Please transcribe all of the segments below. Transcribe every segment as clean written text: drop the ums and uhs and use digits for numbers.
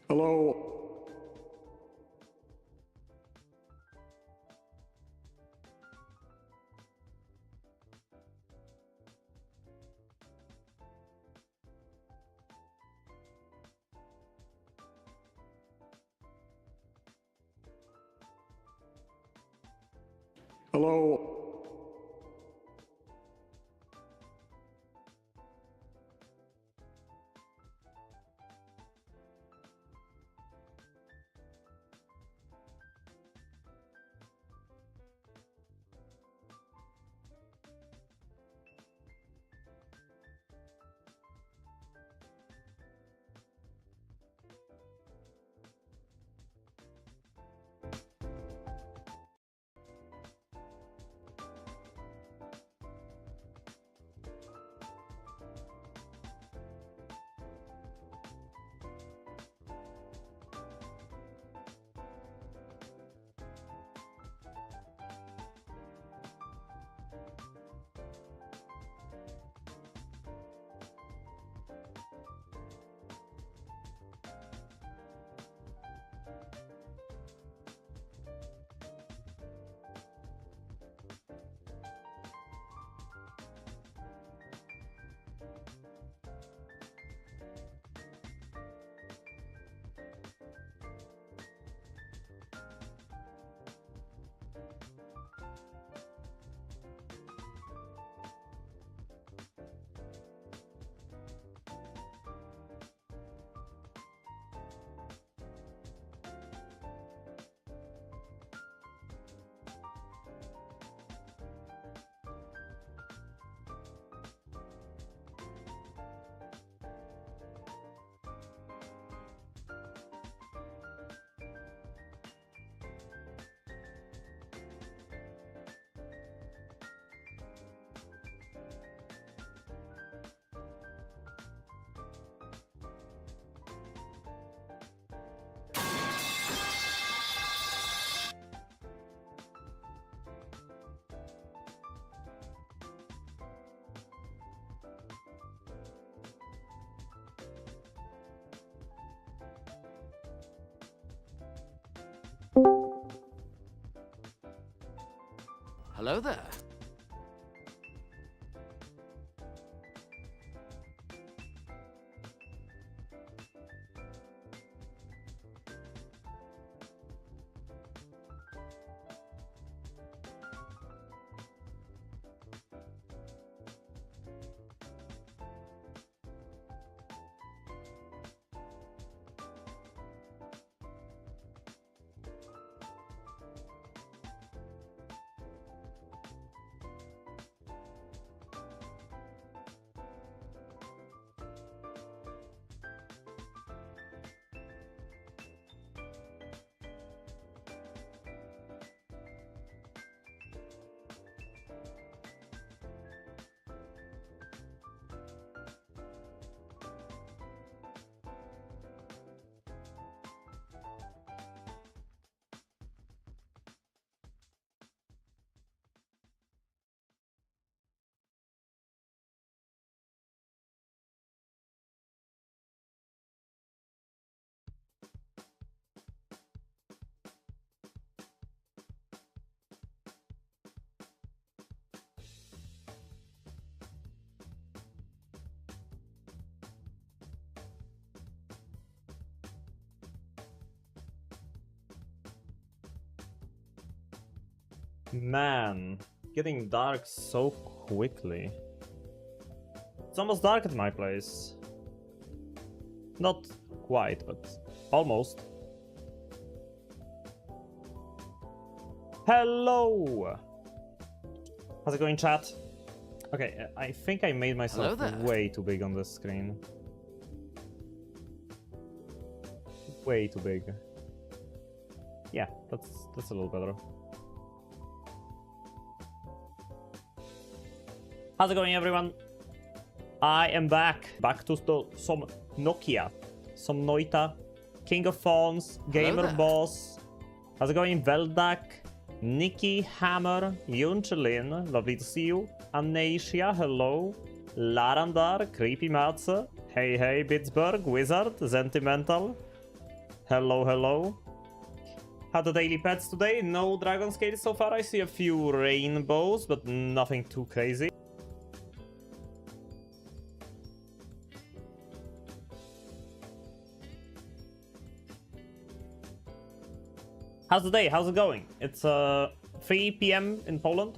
Hello. Hello. Hello there. Man, getting dark so quickly. It's almost dark at my place. Not quite, but almost. Hello! How's it going, chat? Okay, I think I made myself way too big on this screen. Way too big. Yeah, that's a little better. How's it going, everyone? I am back to some Nokia, some Noita, King of Phones, Gamer Boss. How's it going, Veldak, Nikki, Hammer, Yunchelin, lovely to see you. Anasia, hello. Larandar, Creepy Matze, hey hey, Pittsburgh, Wizard, Sentimental. Hello, hello. How the daily pets today? No dragon scales so far. I see a few rainbows, but nothing too crazy. How's the day? How's it going? It's 3 p.m. in Poland.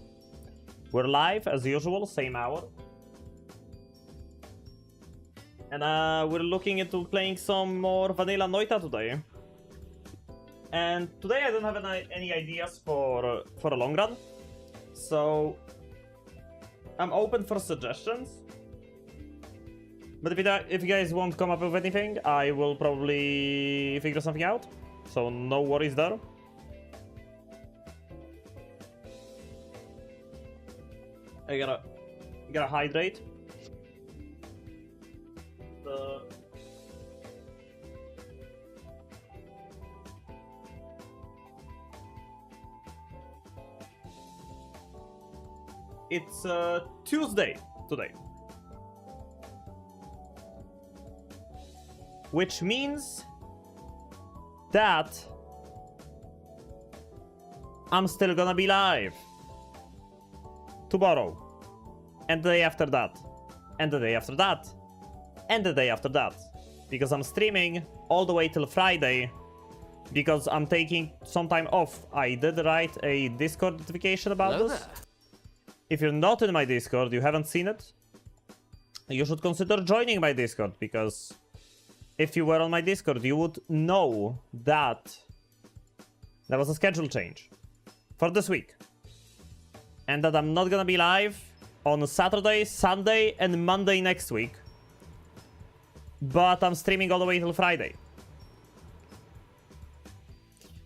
We're live as usual, same hour. And we're looking into playing some more vanilla Noita today. And today I don't have any ideas for a long run. So I'm open for suggestions. But if you guys won't come up with anything, I will probably figure something out. So no worries there. I gotta hydrate. It's Tuesday today. Which means that I'm still gonna be live tomorrow, and the day after that, and the day after that, and the day after that, because I'm streaming all the way till Friday, because I'm taking some time off. I did write a Discord notification about this. If you're not in my Discord, you haven't seen it, you should consider joining my Discord, because if you were on my Discord, you would know that there was a schedule change for this week. And that I'm not gonna be live on Saturday, Sunday, and Monday next week. But I'm streaming all the way till Friday.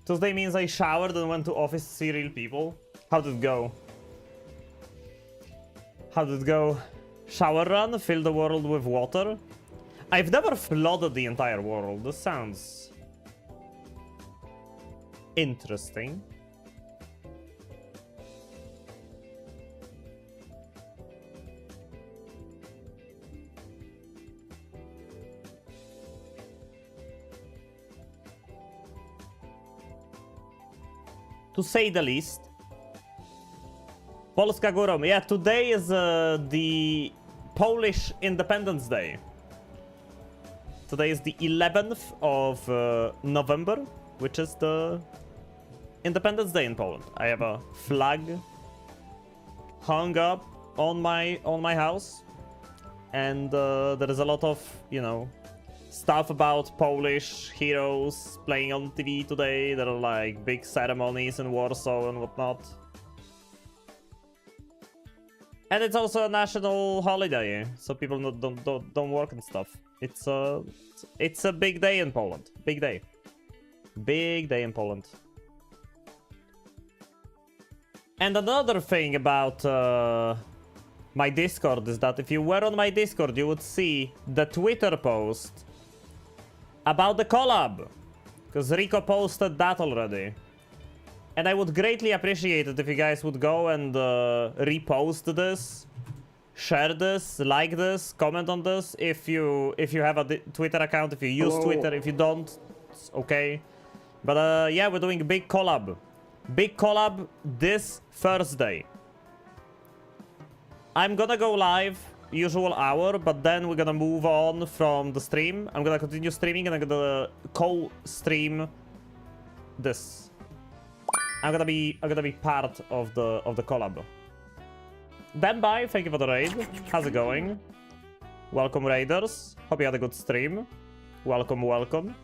Tuesday means I showered and went to office to see real people. How did it go? How did it go? Shower run? Fill the world with water? I've never flooded the entire world. This sounds interesting. To say the least. Polska Górą. Yeah, today is the Polish Independence Day. Today is the 11th of November, which is the Independence Day in Poland. I have a flag hung up on my house, and there is a lot of, you know, stuff about Polish heroes playing on TV today. There are like big ceremonies in Warsaw and whatnot. And it's also a national holiday, so people don't work and stuff. It's a big day in Poland. Big day. Big day in Poland. And another thing about my Discord is that if you were on my Discord, you would see the Twitter post about the collab, because Rico posted that already. And I would greatly appreciate it if you guys would go and repost this, share this, like this, comment on this. If you have a Twitter account, if you use Twitter, if you don't, it's okay. But yeah, we're doing a big collab. Big collab this Thursday. I'm gonna go live, usual hour, but then we're gonna move on from the stream. I'm gonna continue streaming and I'm gonna co-stream this. I'm gonna be part of the collab. Denbai, thank you for the raid. How's it going? Welcome raiders. Hope you had a good stream. Welcome, welcome.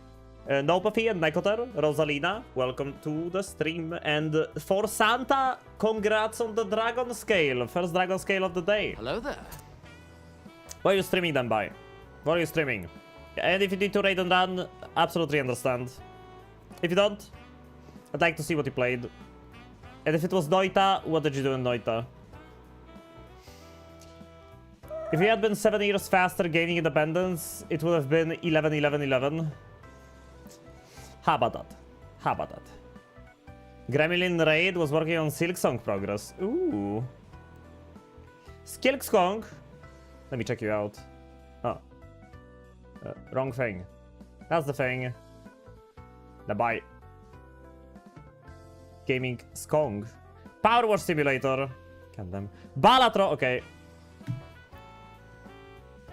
Nopafi and Nekoter, Rosalina, welcome to the stream. And for Santa, congrats on the dragon scale. First dragon scale of the day. Hello there. Why are you streaming, Denbai? What are you streaming? And if you need to raid and run, absolutely understand. If you don't, I'd like to see what you played. And if it was Noita, what did you do in Noita? If we had been 7 years faster gaining independence, it would have been 11, 11, 11. How about that? How about that? Gremlin Raid was working on Silksong progress. Ooh. Silksong? Let me check you out. Oh. Wrong thing. That's the thing. The buy. Gaming Skong. Power Wash Simulator. Damn. Balatro, okay.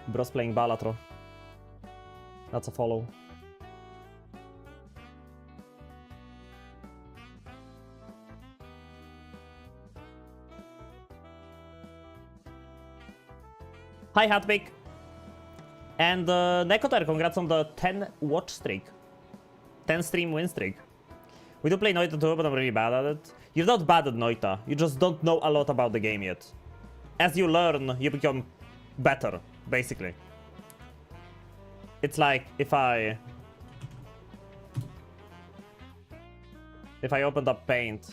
Bros playing Balatro. That's a follow. Hi, Hatbig. And Nekoter, congrats on the 10 watch streak. 10 stream win streak. We do play Noita too, but I'm really bad at it. You're not bad at Noita. You just don't know a lot about the game yet. As you learn, you become better, basically. It's like if I opened up Paint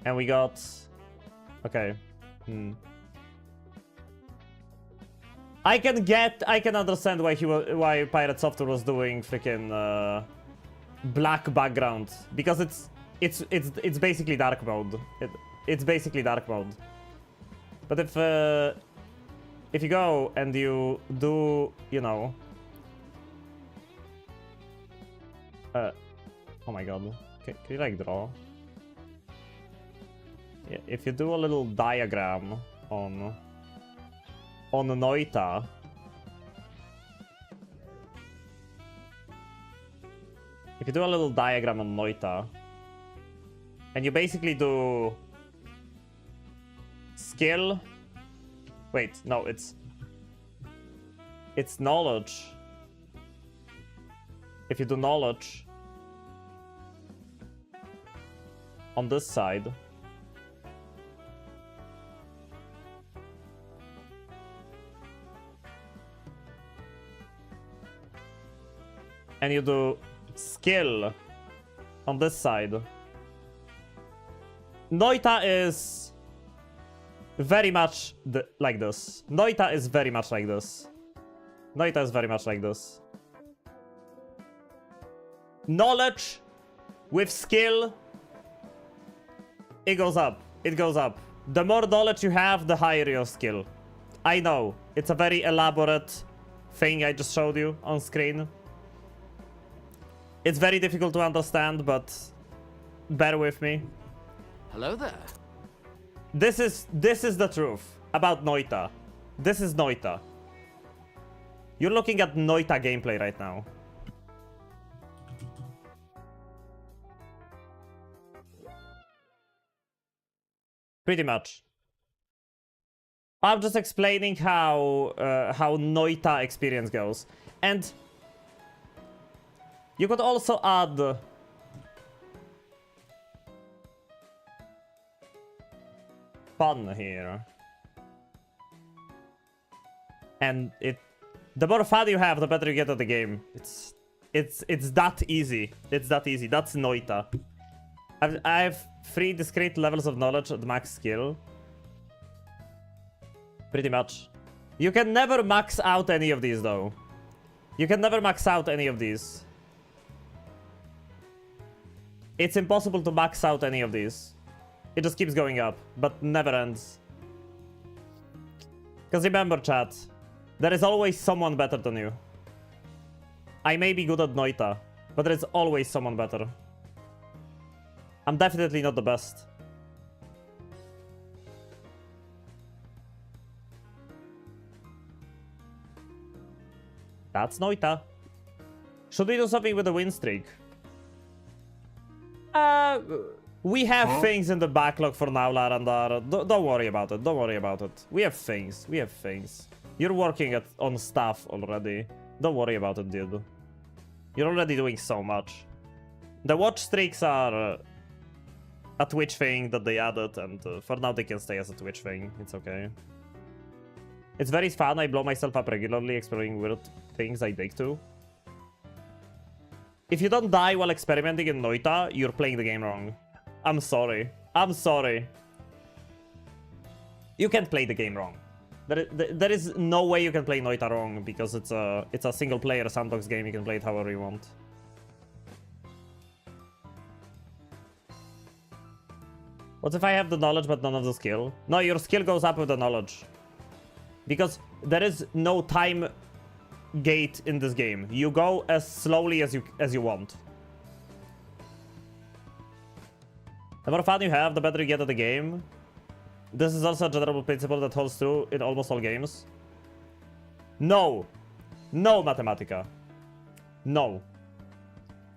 and we got... Okay. I can understand why Pirate Software was doing freaking black background, because it's basically dark mode. It's basically dark mode. But if you go and you do, you know, oh my god, can you like draw? Yeah, if you do a little diagram on Noita, if you do a little diagram on Noita, and you basically do skill, wait, no, it's knowledge. If you do knowledge on this side, and you do skill on this side, Noita is very much like this. Noita is very much like this. Noita is very much like this. Knowledge with skill, it goes up. It goes up. The more knowledge you have, the higher your skill. I know, it's a very elaborate thing I just showed you on screen. It's very difficult to understand, but bear with me. Hello there. This is the truth about Noita. This is Noita. You're looking at Noita gameplay right now. Pretty much. I'm just explaining how Noita experience goes. And you could also add fun here. And the more fun you have, the better you get at the game. It's that easy. It's that easy. That's Noita. I have 3 discrete levels of knowledge at max skill. Pretty much. You can never max out any of these though. You can never max out any of these. It's impossible to max out any of these. It just keeps going up, but never ends. Because remember, chat, there is always someone better than you. I may be good at Noita, but there is always someone better. I'm definitely not the best. That's Noita. Should we do something with the win streak? We have things in the backlog for now, Larandar. Don't worry about it. Don't worry about it. We have things. We have things. You're working on stuff already. Don't worry about it, dude. You're already doing so much. The watch streaks are a Twitch thing that they added, and for now they can stay as a Twitch thing. It's okay. It's very fun. I blow myself up regularly exploring weird things I dig to. If you don't die while experimenting in Noita, you're playing the game wrong. I'm sorry. I'm sorry. You can't play the game wrong. There is no way you can play Noita wrong, because it's a single player sandbox game. You can play it however you want. What if I have the knowledge but none of the skill? No, your skill goes up with the knowledge. Because there is no time gate in this game. You go as slowly as you want. The more fun you have, the better you get at the game. This is also a general principle that holds true in almost all games. No. No, Mathematica. No.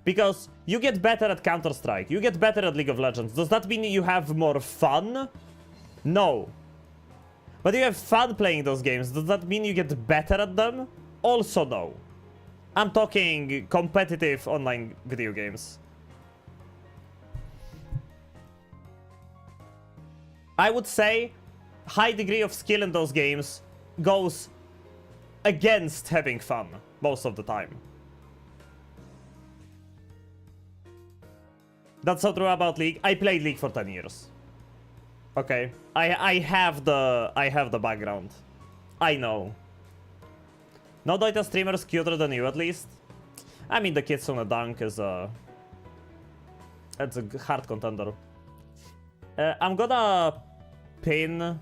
Because you get better at Counter-Strike. You get better at League of Legends. Does that mean you have more fun? No. But you have fun playing those games. Does that mean you get better at them? Also no. I'm talking competitive online video games. I would say high degree of skill in those games goes against having fun most of the time. That's so true about League. I played League for 10 years. Okay. I have the background. I know. No noita streamers cuter than you, at least. I mean, the Kitsune Dunk is it's a hard contender. I'm gonna pin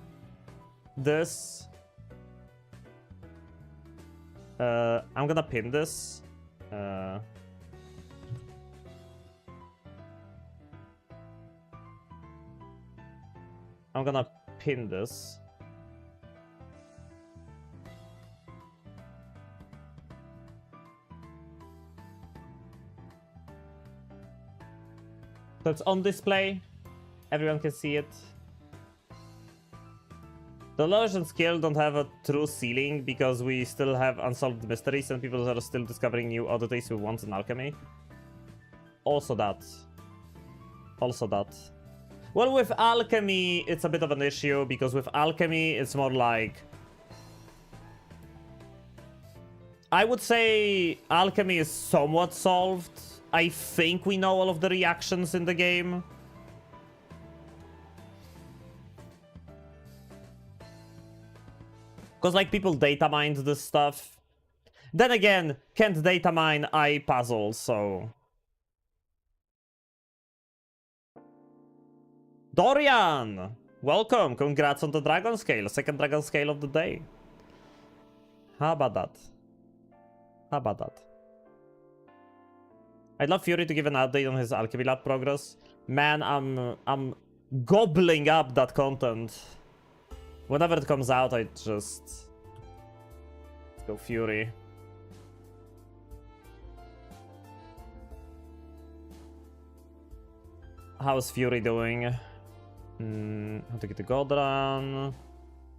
this. I'm gonna pin this. I'm gonna pin this. So it's on display. Everyone can see it. The knowledge and skill don't have a true ceiling because we still have unsolved mysteries and people are still discovering new oddities we want in alchemy. Also that. Also that. Well, with alchemy, it's a bit of an issue because with alchemy, it's more like... I would say alchemy is somewhat solved. I think we know all of the reactions in the game. Because, like, people data mined this stuff. Then again, can't data mine puzzles, so... Dorian! Welcome! Congrats on the Dragon Scale. Second Dragon Scale of the day. How about that? How about that? I'd love Fury to give an update on his Alchemy Lab progress. Man, I'm gobbling up that content. Whenever it comes out, I just... Let's go Fury. How's Fury doing? How to get the gold run?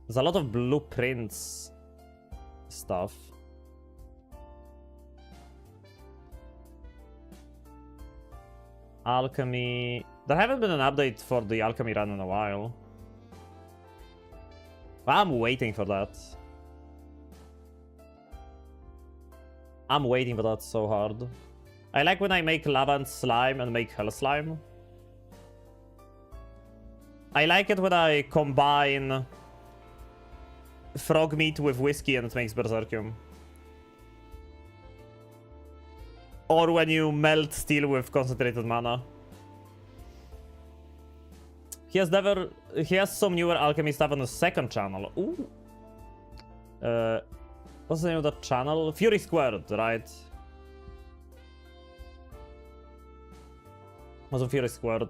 There's a lot of blueprints stuff. Alchemy. There haven't been an update for the alchemy run in a while. I'm waiting for that. I'm waiting for that so hard. I like when I make lava and slime and make hell slime. I like it when I combine frog meat with whiskey and it makes berserkium. Or when you melt steel with concentrated mana. He has some newer alchemy stuff on the second channel. Ooh. What's the name of that channel? Fury Squared, right? Was it Fury Squared?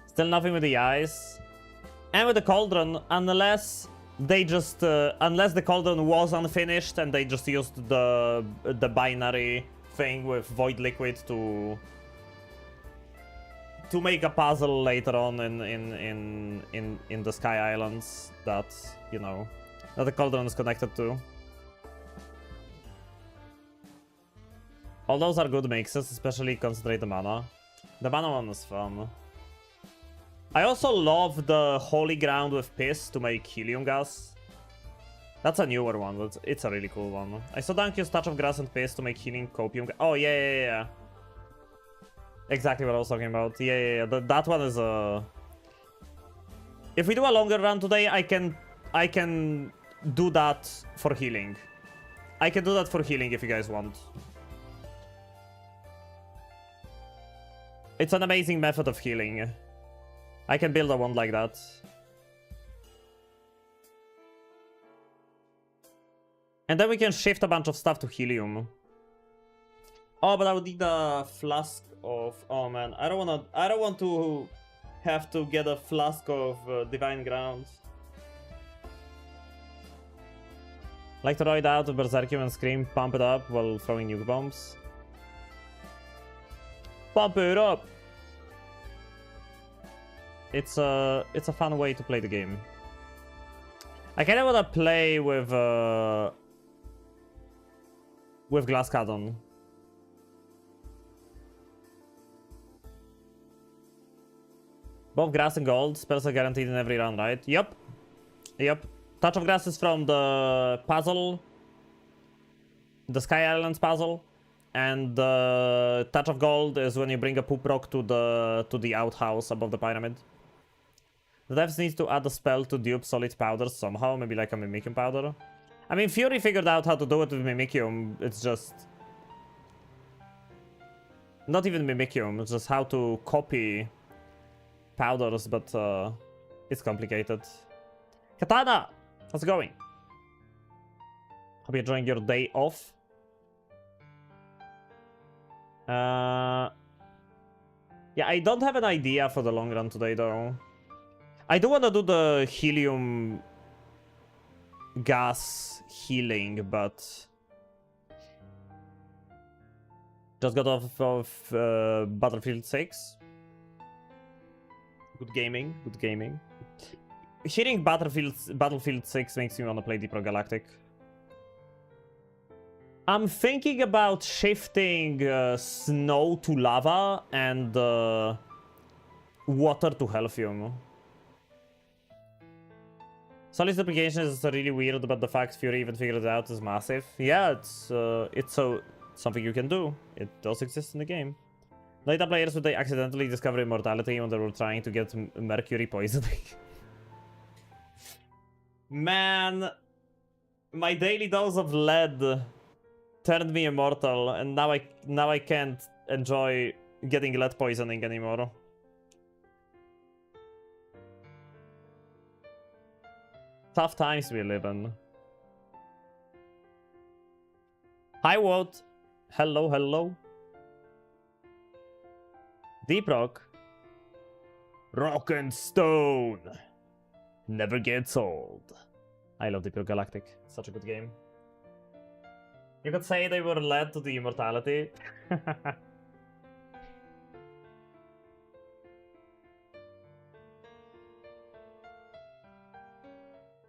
Still nothing with the eyes. And with the cauldron, unless they just unless the cauldron was unfinished and they just used the binary thing with void liquid to make a puzzle later on in the Sky Islands that, you know, that the cauldron is connected to. All those are good mixes, especially concentrate the mana. The mana one is fun. I also love the Holy Ground with Piss to make helium gas. That's a newer one, but it's a really cool one. I saw Dunk use Touch of Grass and Piss to make healing copium gas. Oh, yeah. Exactly what I was talking about. Yeah. That one is a... If we do a longer run today, I can do that for healing. I can do that for healing if you guys want. It's an amazing method of healing. I can build a wand like that. And then we can shift a bunch of stuff to helium. Oh, but I would need a flask of... Oh man, I don't want to have to get a flask of Divine Ground. Like to ride out of Berserkium and scream, pump it up while throwing nuke bombs. Pump it up! It's a fun way to play the game. I kinda wanna play with Glass Cannon. Both grass and gold spells are guaranteed in every round, right? Yep. Yep. Touch of Grass is from the puzzle. The Sky Islands puzzle. And the Touch of Gold is when you bring a poop rock to the outhouse above the pyramid. The devs needs to add a spell to dupe solid powders somehow, maybe like a Mimicium powder. I mean, Fury figured out how to do it with Mimicium, it's just... Not even Mimicium, it's just how to copy powders, but it's complicated. Katana! How's it going? Hope you're enjoying your day off. Yeah, I don't have an idea for the long run today, though. I do want to do the helium gas healing, but just got off of Battlefield 6. Good gaming, good gaming. Hearing Battlefield 6 makes me want to play Deeper Galactic. I'm thinking about shifting snow to lava and water to Hellfume. Solid duplication is really weird, but the fact Fury even figured it out is massive. Yeah, it's something you can do. It does exist in the game. Later players would they accidentally discover immortality when they were trying to get mercury poisoning. Man, my daily dose of lead turned me immortal, and now I can't enjoy getting lead poisoning anymore. Tough times we live in. Hi, Wot. Hello, hello. Deep Rock. Rock and Stone. Never gets old. I love Deep Rock Galactic. Such a good game. You could say they were led to the immortality.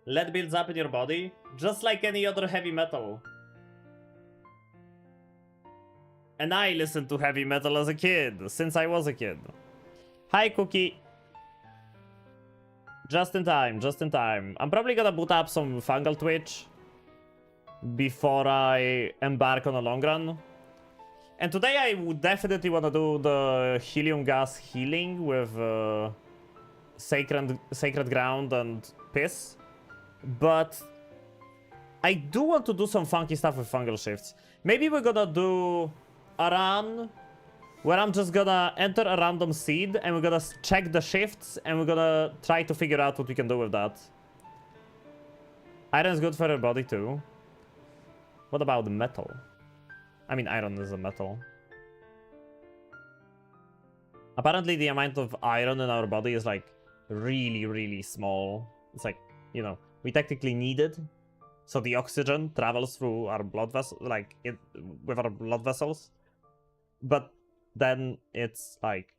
Lead builds up in your body, just like any other heavy metal. And I listened to heavy metal as a kid, since I was a kid. Hi, Cookie. Just in time, just in time. I'm probably gonna boot up some Fungal Twitch before I embark on a long run. And today I would definitely want to do the helium gas healing with sacred ground and piss. But I do want to do some funky stuff with fungal shifts. Maybe we're gonna do a run where I'm just gonna enter a random seed and we're gonna check the shifts and we're gonna try to figure out what we can do with that. Iron is good for your body too. What about the metal? I mean, iron is a metal. Apparently the amount of iron in our body is like really, really small. It's like, you know, we technically need it. So the oxygen travels through our blood vessels, like with our blood vessels. But then it's like,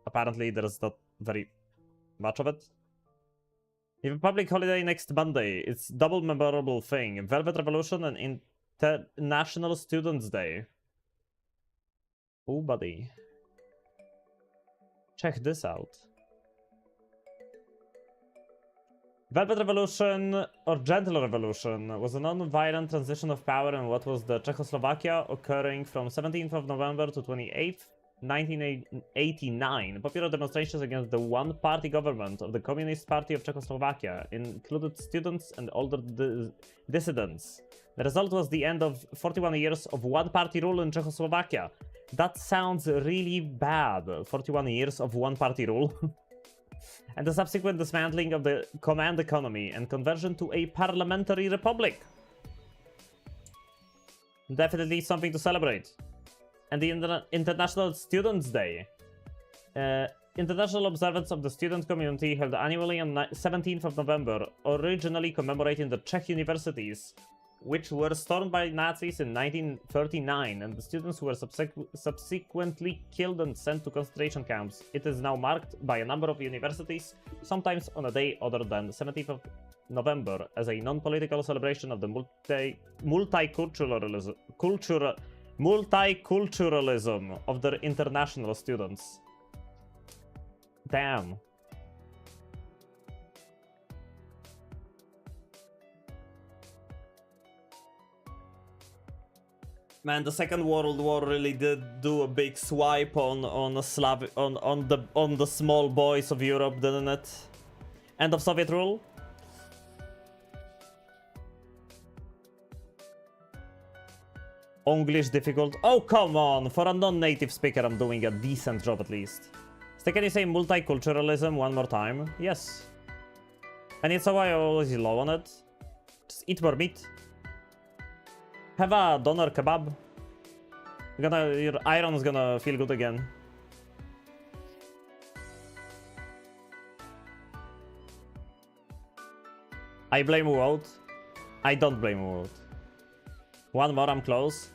apparently there's not very much of it. We have a public holiday next Monday. It's double memorable thing. Velvet Revolution and International Students Day. Oh, buddy. Check this out. Velvet Revolution, or Gentle Revolution, was a non-violent transition of power in what was the Czechoslovakia, occurring from 17th of November to 28th, 1989. Popular demonstrations against the one-party government of the Communist Party of Czechoslovakia included students and older dissidents. The result was the end of 41 years of one-party rule in Czechoslovakia. That sounds really bad, 41 years of one-party rule. And the subsequent dismantling of the command economy and conversion to a parliamentary republic. Definitely something to celebrate. and the International Students' Day. International observance of the student community held annually on 17th of November, originally commemorating the Czech universities, which were stormed by Nazis in 1939, and the students were subsequently killed and sent to concentration camps. It is now marked by a number of universities, sometimes on a day other than 17th of November, as a non-political celebration of the multiculturalism of the international students. Damn. Man, the Second World War really did do a big swipe on the small boys of Europe, didn't it? End of Soviet rule. English difficult. Oh, come on! For a non-native speaker, I'm doing a decent job at least. So can you say multiculturalism one more time? Yes. And it's why I always low on it. Just eat more meat. Have a doner kebab. Your iron's gonna feel good again. I blame Wout. I don't blame Wout. One more, I'm close.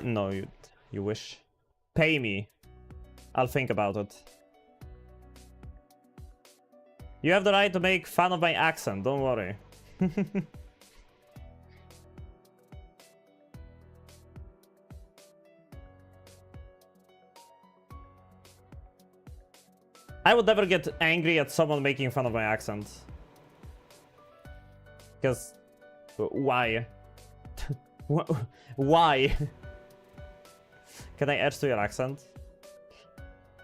No, you wish. Pay me. I'll think about it. You have the right to make fun of my accent, don't worry. I would never get angry at someone making fun of my accent. Because... why? Why? Can I edge to your accent?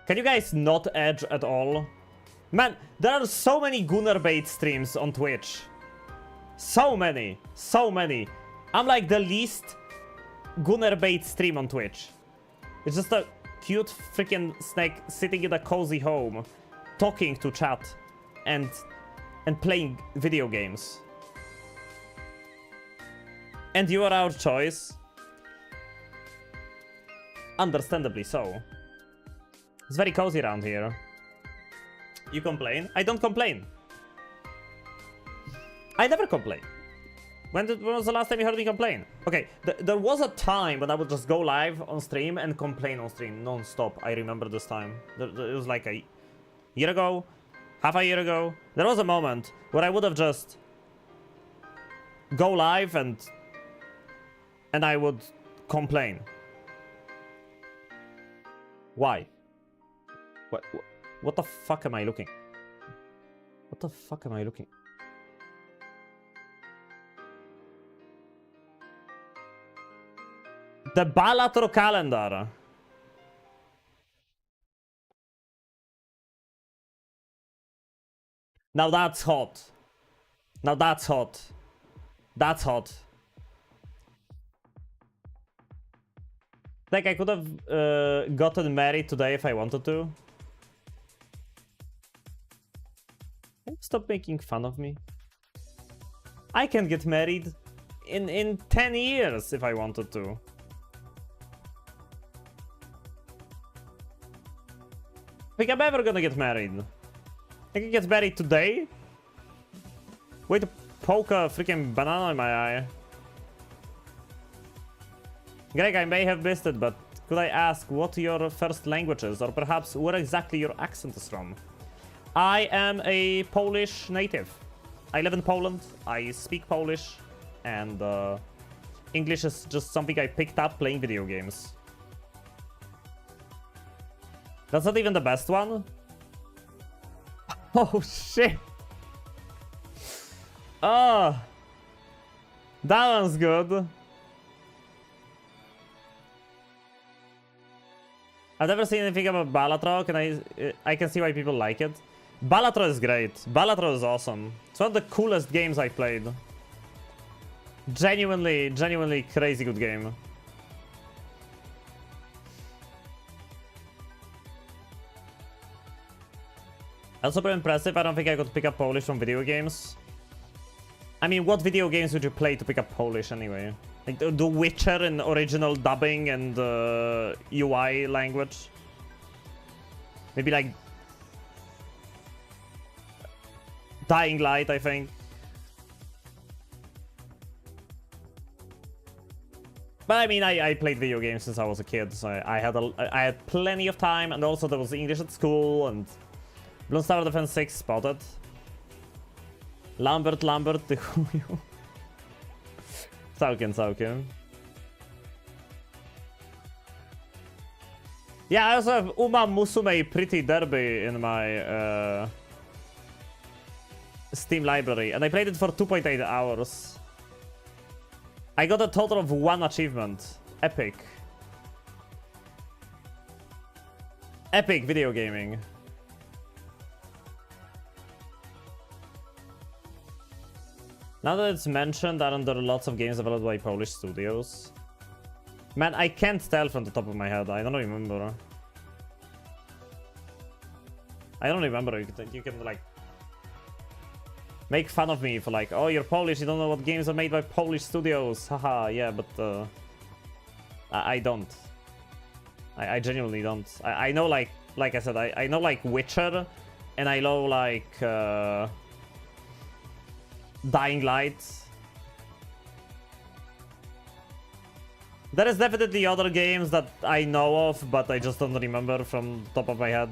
Can you guys not edge at all? Man, there are so many Gunnar bait streams on Twitch. So many. So many. I'm like the least Gunnar bait stream on Twitch. It's just a cute freaking snake sitting in a cozy home, talking to chat and playing video games. And you are our choice. Understandably so. It's very cozy around here. You complain? I don't complain. I never complain. When was the last time you heard me complain? Okay, there was a time when I would just go live on stream and complain on stream non-stop. I remember this time. It was like a year ago, half a year ago. There was a moment where I would have just go live and I would complain. Why? What the fuck am I looking? What the fuck am I looking? The Balatro calendar. Now that's hot. Now that's hot. That's hot. Like I could have gotten married today if I wanted to. Stop making fun of me. I can get married in 10 years if I wanted to. I think I'm ever gonna get married. I can get married today. Way to poke a freaking banana in my eye. Greg, I may have missed it, but could I ask what your first language is, or perhaps where exactly your accent is from? I am a Polish native. I live in Poland. I speak Polish, and English is just something I picked up playing video games. That's not even the best one. Oh shit. Oh, that one's good. I've never seen anything about Balatro, and I can see why people like it. Balatro is great. Balatro is awesome. It's one of the coolest games I've played. Genuinely crazy good game. That's super impressive. I don't think I could pick up Polish from video games. I mean, what video games would you play to pick up Polish anyway? Like The Witcher in original dubbing and UI language? Maybe like Dying Light, I think. But I mean, I played video games since I was a kid, so I had plenty of time, and also there was English at school, and Bloons Tower Defense 6 spotted. Lambert, ty chuju. Całkiem. Yeah, I also have Uma Musume Pretty Derby in my Steam library, and I played it for 2.8 hours. I got a total of 1 achievement. Epic. Epic video gaming. Now that it's mentioned, aren't there lots of games developed by Polish studios? Man, I can't tell from the top of my head. I don't remember. I don't remember. You can like make fun of me for like, oh, you're Polish, you don't know what games are made by Polish studios. Haha, yeah, but I don't. I genuinely don't. I know like I said, I know like Witcher, and I know like Dying Light. There is definitely other games that I know of, but I just don't remember from the top of my head.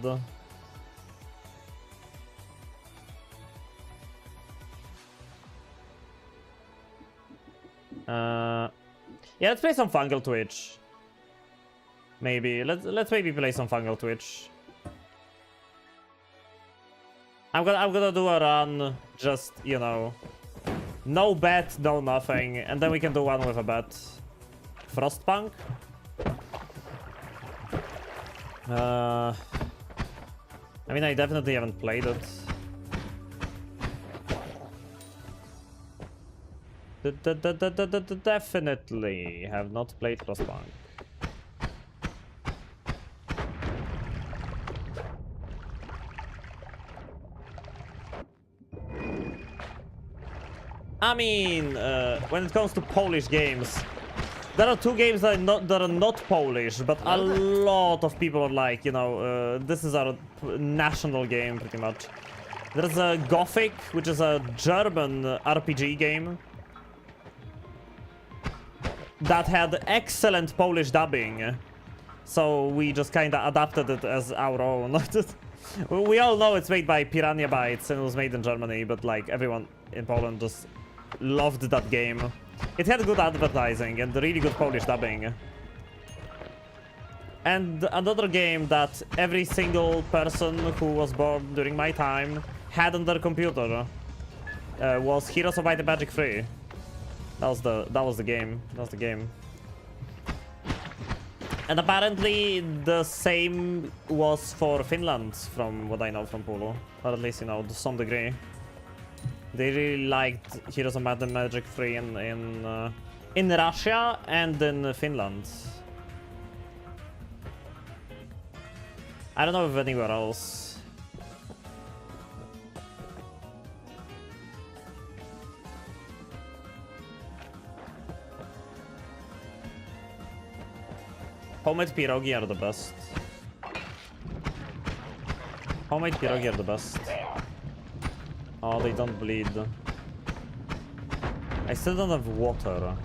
Yeah, let's play some Fungal Twitch. Maybe let's maybe play some Fungal Twitch. I'm gonna do a run, just, you know, no bet, no nothing, and then we can do one with a bet. Frostpunk. I mean, I definitely haven't played it. Definitely have not played Frostpunk. I mean, when it comes to Polish games, there are 2 games that are not Polish, but a lot of people are like, you know, this is our national game, pretty much. There's a Gothic, which is a German RPG game that had excellent Polish dubbing, so we just kind of adapted it as our own. We all know it's made by Piranha Bytes and it was made in Germany, but like everyone in Poland just loved that game. It had good advertising and really good Polish dubbing. And another game that every single person who was born during my time had on their computer was Heroes of Might and Magic 3. That was the game. That was the game. And apparently the same was for Finland, from what I know from Pulu. Or at least, you know, to some degree. They really liked Heroes of Might and Magic 3 in Russia and in Finland. I don't know if anywhere else. Homemade pierogi are the best. Homemade pierogi are the best. Oh, they don't bleed. I still don't have water.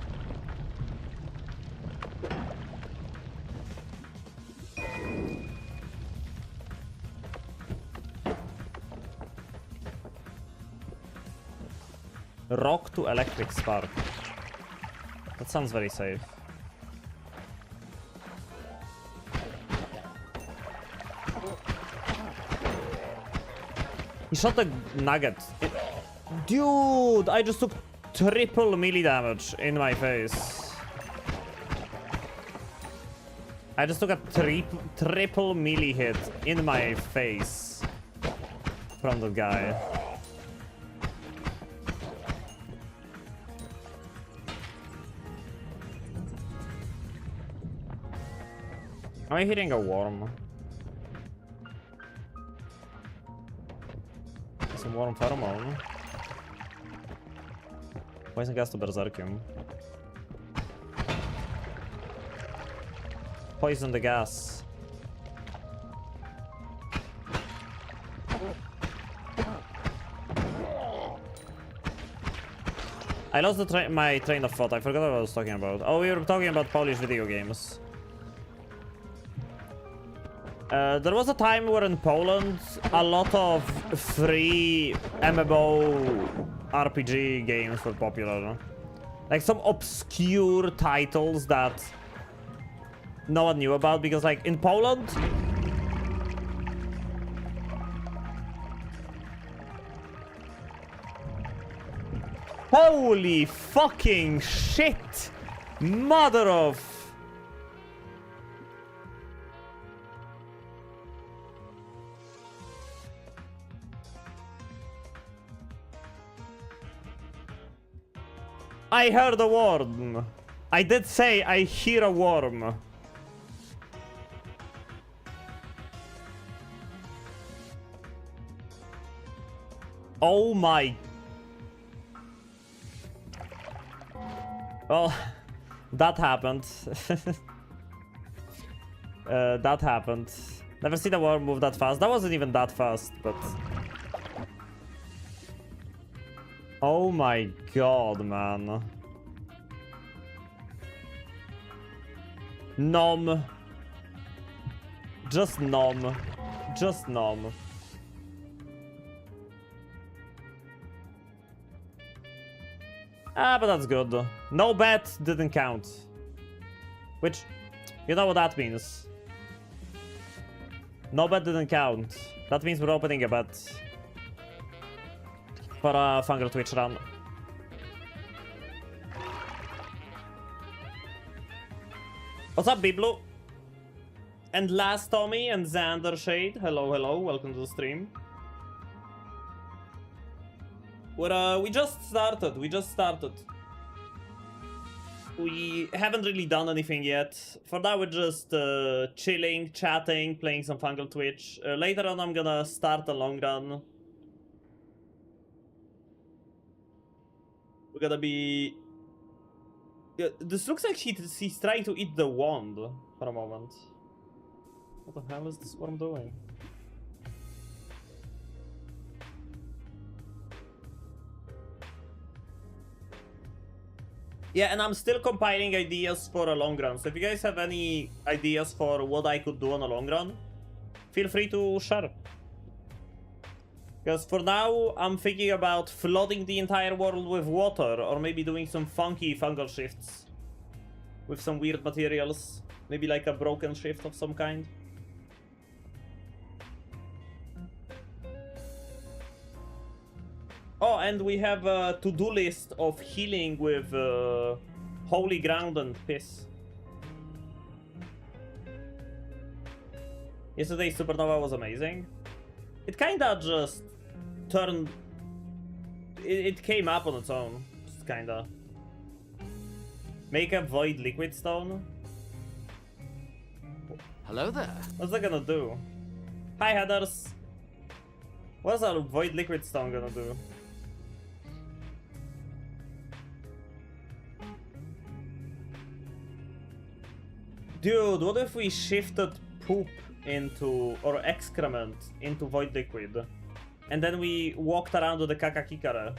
Rock to electric spark. That sounds very safe. He shot the nugget. Dude, I just took triple melee damage in my face. I just took a triple melee hit in my face from the guy. Am I hitting a worm? Some warm pheromone. Poison gas to Berserkium. Poison the gas. I lost my train of thought. I forgot what I was talking about. Oh, we were talking about Polish video games. There was a time where in Poland a lot of free MMO RPG games were popular. Like some obscure titles that no one knew about, because like in Poland holy fucking shit! Mother of... I heard a worm. I did say I hear a worm. Oh my... Well, that happened. That happened. Never seen a worm move that fast. That wasn't even that fast, but... Oh my god, man. Nom. Just nom. Just nom. Ah, but that's good. No bet didn't count. Which, you know what that means. No bet didn't count. That means we're opening a bet. For a Fungal Twitch run. What's up, Biblu? And Last Tommy and Xander Shade. Hello, hello. Welcome to the stream. We just started. We just started. We haven't really done anything yet. For now, we're just chilling, chatting, playing some Fungal Twitch. Later on, I'm gonna start a long run. We're gonna be... Yeah, this looks like he's trying to eat the wand for a moment. What the hell is this worm doing? Yeah, and I'm still compiling ideas for a long run. So if you guys have any ideas for what I could do on a long run, feel free to share. Because for now, I'm thinking about flooding the entire world with water, or maybe doing some funky fungal shifts with some weird materials. Maybe like a broken shift of some kind. Oh, and we have a to-do list of healing with holy ground and piss. Yesterday's supernova was amazing. It kinda just turned... It came up on its own. Just kinda. Make a void liquid stone. Hello there. What's that gonna do? Hi, headers. What's a void liquid stone gonna do? Dude, what if we shifted poop into, or excrement into void liquid, and then we walked around with the Kakakikare?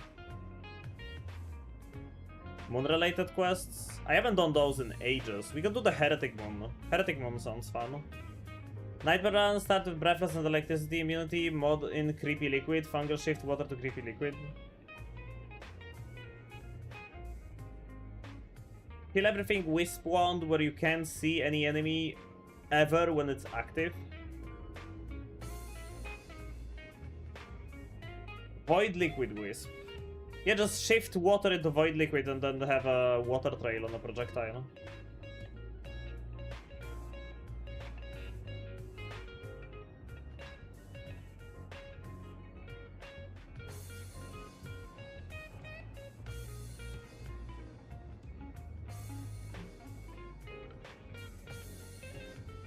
Moon-related quests? I haven't done those in ages. We can do the Heretic Moon. Heretic Moon sounds fun. Nightmare Run, start with Breathless and Electricity Immunity, mod in Creepy Liquid, Fungal Shift, Water to Creepy Liquid. Kill everything Wisp Wand where you can't see any enemy ever when it's active. Void Liquid Wisp. Yeah, just shift water into Void Liquid and then have a water trail on a projectile.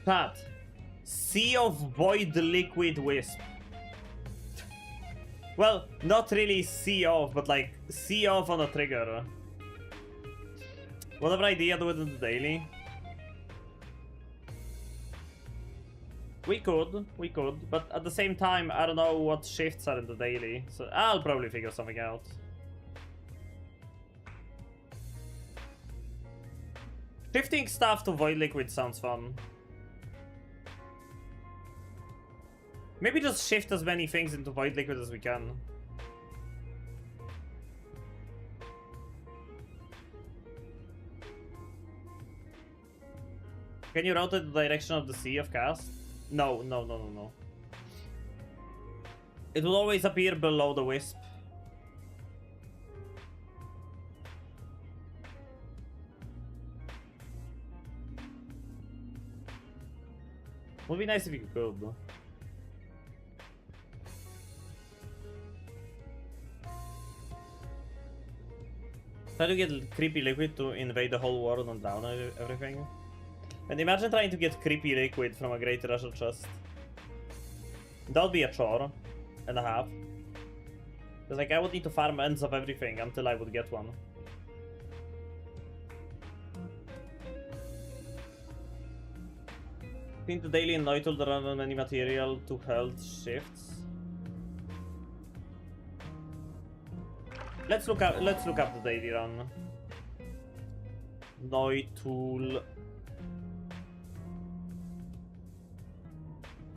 Chat. Sea of Void Liquid Wisp. Well, not really see off, but like see off on a trigger. Whatever idea, do it in the daily. We could, but at the same time, I don't know what shifts are in the daily, so I'll probably figure something out. Shifting stuff to Void Liquid sounds fun. Maybe just shift as many things into Void Liquid as we can. Can you rotate the direction of the sea of cast? No. It will always appear below the wisp. Would be nice if you could. Try to get Creepy Liquid to invade the whole world and down everything. And imagine trying to get Creepy Liquid from a Great Treasure Chest. That would be a chore and a half. Because like I would need to farm ends of everything until I would get one. Clean the daily and noita will run on any material to health shifts. Let's look up the daily run. Noitul.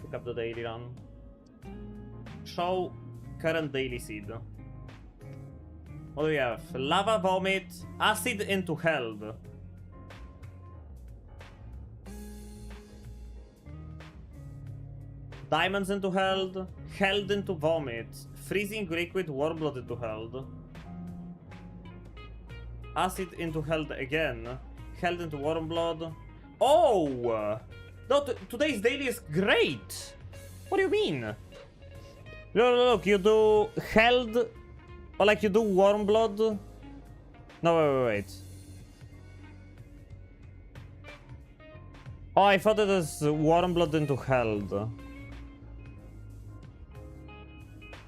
Look up the daily run. Show current daily seed. What do we have? Lava vomit, acid into held. Diamonds into held, held into vomit, freezing liquid, warm blood into held. Acid into held again, held into warm blood. Oh! No, today's daily is great! What do you mean? Look, you do held, or like you do warm blood. No, wait. Oh, I thought it was warm blood into held.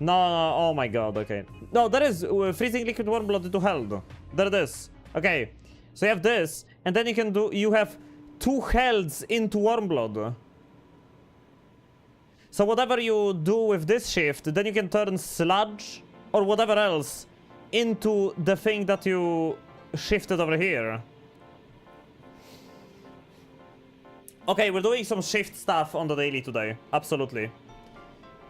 No, oh my god, okay. No, that is freezing liquid warm blood into held. There it is. Okay, so you have this, and then you have 2 helds into warm blood. So whatever you do with this shift, then you can turn sludge or whatever else into the thing that you shifted over here. Okay, we're doing some shift stuff on the daily today. Absolutely.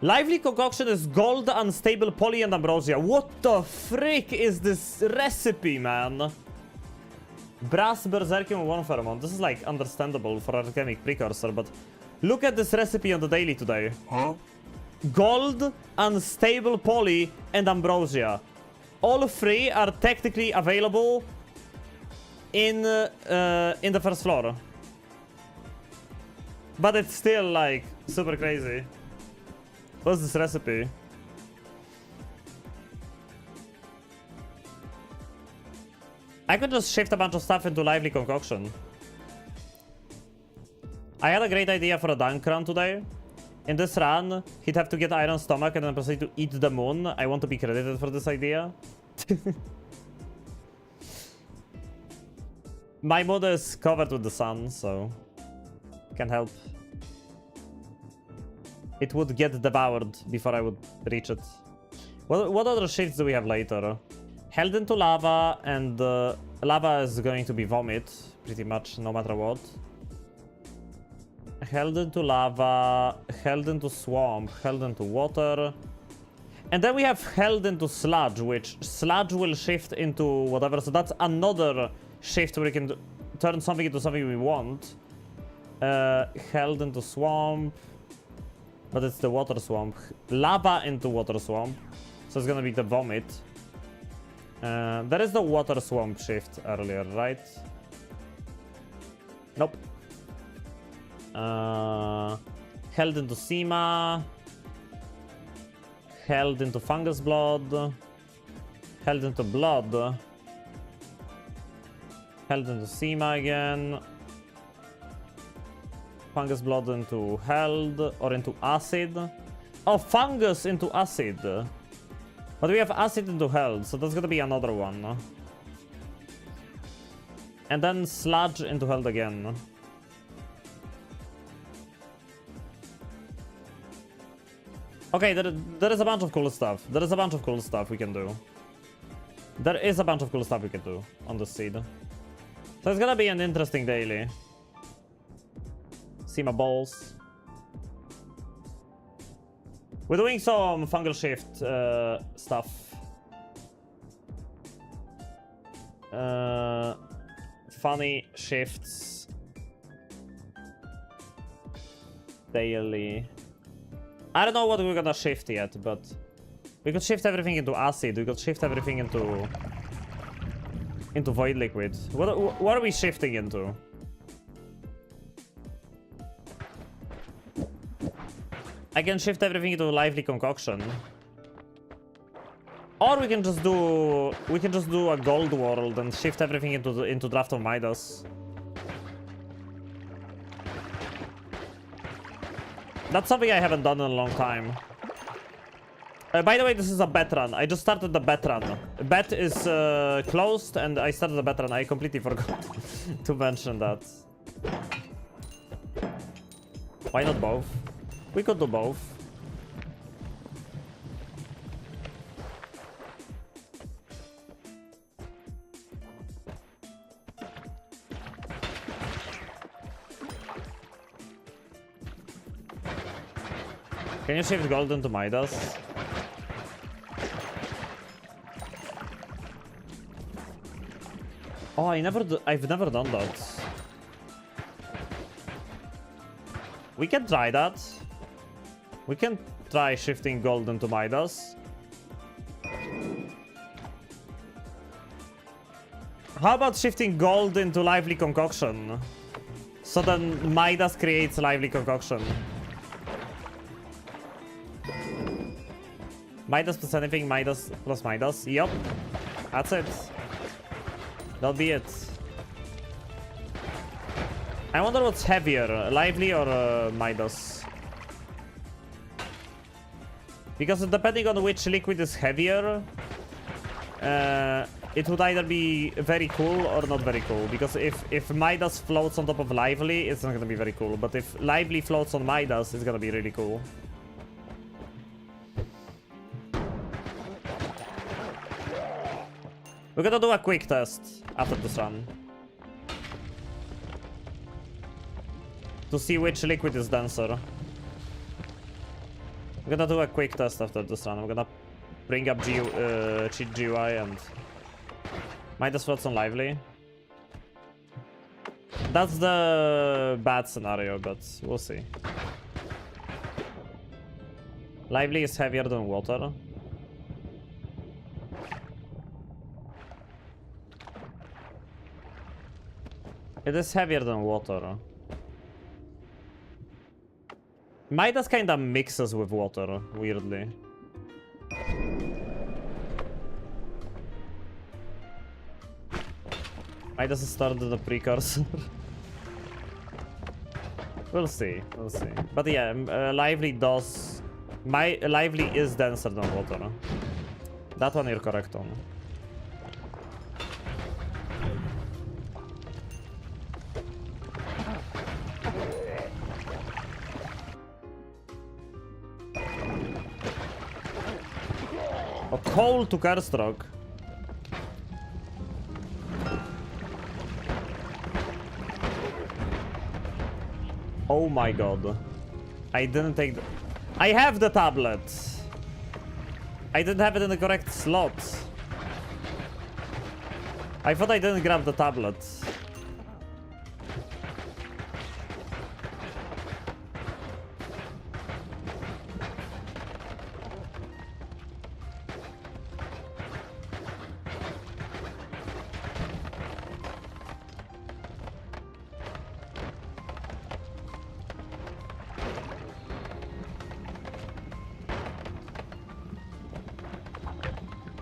Lively concoction is gold, unstable, poly, and ambrosia. What the frick is this recipe, man? Brass, berserkium, one pheromone. This is like understandable for alchemic precursor, but look at this recipe on the daily today. Huh? Gold, unstable, poly, and ambrosia. All 3 are technically available in the first floor. But it's still like super crazy. What's this recipe? I could just shift a bunch of stuff into lively concoction. I had a great idea for a dunk run today. In this run, he'd have to get iron stomach and then proceed to eat the moon. I want to be credited for this idea. My moon is covered with the sun, so can't help. It would get devoured before I would reach it. What other shifts do we have later? Held into lava, and lava is going to be vomit, pretty much, no matter what. Held into lava, held into swamp, held into water. And then we have held into sludge, which sludge will shift into whatever. So that's another shift where we can turn something into something we want. Held into swamp. But it's the water swamp. Lava into water swamp. So it's gonna be the vomit. There is the water swamp shift earlier, right? Nope. Held into Sema. Held into fungus blood. Held into blood. Held into Sema again. Fungus blood into held or into acid. Oh, fungus into acid. But we have acid into health, so that's gonna be another one. And then sludge into health again. Okay, there is a bunch of cool stuff. There is a bunch of cool stuff we can do. There is a bunch of cool stuff we can do on the seed. So it's gonna be an interesting daily. See my balls. We're doing some fungal shift stuff. Funny shifts. Daily. I don't know what we're gonna shift yet, but we could shift everything into acid. We could shift everything into void liquid. What are we shifting into? I can shift everything into lively concoction. Or we can just do a gold world and shift everything into draft of Midas. That's something I haven't done in a long time. By the way, this is a bet run. I just started the bet run. Bet is closed and I started the bet run. I completely forgot to mention that. Why not both? We could do both. Can you shift gold into Midas? Oh, I've never done that. We can try that. We can try shifting gold into Midas. How about shifting gold into lively concoction? So then Midas creates lively concoction. Midas plus anything, Midas plus Midas. Yup. That's it. That'll be it. I wonder what's heavier, lively or Midas? Because depending on which liquid is heavier, it would either be very cool or not very cool. Because if Midas floats on top of lively, it's not gonna be very cool. But if lively floats on Midas, it's gonna be really cool. We're gonna do a quick test after this run. To see which liquid is denser. We're gonna do a quick test after this run. I'm gonna bring up cheat GUI and Midas floats on lively. That's the bad scenario, but we'll see. Lively is heavier than water. It is heavier than water. Midas kinda mixes with water, weirdly. Midas is stored in the precursor. We'll see, we'll see. But yeah, lively is denser than water. That one you're correct on. A coal to Kerstroke. Oh my god. I didn't take the... I have the tablet. I didn't have it in the correct slot. I thought I didn't grab the tablet.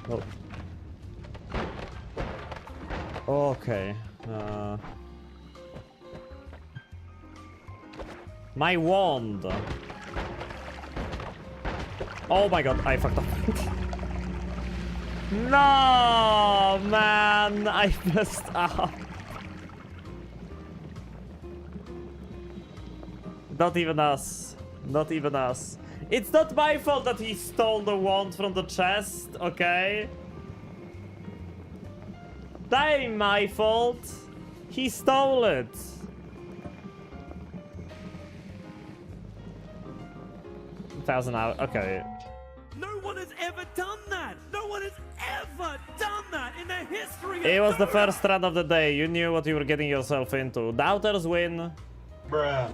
Oh. Okay. My wand. Oh my god, I fucked up. No, man, I messed up. Not even us. Not even us. It's not my fault that he stole the wand from the chest, okay? That ain't my fault. He stole it. $1,000 out. Okay. No one has ever done that. No one has ever done that in the history of It was the Dota. first run of the day. You knew what you were getting yourself into. Doubters win. Bruh.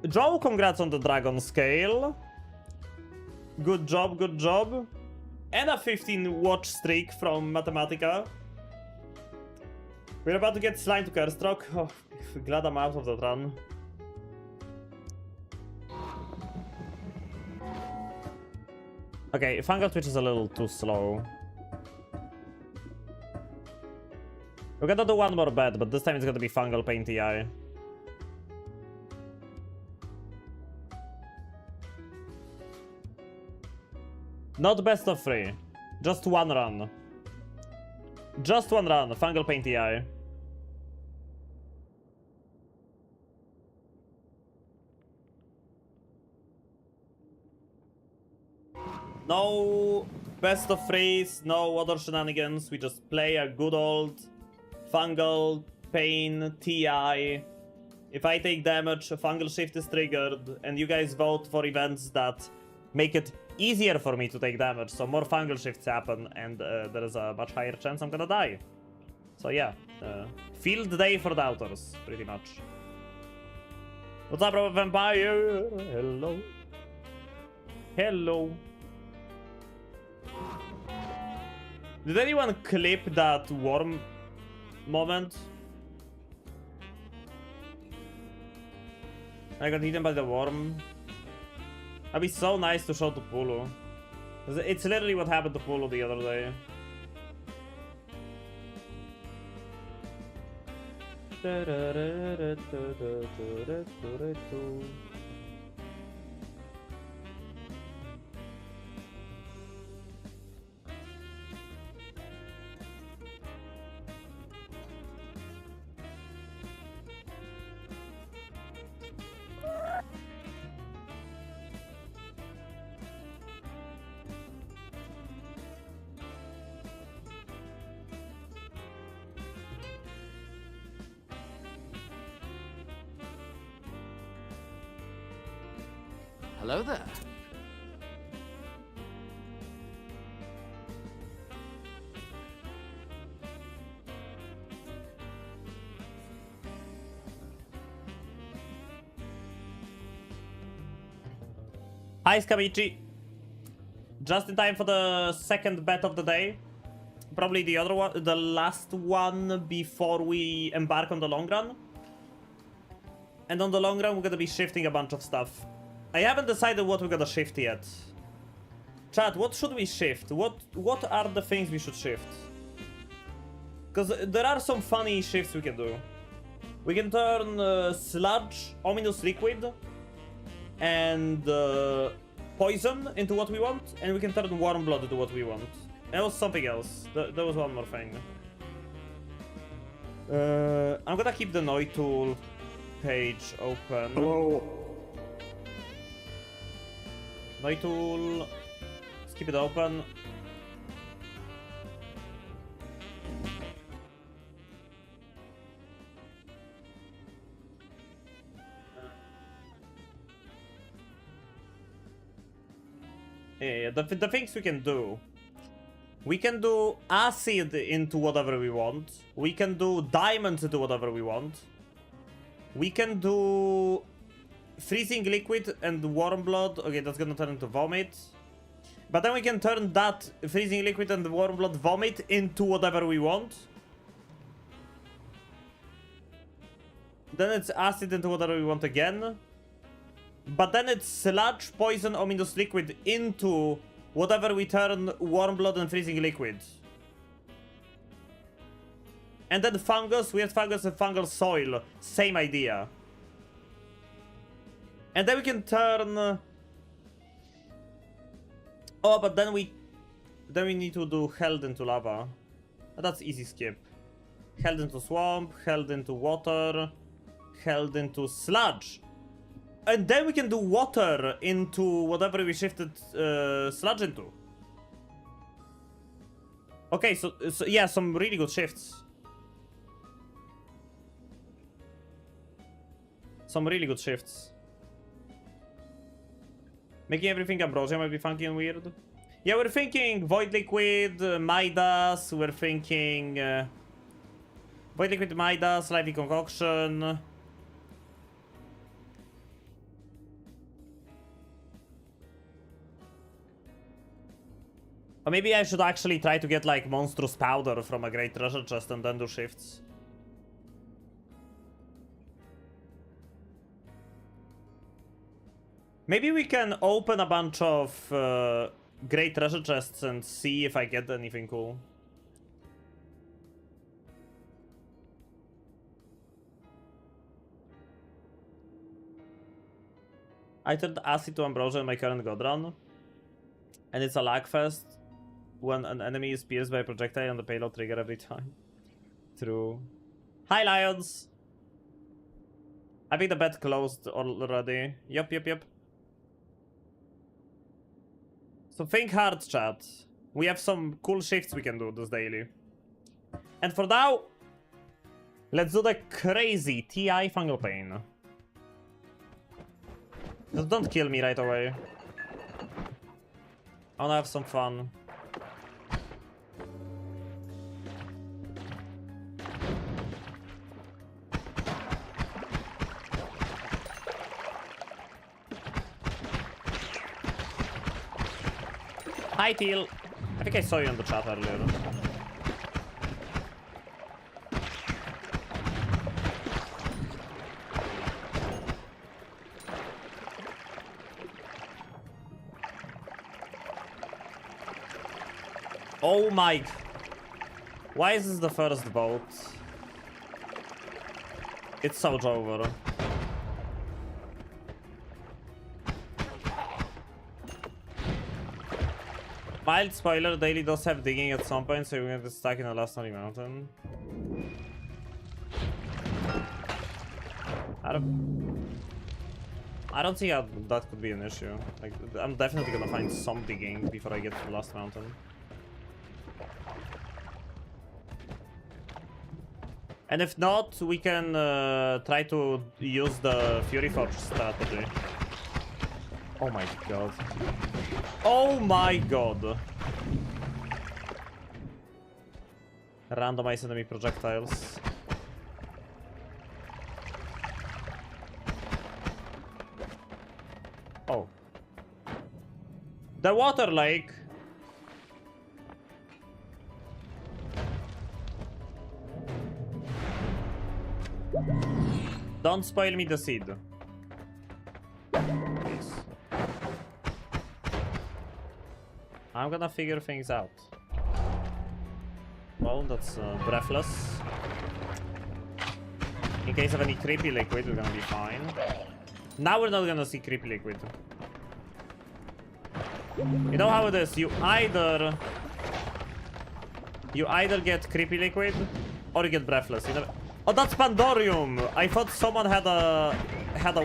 Joe, congrats on the dragon scale. Good job, good job. And a 15 watch streak from Mathematica. We're about to get slime to curse stroke. Oh, glad I'm out of that run. Okay, Fungal Twitch is a little too slow. We're gonna do one more bet, but this time it's gonna be Fungal Pain TI. Not best of 3. Just one run. Just one run. Fungal Pain TI. No best of 3s, no other shenanigans. We just play a good old Fungal Pain TI. If I take damage, a Fungal Shift is triggered, and you guys vote for events that make it easier for me to take damage, so more Fungal Shifts happen, and there is a much higher chance I'm gonna die. So yeah, field day for doubters, pretty much. What's up, bro, Vampire? Hello. Hello. Did anyone clip that worm moment? I got eaten by the worm. That'd be so nice to show to Pulu. It's literally what happened to Pulu the other day. Hello there. Hi, Skamichi. Just in time for the second bet of the day. Probably the other one, the last one before we embark on the long run. And on the long run, we're gonna be shifting a bunch of stuff. I haven't decided what we're gonna shift yet. Chat, what should we shift? What are the things we should shift? Because there are some funny shifts we can do. We can turn sludge, ominous liquid, and poison into what we want, and we can turn warm blood into what we want. And there was something else. There was one more thing. I'm gonna keep the noita page open. Hello. Noita, let's keep it open. Yeah, the things we can do. We can do acid into whatever we want. We can do diamonds into whatever we want. We can do freezing liquid and warm blood. Okay, that's gonna turn into vomit. But then we can turn that freezing liquid and warm blood vomit into whatever we want. Then it's acid into whatever we want again. But then it's sludge, poison, ominous liquid into whatever we turn warm blood and freezing liquid. And then fungus, weird fungus and fungal soil. Same idea. And then we can turn... Oh, but then we need to do held into lava. That's easy skip. Held into swamp, held into water, held into sludge. And then we can do water into whatever we shifted sludge into. Okay, so yeah, some really good shifts. Some really good shifts. Making everything ambrosia might be funky and weird. Yeah, we're thinking Void Liquid, Midas, we're thinking... Void Liquid, Midas, Lively Concoction... Or maybe I should actually try to get like monstrous powder from a great treasure chest and then do shifts. Maybe we can open a bunch of great treasure chests and see if I get anything cool. I turned acid to ambrosia in my current god run. And it's a lag fest when an enemy is pierced by a projectile and the payload trigger every time. True. Hi, Lions! I think the bet closed already. Yup. So think hard, chat. We have some cool shifts we can do this daily. And for now, let's do the crazy TI fungal pain. Just don't kill me right away. I wanna have some fun. Hi, Teal. I think I saw you in the chat earlier. Oh my... Why is this the first vote? It's so over. Mild spoiler, daily does have digging at some point, so we're gonna get stuck in a last Snowy Mountain. I don't see how that could be an issue. Like, I'm definitely gonna find some digging before I get to the last mountain. And if not, we can try to use the Fury Forge strategy. Oh my god. Oh my god. Randomize enemy projectiles. Oh. The water lake. Don't spoil me the seed. Please. I'm gonna figure things out. Well, that's breathless. In case of any creepy liquid, we're gonna be fine. Now we're not gonna see creepy liquid. You know how it is? You either get creepy liquid or you get breathless. You never... Oh, that's Pandorium! I thought someone had a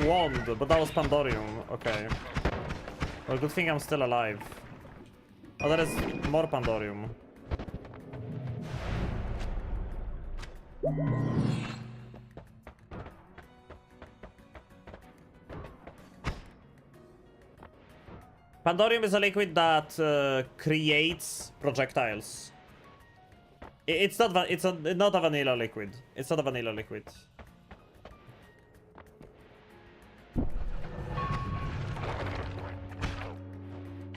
wand, but that was Pandorium. Okay. Well, good thing I'm still alive. Oh, there is more Pandorium. Pandorium is a liquid that creates projectiles. It's not a vanilla liquid. It's not a vanilla liquid.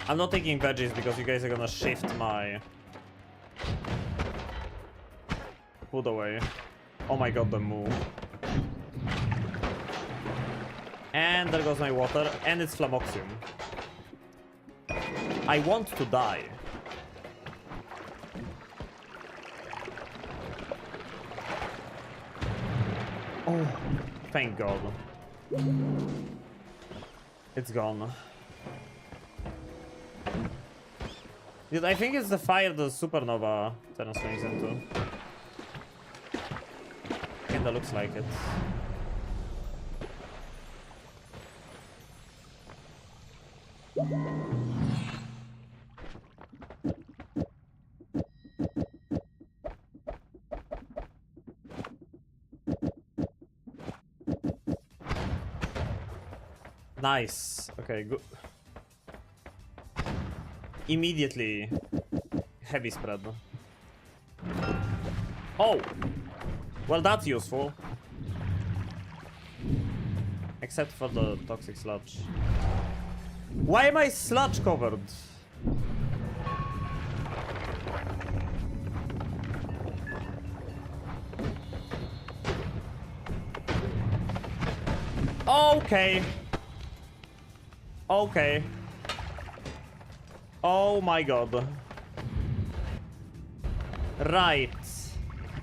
I'm not taking veggies because you guys are gonna shift my food away. Oh my god, the move. And there goes my water, and it's Flamoxium. I want to die. Oh, thank god. It's gone. Dude, I think it's the fire the supernova turns things into. Kinda looks like it. Nice. Okay, good. Immediately heavy spread. Oh! Well, that's useful. Except for the toxic sludge. Why am I sludge covered? Okay. Okay. Oh my god. Right.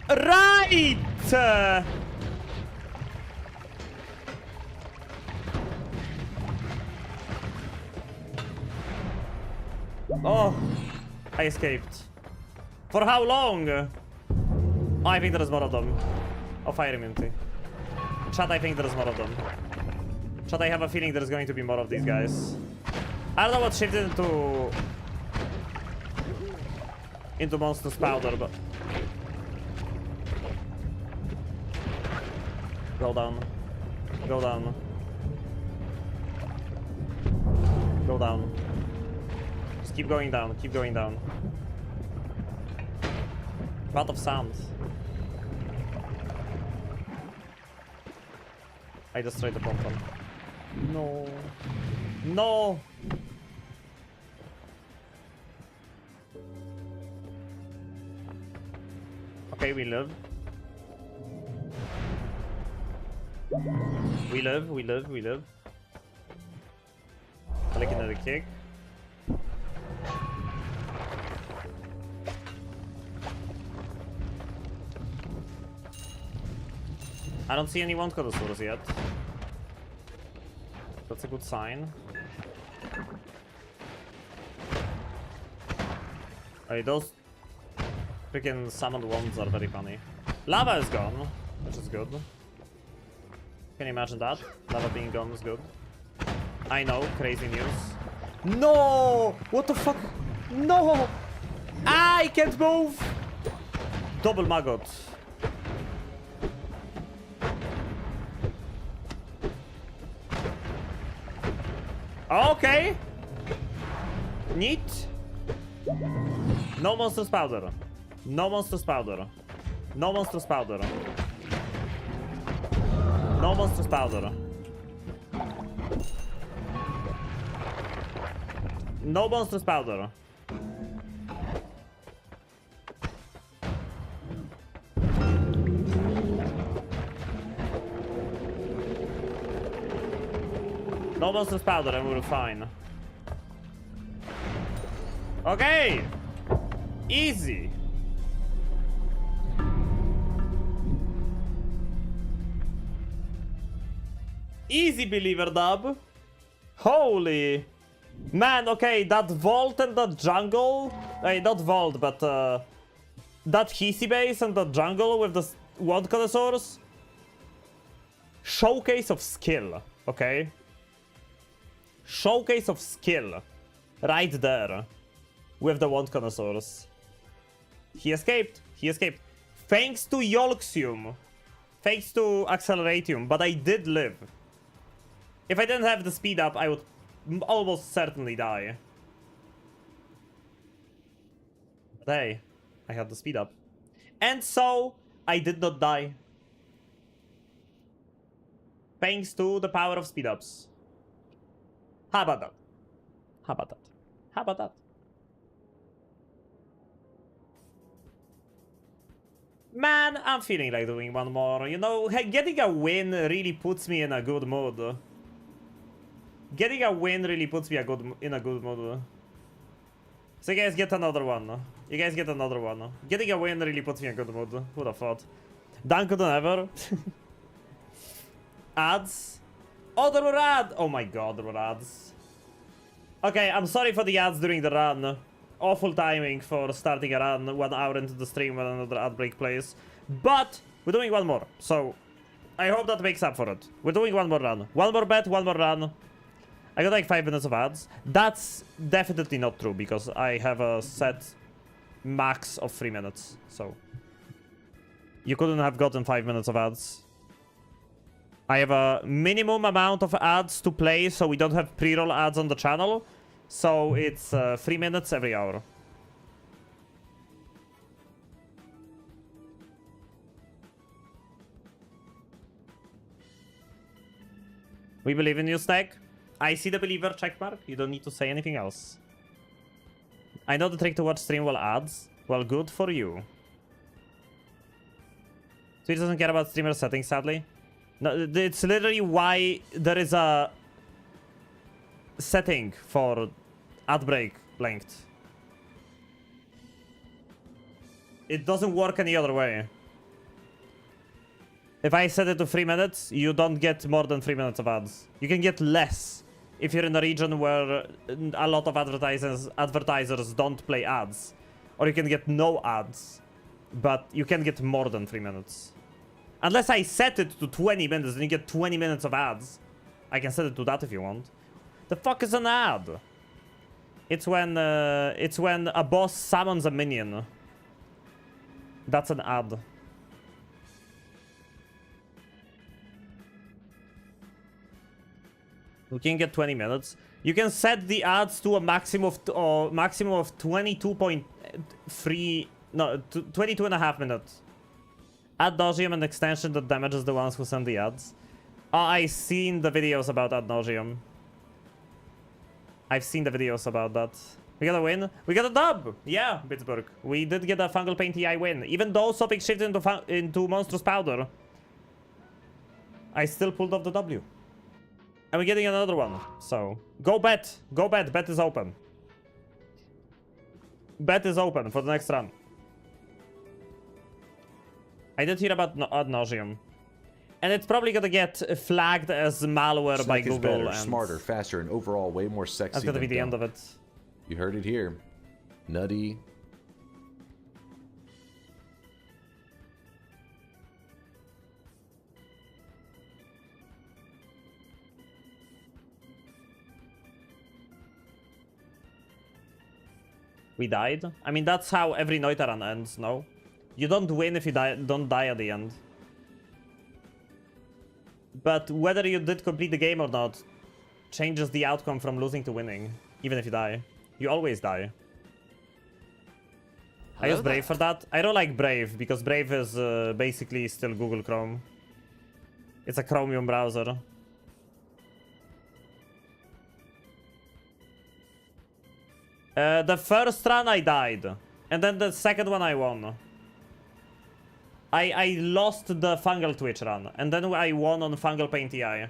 Right! Oh, I escaped. For how long? Oh, I think there's more of them. Oh, fire immunity. Chat, I think there's more of them. Chat, I have a feeling there's going to be more of these guys. I don't know what shifted into monster's powder, but go down. Go down. Go down. Just keep going down, keep going down. Lot of sound. I destroyed the pump one. No. No! Okay, we live. We live, we live, we live. Like another kick. I don't see any Wandkodosaurus yet. That's a good sign. Hey, those freaking summoned wands are very funny. Lava is gone, which is good. Can you imagine that? Lava being gone is good. I know, crazy news. No! What the fuck? No! I can't move! Double maggot. Okay. Neat. No monster's powder. No monster's powder. No monster's powder. No monster's powder. No monster's powder. No monster's powder and we're fine. Okay! Easy! Easy, believer dub! Holy! Man, okay, that vault and that jungle... Hey, not vault, but that Hisi base and that jungle with the Wandkodosaurus. Showcase of skill, okay? Showcase of skill. Right there. With the Wandkodosaurus. He escaped. He escaped. Thanks to Yolxium. Thanks to Acceleratium, but I did live. If I didn't have the speed up, I would almost certainly die. But hey, I had the speed up. And so, I did not die. Thanks to the power of speed ups. How about that? How about that? How about that? Man, I'm feeling like doing one more. You know, getting a win really puts me in a good mood. Getting a win really puts me in a good mood. So you guys get another one. You guys get another one. Getting a win really puts me in a good mood. Who'd have thought? Dunker than ever. Ads. Oh, there were ads! Oh my god, there were ads. Okay, I'm sorry for the ads during the run. Awful timing for starting a run 1 hour into the stream when another ad break plays. But we're doing one more, so I hope that makes up for it. We're doing one more run. One more bet, one more run. I got like 5 minutes of ads. That's definitely not true because I have a set max of 3 minutes. So you couldn't have gotten 5 minutes of ads. I have a minimum amount of ads to play, so we don't have pre-roll ads on the channel. So it's 3 minutes every hour. We believe in you, Stack. I see the believer checkmark. You don't need to say anything else. I know the trick to watch stream while ads. Well, good for you. Twitch doesn't care about streamer settings, sadly. No, it's literally why there is a setting for ad break length. It doesn't work any other way. If I set it to 3 minutes, you don't get more than 3 minutes of ads. You can get less if you're in a region where a lot of advertisers don't play ads. Or you can get no ads, but you can get more than 3 minutes. Unless I set it to 20 minutes and you get 20 minutes of ads. I can set it to that if you want. The fuck is an ad? It's when a boss summons a minion. That's an ad. You can get 20 minutes. You can set the ads to a maximum of 22.3, no, 22.5 minutes. Ad nauseum, an extension that damages the ones who send the ads. I've seen the videos about ad nauseum. I've seen the videos about that. We got a win. We got a dub. Yeah, Pittsburgh. We did get a Fungal Paint TI win. Even though Sophic shifted into Monstrous Powder, I still pulled off the W. And we're getting another one. So, go bet. Go bet. Bet is open. Bet is open for the next run. I did hear about ad nauseum. And it's probably gonna get flagged as malware by Google. Better, and smarter, faster, and overall way more sexy. that's gonna be the dumb. end of it. You heard it here. Nutty. We died. I mean, that's how every noita run ends, no? You don't win if you don't die at the end. But whether you did complete the game or not changes the outcome from losing to winning, even if you die. You always die. I use Brave for that. I don't like Brave, because Brave is basically still Google Chrome. It's a Chromium browser. The first run I died, and then the second one I won. I lost the Fungal Twitch run, and then I won on Fungal Paint TI.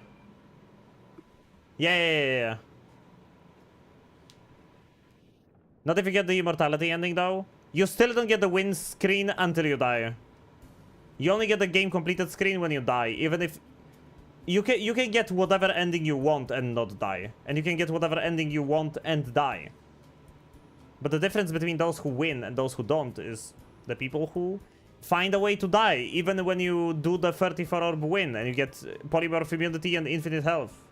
Yeah. Not if you get the immortality ending though. You still don't get the win screen until you die. You only get the game completed screen when you die, even if you can get whatever ending you want and not die, and you can get whatever ending you want and die. But the difference between those who win and those who don't is the people who find a way to die, even when you do the 34 orb win and you get polymorph immunity and infinite health.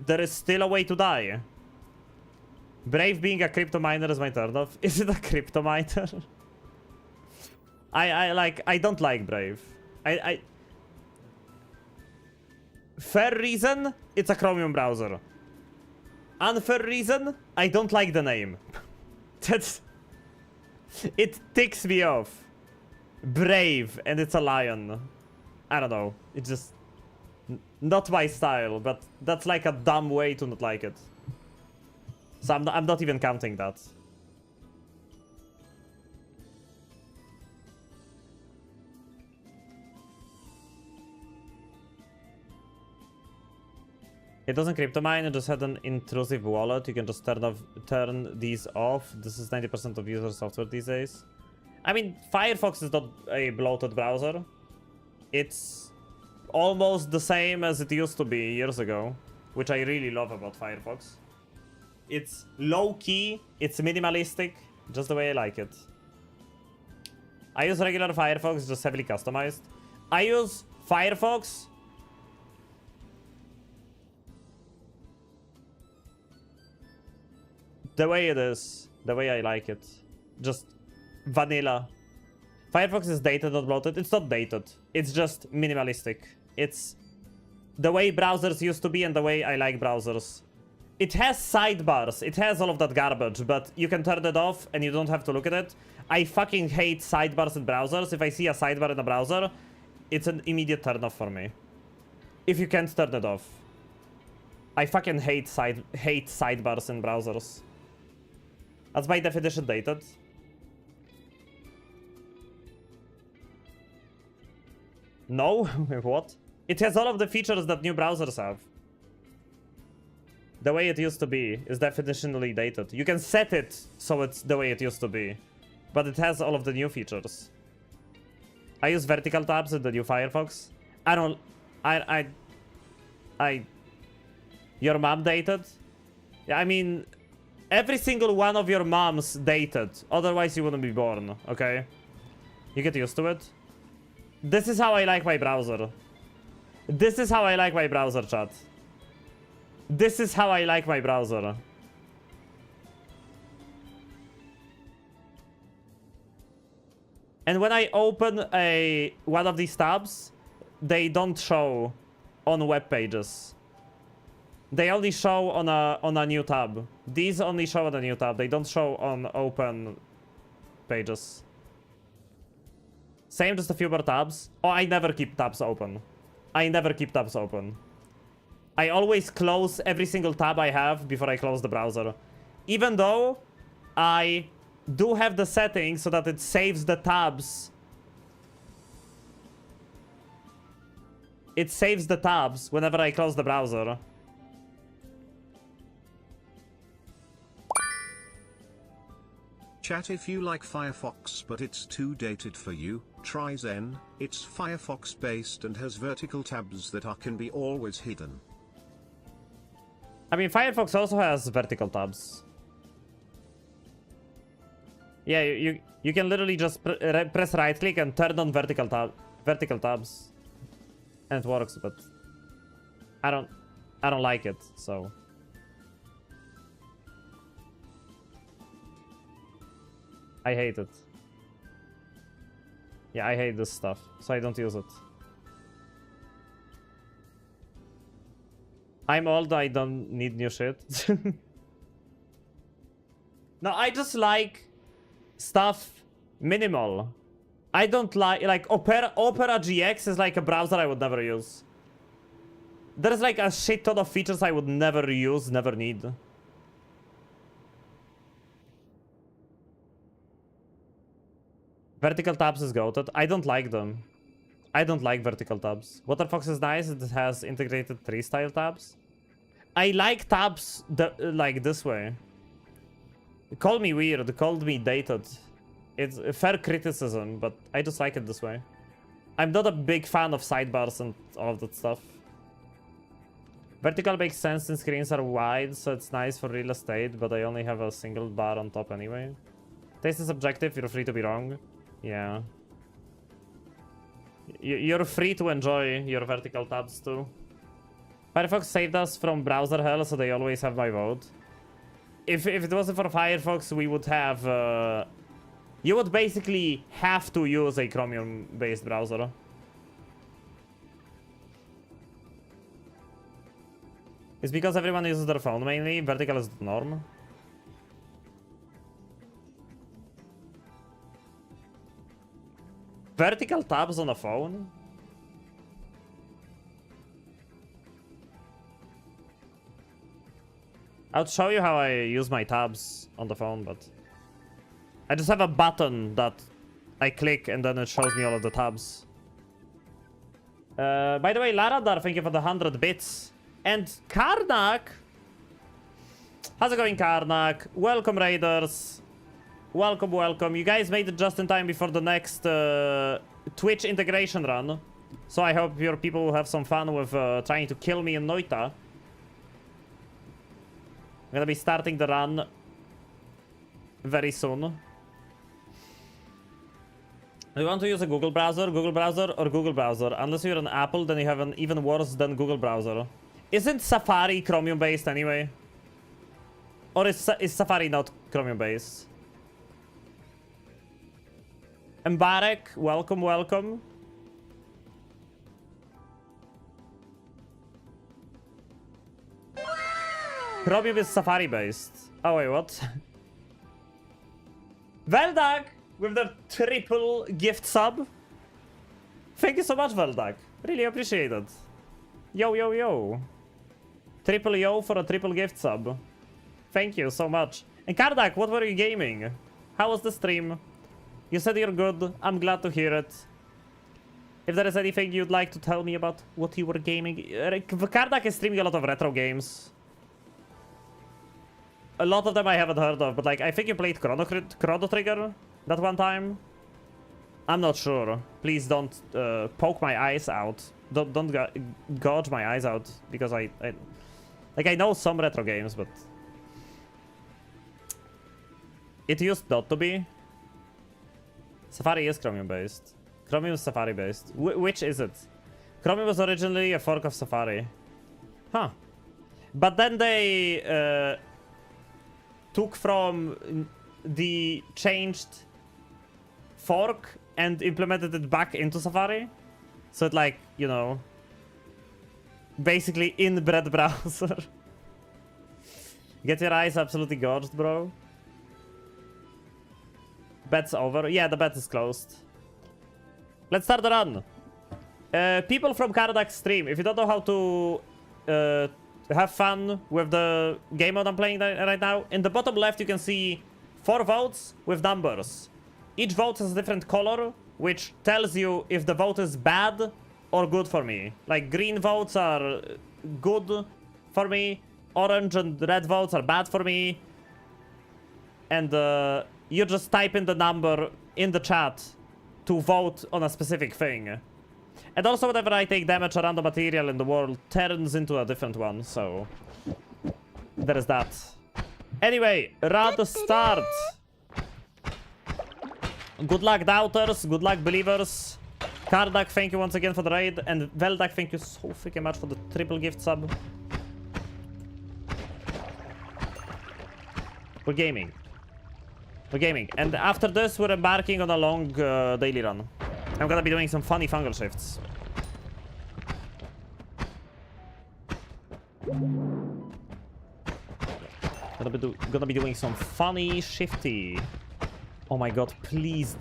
There is still a way to die. Brave being a crypto miner is my turn off. Is it a crypto miner? I don't like Brave. Fair reason, it's a Chromium browser. Unfair reason, I don't like the name. It ticks me off. Brave, and it's a lion. I don't know. It's just not my style, but that's like a dumb way to not like it. So I'm not even counting that. It doesn't crypto mine, it just had an intrusive wallet. You can just turn these off. This is 90% of user software these days. I mean, Firefox is not a bloated browser. It's almost the same as it used to be years ago, which I really love about Firefox. It's low-key, it's minimalistic, just the way I like it. I use regular Firefox, just heavily customized. I use Firefox the way it is, the way I like it. Just vanilla. Firefox is dated, not bloated. It's not dated. It's just minimalistic. It's the way browsers used to be and the way I like browsers. It has sidebars. It has all of that garbage, but you can turn it off and you don't have to look at it. I fucking hate sidebars in browsers. If I see a sidebar in a browser, it's an immediate turn off for me. If you can't turn it off. I fucking hate sidebars in browsers. That's by definition dated. No? What? It has all of the features that new browsers have. The way it used to be is definitionally dated. You can set it so it's the way it used to be. But it has all of the new features. I use vertical tabs in the new Firefox. I don't... Your mom dated? Yeah, I mean... Every single one of your moms dated. Otherwise you wouldn't be born, okay? You get used to it. This is how I like my browser. This is how I like my browser, chat. This is how I like my browser. And when I open one of these tabs, they don't show on web pages. They only show on a new tab. These only show on a new tab. They don't show on open pages. Same, just a few more tabs. Oh, I never keep tabs open. I never keep tabs open. I always close every single tab I have before I close the browser. Even though I do have the settings so that it saves the tabs. It saves the tabs whenever I close the browser. Chat, if you like Firefox but it's too dated for you, try Zen. It's Firefox based and has vertical tabs that can be always hidden. I mean, Firefox also has vertical tabs. Yeah, you can literally just press right click and turn on vertical tabs. And it works, but I don't like it, so. I hate it. Yeah, I hate this stuff, so I don't use it. I'm old, I don't need new shit. No, I just like stuff minimal. I don't like Opera GX is like a browser I would never use. There's like a shit ton of features I would never use, never need. Vertical tabs is goated. I don't like them. I don't like vertical tabs. Waterfox is nice. It has integrated tree style tabs. I like tabs like this way. Call me weird. Call me dated. It's a fair criticism, but I just like it this way. I'm not a big fan of sidebars and all of that stuff. Vertical makes sense since screens are wide, so it's nice for real estate, but I only have a single bar on top anyway. Taste is subjective. You're free to be wrong. Yeah. You're free to enjoy your vertical tabs too. Firefox saved us from browser hell, so they always have my vote. If it wasn't for Firefox, we would have... you would basically have to use a Chromium-based browser. It's because everyone uses their phone mainly. Vertical is the norm. Vertical tabs on a phone? I'll show you how I use my tabs on the phone, but... I just have a button that I click and then it shows me all of the tabs. By the way, Laradar, thank you for the 100 bits. And Karnak! How's it going, Karnak? Welcome, Raiders. Welcome, welcome. You guys made it just in time before the next Twitch integration run. So I hope your people will have some fun with trying to kill me in Noita. I'm gonna be starting the run very soon. Do you want to use a Google browser, or Google browser? Unless you're an Apple, then you have an even worse than Google browser. Isn't Safari Chromium based anyway? Or is Safari not Chromium based? Mbarek, welcome, welcome. Chromium is Safari based. Oh wait, what? Veldak with the triple gift sub. Thank you so much, Veldak. Really appreciate it. Yo, yo, yo. Triple yo for a triple gift sub. Thank you so much. And Kardak, what were you gaming? How was the stream? You said you're good. I'm glad to hear it. If there is anything you'd like to tell me about what you were gaming. Kardak is streaming a lot of retro games. A lot of them I haven't heard of, but like, I think you played Chrono Trigger that one time. I'm not sure. Please don't poke my eyes out. Don't gouge my eyes out, because I know some retro games, but it used not to be. Safari is Chromium based. Chromium is Safari based. Which is it? Chromium was originally a fork of Safari. Huh. But then they took from the changed fork and implemented it back into Safari. So it, like, you know, basically inbred browser. Get your eyes absolutely gorged, bro. Bet's over. Yeah, the bet is closed. Let's start the run. People from Kardak's stream, if you don't know how to have fun with the game mode I'm playing right now, in the bottom left you can see 4 votes with numbers. Each vote has a different color, which tells you if the vote is bad or good for me. Like, green votes are good for me, orange and red votes are bad for me. And you just type in the number in the chat to vote on a specific thing. And also, whenever I take damage, a random material in the world turns into a different one, so there is that. Anyway, run start. Good luck, doubters. Good luck, believers. Kardak, thank you once again for the raid. And Veldak, thank you so freaking much for the triple gift sub. We're gaming. We're gaming. And after this, we're embarking on a long daily run. I'm gonna be doing some funny fungal shifts. Gonna be doing some funny shifty. Oh my god, please.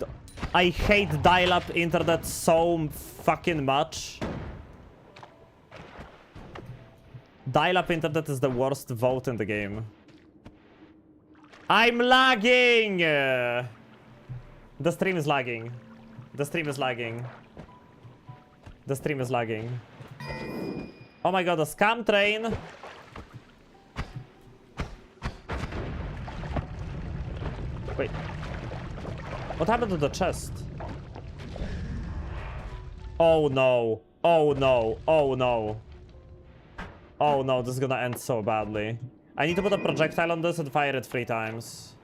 I hate dial-up internet so fucking much. Dial-up internet is the worst vote in the game. I'm lagging! The stream is lagging. The stream is lagging. The stream is lagging. Oh my god, a scam train. Wait. What happened to the chest? Oh no. Oh no. Oh no. Oh no, this is gonna end so badly. I need to put a projectile on this and fire it 3 times.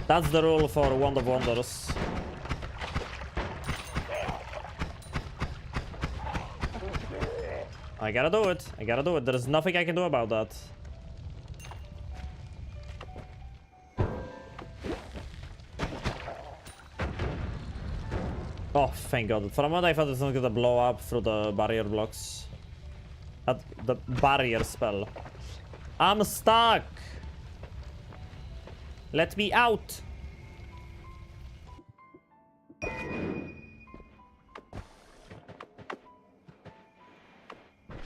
That's the rule for Wand of Wonders. I gotta do it. I gotta do it. There's nothing I can do about that. Oh, thank god. For a moment I thought it was not gonna blow up through the barrier blocks. At the barrier spell. I'm stuck! Let me out!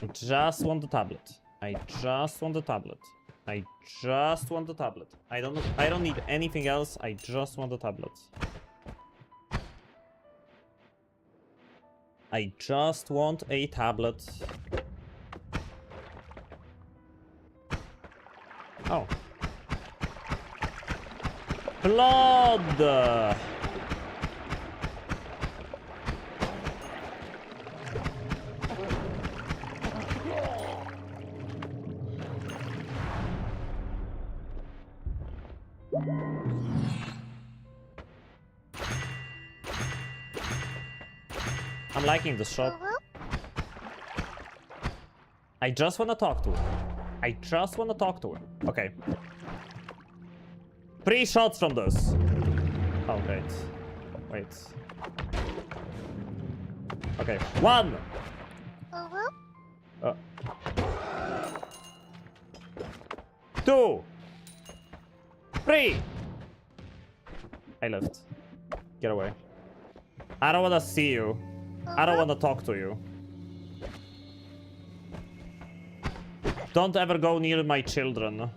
I just want the tablet. I just want the tablet. I just want the tablet. I don't need anything else. I just want the tablet. I just want a tablet. Oh. Blood! I'm liking this shot. I just wanna talk to him. I just wanna talk to him. Okay. 3 shots from this. Oh, wait. Wait. Okay. 1! 2! 3! I left. Get away. I don't wanna see you. I don't wanna talk to you. Don't ever go near my children.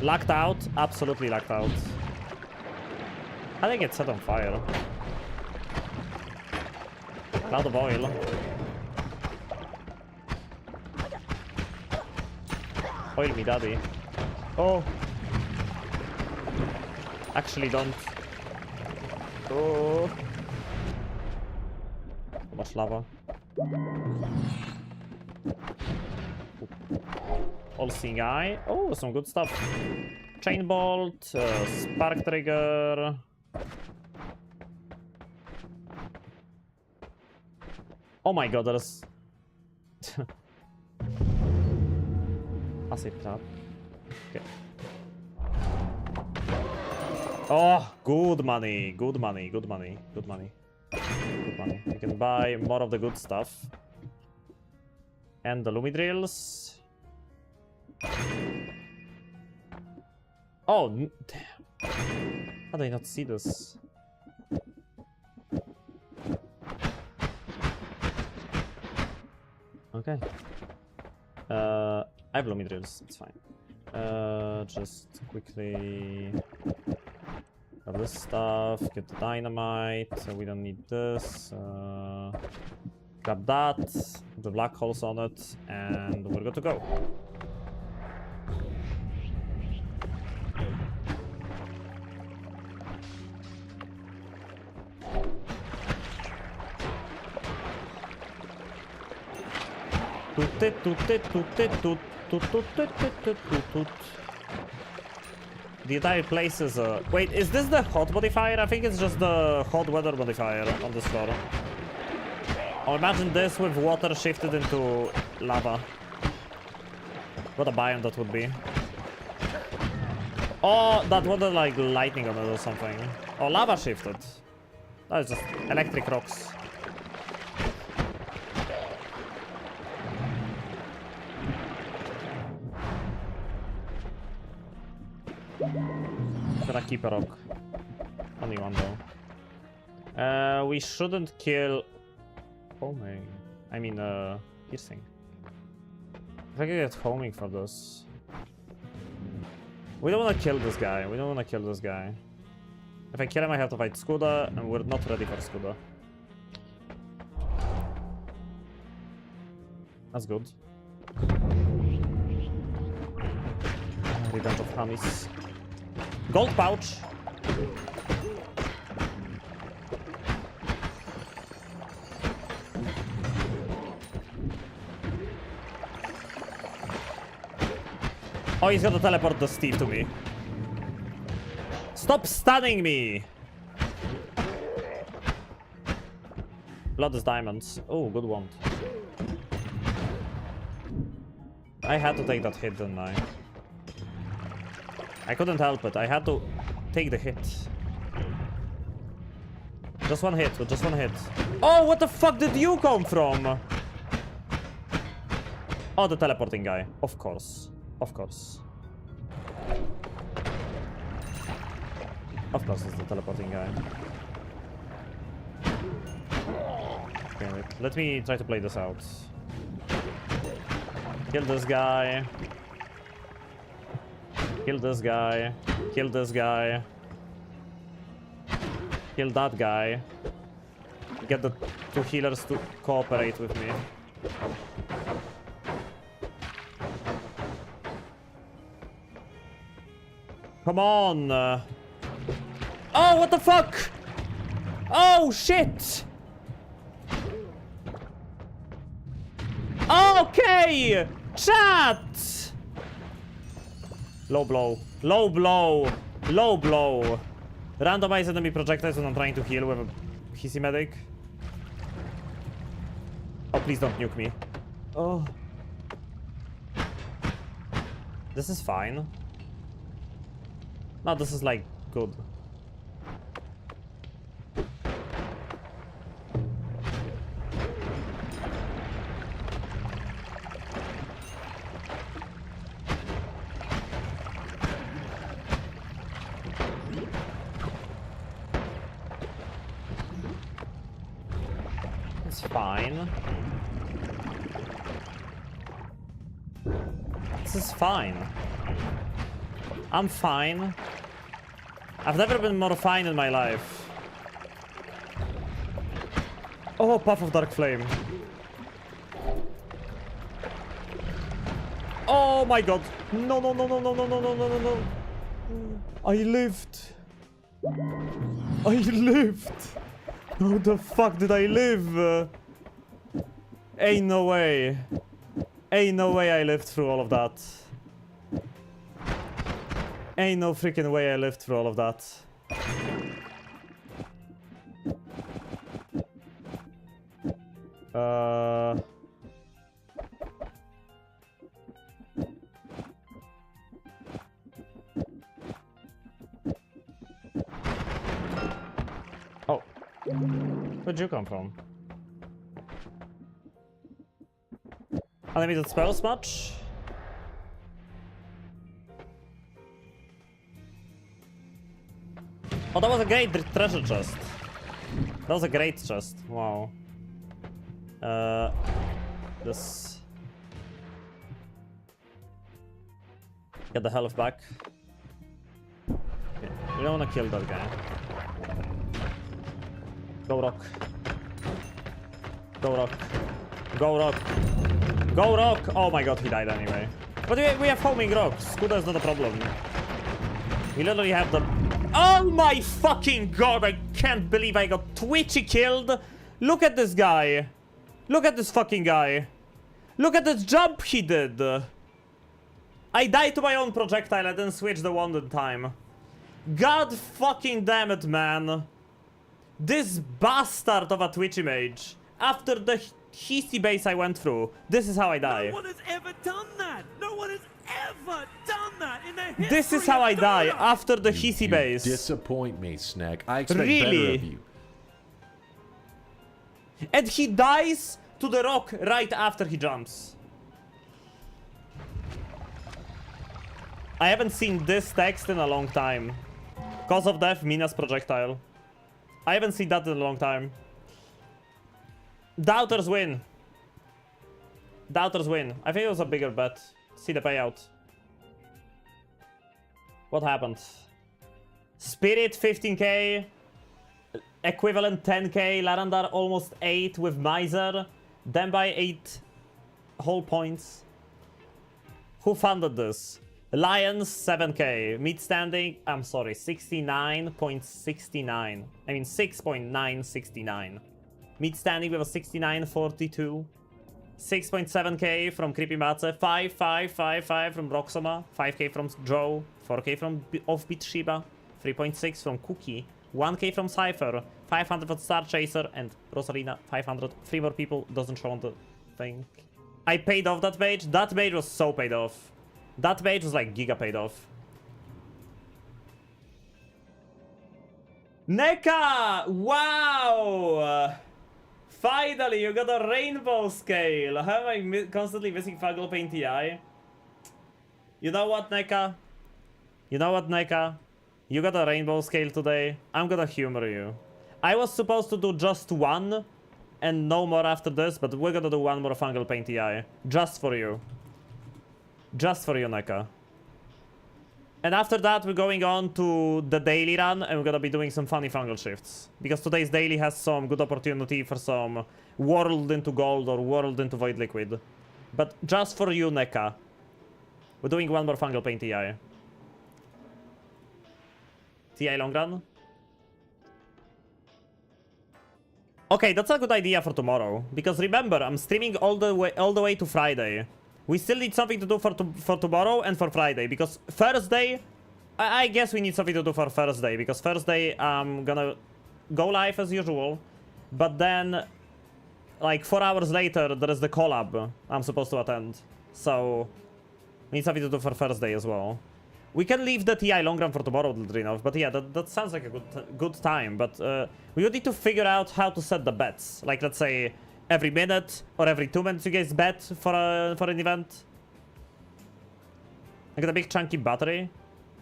Locked out? Absolutely locked out. I think it's set on fire. Cloud of oil. Oil me, daddy. Oh. Actually, don't. Oh. Too much lava. All-seeing eye. Oh, some good stuff. Chain bolt, spark trigger. Oh my god, there's... Acid trap. Okay. Oh, good money, good money, good money, good money. Good money. You can buy more of the good stuff. And the Lumi drills. Oh, damn. How did I not see this? Okay. I have Lumi drills, it's fine. Just quickly grab this stuff, get the dynamite, so we don't need this. Grab that, the black holes on it, and we're good to go. The entire place is wait, is this the hot modifier? I think it's just the hot weather modifier on this floor. Oh, imagine this with water shifted into lava. What a biome that would be. Oh, that water like lightning on it or something. Oh, lava shifted. That is just electric rocks. I'm gonna keep a rock. Only one though. We shouldn't kill... Homing. I mean, piercing. If I can get homing for this. We don't want to kill this guy. We don't want to kill this guy. If I kill him, I have to fight Skuda, and we're not ready for Skuda. That's good. Revenge of Hamis. Gold pouch. Oh, he's gonna teleport the Steve to me. Stop stunning me! Blood is diamonds. Oh, good one. I had to take that hit, didn't I? I couldn't help it. I had to take the hit. Just one hit, just one hit. Oh, what the fuck did you come from? Oh, the teleporting guy. Of course. Of course. Of course, it's the teleporting guy. Okay, wait. Let me try to play this out. Kill this guy. Kill this guy. Kill this guy. Kill that guy. Get the 2 healers to cooperate with me. Come on. Oh, what the fuck? Oh, shit. Okay. Chat. Low blow. Low blow. Low blow. Randomize enemy projectiles when I'm trying to heal with a hissy medic. Oh, please don't nuke me. Oh. This is fine. No, this is like good. It's fine. This is fine. I'm fine. I've never been more fine in my life. Oh, Puff of Dark Flame. Oh my god. No, no, no, no, no, no, no, no, no, no, no. I lived. I lived. How the fuck did I live? Ain't no way. Ain't no way I lived through all of that. Ain't no freaking way I lived through all of that. Oh. Where'd you come from? Unlimited spells much? Oh, that was a great treasure chest. That was a great chest. Wow. This. Get the health back. Okay. We don't want to kill that guy. Go rock. Go rock. Go rock. Go rock! Oh my god, he died anyway. But we have homing rocks. Kuda is not a problem. We literally have the... Oh my fucking god! I can't believe I got Twitchy killed! Look at this guy! Look at this fucking guy! Look at this jump he did! I died to my own projectile, I didn't switch the wand in time. God fucking damn it, man! This bastard of a Twitchy mage. After the hissy base I went through, this is how I die. No one has ever done that! No one has ever done that in their history. This is how I die, after the hissy base. Disappoint me, Snack. I expect Really? better of you. And he dies to the rock right after he jumps. I haven't seen this text in a long time. Cause of death, Mina's projectile. I haven't seen that in a long time. Doubters win. Doubters win. I think it was a bigger bet. See the payout. What happened? Spirit 15k. Equivalent 10k. Larandar almost 8 with Miser. Then by 8 whole points. Who funded this? Lions 7k. Mid standing, I'm sorry, 69.69. I mean 6.969. Mid standing with a 69.42. 6.7k from Creepy Matze. 5.555 from Roxoma. 5k from Joe. 4k from Offbeat Shiba. 3.6 from Cookie. 1k from Cypher. 500 from Star Chaser. And Rosalina 500. 3 more people. Doesn't show on the thing. I paid off that page. That page was so paid off. That page was like giga paid off. NECA! Wow! Finally, you got a rainbow scale. How am I constantly missing Fuggle Paint TI? You know what, NECA? You know what, NECA? You got a rainbow scale today. I'm gonna humor you. I was supposed to do just one and no more after this, but we're gonna do one more Fungal Paint TI. Just for you. Just for you, NECA. And after that, we're going on to the daily run, and we're gonna be doing some funny fungal shifts. Because today's daily has some good opportunity for some World into Gold or World into Void Liquid. But just for you, NECA. We're doing one more Fungal Paint TI. TI long run. Okay, that's a good idea for tomorrow. Because remember, I'm streaming all the way to Friday. We still need something to do for tomorrow and for Friday. Because Thursday, I guess we need something to do for Thursday. Because Thursday, I'm gonna go live as usual. But then, like 4 hours later, there is the collab I'm supposed to attend. So, we need something to do for Thursday as well. We can leave the TI long run for tomorrow, Drinov, but yeah, that sounds like a good time. But we would need to figure out how to set the bets. Like, let's say, every minute or every 2 minutes you guys bet for an event. I got a big chunky battery.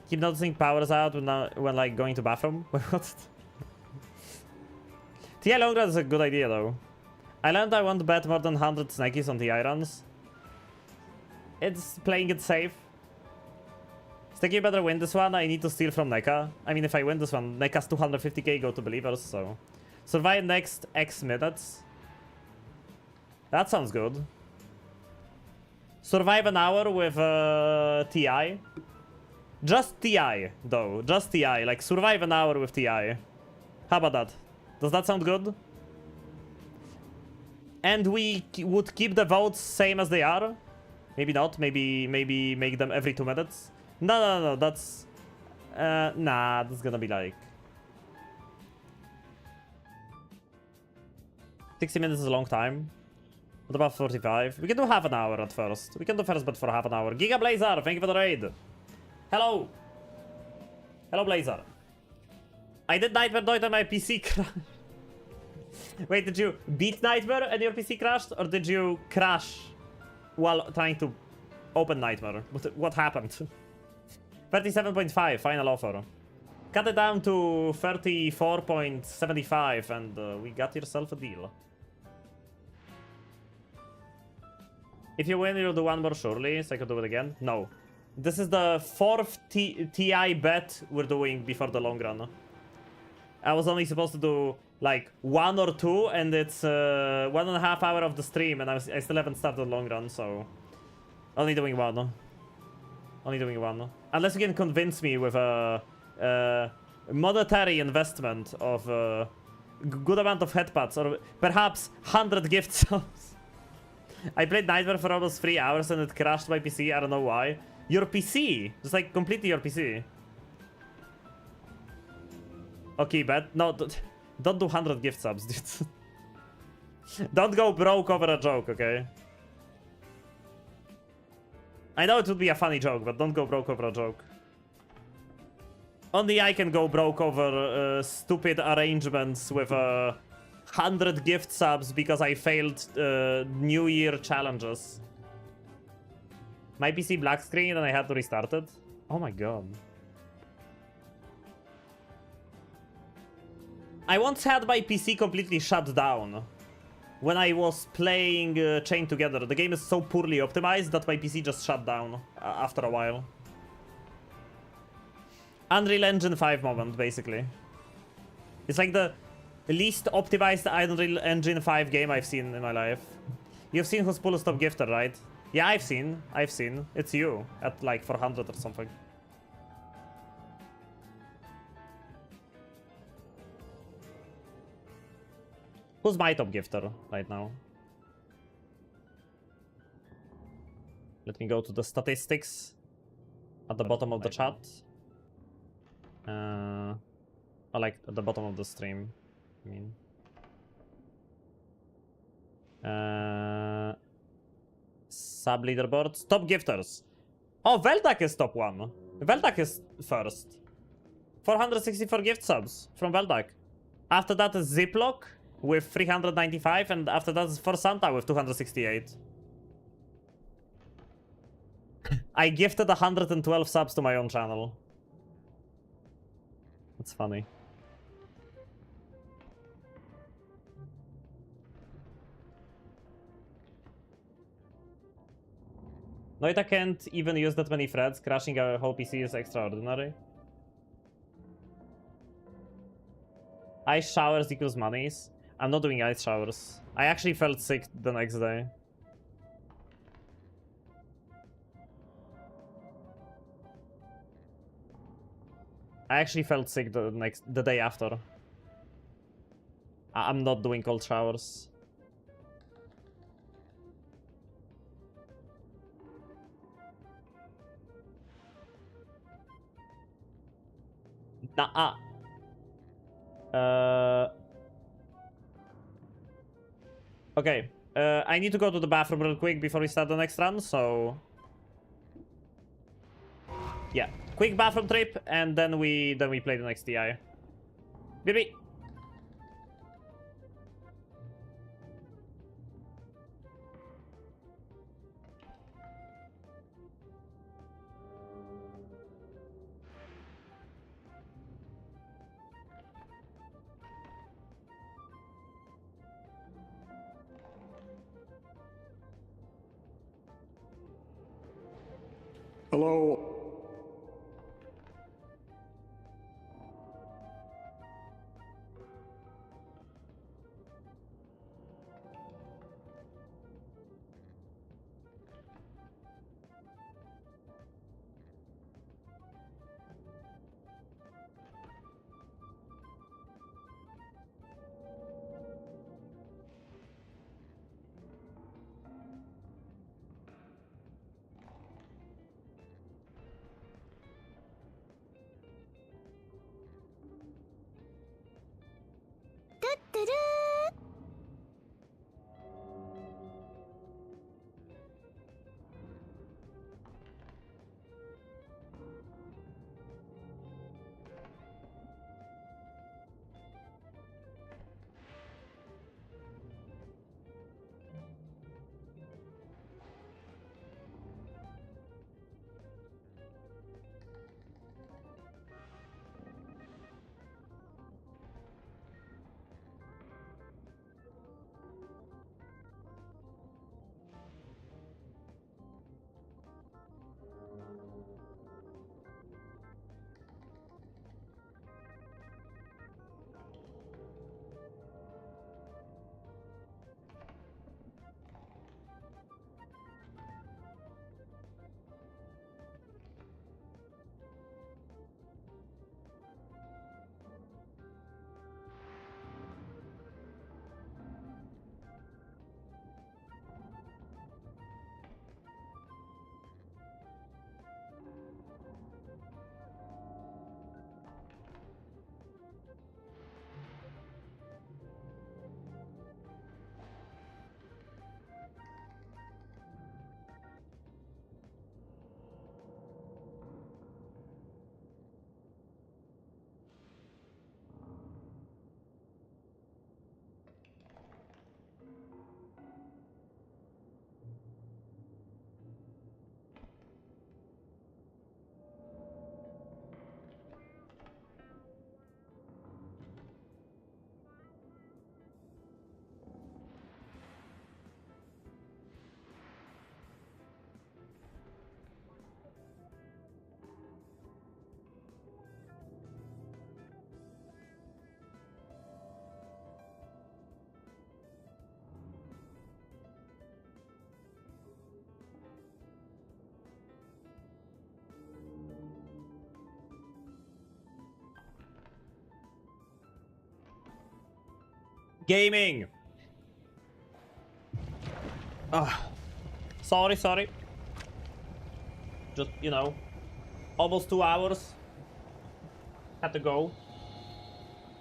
Keep noticing powers out when like going to bathroom. What? TI long run is a good idea though. I learned I won't bet more than 100 snackies on TI runs. It's playing it safe. Sticky better win this one. I need to steal from NECA. I mean, if I win this one, NECA's 250k go to Believers, so... Survive next X minutes. That sounds good. Survive an hour with TI. Just TI, though. Just TI. Like, survive an hour with TI. How about that? Does that sound good? And we would keep the votes same as they are? Maybe not. Maybe make them every 2 minutes. No, that's... nah, that's gonna be like... 60 minutes is a long time. What about 45? We can do half an hour at first. We can do first bet for half an hour. Giga Blazer, thank you for the raid. Hello. Hello, Blazer. I did Nightmare Noita and my PC crashed. Wait, did you beat Nightmare and your PC crashed? Or did you crash while trying to open Nightmare? What happened? 37.5, final offer. Cut it down to 34.75 and we got yourself a deal. If you win, you'll do one more surely, so I could do it again. No. This is the 4th TI bet we're doing before the long run. I was only supposed to do like 1 or 2 and it's 1.5 hours of the stream and I still haven't started the long run, so... Only doing one. Only doing one. Unless you can convince me with a monetary investment of a good amount of headpads or perhaps 100 gift subs. I played Nightmare for almost 3 hours and it crashed my PC. I don't know why. Your PC? Just like completely your PC. Okay, bet. No, don't do 100 gift subs, dude. Don't go broke over a joke, okay? I know it would be a funny joke, but don't go broke over a joke. Only I can go broke over stupid arrangements with 100 gift subs because I failed New Year challenges. My PC black screen and I had to restart it. Oh my god. I once had my PC completely shut down when I was playing Chained Together. The game is so poorly optimized that my PC just shut down after a while. Unreal Engine 5 moment, basically. It's like the least optimized Unreal Engine 5 game I've seen in my life. You've seen who's Pull Stop Gifter, right? Yeah, I've seen. It's you at like 400 or something. Who's my top gifter right now? Let me go to the statistics at the bottom of the chat. Or like at the bottom of the stream, I mean. Sub leaderboards. Top gifters. Oh, Veldak is top 1. Veldak is first. 464 gift subs from Veldak. After that is Ziploc with 395, and after that is For Santa with 268. I gifted 112 subs to my own channel. That's funny. Noita can't even use that many threads. Crashing our whole PC is extraordinary. Ice showers equals monies. I'm not doing ice showers. I actually felt sick the next day. I actually felt sick the day after. I'm not doing cold showers. Nah. Okay. I need to go to the bathroom real quick before we start the next run, so... Yeah. Quick bathroom trip, and then we play the next TI. BB! Hello. Gaming! Sorry. Just, you know, almost 2 hours. Had to go.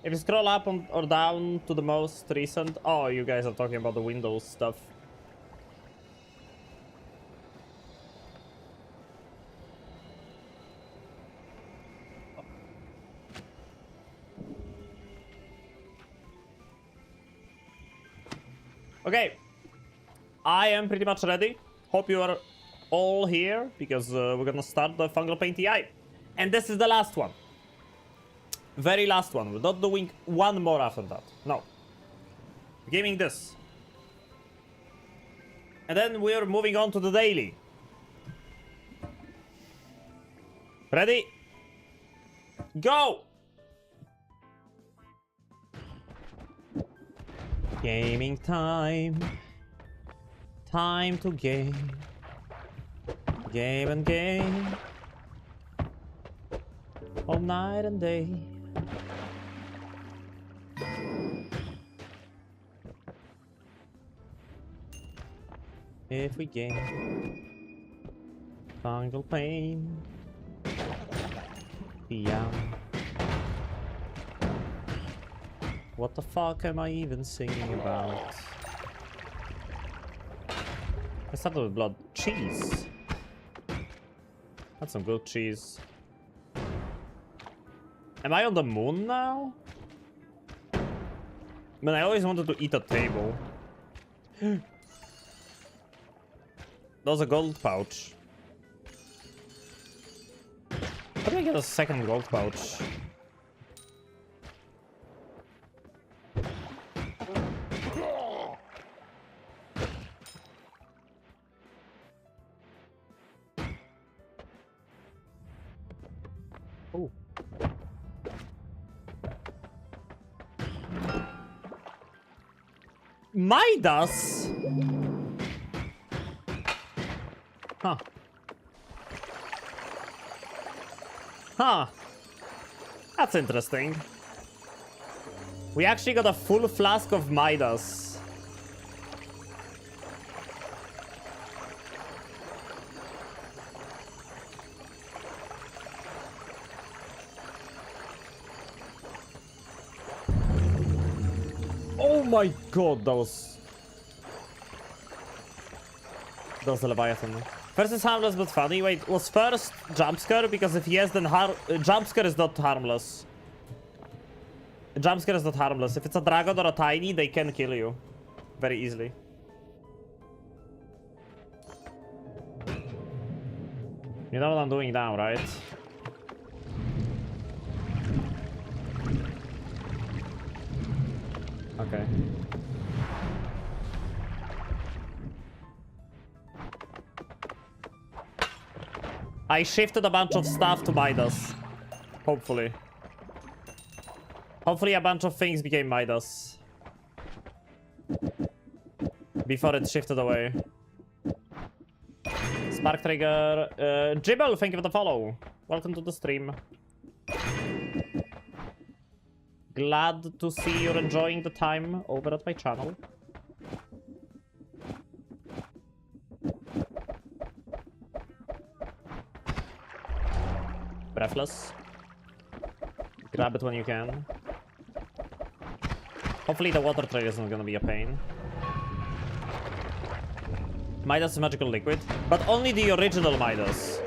If you scroll up or down to the most recent... Oh, you guys are talking about the Windows stuff. Okay. I am pretty much ready. Hope you are all here, because we're gonna start the Fungal Paint TI. And this is the last one. Very last one. We're not doing one more after that. No. Gaming this. And then we're moving on to the daily. Ready? Go! Gaming time. Time to game. Game and game. all night and day. If we gain fungal pain, yeah. What the fuck am I even singing about? I started with blood. Cheese. That's some good cheese. Am I on the moon now? Man, I always wanted to eat a table. That was a gold pouch. How do I get a second gold pouch? Oh. Midas? Huh. Huh. That's interesting. We actually got a full flask of Midas. Oh my god, that was the Leviathan. First is harmless but funny. Wait, was first jumpscare? Because if yes, then jumpscare is not harmless. Jumpscare is not harmless. If it's a dragon or a tiny, they can kill you very easily. You know what I'm doing now, right? Okay. I shifted a bunch of stuff to Midas. Hopefully. Hopefully a bunch of things became Midas. Before it shifted away. Spark Trigger. Jibble, thank you for the follow. Welcome to the stream. Glad to see you're enjoying the time over at my channel. Breathless. Grab it when you can. Hopefully the water trade isn't gonna be a pain. Midas is magical liquid, but only the original Midas.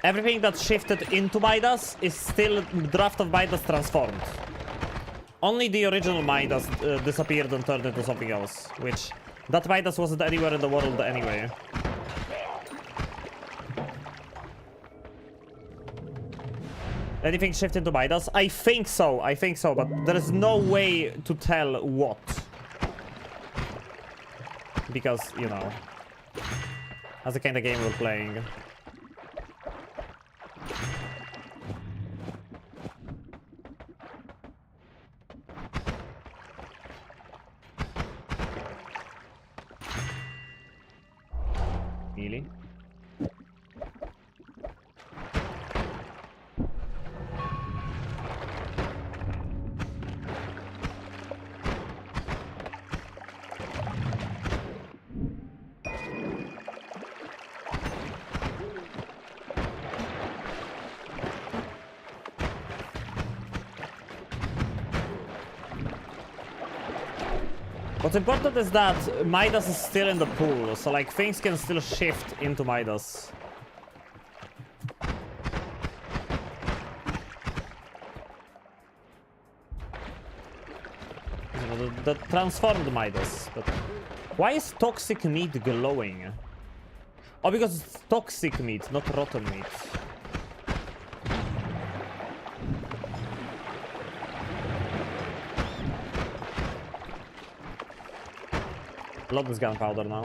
Everything that shifted into Midas is still draft of Midas transformed. Only the original Midas disappeared and turned into something else, which that Midas wasn't anywhere in the world anyway. Anything shifted into Midas? I think so, but there is no way to tell what. Because, you know, that's the kind of game we're playing. Really? What's important is that Midas is still in the pool, so like things can still shift into Midas. The transformed Midas. But why is toxic meat glowing? Oh, because it's toxic meat, not rotten meat. Love this gunpowder now.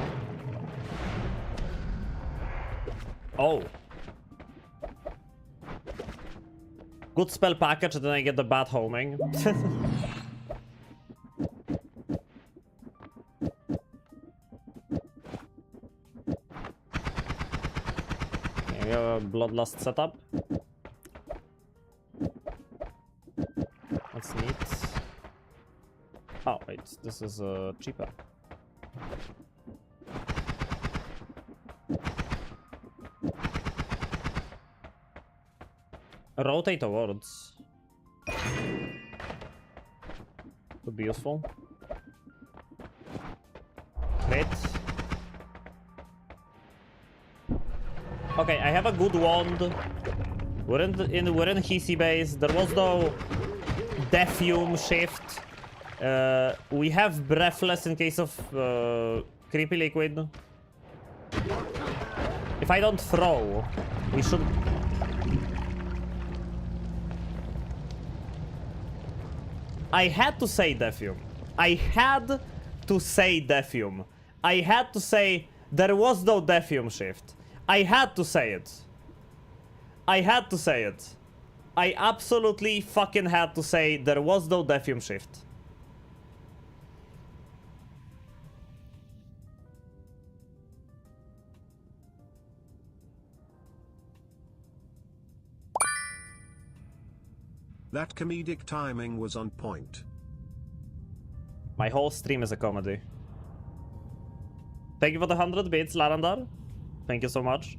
Oh. Good spell package, and then I get the bad homing. Bloodlust setup. That's neat. Oh, wait, this is cheaper. Rotate awards. Could be useful. Crit. Okay, I have a good wand. We're in Hisi base. There was no Defume shift. We have Breathless in case of Creepy Liquid. If I don't throw, we should... I had to say Defume. I had to say Defume. I had to say there was no Defume shift. I had to say it. I had to say it. I absolutely fucking had to say there was no Defume shift. That comedic timing was on point. My whole stream is a comedy. Thank you for the 100 bits, Larandar. Thank you so much.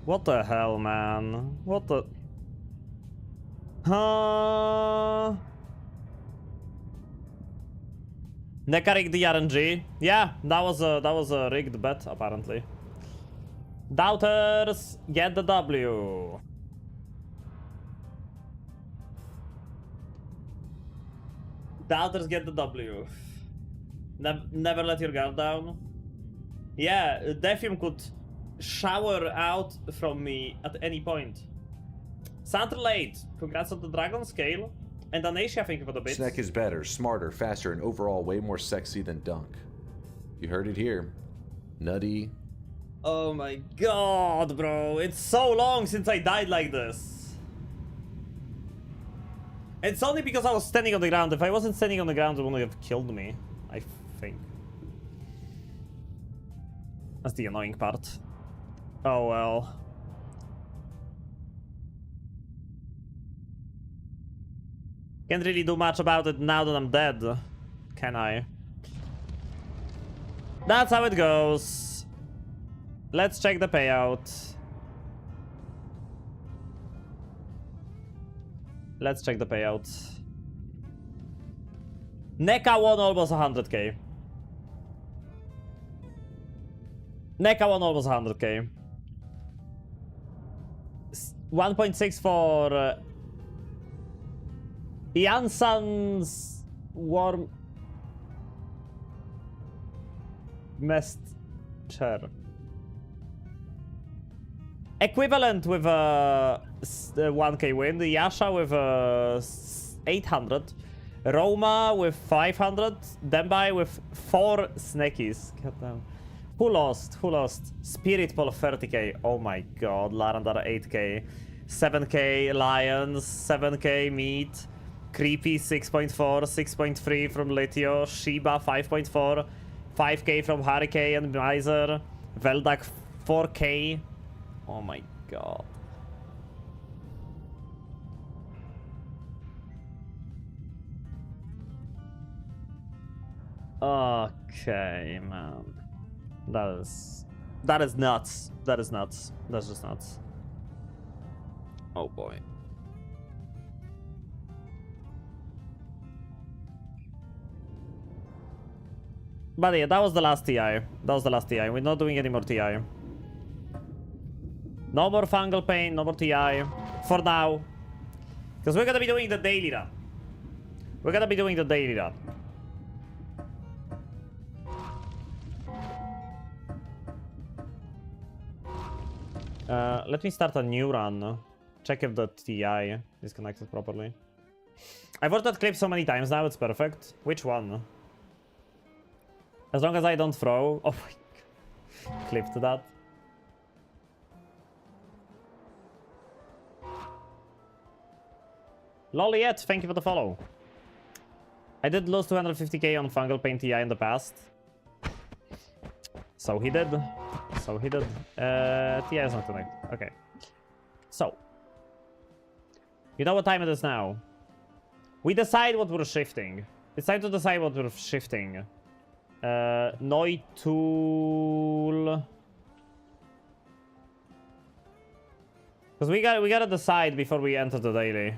What the hell, man? What the... Neka rigged the RNG. Yeah, that was a rigged bet, apparently. Doubters, get the W. Doubters get the W. Never let your guard down. Yeah, Defium could shower out from me at any point. Santa Late, congrats on the Dragon Scale. And Anasia, thank you for the bits. Snek is better, smarter, faster, and overall way more sexy than Dunk. You heard it here. Nutty. Oh my god, bro. It's so long since I died like this. It's only because I was standing on the ground. If I wasn't standing on the ground, it wouldn't have killed me, I think. That's the annoying part. Oh well. Can't really do much about it now that I'm dead, can I? That's how it goes. Let's check the payout. Let's check the payout. NECA won almost 100k. NECA won almost 100k. 1.6 for Jansson's warm messed chair. Equivalent with a 1k win. Yasha with 800. Roma with 500. Dembai with 4 snackies. Goddamn. Who lost? Who lost? Spirit Ball 30k. Oh my god. Larandar 8k. 7k Lions. 7k Meat. Creepy 6.4. 6.3 from Litio. Shiba 5.4. 5k from Hurricane and Miser. Veldak 4k. Oh my god. Okay, man. That is nuts. That is nuts. That's just nuts. Oh boy. But yeah, that was the last TI. That was the last TI. We're not doing any more TI. No more fungal pain, no more TI. For now. Because we're gonna be doing the daily run. We're gonna be doing the daily run. Let me start a new run. Check if the TI is connected properly. I've watched that clip so many times now, it's perfect. Which one? As long as I don't throw. Oh my god. Clip to that. Loliet, thank you for the follow. I did lose 250k on Fungal Pain TI in the past. So he did. So he did. TI is not connected. Okay. So. You know what time it is now? We decide what we're shifting. It's time to decide what we're shifting. Noita. Because we gotta decide before we enter the daily.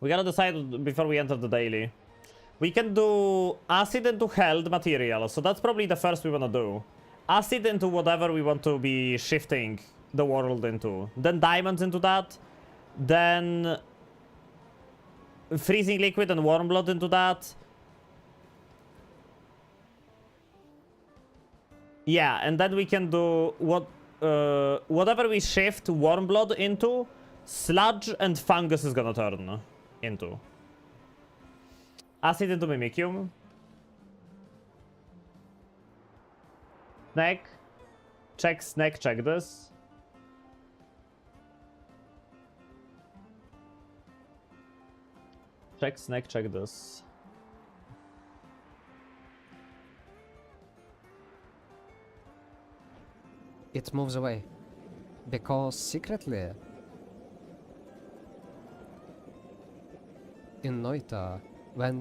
We gotta decide before we enter the daily. We can do acid into held material, so that's probably the first we wanna do. Acid into whatever we want to be shifting the world into. Then diamonds into that. Then freezing liquid and warm blood into that. Yeah, and then we can do whatever we shift warm blood into, sludge and fungus is gonna turn into. Acid into mimicium. Snack. Check snack, check this. Check snack, check this. It moves away. Because secretly in Noita, when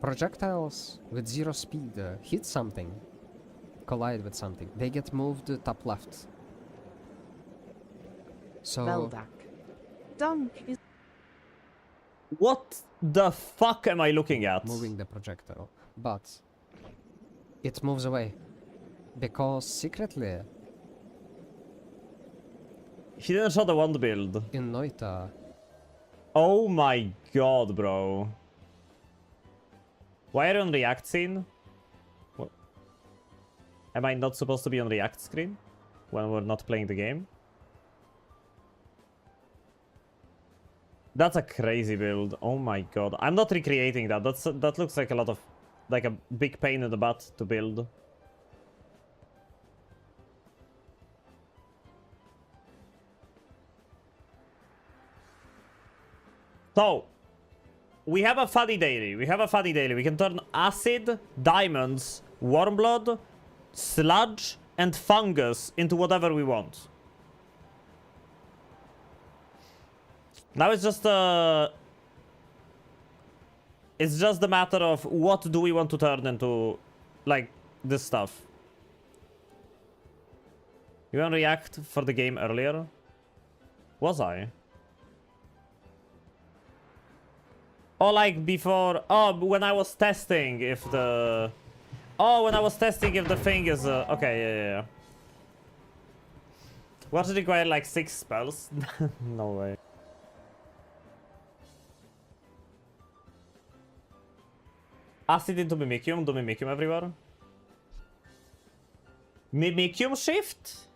projectiles with 0 speed hit something, collide with something, they get moved top left. So Veldak. Dunk is What the fuck am I looking at? moving the projectile, but it moves away because secretly He didn't show the wand build. in Noita, Oh my god, bro. Why are you on React scene? What? Am I not supposed to be on React screen when we're not playing the game? That's a crazy build. Oh my god. I'm not recreating that. That looks like a lot of... like a big pain in the butt to build. So, we have a funny daily. We can turn acid, diamonds, warm blood, sludge, and fungus into whatever we want. Now it's just the matter of what do we want to turn into, like, this stuff. You want to react for the game earlier? Was I? Oh, like before... Oh, when I was testing if the... Oh, when I was testing if the thing is... Okay, yeah. What, it require like 6 spells? No way. Acid into Mimicium. Do Mimicium everywhere. Mimicium shift?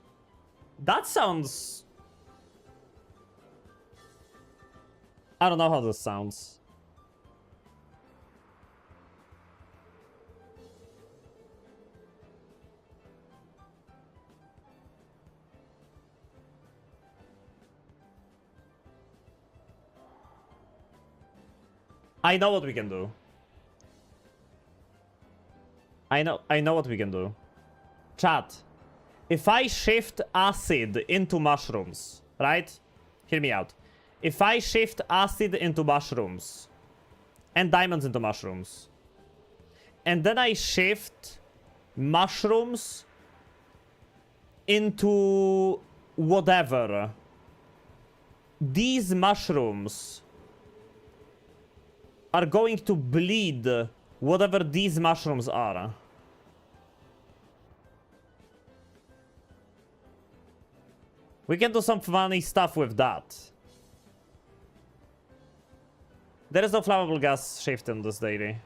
That sounds... I don't know how this sounds. I know what we can do. I know what we can do. Chat. If I shift acid into mushrooms, right? Hear me out. If I shift acid into mushrooms and diamonds into mushrooms, and then I shift mushrooms into whatever, these mushrooms are going to bleed whatever these mushrooms are. We can do some funny stuff with that. There is no flammable gas shift in this daily.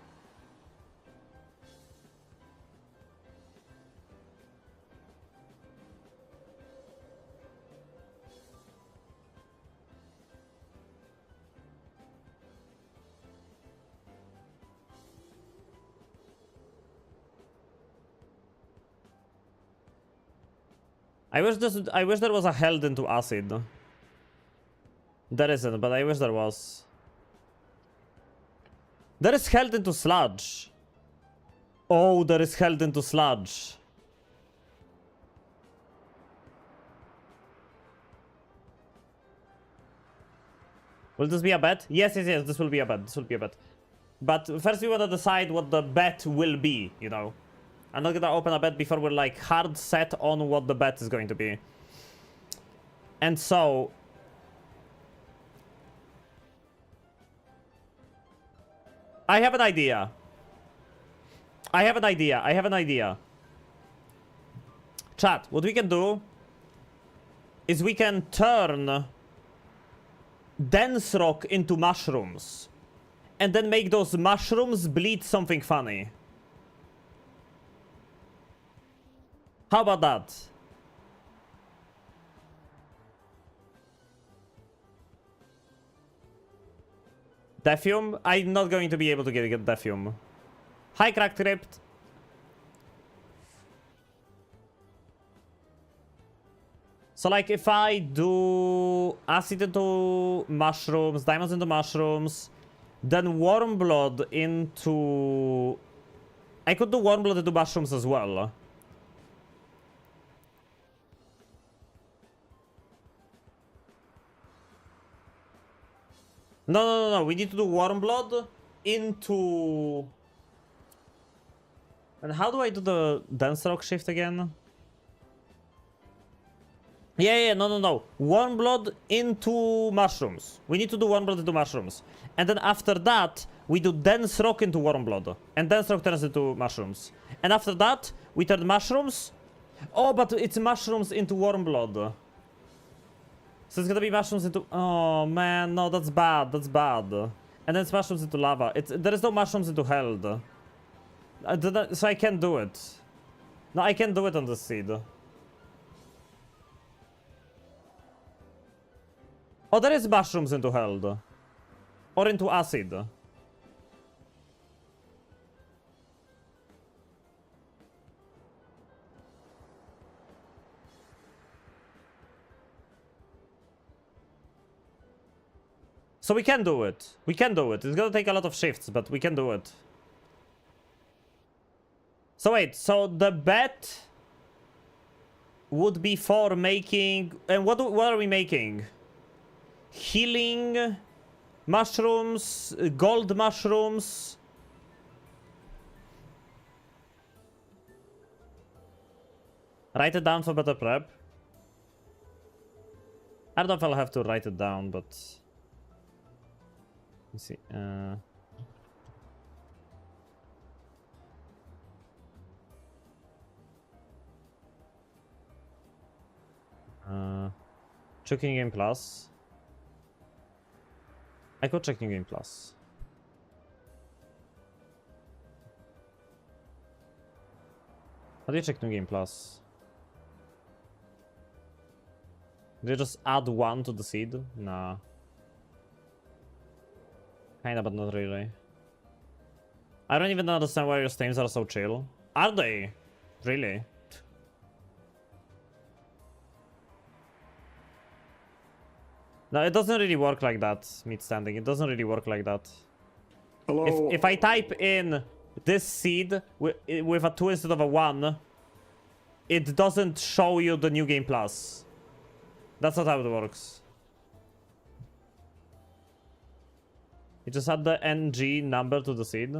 I wish there was a held into acid. There isn't, but I wish there was. There is held into sludge. Oh, there is held into sludge. Will this be a bet? Yes, yes, yes, this will be a bet. This will be a bet. But first we want to decide what the bet will be, you know. I'm not gonna open a bet before we're like hard set on what the bet is going to be. And so... I have an idea. I have an idea. I have an idea. Chat, what we can do is we can turn dense rock into mushrooms and then make those mushrooms bleed something funny. How about that? Defium? I'm not going to be able to get Defium. Hi, Cracked Crypt. So, like, if I do acid into mushrooms, diamonds into mushrooms, then warm blood into... I could do warm blood into mushrooms as well. No. We need to do warm blood into... And how do I do the dense rock shift again? Yeah, no. Warm blood into mushrooms. We need to do warm blood into mushrooms. And then after that, we do dense rock into warm blood. And dense rock turns into mushrooms. And after that, we turn mushrooms. Oh, but it's mushrooms into warm blood. So it's gonna be mushrooms into... Oh, man, no, that's bad. That's bad. And then it's mushrooms into lava. There is no mushrooms into hell. So I can't do it. No, I can't do it on the seed. Oh, there is mushrooms into hell. Or into acid. So we can do it. We can do it. It's gonna take a lot of shifts, but we can do it. So wait, so the bet would be for making... And what are we making? Healing mushrooms, gold mushrooms. Write it down for better prep. I don't know if I'll have to write it down, but... Let's see. Check New Game Plus. I could check New Game Plus. How do you check New Game Plus? Do you just add one to the seed? Nah. Kinda, but not really. I don't even understand why your streams are so chill. Are they? Really? No, it doesn't really work like that, meat standing. It doesn't really work like that. Hello. If I type in this seed with a 2 instead of a 1, it doesn't show you the New Game Plus. That's not how it works. You just add the NG number to the seed.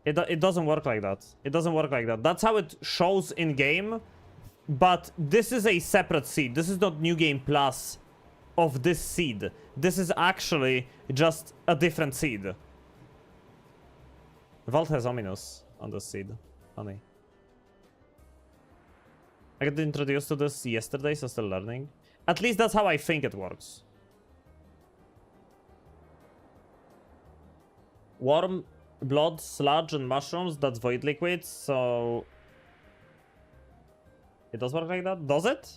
It doesn't work like that. It doesn't work like that. That's how it shows in game. But this is a separate seed. This is not New Game Plus of this seed. This is actually just a different seed. Vault has ominous on this seed. Funny. I got introduced to this yesterday, so still learning. At least that's how I think it works. Warm blood, sludge, and mushrooms. That's void liquid, so... It does work like that? Does it?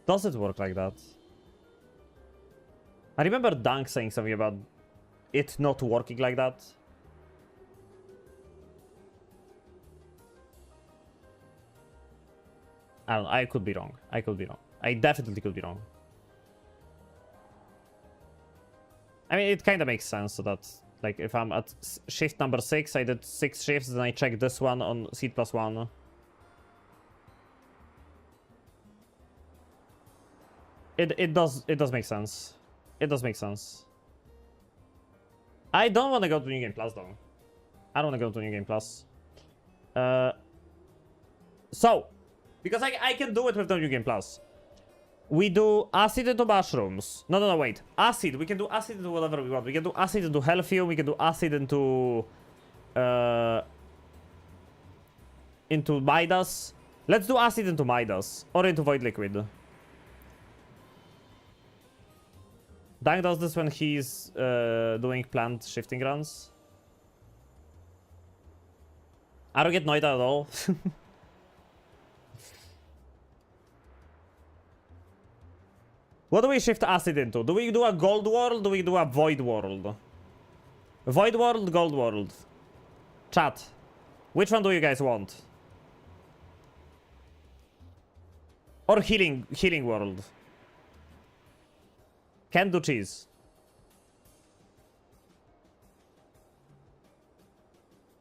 Does it work like that? I remember Dunk saying something about it not working like that. I don't know. I could be wrong. I could be wrong. I definitely could be wrong. I mean, it kind of makes sense so that... Like, if I'm at shift number 6, I did 6 shifts, then I check this one on seed +1. It does make sense. It does make sense. I don't want to go to New Game Plus though. I don't want to go to New Game Plus. So, because I can do it with the New Game Plus. We do acid into mushrooms. No, wait. Acid. We can do acid into whatever we want. We can do acid into Hellfuel. We can do acid into Midas. Let's do acid into Midas or into Void Liquid. Dang does this when he's doing plant shifting runs. I don't get noita at all. What do we shift acid into? Do we do a gold world? Do we do a void world? Void world, gold world. Chat. Which one do you guys want? Or healing world? Can do cheese.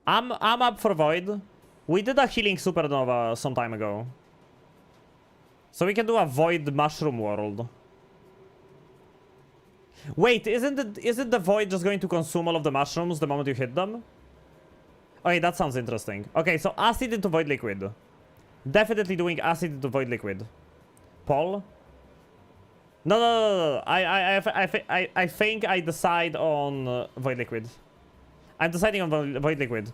I'm up for void. We did a healing supernova some time ago. So we can do a void mushroom world. Wait, isn't the void just going to consume all of the mushrooms the moment you hit them? Okay, that sounds interesting. Okay, so acid into void liquid. Definitely doing acid into void liquid. Paul? No. I think I decide on void liquid. I'm deciding on void liquid.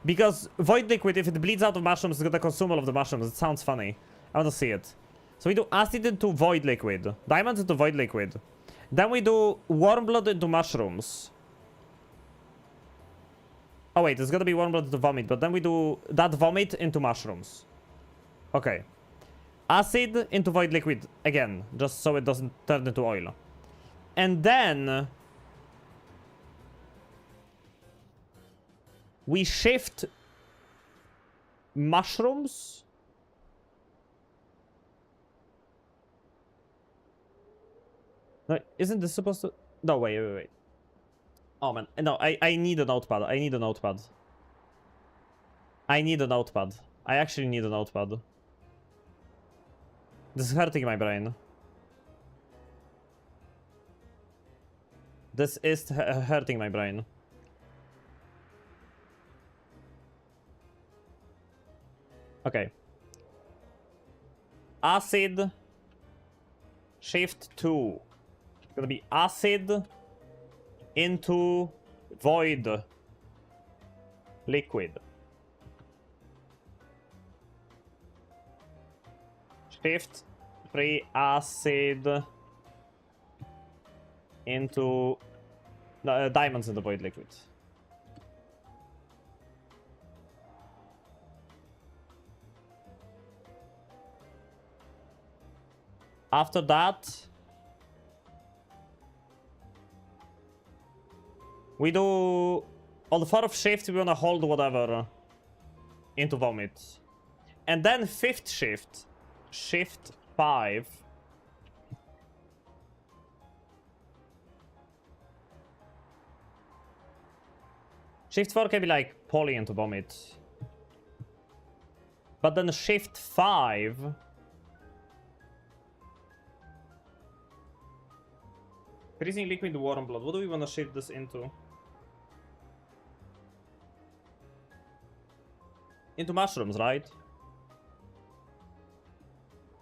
Because void liquid, if it bleeds out of mushrooms, it's gonna consume all of the mushrooms. It sounds funny. I want to see it. So we do acid into void liquid. Diamonds into void liquid. Then we do warm blood into mushrooms. Oh wait, it's gonna be warm blood into vomit, but then we do that vomit into mushrooms. Okay. Acid into void liquid again, just so it doesn't turn into oil. And then we shift mushrooms. No, isn't this supposed to... No, wait. Oh, man. No, I need a notepad. I need a notepad. I actually need a notepad. This is hurting my brain. This is hurting my brain. Okay. Acid. Shift 2. It's gonna be acid into void liquid. Shift 3 acid into diamonds in the void liquid. After that, we do on the fourth shift. We wanna hold whatever into vomit, and then fifth shift, shift 5. Shift 4 can be like poly into vomit, but then shift 5. Freezing liquid warm blood. What do we want to shift this into? Into mushrooms, right?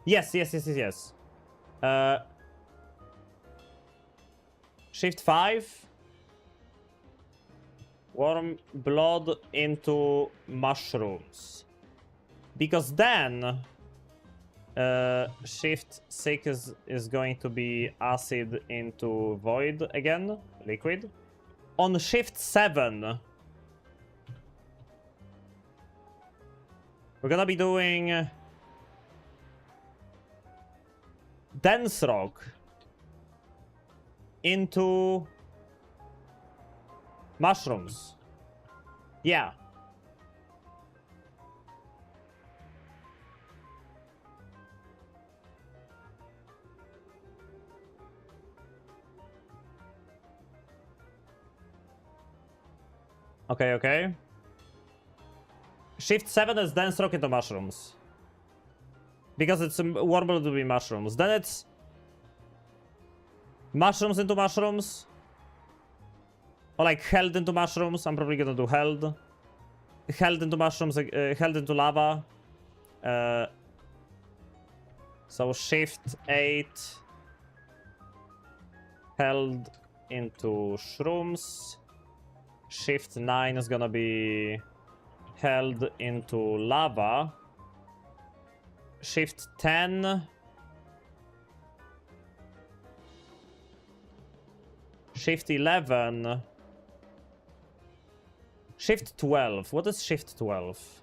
Yes. Shift 5. Warm blood into mushrooms. Because then... shift 6 is going to be acid into void again, liquid. On shift 7, we're gonna be doing dense rock into mushrooms. Yeah. Okay. Shift 7 is dense rock into mushrooms. Because it's warm blood to be mushrooms. Then it's Mushrooms into mushrooms. Or like held into mushrooms. I'm probably gonna do held. Held into mushrooms, held into lava. So shift 8. Held into shrooms. Shift 9 is gonna be held into lava. Shift 10. Shift 11. Shift 12. What is shift 12?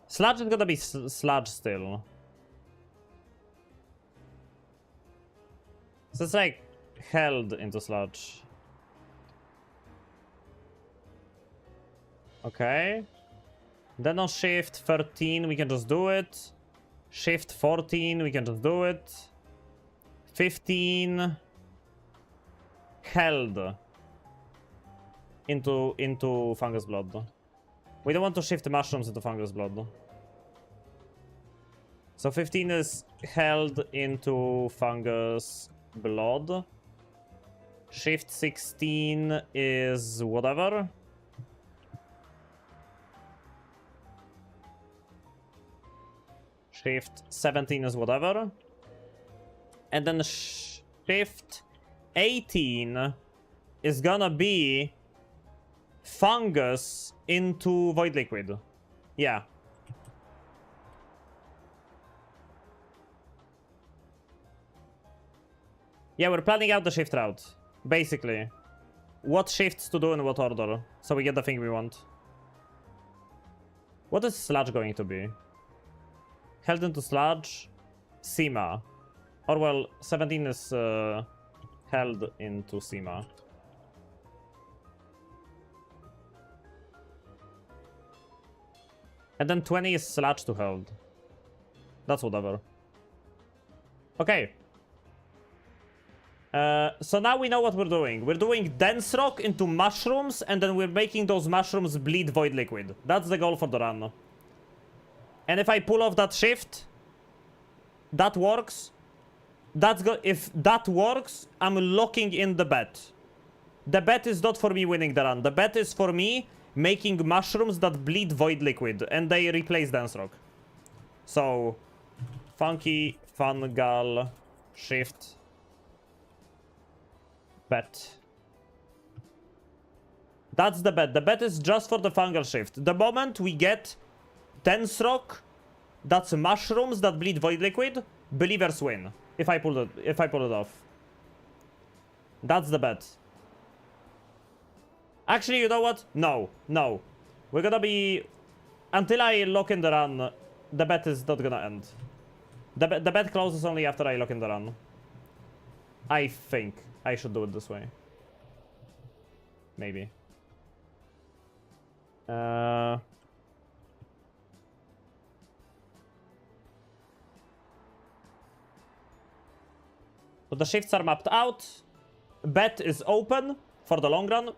Sludge is gonna be sludge still. So it's like held into sludge. Okay. Then on shift 13 we can just do it. Shift 14 we can just do it. 15 held into fungus blood. We don't want to shift the mushrooms into fungus blood. So 15 is held into fungus blood. Shift 16 is whatever. Shift 17 is whatever. And then shift 18 is gonna be fungus into void liquid. Yeah. Yeah, we're planning out the shift route. Basically. What shifts to do in what order. So we get the thing we want. What is sludge going to be? Held into sludge. Sima. Or well, 17 is held into Sima. And then 20 is sludge to held. That's whatever. Okay. So now we know what we're doing. We're doing dense rock into mushrooms, and then we're making those mushrooms bleed void liquid. That's the goal for the run. And if I pull off that shift, that works. If that works, I'm locking in the bet. The bet is not for me winning the run. The bet is for me making mushrooms that bleed void liquid, and they replace dense rock. So, funky, fungal, shift, bet. That's the bet. The bet is just for the fungal shift. The moment we get dense rock, that's mushrooms that bleed void liquid, believers win. If I pull it off. That's the bet. Actually, you know what? No. We're gonna be... Until I lock in the run, the bet is not gonna end. The bet closes only after I lock in the run. I think I should do it this way. Maybe. So the shifts are mapped out. Bet is open for the long run.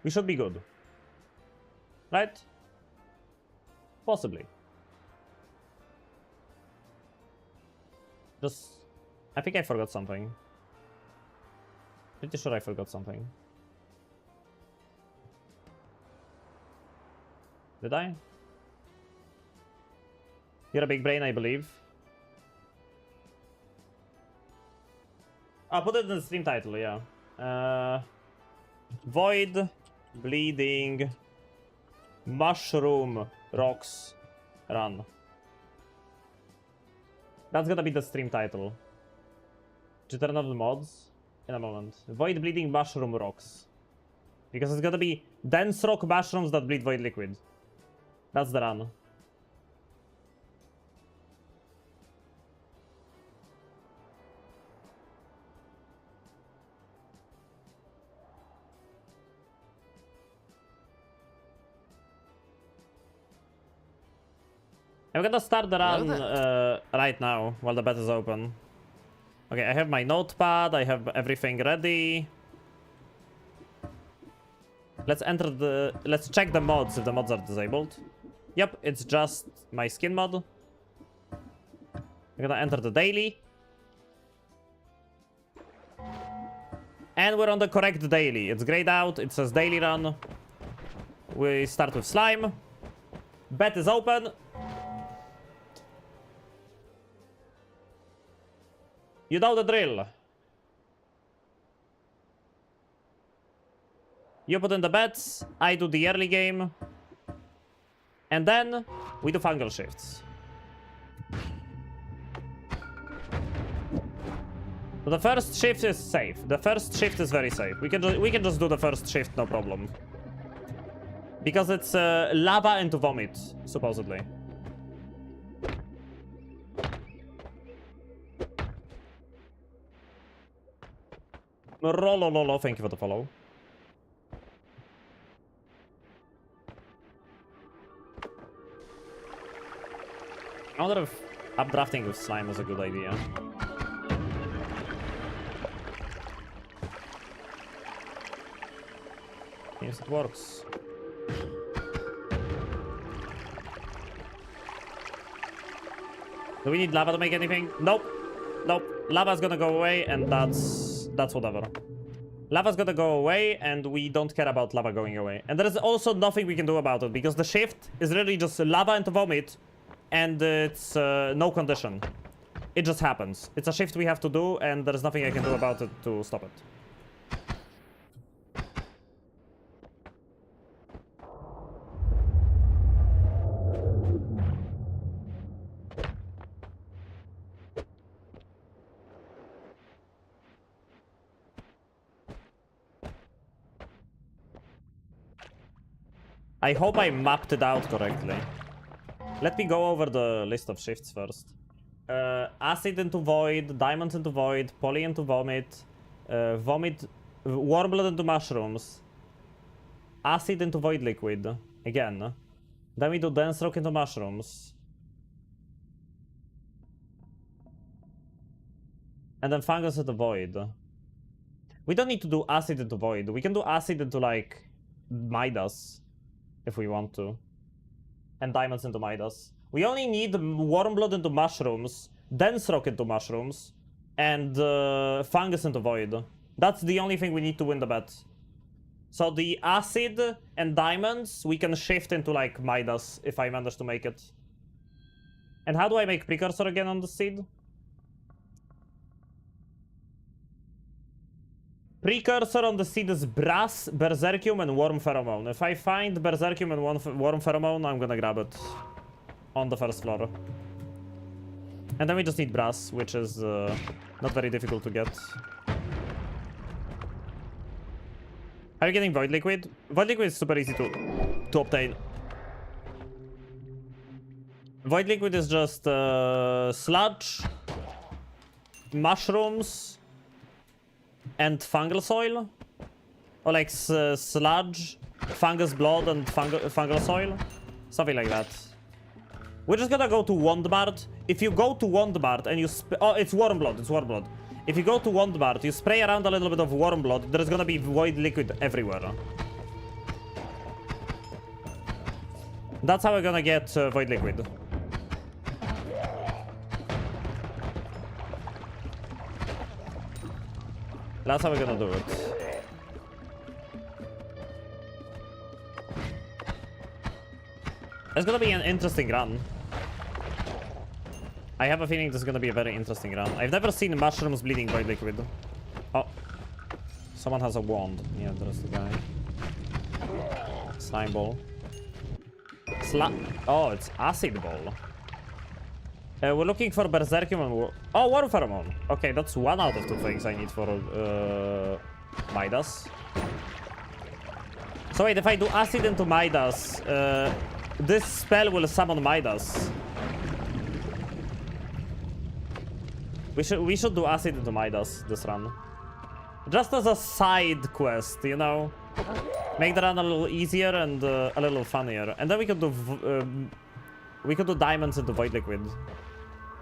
We should be good. Right? Possibly. Just... I think I forgot something. Pretty sure I forgot something. Did I? You're a big brain, I believe. I'll put it in the stream title, yeah. Void, bleeding, mushroom, rocks, run. That's gonna be the stream title. To turn off the mods in a moment. Void, bleeding, mushroom, rocks. Because it's gonna be dense rock mushrooms that bleed void liquid. That's the run. I'm gonna start the run right now, while the bet is open. Okay, I have my notepad, I have everything ready. Let's check the mods if the mods are disabled. Yep, it's just my skin mod. I'm gonna enter the daily. And we're on the correct daily. It's grayed out. It says daily run. We start with slime. Bet is open. You know the drill. You put in the bets. I do the early game. And then we do fungal shifts. So the first shift is safe. The first shift is very safe. We can just do the first shift, no problem. Because it's lava into vomit, supposedly. Rolololo, thank you for the follow. I wonder if updrafting with slime was a good idea. Yes, it works. Do we need lava to make anything? Nope. Nope. Lava's gonna go away, and that's whatever. Lava's gonna go away, and we don't care about lava going away. And there is also nothing we can do about it, because the shift is really just lava into vomit, and it's no condition. It just happens. It's a shift we have to do, and there's nothing I can do about it to stop it. I hope I mapped it out correctly. Let me go over the list of shifts first. Acid into void, diamonds into void, poly into vomit, warm blood into mushrooms, acid into void liquid, again. Then we do dense rock into mushrooms. And then fungus into void. We don't need to do acid into void. We can do acid into, like, Midas. If we want to. And diamonds into Midas. We only need warm blood into mushrooms, dense rock into mushrooms, and fungus into void. That's the only thing we need to win the bet. So the acid and diamonds, we can shift into, like, Midas, if I manage to make it. And how do I make precursor again on the seed? Precursor on the seed is brass, berserkium, and warm pheromone. If I find berserkium and warm pheromone, I'm gonna grab it on the first floor. And then we just need brass, which is not very difficult to get. Are you getting void liquid? Void liquid is super easy to obtain. Void liquid is just sludge, mushrooms, and fungal soil, or like sludge, fungus blood, and fungal soil, something like that. We're just gonna go to Wandmart. If you go to Wandmart and you oh, it's warm blood. It's warm blood. If you go to Wandmart, you spray around a little bit of warm blood. There's gonna be void liquid everywhere. That's how we're gonna get void liquid. That's how we're gonna do it. It's gonna be an interesting run. I have a feeling this is gonna be a very interesting run. I've never seen mushrooms bleeding void liquid. Oh. Someone has a wand. Yeah, there's the guy. Slime ball. Oh, it's acid ball. We're looking for berserkium and oh, warm pheromone. Okay, that's one out of two things I need for Midas. So wait, if I do acid into Midas, this spell will summon Midas. We should do acid into Midas this run, just as a side quest, you know, make the run a little easier and a little funnier. And then we could do diamonds into void liquid.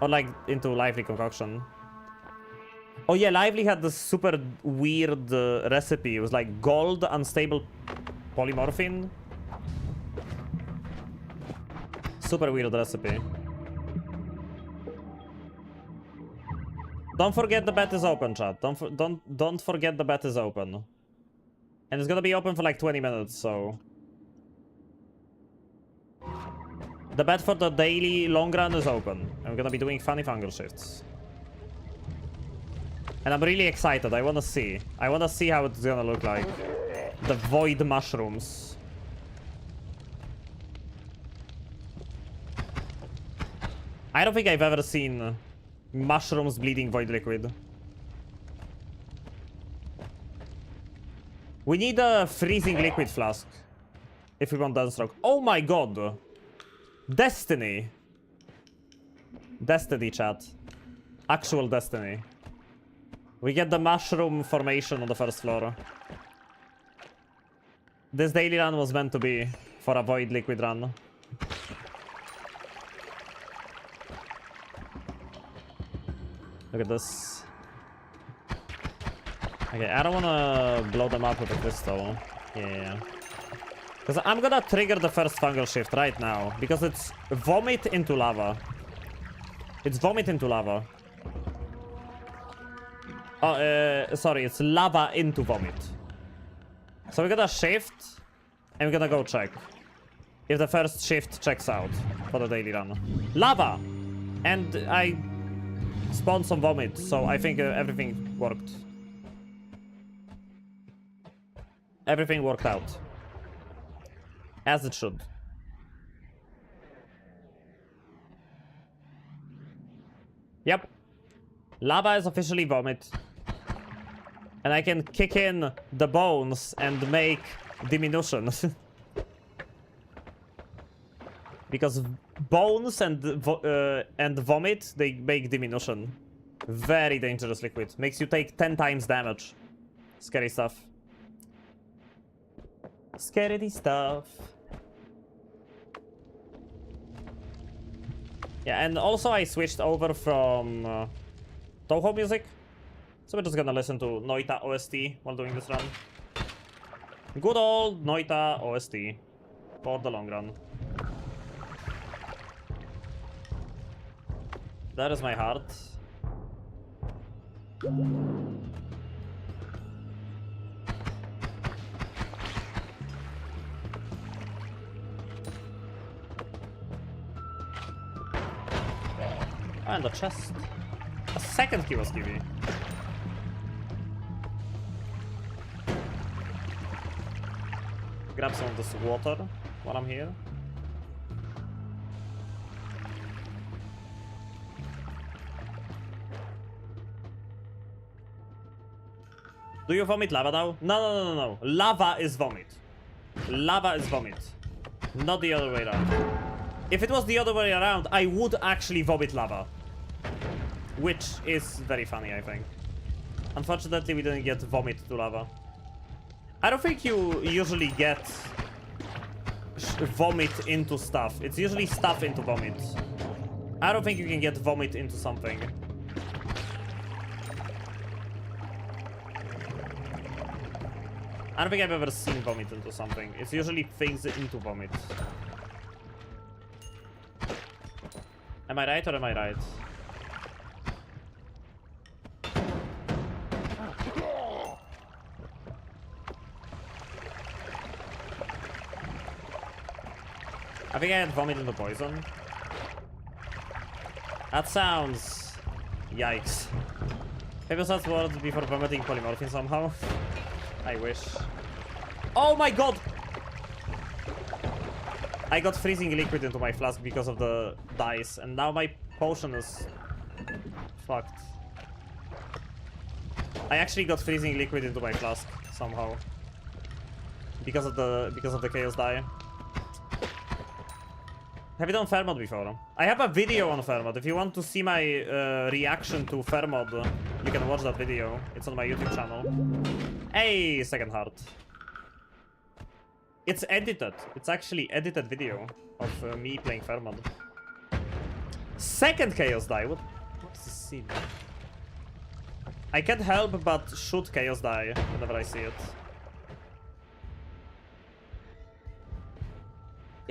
Or like into Lively concoction. Oh yeah, Lively had this super weird recipe. It was like gold, unstable polymorphine. Super weird recipe. Don't forget the bet is open, chat. Don't forget the bet is open. And it's gonna be open for like 20 minutes, so... The bet for the daily long run is open. I'm gonna be doing funny fungal shifts. And I'm really excited. I wanna see. I wanna see how it's gonna look like. The void mushrooms. I don't think I've ever seen mushrooms bleeding void liquid. We need a freezing liquid flask if we want Dunstroke. Oh my god! Destiny! Destiny, chat. Actual destiny. We get the mushroom formation on the first floor. This daily run was meant to be for a void liquid run. Look at this. Okay, I don't wanna blow them up with a crystal. Yeah. Because I'm gonna trigger the first fungal shift right now. Because it's vomit into lava. It's vomit into lava. Oh, sorry, it's lava into vomit. So we're gonna shift, and we're gonna go check if the first shift checks out for the daily run. Lava! And I spawned some vomit, so I think everything worked. Everything worked out. As it should. Yep. Lava is officially vomit. And I can kick in the bones and make diminution. Because bones and vomit, they make diminution. Very dangerous liquid. Makes you take 10 times damage. Scary stuff. Scary stuff. Yeah, and also I switched over from Toho music. So we're just gonna listen to Noita OST while doing this run. Good old Noita OST for the long run. That is my heart. And a chest. A second Kiwaskivi. Grab some of this water while I'm here. Do you vomit lava now? No. Lava is vomit. Lava is vomit. Not the other way around. If it was the other way around, I would actually vomit lava. Which is very funny, I think. Unfortunately, we didn't get vomit to lava. I don't think you usually get vomit into stuff. It's usually stuff into vomit. I don't think you can get vomit into something. I don't think I've ever seen vomit into something. It's usually things into vomit. Am I right or am I right? I think I had vomit into poison. That sounds... Yikes. Maybe that's words before vomiting polymorphine somehow. I wish. Oh my god! I got freezing liquid into my flask because of the dice, and now my potion is fucked. I actually got freezing liquid into my flask somehow because of the chaos die. Have you done Fairmod before? I have a video on Fairmod. If you want to see my reaction to Fairmod, you can watch that video. It's on my YouTube channel. Hey, second heart. It's edited. It's actually edited video of me playing Fairmod. Second chaos die. What's this scene? I can't help but shoot chaos die whenever I see it.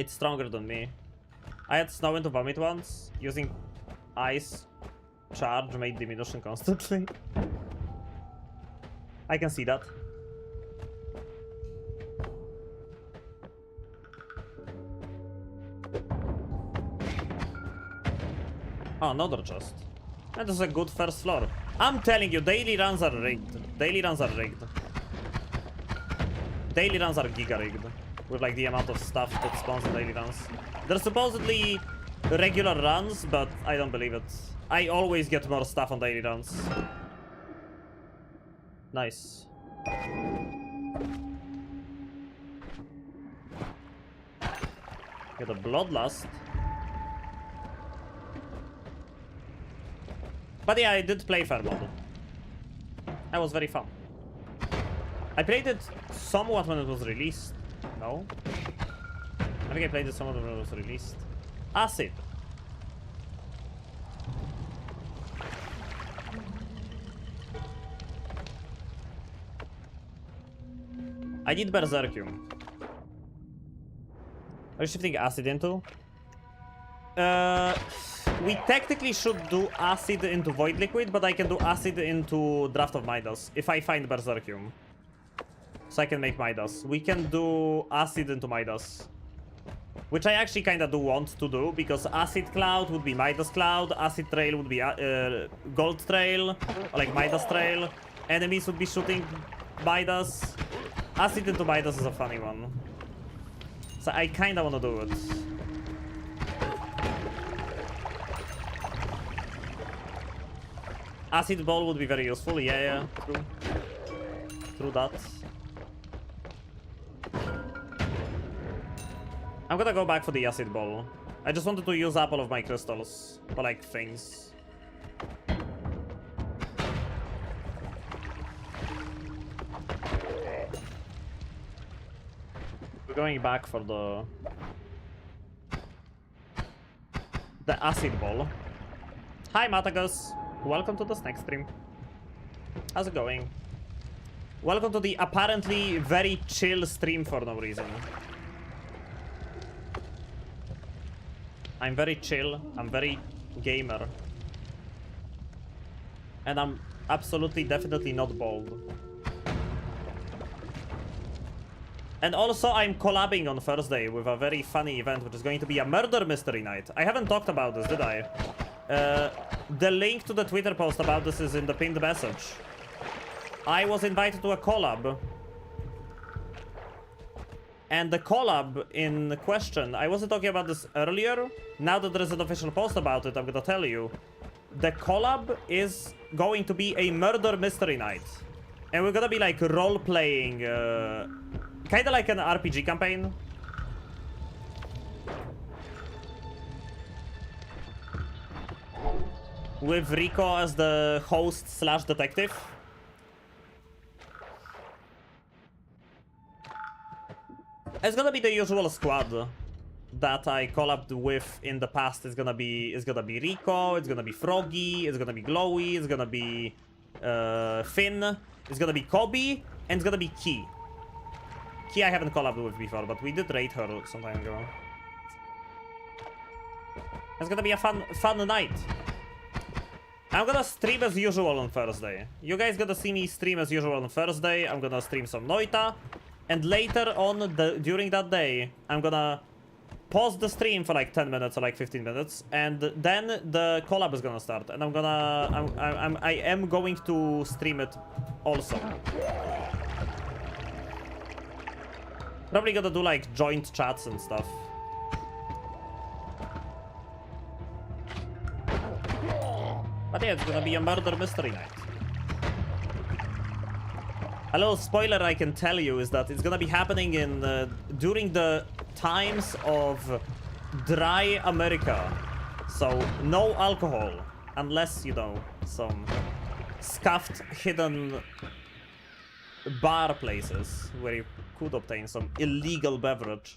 It's stronger than me. I had snow into vomit once. Using ice charge made diminution constantly. I can see that. Oh, another chest. That is a good first floor. I'm telling you, daily runs are rigged. Daily runs are rigged. Daily runs are giga rigged. With like the amount of stuff that spawns in daily runs. There's supposedly regular runs, but I don't believe it. I always get more stuff on daily runs. Nice. Get a bloodlust. But yeah, I did play fair mode. That was very fun. I played it somewhat when it was released. No? I think I played it somewhat when it was released. Acid. I need Berserkium. Are you shifting acid into? We technically should do acid into Void Liquid, but I can do acid into Draft of Midas if I find Berserkium. So I can make Midas. We can do acid into Midas. Which I actually kind of do want to do, because Acid Cloud would be Midas Cloud, Acid Trail would be Gold Trail, or like Midas Trail. Enemies would be shooting Midas. Acid into Midas is a funny one. So I kind of want to do it. Acid Ball would be very useful, yeah, true. True that. I'm gonna go back for the Acid Ball. I just wanted to use up all of my crystals for, like, things. We're going back for the Acid Ball. Hi, Matagus. Welcome to the snack stream. How's it going? Welcome to the apparently very chill stream for no reason. I'm very chill. I'm very gamer. And I'm absolutely, definitely not bald. And also, I'm collabing on Thursday with a very funny event, which is going to be a murder mystery night. I haven't talked about this, did I? The link to the Twitter post about this is in the pinned message. I was invited to a collab. And the collab in question, I wasn't talking about this earlier. Now that there is an official post about it, I'm gonna tell you. The collab is going to be a murder mystery night. And we're gonna be like role-playing, kinda like an RPG campaign. With Rico as the host / detective. It's gonna be the usual squad that I collabed with in the past. It's gonna be Rico, it's gonna be Froggy, it's gonna be Glowy, it's gonna be Finn, it's gonna be Kobe, and it's gonna be Key. Key I haven't collabed with before, but we did raid her some time ago. It's gonna be a fun night. I'm gonna stream as usual on Thursday. You guys gonna see me stream as usual on Thursday. I'm gonna stream some Noita. And later on, during that day, I'm gonna pause the stream for like 10 minutes or like 15 minutes. And then the collab is gonna start. And I am going to stream it also. Probably gonna do like joint chats and stuff. But yeah, it's gonna be a murder mystery night. A little spoiler I can tell you is that it's gonna be happening in during the times of dry America. So no alcohol, unless, you know, some scuffed hidden bar places where you could obtain some illegal beverage.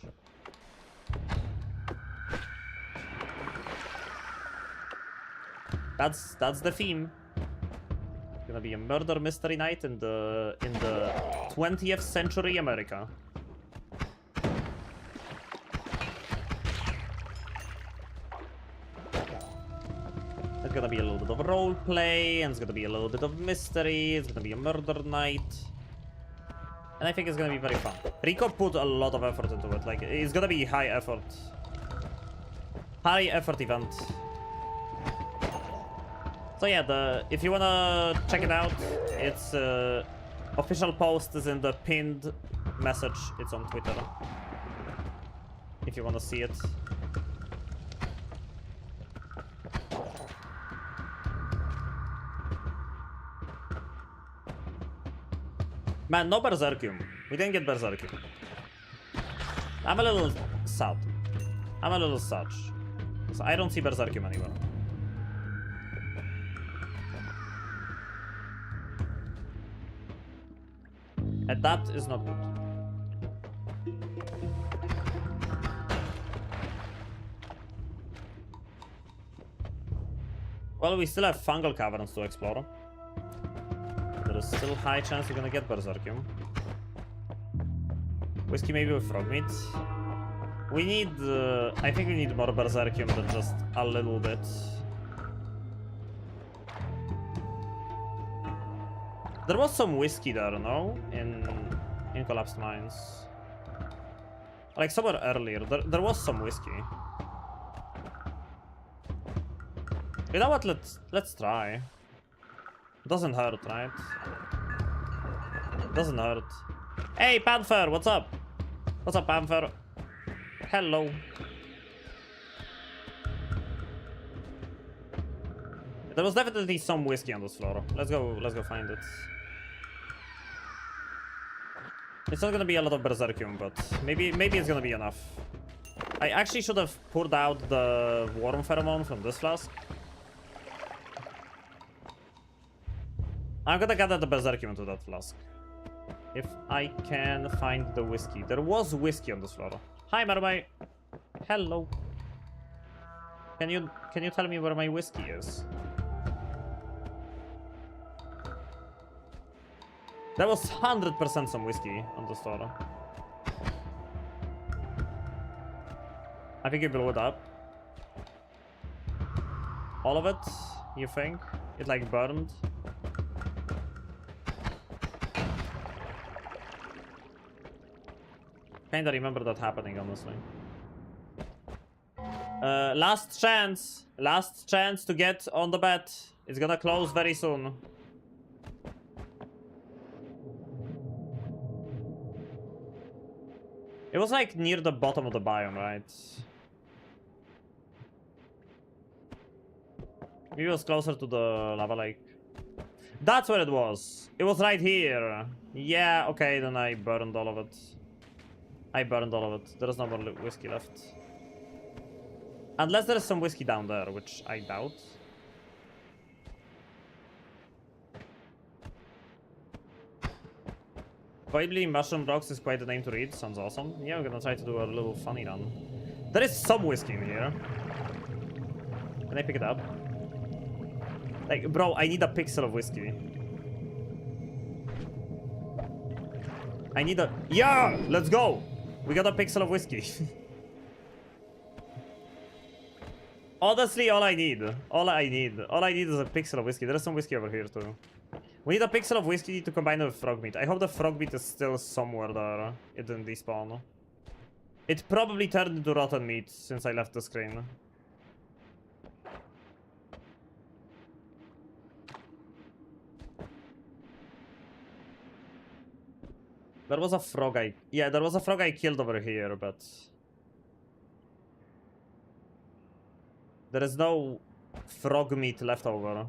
That's the theme. It's gonna be a murder mystery night in the 20th century America. gonna be a little bit of roleplay, and it's gonna be a little bit of mystery, it's gonna be a murder night. And I think it's gonna be very fun. Rico put a lot of effort into it, like, it's gonna be high effort. High effort event. So yeah, if you wanna check it out, it's official post is in the pinned message. It's on Twitter. If you wanna see it. Man, no Berserkium. We didn't get Berserkium. I'm a little sad. I'm a little sad. So I don't see Berserkium anymore. And that is not good. Well, we still have fungal caverns to explore. There is still high chance we're gonna get Berserkium. Whiskey maybe with frog meat. We need... I think we need more Berserkium than just a little bit. There was some whiskey there, no? In Collapsed Mines. Like somewhere earlier, there was some whiskey. You know what? Let's try. Doesn't hurt, right? Doesn't hurt. Hey, Panther, what's up? What's up, Panther? Hello. There was definitely some whiskey on this floor. Let's go find it. It's not gonna be a lot of Berserkium, but maybe it's gonna be enough. I actually should have poured out the worm pheromone from this flask. I'm gonna gather the Berserkium into that flask. If I can find the whiskey. There was whiskey on this floor. Hi, Marmite. Hello. Can you tell me where my whiskey is? There was 100% some whiskey on the store. I think it blew it up. All of it, you think? It like burned? Kinda remember that happening, honestly. Last chance. Last chance to get on the bet. It's gonna close very soon. It was like near the bottom of the biome, right? Maybe it was closer to the lava lake. That's where it was. It was right here. Yeah, okay, then I burned all of it. I burned all of it. There is no more whiskey left. Unless there is some whiskey down there, which I doubt. Probably Mushroom Rocks is quite a name to read. Sounds awesome. Yeah, we're gonna try to do a little funny run. There is some whiskey in here. Can I pick it up? Like, bro, I need a pixel of whiskey. I need a... Yeah! Let's go! We got a pixel of whiskey. Honestly, all I need is a pixel of whiskey. There is some whiskey over here too. We need a pixel of whiskey to combine with frog meat. I hope the frog meat is still somewhere there. It didn't despawn. It probably turned into rotten meat since I left the screen. There was a frog yeah, there was a frog I killed over here, but... There is no frog meat left over.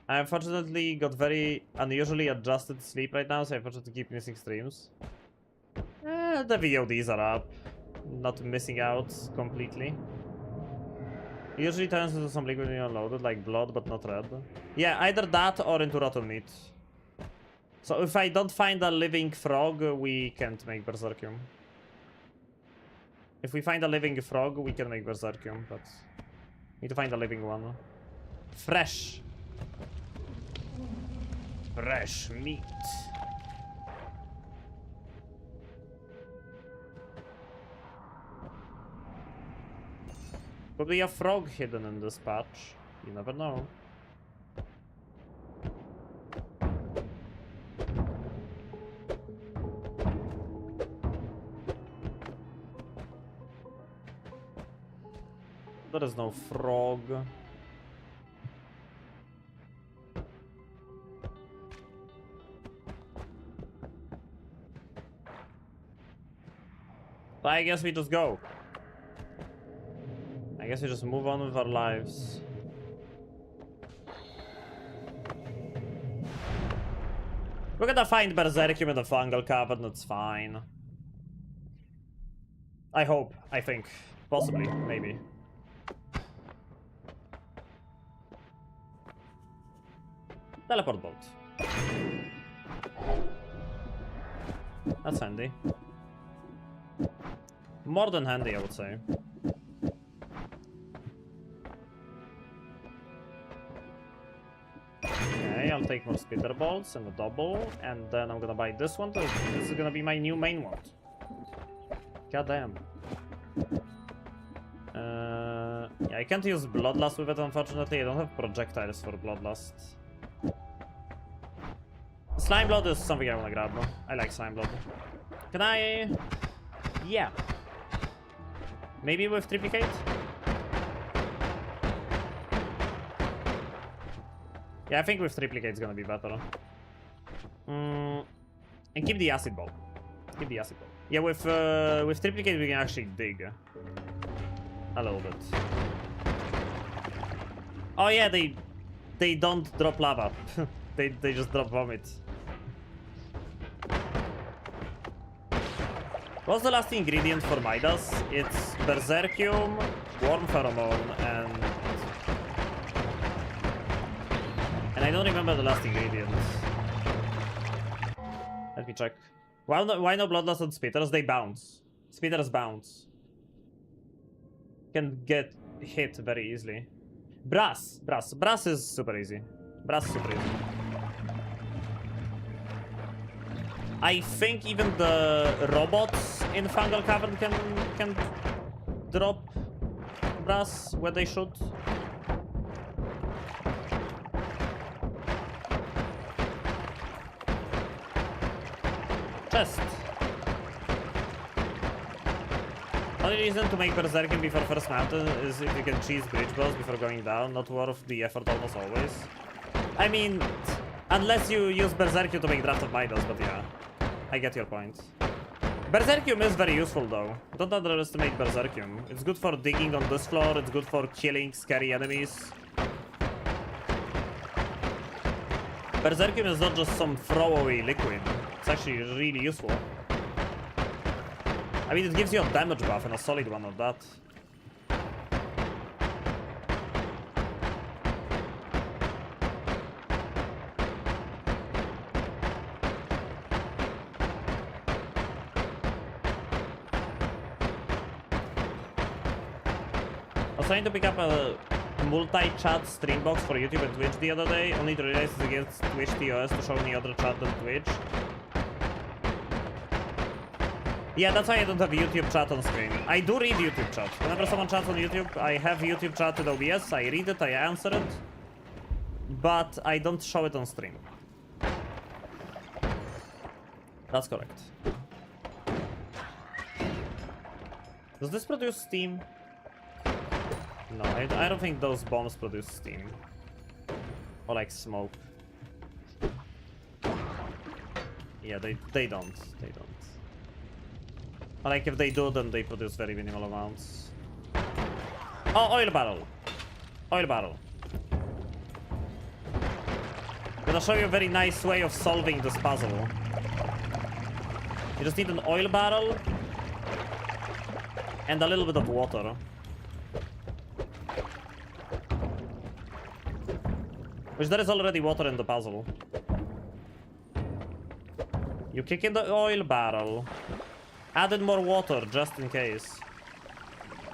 I unfortunately got very unusually adjusted sleep right now, so I unfortunately keep missing streams. The VODs are up. Not missing out completely. It usually turns into some liquid when you unload it, like blood, but not red. Yeah, either that or into rotten meat. So if I don't find a living frog, we can't make Berserkium. If we find a living frog, we can make Berserkium, but... Need to find a living one. Fresh. Fresh meat. Could be a frog hidden in this patch. You never know. There is no frog. But I guess we just go. I guess we just move on with our lives. We're gonna find Berserkium in the fungal cavern, that's fine. I hope, I think. Possibly, maybe. Teleport boat. That's handy. More than handy, I would say. Okay, I'll take more spitter bolts and a double, and then I'm gonna buy this one. This is gonna be my new main one. God damn. Yeah, I can't use Bloodlust with it, unfortunately. I don't have projectiles for Bloodlust. Slime Blood is something I wanna grab. I like Slime Blood. Can I... Yeah. Maybe with Triplicate? Yeah, I think with Triplicate it's gonna be better. And keep the Acid Ball. Keep the Acid Ball. Yeah, with Triplicate we can actually dig. A little bit. Oh yeah, they don't drop lava. they just drop vomit. What's the last ingredient for Midas? It's Berserkium, Worm Pheromone, and I don't remember the last ingredient. Let me check. Why no Bloodlust on Spitters? They bounce. Spitters bounce. Can get hit very easily. Brass is super easy. Brass is super easy. I think even the robots in Fungal Cavern can drop brass where they should. Chest. Only reason to make Berserkium before first mountain is if you can cheese bridge boss before going down. Not worth the effort almost always. I mean, unless you use Berserkium to make Draft of Midas, but yeah. I get your point. Berserkium is very useful though. Don't underestimate Berserkium. It's good for digging on this floor, it's good for killing scary enemies. Berserkium is not just some throwaway liquid. It's actually really useful. I mean, it gives you a damage buff and a solid one at that. I was trying to pick up a multi-chat stream box for YouTube and Twitch the other day, only to realize it's against Twitch TOS to show any other chat than Twitch. Yeah, that's why I don't have YouTube chat on screen. I do read YouTube chat. Whenever someone chats on YouTube, I have YouTube chat with OBS, I read it, I answer it, but I don't show it on stream. That's correct. Does this produce steam? No, I don't think those bombs produce steam. Or like smoke. Yeah, they don't. They don't. Or like if they do, then they produce very minimal amounts. Oh, oil barrel. Oil barrel. Gonna show you a very nice way of solving this puzzle. You just need an oil barrel and a little bit of water. Which there is already water in the puzzle. You kick in the oil barrel. Add in more water just in case.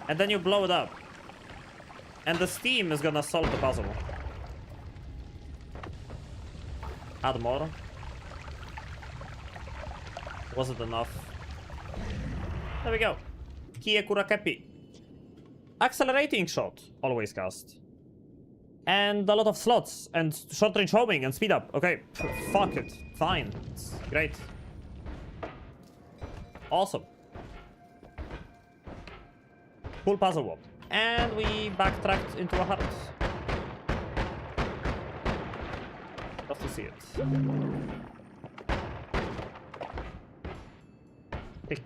And then you blow it up. And the steam is gonna solve the puzzle. Add more. Was it enough? There we go. Kie kurakepi. accelerating shot, always cast. And a lot of slots, and short range homing, and speed up. Okay, fuck it. Fine. It's great. Awesome. Cool puzzle wall. And we backtracked into a heart. Love to see it. Pick.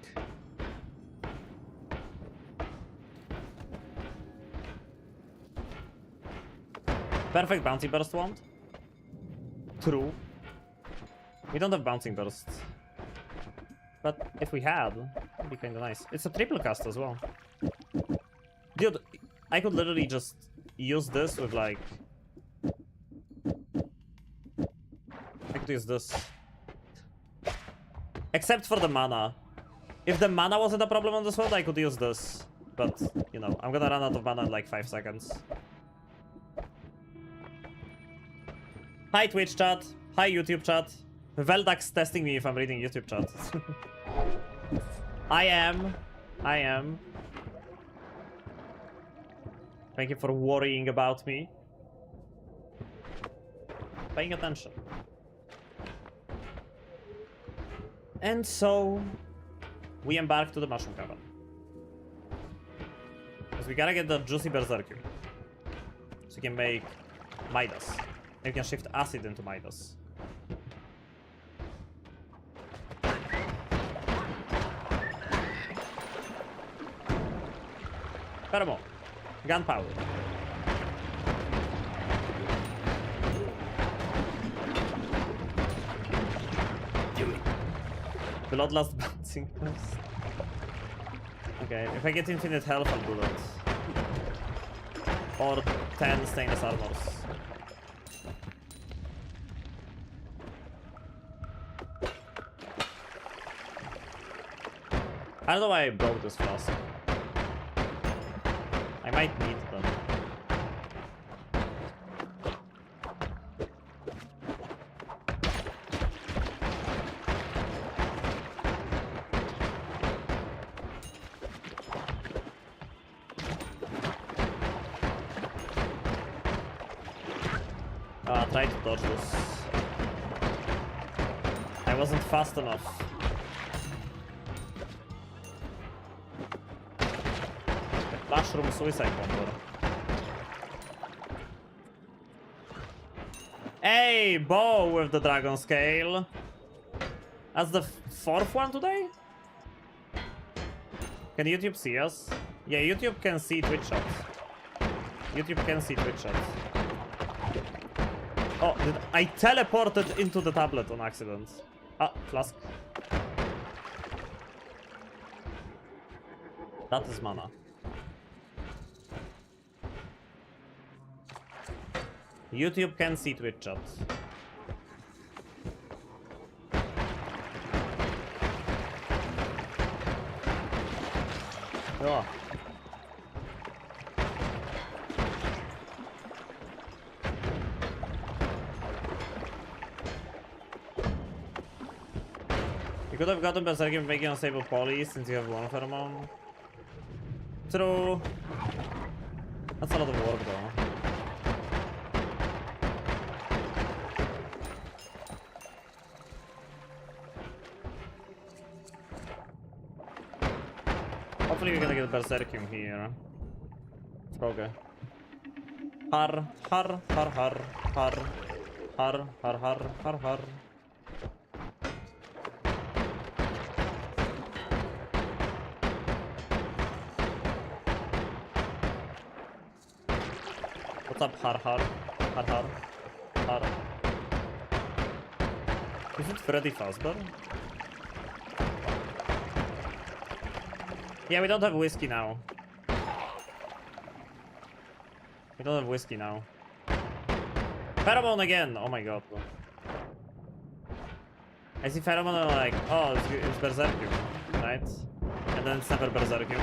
Perfect bouncy burst wand. True. We don't have bouncing burst. But if we had, it'd be kinda nice. It's a triple cast as well. Dude, I could literally just use this with like... I could use this. Except for the mana. If the mana wasn't a problem on this one, I could use this. But, you know, I'm gonna run out of mana in like 5 seconds. Hi Twitch chat. Hi YouTube chat. Veldak's testing me if I'm reading YouTube chat. I am. Thank you for worrying about me. Paying attention. And so, we embark to the Mushroom Cavern. Because we gotta get the juicy Berserker. So we can make Midas. And we can shift acid into Midas. Pheromone. Gunpowder. Bloodlust bouncing burst. Okay, if I get infinite health, I'll do that. Or 10 stainless armors. I don't know why I broke this flask. I might need them. Try to dodge this. I wasn't fast enough. Mushroom suicide bomber. Hey, Bo with the dragon scale. That's the 4th one today? Can YouTube see us? Yeah, YouTube can see Twitch shots. YouTube can see Twitch shots. Oh, I teleported into the tablet on accident. Ah, flask. That is mana. YouTube can see Twitch chat. Oh. You could have gotten Berserker making unstable poly since you have one pheromone. True. That's a lot of work though. Hopefully we're gonna get Berserkium here. Okay. Har, har, har, har, har. Har, har, har, har, har. What's up, har, har, har, har, har. Is it Freddy Fazbear? Yeah, we don't have whiskey now. We don't have whiskey now. Pheromone again! Oh my god. I see Pheromone and I'm like, oh, it's Berserkium, right? And then it's never Berserkium.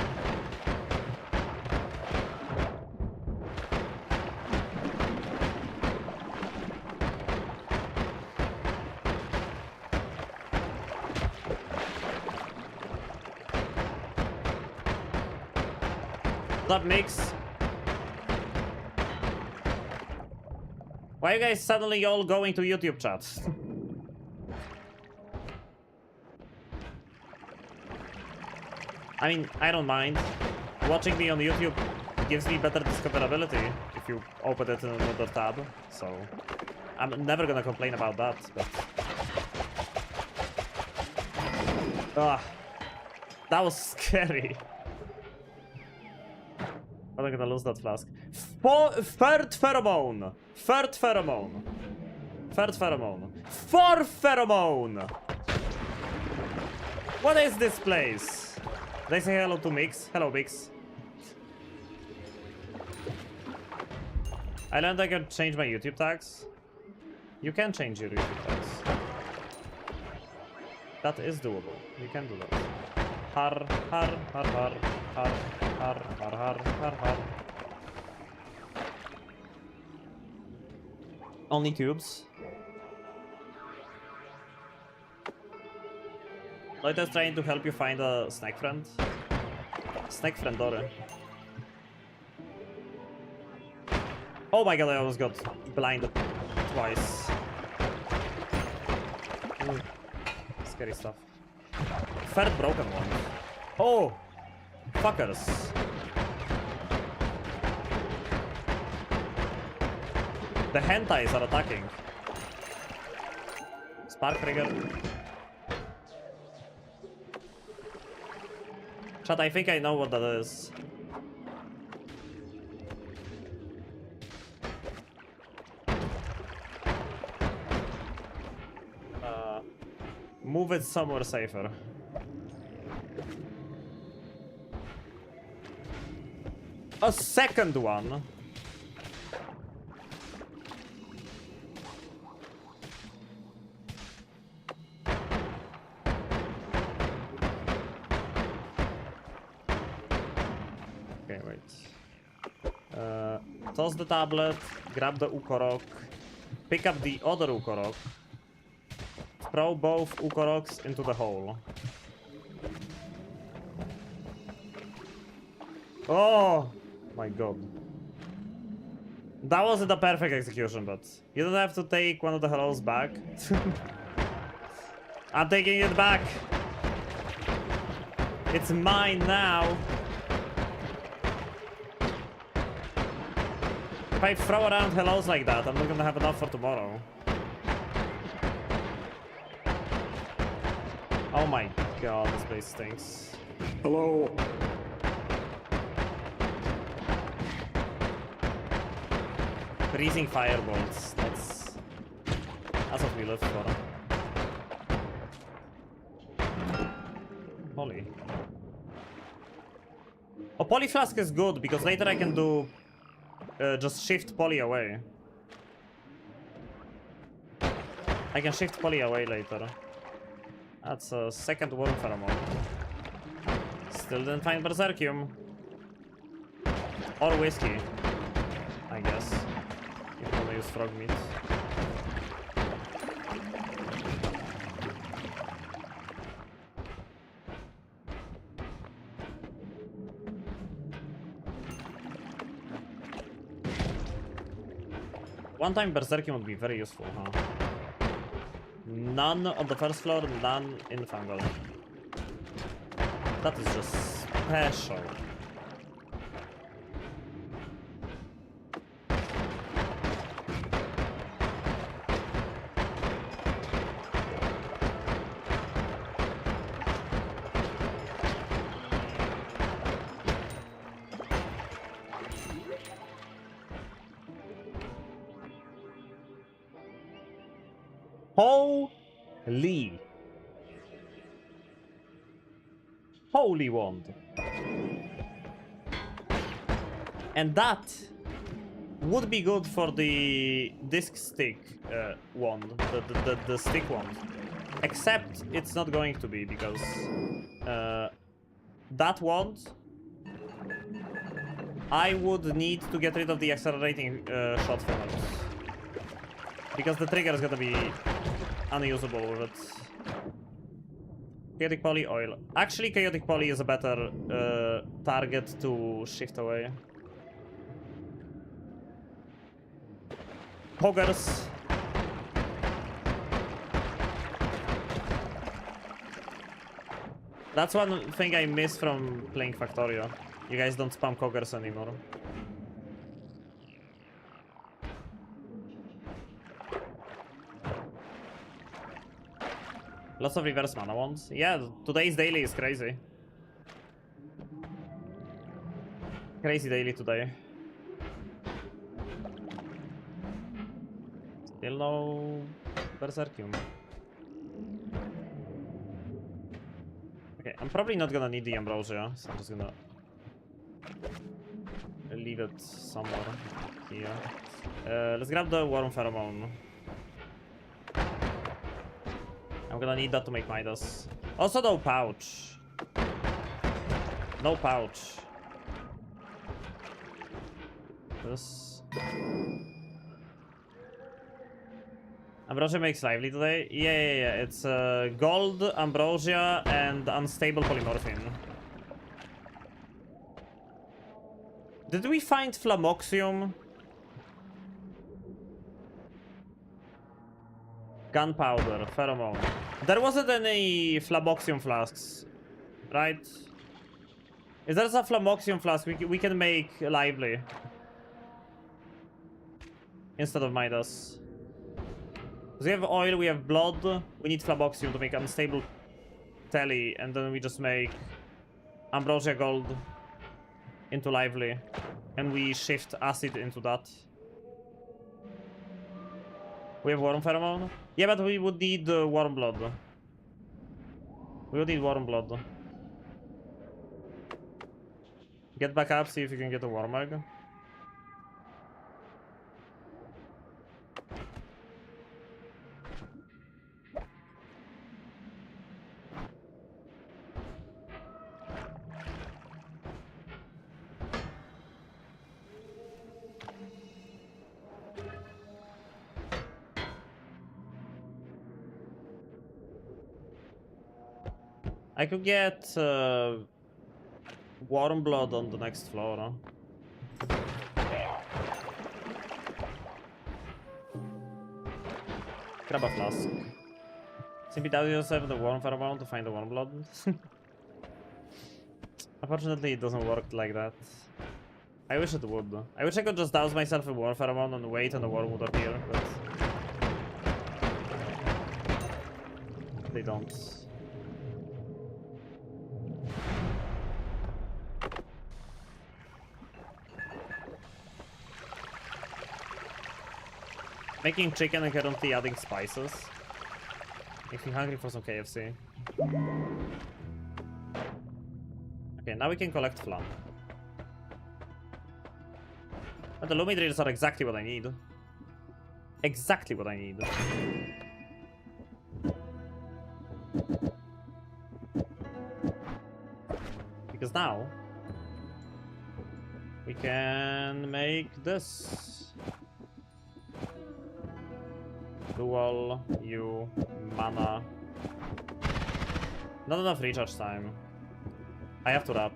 What's up, Mix? Why are you guys suddenly all going to YouTube chat? I mean, I don't mind. Watching me on YouTube gives me better discoverability if you open it in another tab, so I'm never gonna complain about that, but... That was scary. I'm gonna lose that flask. Third pheromone! Third pheromone! Third pheromone! Fourth pheromone! What is this place? They say hello to Mix. Hello, Mix. I learned I can change my YouTube tags. You can change your YouTube tags. That is doable. You can do that. Har, har, har, har, har, har, har, har, har, har. Only tubes. Noita is trying to help you find a snack friend. Snack friend, Dore. Oh my god, I almost got blinded twice. Ooh. Scary stuff. Third broken one. Oh! Fuckers. The hentais are attacking. Spark trigger. Chat, I think I know what that is. Move it somewhere safer. A second one. Okay, wait. Toss the tablet, grab the Ukorok, pick up the other Ukorok, throw both Ukoroks into the hole. Oh my god. That wasn't a perfect execution, but you don't have to take one of the hellos back. I'm taking it back. It's mine now. If I throw around hellos like that, I'm not gonna have enough for tomorrow. Oh my god, this place stinks. Hello. Freezing fireballs. That's what we live for. Poly. Oh, poly flask is good because later I can do just shift poly away. I can shift poly away later. That's a second worm pheromone. Still didn't find Berserkium. Or whiskey, I guess. If I'm gonna use frog meat. One time Berserkium would be very useful, huh? None on the first floor, none in the fungal. That is just special. Holy. Holy wand. And that would be good for the disc stick wand, the stick wand. Except it's not going to be because that wand I would need to get rid of the accelerating shot from it. Because the trigger is gonna be unusable with it. Chaotic Poly, oil. Actually, Chaotic Poly is a better target to shift away. Hoggers. That's one thing I miss from playing Factorio. You guys don't spam coggers anymore. Lots of reverse mana wands. Yeah, today's daily is crazy. Crazy daily today. Still no Berserkium. Okay, I'm probably not gonna need the Ambrosia, so I'm just gonna leave it somewhere here. Let's grab the Worm Pheromone. I'm gonna need that to make Midas. Also, no pouch. No pouch. This. Ambrosia makes lively today? Yeah. It's gold, ambrosia, and unstable polymorphine. Did we find Flamoxium? Gunpowder, pheromone. There wasn't any Flamoxium flasks, right? If there's a Flamoxium flask, we can make lively instead of Midas. We have oil, we have blood, we need Flamoxium to make unstable telly, and then we just make ambrosia gold into lively, and we shift acid into that. We have worm pheromone? Yeah, but we would need worm blood. We would need worm blood. Get back up, see if you can get a worm egg. I could get warm blood on the next floor. Huh? Grab a flask. Simply doubt yourself the warm pheromone to find the warm blood. Unfortunately, it doesn't work like that. I wish it would. I wish I could just douse myself in warm pheromone and wait and the worm would appear, but they don't. Making chicken and currently adding spices. Makes me hungry for some KFC. Okay, now we can collect flan. And the Lumi drills are exactly what I need. Exactly what I need. Because now we can make this. Dual U mana. Not enough recharge time. I have to wrap.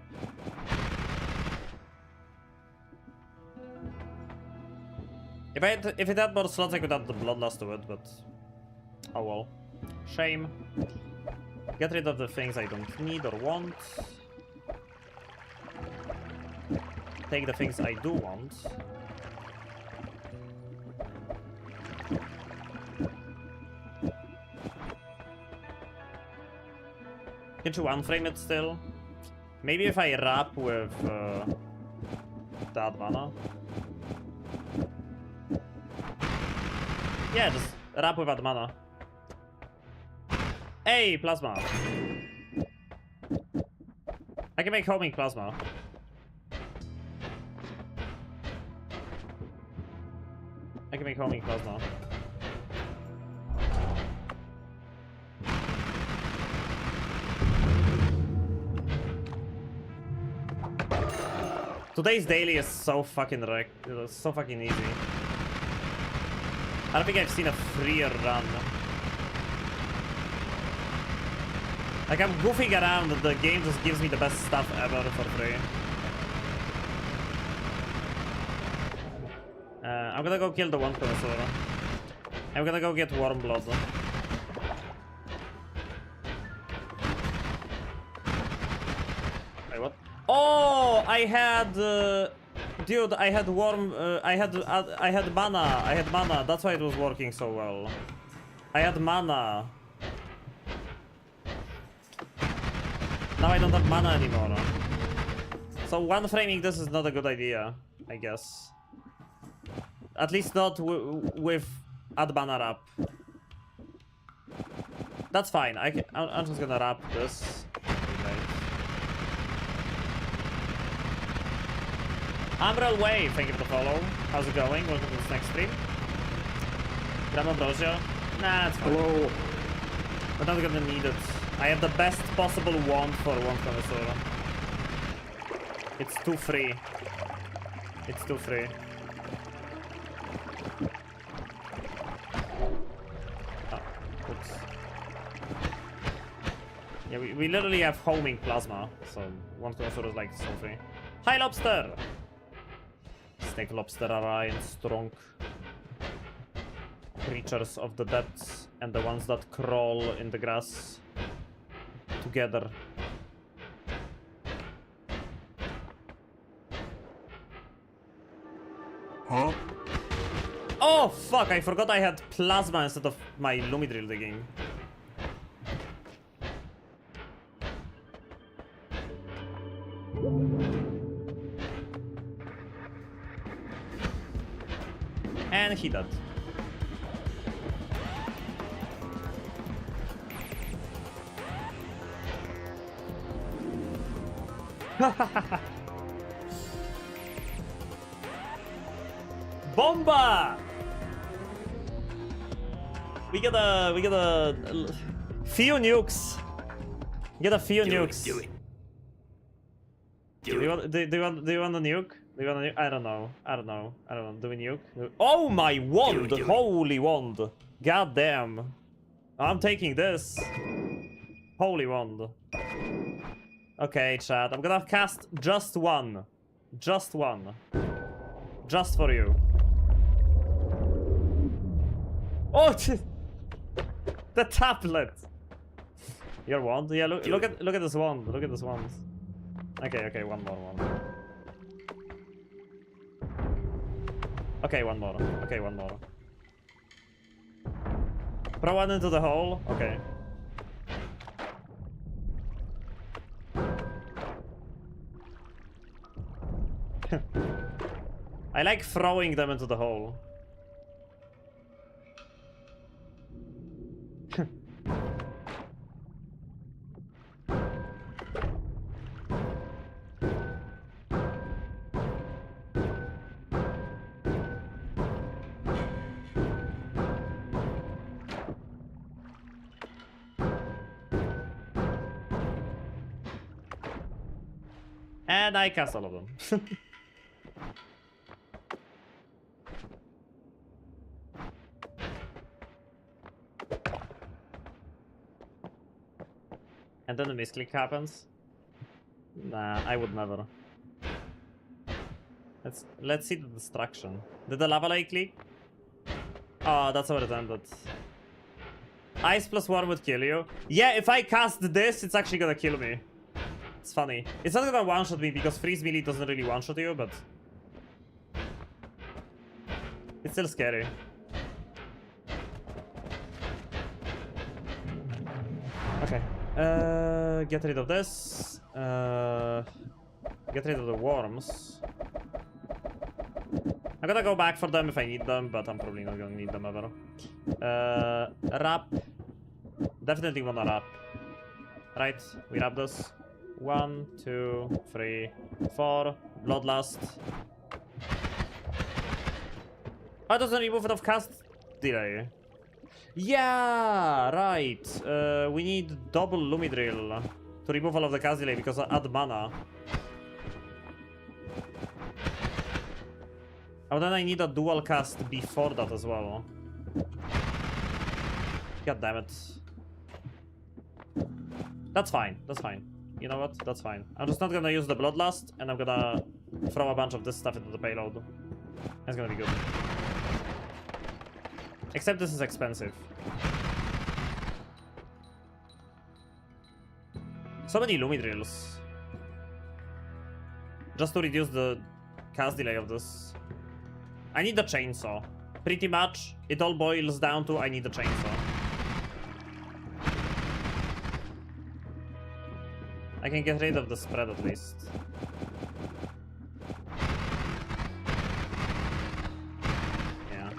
If it had more slots, I could add the bloodlust to it, but oh well. Shame. Get rid of the things I don't need or want. Take the things I do want. Can't you one-frame it still? Maybe if I wrap with that mana. Yeah, just wrap with that mana. Hey, plasma. I can make homing plasma. I can make homing plasma. Today's daily is so fucking so fucking easy. I don't think I've seen a freer run. Like, I'm goofing around, the game just gives me the best stuff ever for free. I'm gonna go kill the one connoisseur. I'm gonna go get warm blood. Wait, what? Oh, I had, dude, I had warm, I had mana. I had mana. That's why it was working so well. I had mana. Now I don't have mana anymore. So one framing this is not a good idea, I guess. At least not with add mana wrap. That's fine. I'm just gonna wrap this. Right. Amrel Way, thank you for the follow. How's it going? Welcome to this next stream. Grandma Brosio. Nah, it's fine. Hello. We're not gonna need it. I have the best possible wand for one connoisseur. It's too free. It's too free. Oh, oops. Yeah, we literally have homing plasma, so one connoisseur is like so free. Hi, lobster! Snake lobster are and strong creatures of the depths and the ones that crawl in the grass together. Huh? Oh fuck, I forgot I had plasma instead of my Lumidrill digging. And he died. Bomba! We get a few nukes. Get a few nukes. Do it. Do you want a nuke? Do you want a nuke? I don't know. Do we nuke? Oh my wand! Do it. Holy wand! God damn! I'm taking this. Holy wand. Okay, chat. I'm gonna cast just one. Just one. Just for you. Oh, the tablet. Your wand? Yeah, look at this wand. Look at this wand. Okay, one more. Okay, one more. Throw one into the hole. Okay. I like throwing them into the hole. And I cast all of them. And then the misclick happens. Nah, I would never. Let's see the destruction. Did the lava lake leak? Oh, that's how it ended. Ice plus 1 would kill you. Yeah, if I cast this, it's actually gonna kill me. It's funny. It's not gonna one-shot me because freeze melee doesn't really one-shot you, but it's still scary. Okay. Get rid of this. Get rid of the worms. I'm gonna go back for them if I need them, but I'm probably not gonna need them ever. Wrap. Definitely wanna wrap. Right, we wrap this. 1, 2, 3, 4. Bloodlust. Oh, it doesn't remove enough cast delay. Yeah, right. We need double Lumidrill to remove all of the cast delay because I add mana. Oh, then I need a dual cast before that as well. God damn it. That's fine. That's fine. You know what? That's fine. I'm just not gonna use the Bloodlust, and I'm gonna throw a bunch of this stuff into the payload. That's gonna be good. Except this is expensive. So many Lumi drills. Just to reduce the cast delay of this. I need a chainsaw. Pretty much, it all boils down to I need a chainsaw. I can get rid of the spread at least. Yeah.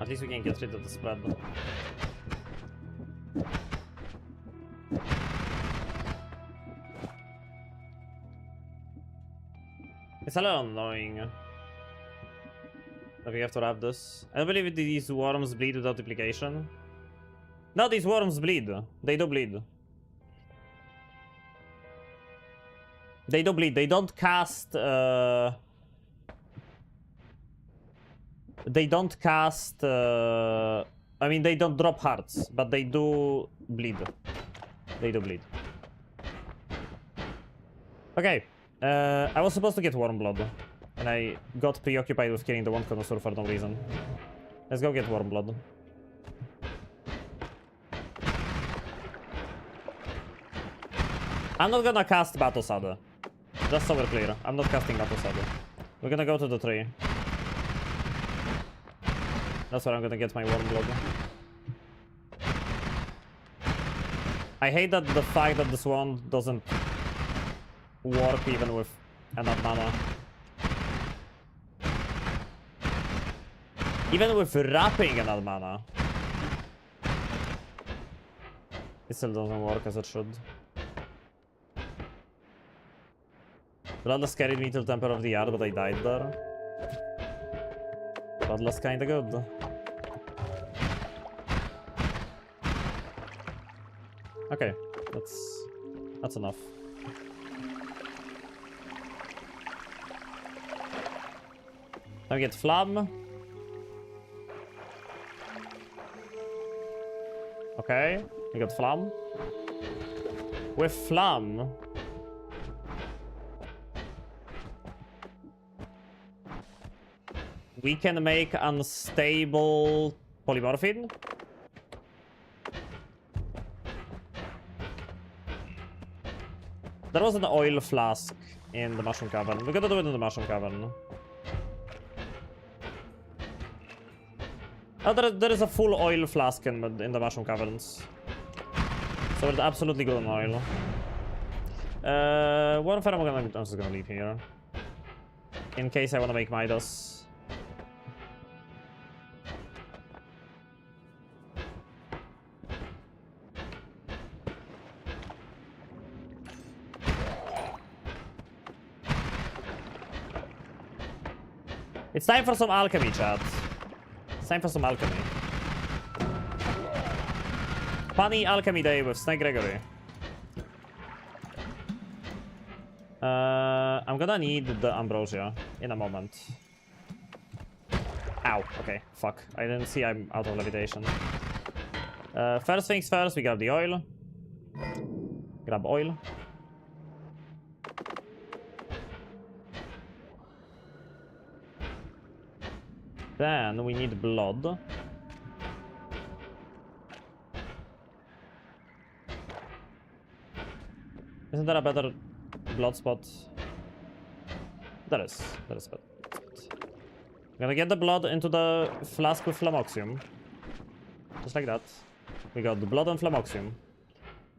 At least we can get rid of the spread. It's a little annoying that we have to wrap this. I don't believe these worms bleed without duplication. No, these worms bleed. They do bleed. They do bleed. They don't cast... They don't cast... I mean, they don't drop hearts, but they do bleed. They do bleed. Okay. I was supposed to get Worm Blood, and I got preoccupied with killing the one connoisseur for no reason. Let's go get Worm Blood. I'm not gonna cast Battle Sada. Just so we're clear, I'm not casting Battle Sada. We're gonna go to the tree. That's where I'm gonna get my Worm Blood. I hate that the fact that this one doesn't work even with enough mana. Even with wrapping enough mana, it still doesn't work as it should. Bloodlust carried me to the Temple of the Yard, but I died there. Bloodlust kinda good. Okay, that's enough. Now we get Flam. Okay, we got Flam. With Flam, we can make unstable polymorphine. There was an oil flask in the Mushroom Cavern. We're gonna do it in the Mushroom Cavern. Oh, there is a full oil flask in the Mushroom Caverns. So it's absolutely good on oil. One fair I'm just gonna leave here. In case I wanna make Midas. It's time for some alchemy, chat. It's time for some alchemy. Funny alchemy day with Snake Gregory. I'm gonna need the ambrosia in a moment. Ow, okay, fuck. I didn't see I'm out of levitation. First things first, we grab the oil. Grab oil. Then we need blood. Isn't there a better blood spot? There is a spot. I'm gonna get the blood into the flask with Flamoxium. Just like that. We got the blood and Flamoxium.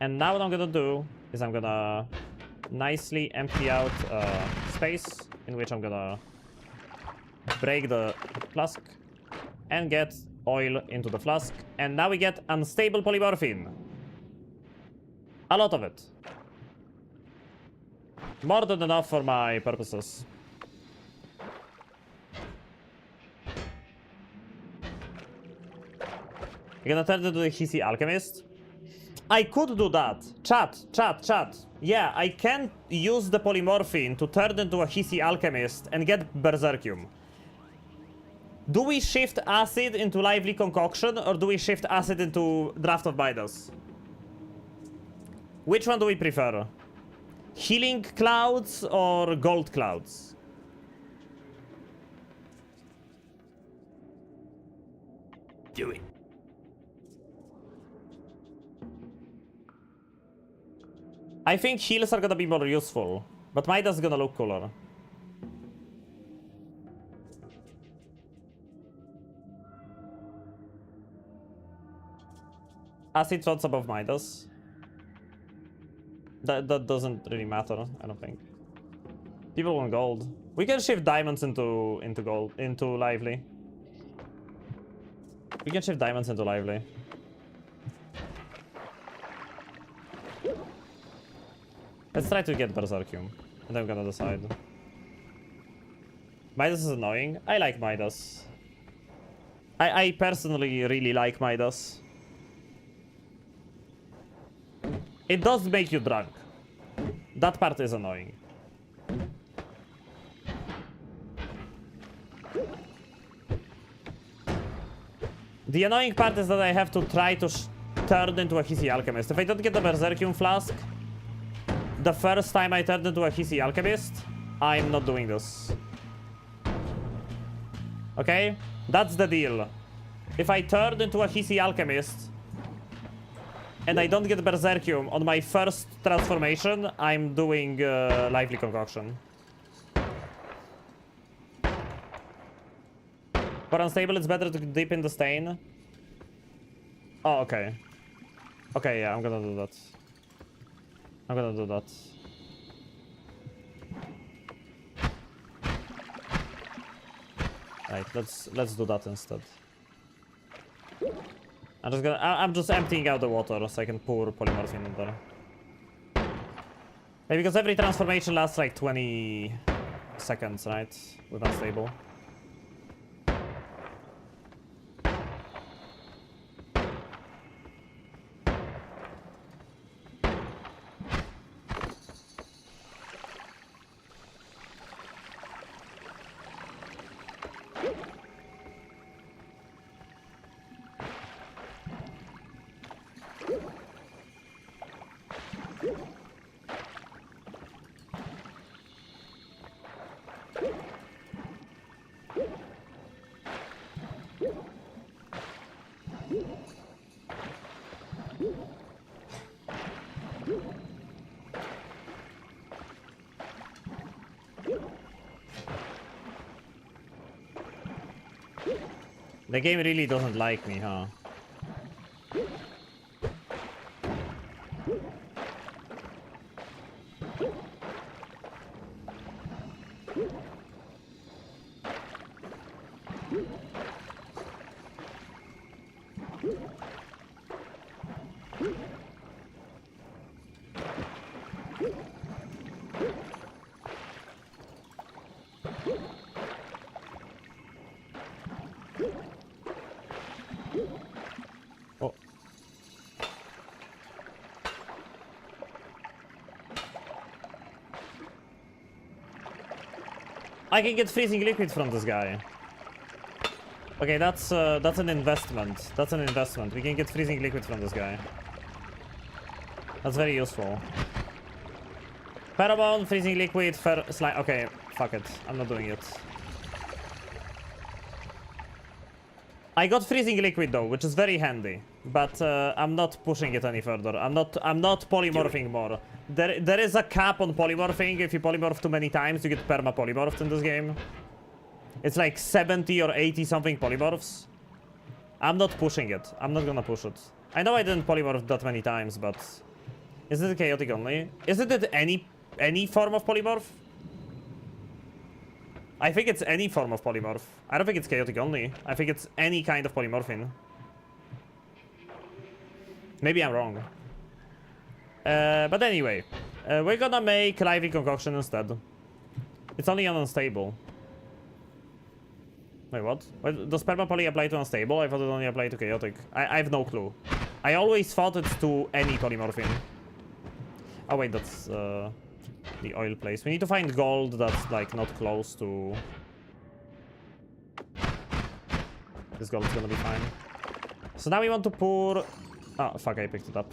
And now what I'm gonna do is I'm gonna nicely empty out space in which I'm gonna break the flask and get oil into the flask. And now we get unstable polymorphine. A lot of it. More than enough for my purposes. You're gonna turn into the Hissy Alchemist? I could do that. Chat. Yeah, I can use the polymorphine to turn into a Hissy Alchemist and get Berserkium. Do we shift acid into lively concoction, or do we shift acid into draft of Midas? Which one do we prefer? Healing clouds or gold clouds? Do it. I think heals are gonna be more useful, but Midas is gonna look cooler. Acid thoughts above Midas. That doesn't really matter, I don't think. People want gold. We can shift diamonds into gold, into lively. We can shift diamonds into lively. Let's try to get Berserkium, and then we're gonna decide. Midas is annoying. I like Midas. I personally really like Midas. It does make you drunk. That part is annoying. The annoying part is that I have to try to turn into a Hissy Alchemist. If I don't get the Berserkium Flask the first time I turned into a Hissy Alchemist, I'm not doing this. Okay? That's the deal. If I turn into a Hissy Alchemist and I don't get Berserkium on my first transformation, I'm doing lively concoction. For unstable, it's better to dip in the stain. Oh, okay. Okay, yeah, I'm gonna do that. I'm gonna do that. Right, let's do that instead. I'm just emptying out the water so I can pour polymorphine in there. Maybe because every transformation lasts like 20 seconds, right? With unstable. The game really doesn't like me, huh? Oh. I can get freezing liquid from this guy. Okay, that's an investment. That's an investment. We can get freezing liquid from this guy. That's very useful. Pheromone, freezing liquid, slime. Okay, fuck it. I'm not doing it. I got freezing liquid though, which is very handy. But I'm not pushing it any further. I'm not polymorphing more. There is a cap on polymorphing. If you polymorph too many times, you get perma polymorphed in this game. It's like 70 or 80 something polymorphs. I'm not pushing it. I'm not gonna push it. I know I didn't polymorph that many times, but is it chaotic only? Isn't it any form of polymorph? I think it's any form of polymorph. I don't think it's chaotic only. I think it's any kind of polymorphine. Maybe I'm wrong. But anyway, we're gonna make lively concoction instead. It's only on unstable. Wait, what? Does perma poly apply to unstable? I thought it only applied to chaotic. I have no clue. I always thought it's to any polymorphine. Oh wait, that's the oil place. We need to find gold that's like not close to This gold is gonna be fine. So now we want to pour... Oh, fuck, I picked it up.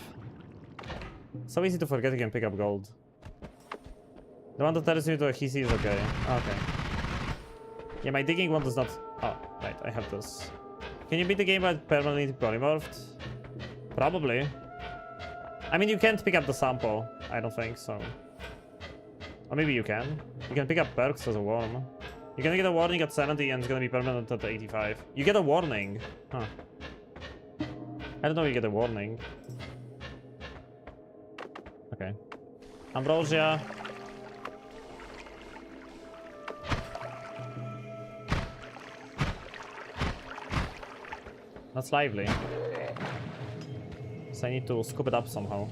So easy to forget you can pick up gold. The one that tells me to he is okay. Okay. Yeah, my digging one does not... Oh, right, I have this. Can you beat the game by permanently polymorphed? Probably. I mean, you can't pick up the sample. I don't think so. Or maybe you can. You can pick up perks as a worm. You're gonna get a warning at 70 and it's gonna be permanent at 85. You get a warning. Huh. I don't know you get a warning. Okay. Ambrosia. That's lively. So I need to scoop it up somehow.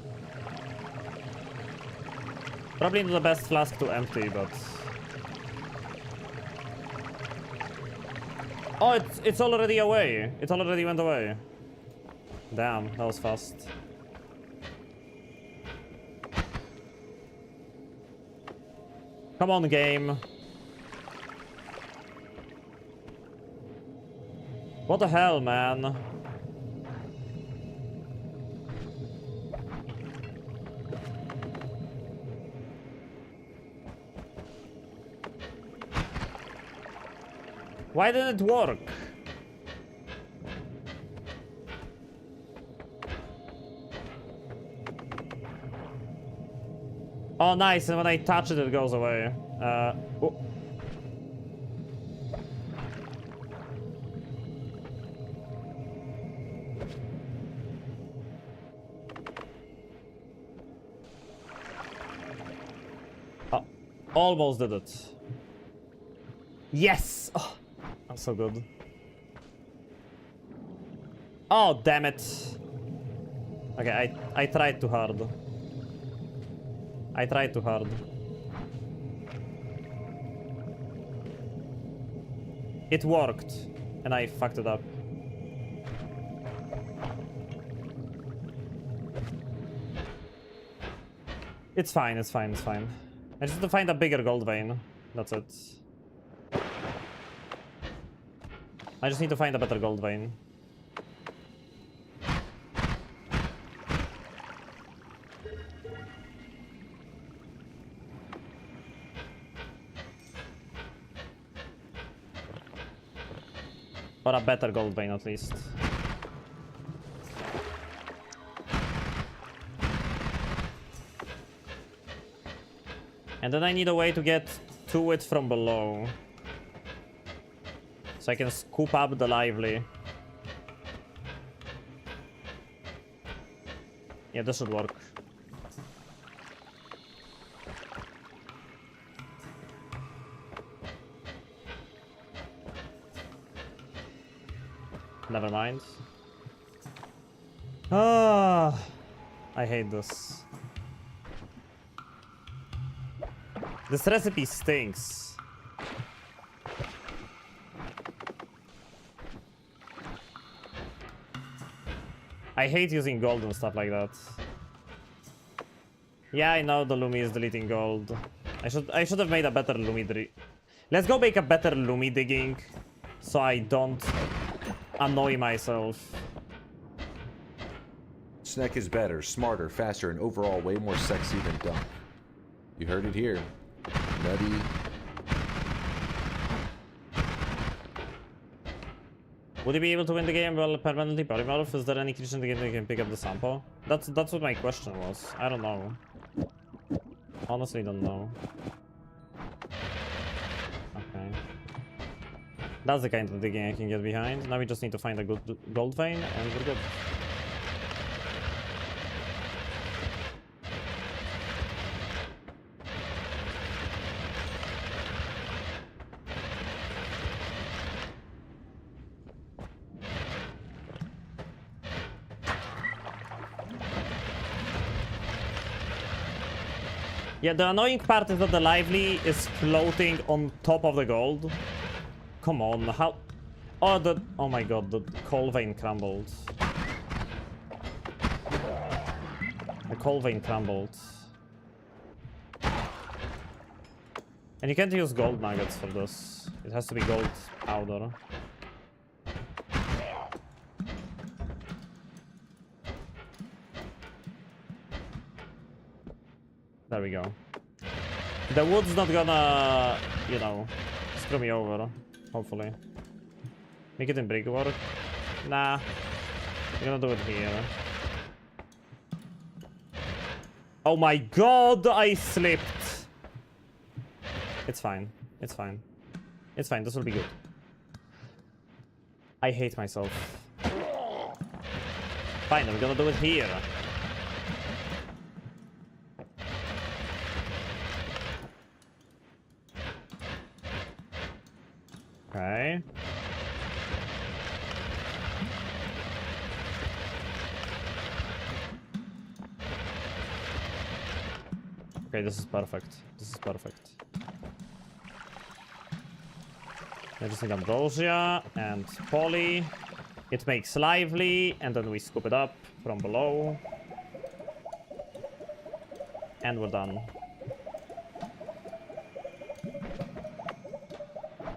Probably not the best flask to empty, but... Oh, it's already away. It already went away. Damn, that was fast. Come on, game. What the hell, man? Why didn't it work? Oh, nice, and when I touch it, it goes away. Oh. Oh, almost did it. Yes! Oh, that's so good. Oh, damn it. Okay, I tried too hard. I tried too hard. It worked, and I fucked it up. It's fine, it's fine, it's fine. I just have to find a bigger gold vein. That's it. I just need to find a better gold vein. Or a better gold vein, at least. And then I need a way to get to it from below. So I can scoop up the lively. Yeah, this should work. Never mind. Ah, I hate this. This recipe stinks. I hate using gold and stuff like that. Yeah, I know the Lumi is deleting gold. I should have made a better Lumi. Let's go make a better Lumi digging, so I don't annoy myself. Snek is better, smarter, faster, and overall way more sexy than Dunk. You heard it here. Nutty. Would he be able to win the game while permanently polymorph? Is there any creature in the game that can pick up the sample? That's what my question was. I don't know. Honestly, don't know. Okay. That's the kind of digging I can get behind. Now we just need to find a good gold vein and we're good. Yeah, the annoying part is that the lively is floating on top of the gold. Come on, how... Oh my god, the coal vein crumbled. The coal vein crumbled. And you can't use gold nuggets for this. It has to be gold powder. There we go. The wood's not gonna, you know, screw me over, hopefully. Make it in brickwork. Nah. I'm gonna do it here. Oh my god, I slipped. It's fine. It's fine. It's fine, this will be good. I hate myself. Fine, I'm gonna do it here. Okay. Okay, this is perfect. This is perfect. I just need ambrosia and poly. It makes lively, and then we scoop it up from below. And we're done.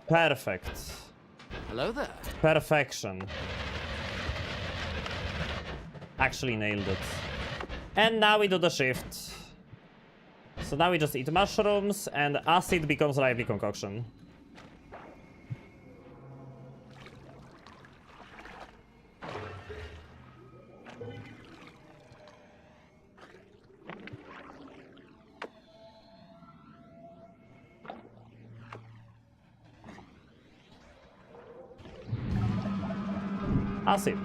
Perfect. Hello there. Perfection. Actually nailed it. And now we do the shift. So now we just eat mushrooms, and acid becomes lively concoction. Acid.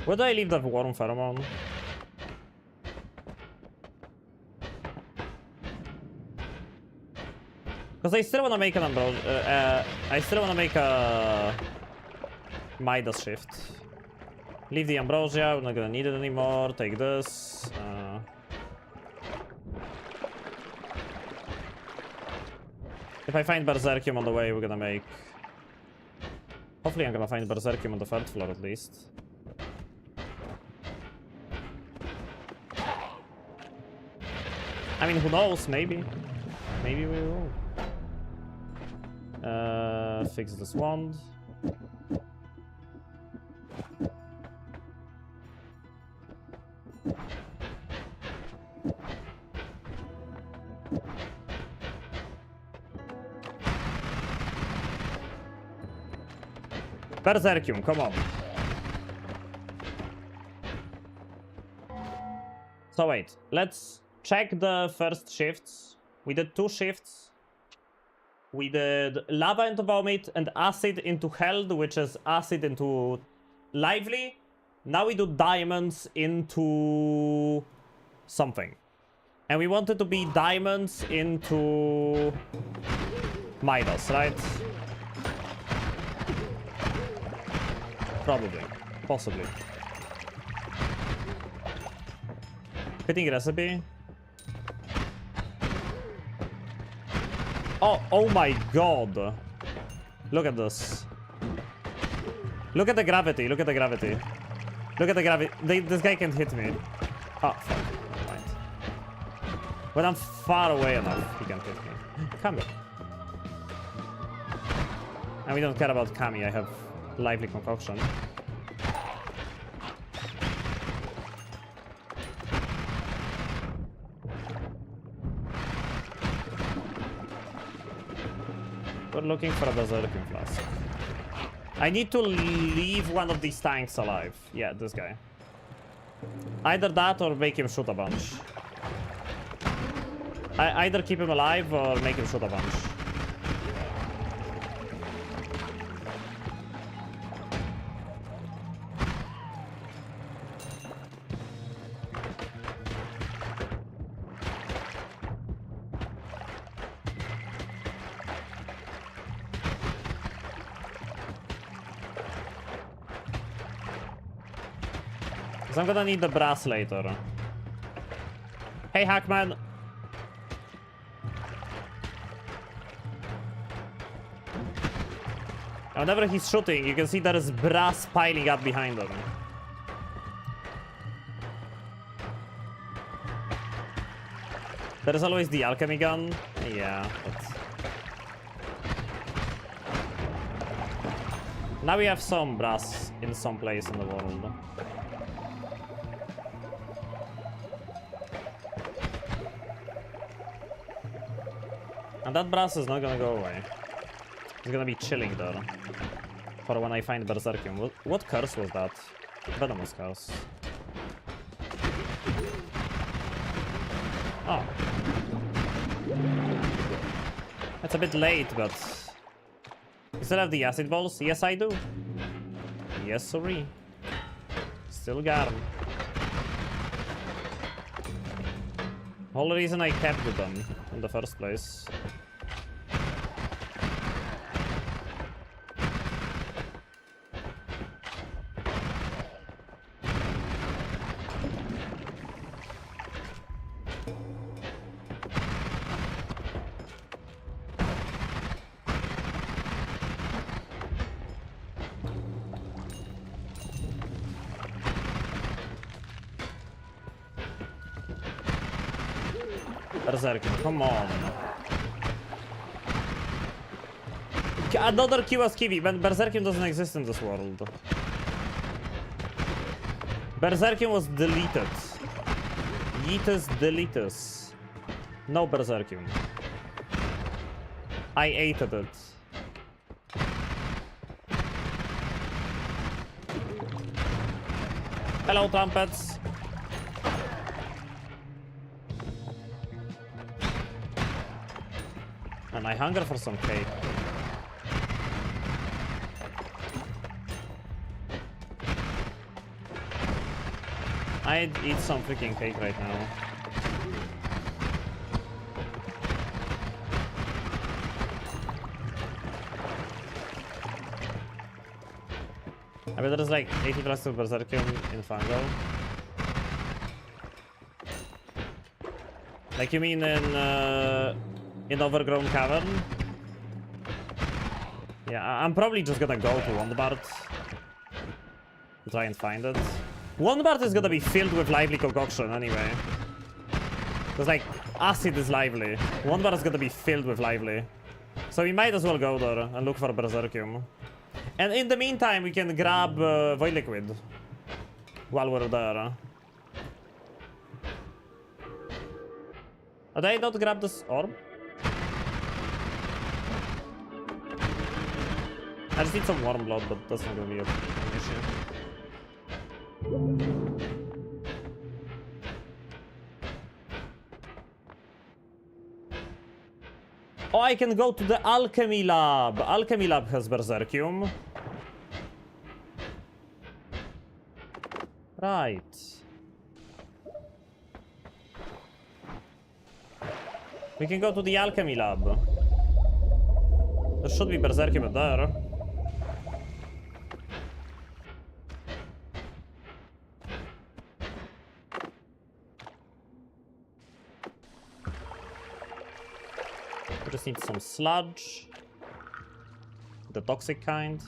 Where do I leave the warm pheromone? Because I still want to make an ambrosia. I still want to make a Midas shift. Leave the ambrosia. We're not gonna need it anymore. Take this. If I find Berserkium on the way, we're gonna make... Hopefully I'm gonna find Berserkium on the third floor at least. I mean, who knows? Maybe. Maybe we will. Fix this wand. Berserkium, come on. So wait, let's check the first shifts. We did 2 shifts. We did lava into vomit and acid into held, which is acid into lively. Now we do diamonds into something. And we want it to be diamonds into Midas, right? Probably. Possibly. Fitting recipe. Oh my god. Look at this. Look at the gravity. Look at the gravity. Look at the gravity. This guy can't hit me. Oh, fuck. Never mind. When I'm far away enough, he can't hit me. Kami. And we don't care about Kami. I have lively concoction. We're looking for a Berserkium flask. I need to leave one of these tanks alive. Yeah, this guy. Either that or make him shoot a bunch. I either keep him alive or make him shoot a bunch. I'm gonna need the brass later. Hey, Hackman. Whenever he's shooting, you can see there is brass piling up behind him. There is always the alchemy gun. Yeah, but... Now we have some brass in some place in the world. And that brass is not gonna go away. It's gonna be chilling there. For when I find Berserkium. What curse was that? Venomous curse. Oh. It's a bit late, but... You still have the acid balls? Yes, I do. Yes, sorry. Still got them. Whole reason I kept them in the first place. Berserkium, come on. Another Kiwas Kiwi, but Berserkium doesn't exist in this world. Berserkium was deleted. Yeetus deletus. No Berserkium. I ate it. Hello, trumpets. And I hunger for some cake. I'd eat some freaking cake right now. I bet there's like 80 plus of Berserkium in Fungal. Like you mean in Overgrown Cavern? Yeah, I'm probably just gonna go to Wondbart to try and find it. Wondbart is gonna be filled with lively concoction anyway. Because like, acid is lively. Wondbart is gonna be filled with lively. So we might as well go there and look for Berserkium. And in the meantime, we can grab Void Liquid while we're there. Did I not grab this orb? I just need some warm blood, but that's not gonna be an issue. Oh, I can go to the Alchemy Lab. Alchemy Lab has Berserkium. Right. We can go to the Alchemy Lab. There should be Berserkium there. We just need some sludge. The toxic kind.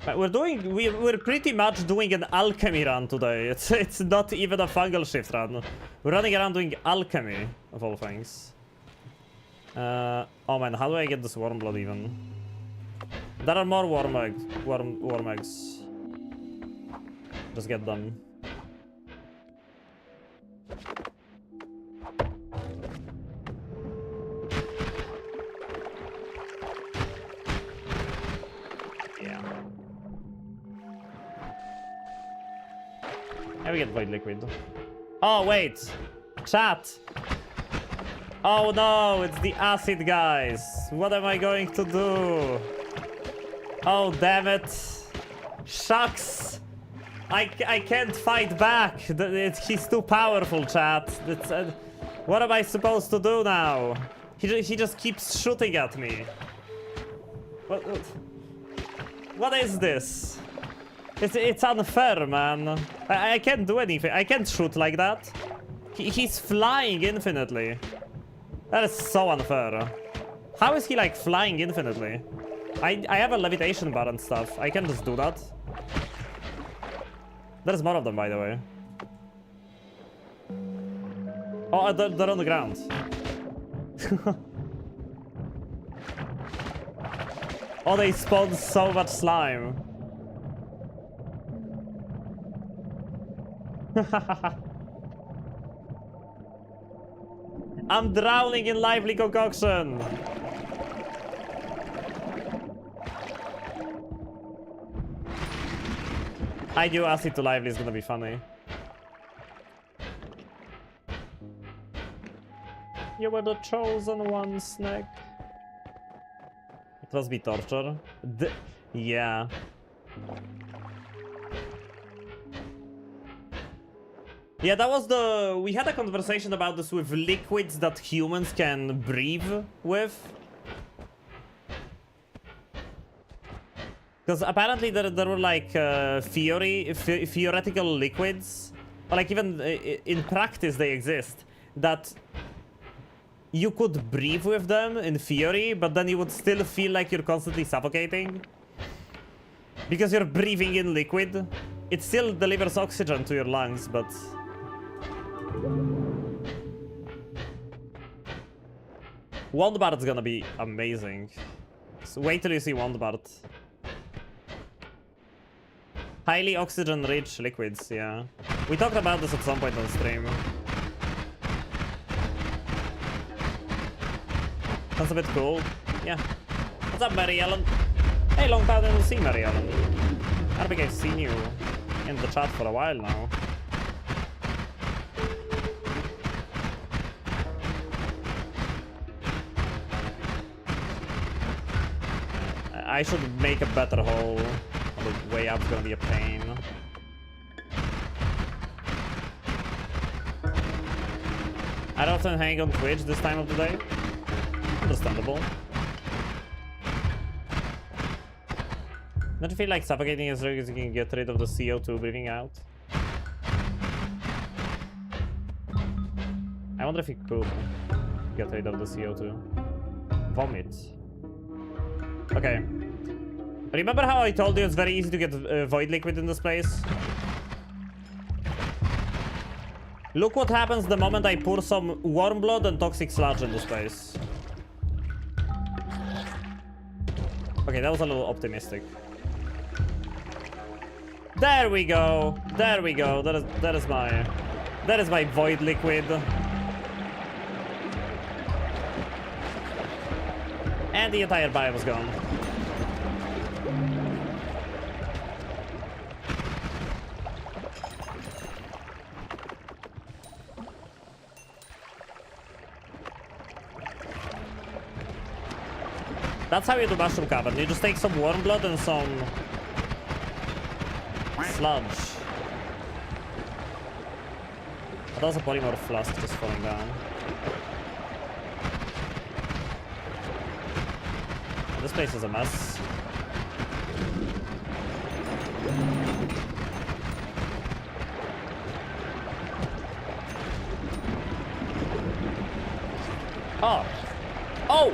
But we're pretty much doing an alchemy run today. It's not even a fungal shift run. We're running around doing alchemy of all things. Oh man, how do I get this worm blood even? There are more worm eggs. Just get them. Yeah. And we get Void Liquid. Oh wait! Chat! Oh no, it's the acid guys. What am I going to do? Oh damn it. Shucks. I can't fight back. He's too powerful, chat. What am I supposed to do now? He just keeps shooting at me. What is this? It's unfair, man. I can't do anything. I can't shoot like that. He's flying infinitely. That is so unfair. How is he like flying infinitely? I have a levitation bar and stuff. I can just do that. There's more of them, by the way. Oh, they're on the ground. Oh, they spawned so much slime. I'm drowning in lively concoction. I knew acid to lively is gonna be funny. You were the chosen one, Snake. It must be torture. Yeah. Yeah, that was the... We had a conversation about this with liquids that humans can breathe with. Because apparently there were like theoretical liquids, or like even in practice they exist, that you could breathe with them in theory, but then you would still feel like you're constantly suffocating. Because you're breathing in liquid. It still delivers oxygen to your lungs, but... Wandbart's gonna be amazing. So wait till you see Wandbart. Highly oxygen-rich liquids, yeah. We talked about this at some point on stream. That's a bit cool. Yeah. What's up, Mary Ellen? Hey, long time no see, Mary Ellen. I don't think I've seen you in the chat for a while now. I should make a better hole. The way up's gonna be a pain. I don't often hang on Twitch this time of the day. Understandable. Don't you feel like suffocating as long as you can get rid of the CO2 breathing out? I wonder if you could get rid of the CO2. Vomit. Okay. Remember how I told you it's very easy to get void liquid in this place? Look what happens the moment I pour some warm blood and toxic sludge in this place. Okay, that was a little optimistic. There we go. There we go. That is my void liquid. And the entire biome is gone. That's how you do mushroom cavern. You just take some warm blood and some sludge. But also polymorph flask just falling down. This place is a mess. Oh! Oh!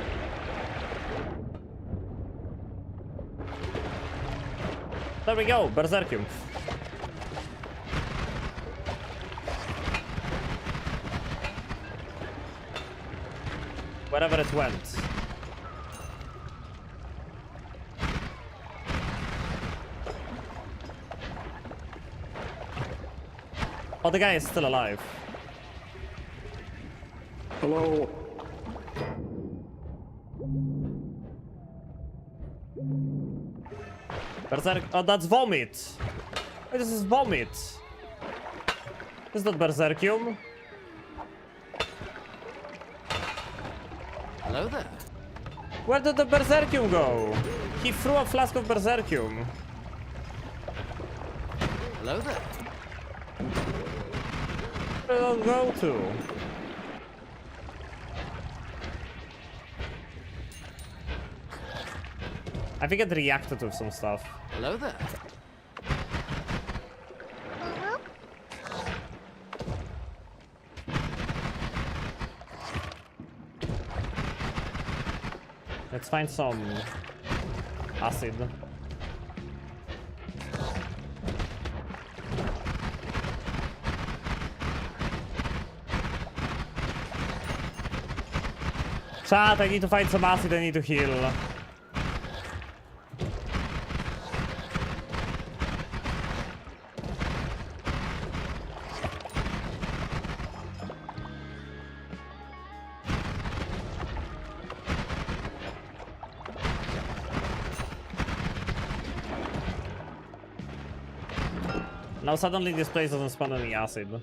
There we go, Berserkium. Wherever it went. Oh, the guy is still alive. Hello. Berserk. Oh, that's vomit. Wait, this is vomit. Is that Berserkium? Hello there. Where did the Berserkium go? He threw a flask of Berserkium. Hello there. Where did it go to? I think it reacted with some stuff. Hello there. Let's find some acid. Chat, I need to find some acid, I need to heal. Now suddenly this place doesn't spawn any acid.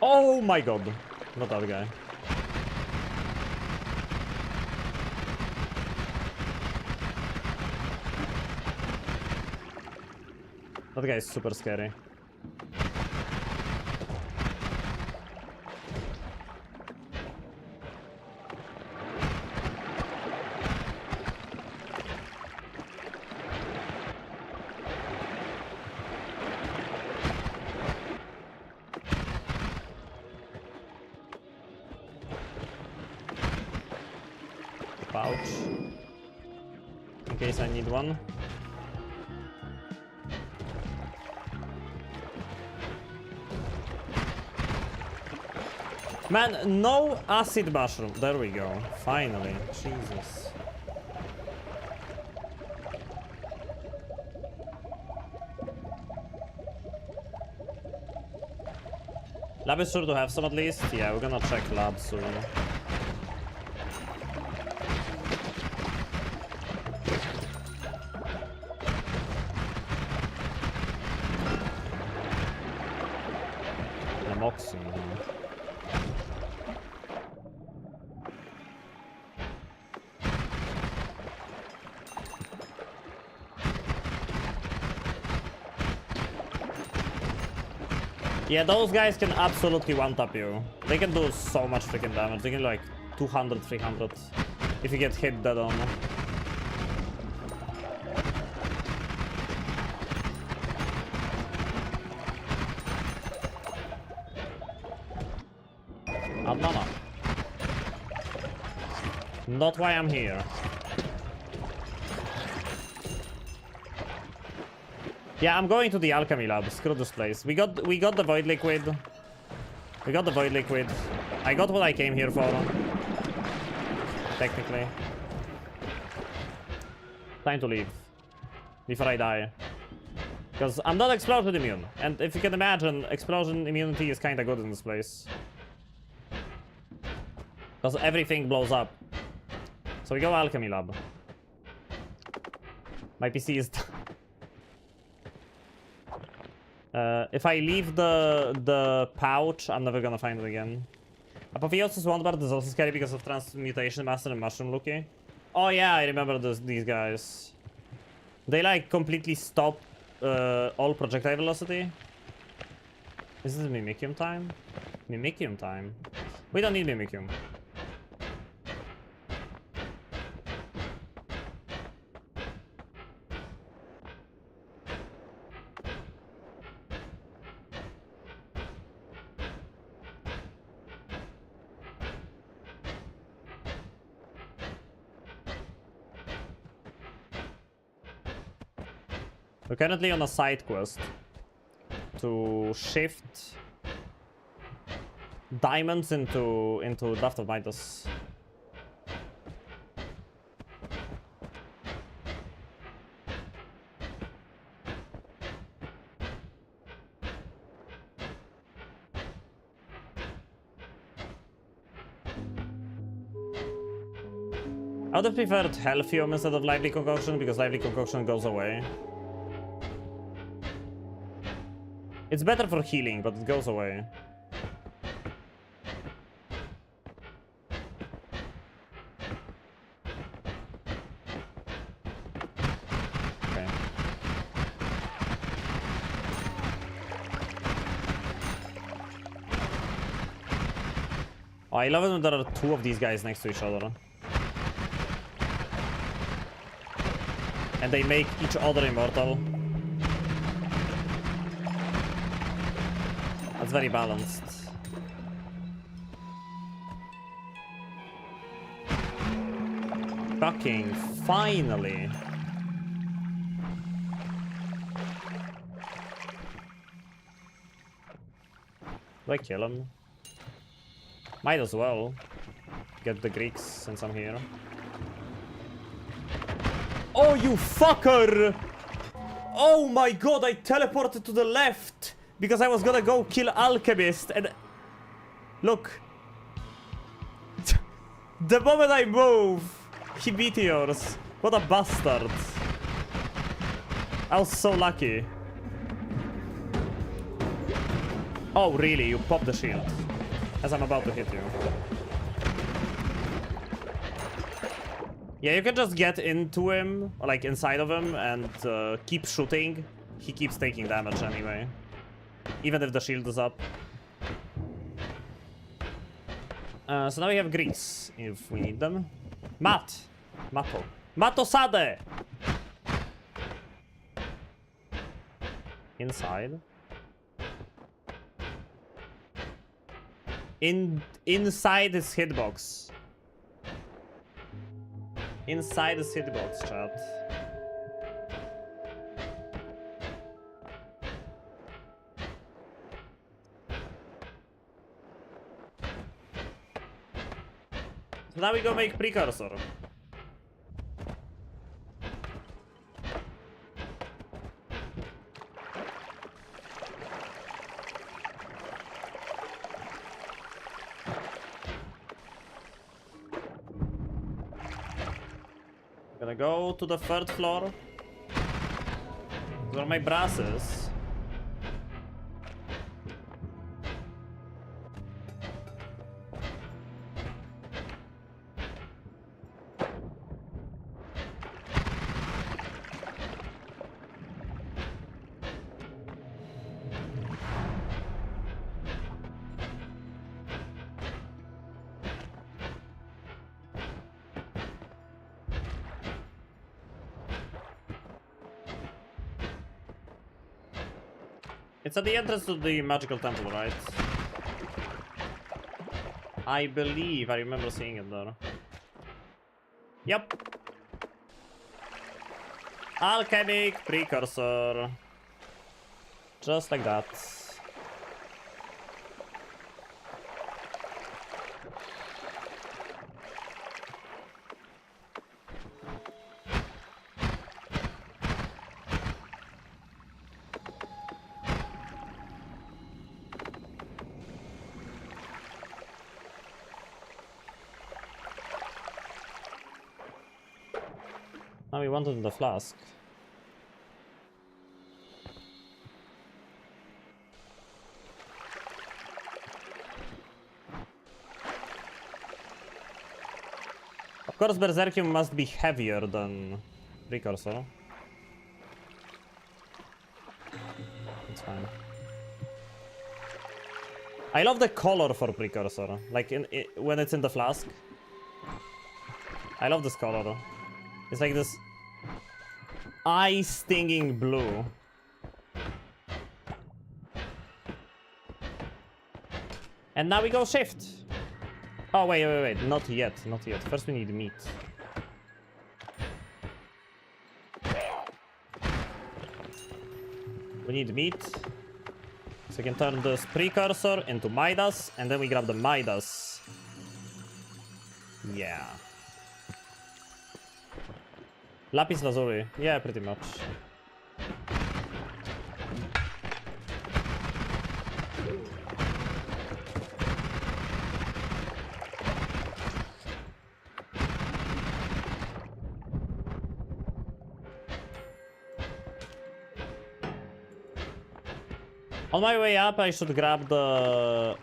Oh my god. Not that guy. That guy is super scary. Pouch. In case I need one. Man, no acid mushroom. There we go. Finally. Jesus. Lab is sure to have some at least. Yeah, we're gonna check lab soon. Moxie. Yeah, those guys can absolutely one-tap you. They can do so much freaking damage. They can like 200, 300 if you get hit dead on. Banana. Not why I'm here. Yeah, I'm going to the alchemy lab. Screw this place. We got the void liquid. We got the void liquid. I got what I came here for. Technically. Time to leave. Before I die. Because I'm not explosion immune. And if you can imagine, explosion immunity is kinda good in this place. Because everything blows up. So we go alchemy lab. My PC is if I leave the pouch, I'm never gonna find it again. Apotheosis Wandbard is also scary because of Transmutation Master and Mushroom Lucky. Oh yeah, I remember these guys. They like completely stop all projectile velocity. Is this Mimicium time? Mimicium time? We don't need Mimicium. We're currently on a side quest to shift diamonds into Draft of Midas. I would have preferred Hellfume instead of Lively Concoction because Lively Concoction goes away. It's better for healing, but it goes away. Okay. Oh, I love it when there are two of these guys next to each other. And they make each other immortal. That's very balanced. Fucking finally. Do I kill him? Might as well. Get the Greeks since I'm here. Oh, you fucker! Oh my god, I teleported to the left! Because I was gonna go kill Alchemist and... Look. The moment I move, he meteors. What a bastard. I was so lucky. Oh, really? You popped the shield. As I'm about to hit you. Yeah, you can just get into him, or like inside of him, and keep shooting. He keeps taking damage anyway. Even if the shield is up. So now we have Greeks, if we need them. Mato Sade! Inside. Inside his hitbox. Inside his hitbox, chat. So now we go make precursor. Gonna go to the third floor. Those are my brasses. It's at the entrance to the magical temple, right? I believe I remember seeing it there. Yep. Alchemic precursor. Just like that. Now we want it in the flask. Of course, Berserkium must be heavier than Precursor. It's fine. I love the color for Precursor, like when it's in the flask. I love this color. It's like this eye-stinging blue. And now we go shift. Oh, wait. Not yet. First we need meat. We need meat. So we can turn this precursor into Midas, and then we grab the Midas. Yeah. Lapis Lazuli. Yeah, pretty much. On my way up, I should grab the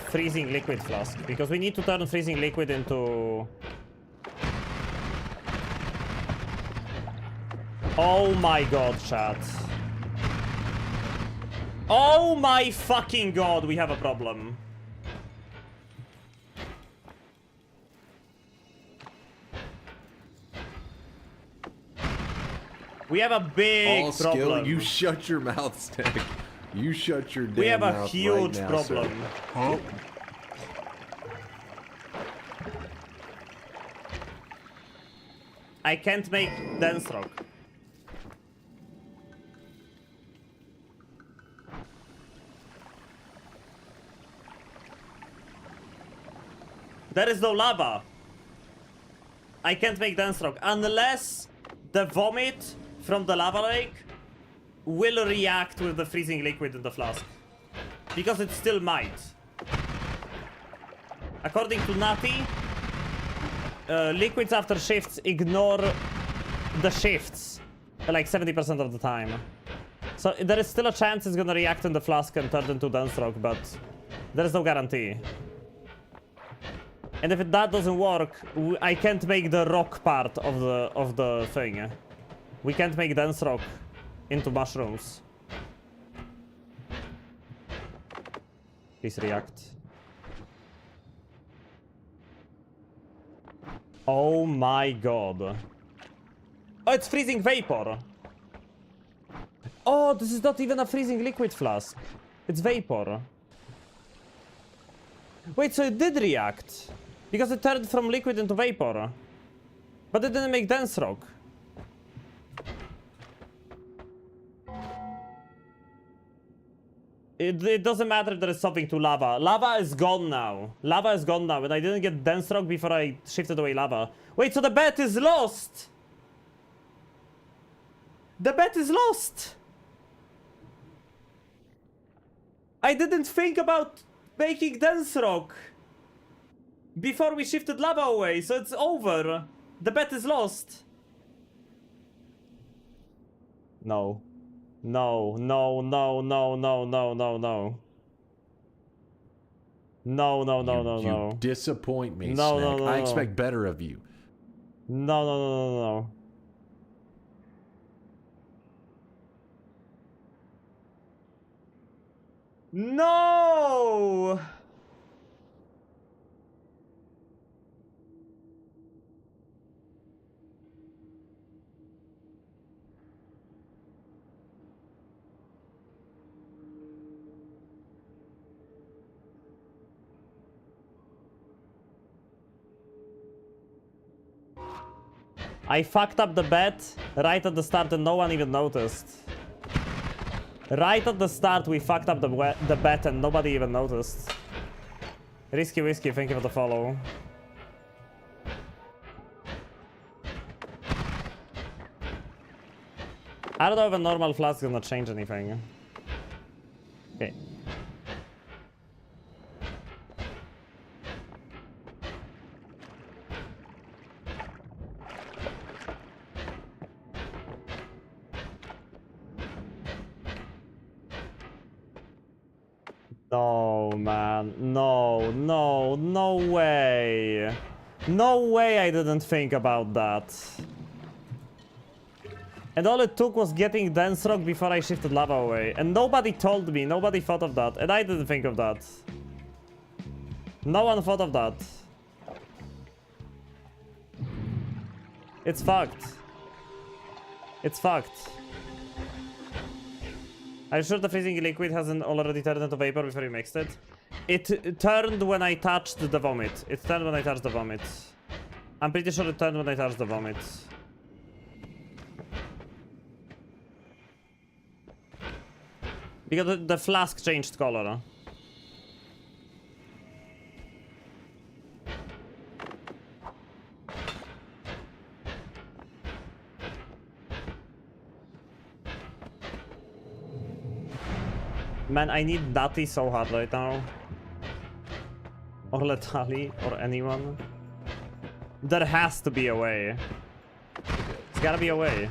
freezing liquid flask, because we need to turn freezing liquid into... Oh my god, chat. Oh my fucking god, we have a problem. We have a big All skill. problem. You shut your mouth, Snake. You shut your damn We have a mouth huge right now, problem. sir. I can't make dance rock. There is no lava. I can't make dance rock unless the vomit from the lava lake will react with the freezing liquid in the flask. Because it still might. According to Nati, liquids after shifts ignore the shifts like 70% of the time. So there is still a chance it's gonna react in the flask and turn into dance rock, but there is no guarantee. And if that doesn't work, I can't make the rock part of the thing. We can't make dance rock into mushrooms. Please react. Oh my god. Oh, it's freezing vapor. Oh, this is not even a freezing liquid flask. It's vapor. Wait, so it did react. Because it turned from liquid into vapor. But it didn't make dance rock. It doesn't matter if there is something to lava. Lava is gone now. Lava is gone now. And I didn't get dance rock before I shifted away lava. Wait, so the bet is lost! The bet is lost! I didn't think about making dance rock before we shifted lava away, so it's over. The bet is lost. No. No, no, no, no, no, no, no, no. No, no, no, no, no. You disappoint me, No, Snake. no, no, I no. expect better of you. No, no, no, no, no. No! I fucked up the bet right at the start and no one even noticed. Right at the start we fucked up the bet and nobody even noticed. Risky Whiskey, thank you for the follow. I don't know if a normal flask is gonna change anything. Okay. No, man. No, no, no way. No way I didn't think about that. And all it took was getting dance rock before I shifted lava away. And nobody told me, nobody thought of that. And I didn't think of that. No one thought of that. It's fucked. It's fucked. Are you sure the freezing liquid hasn't already turned into vapor before you mixed it? It turned when I touched the vomit. It turned when I touched the vomit. I'm pretty sure it turned when I touched the vomit. Because the flask changed color. Man, I need Nati so hard right now. Or Letali, or anyone. There has to be a way. There's gotta be a way.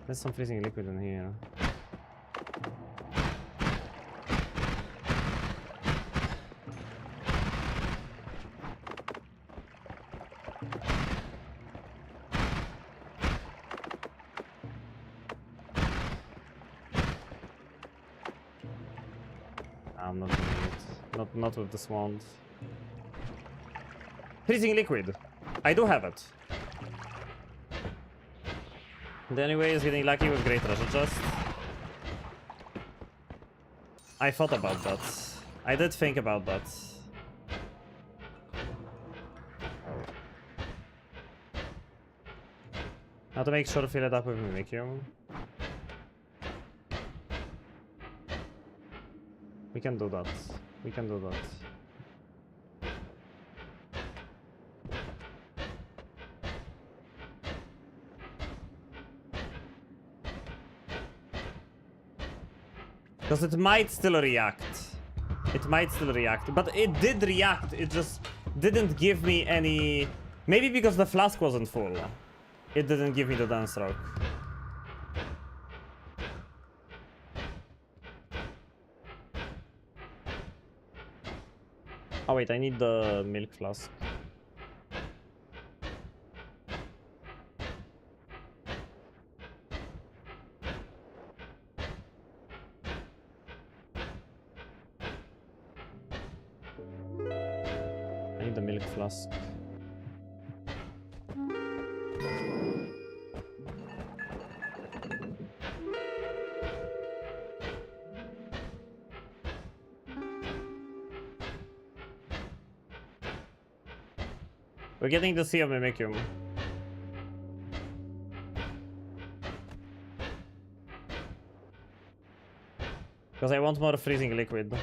There's some freezing liquid in here. I'm not doing it. Not with this wand. Freezing liquid. I do have it. The only way is getting lucky with great treasure chest. I thought about that. I did think about that. Now to make sure to fill it up with Mimikyu. We can do that. We can do that. Because it might still react. It might still react. But it did react. It just didn't give me any... Maybe because the flask wasn't full. It didn't give me the dance stroke. Oh wait, I need the milk flask. I need the milk flask. We're getting the Sea of Mimikyu. Because I want more freezing liquid.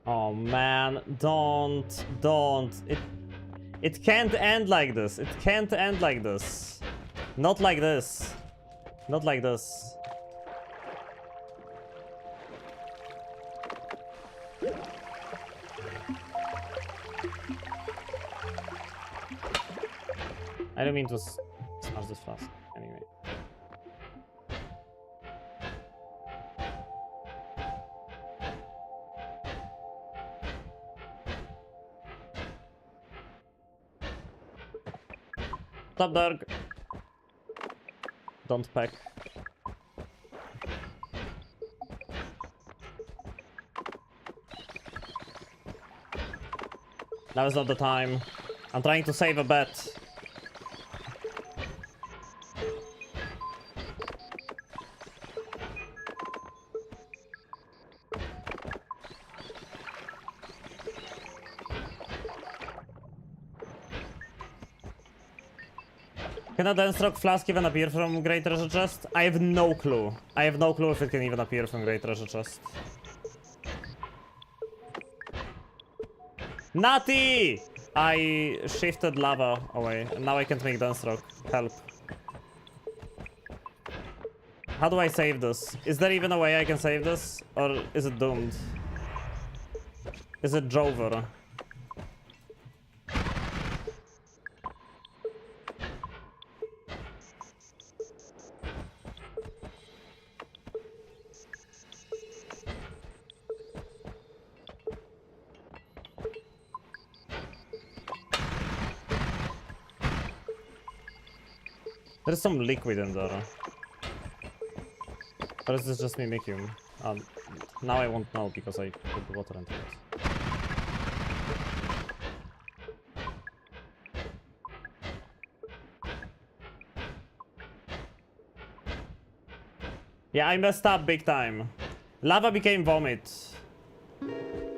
Oh man, don't. It can't end like this. It can't end like this. Not like this. Not like this. I don't mean to smash this fast. Anyway. Stop, dog. Don't peck. Now is not the time. I'm trying to save a bet. Can a Denstroke flask even appear from Great Treasure Chest? I have no clue. I have no clue if it can even appear from Great Treasure Chest. Natty! I shifted lava away. Now I can't make Denstroke. Help. How do I save this? Is there even a way I can save this? Or is it doomed? Is it Jover? There's some liquid in there. Or is this just Mimikyu? Now I won't know because I put the water into it. Yeah, I messed up big time. Lava became vomit.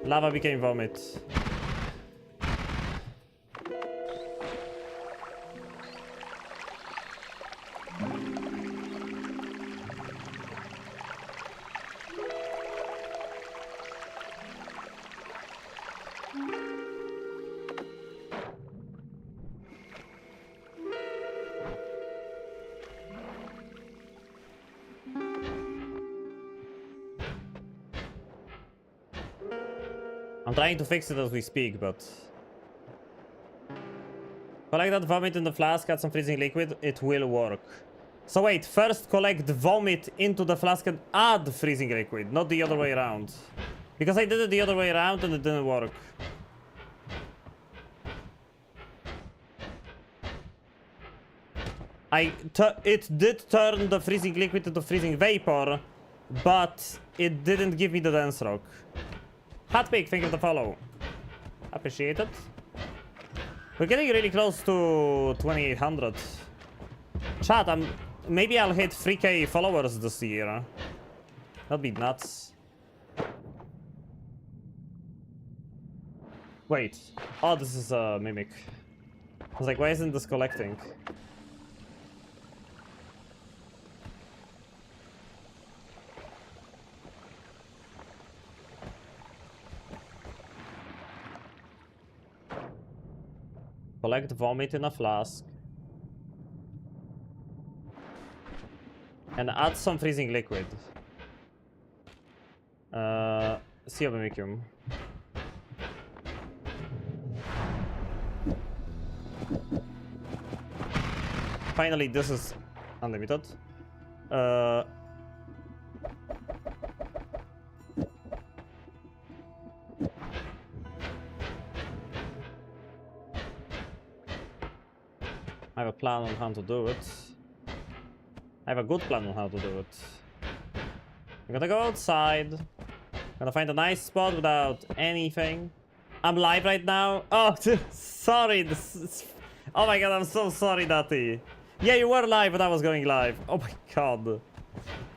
Lava became vomit. I'm trying to fix it as we speak, but... Collect that vomit in the flask, add some freezing liquid, it will work. So wait, first collect vomit into the flask and add freezing liquid, not the other way around. Because I did it the other way around and it didn't work. It did turn the freezing liquid into freezing vapor, but it didn't give me the dance rock. Hot Pig, thank you for the follow. Appreciate it. We're getting really close to 2800. Chat, maybe I'll hit 3k followers this year. That'd be nuts. Wait. Oh, this is a mimic. I was like, why isn't this collecting? Collect vomit in a flask. And add some freezing liquid. Sea of Mimicium. Finally, this is unlimited. I have a plan on how to do it. I have a good plan on how to do it. I'm gonna go outside. I'm gonna find a nice spot without anything. I'm live right now. Oh, sorry. Oh my god, I'm so sorry, Natty. Yeah, you were live when I was going live. Oh my god.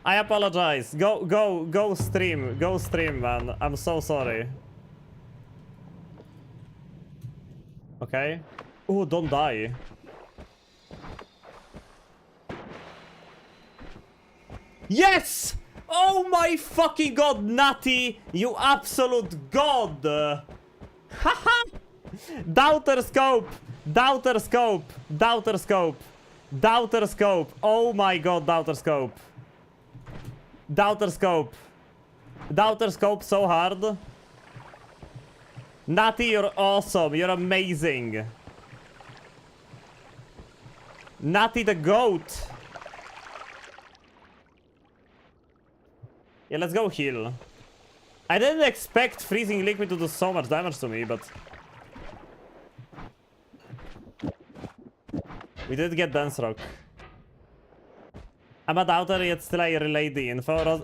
I apologize. Go stream. Go stream, man. I'm so sorry. Okay. Oh, don't die. Yes! Oh my fucking god, Natty! You absolute god! Haha! Doubter scope! Doubter scope! Doubter scope! Doubter scope! Oh my god, doubter scope! Doubter scope! Doubter scope so hard! Natty, you're awesome! You're amazing! Natty the goat! Yeah, let's go heal. I didn't expect freezing liquid to do so much damage to me, but... we did get Dance Rock. I'm a doubter, yet still I relay the info.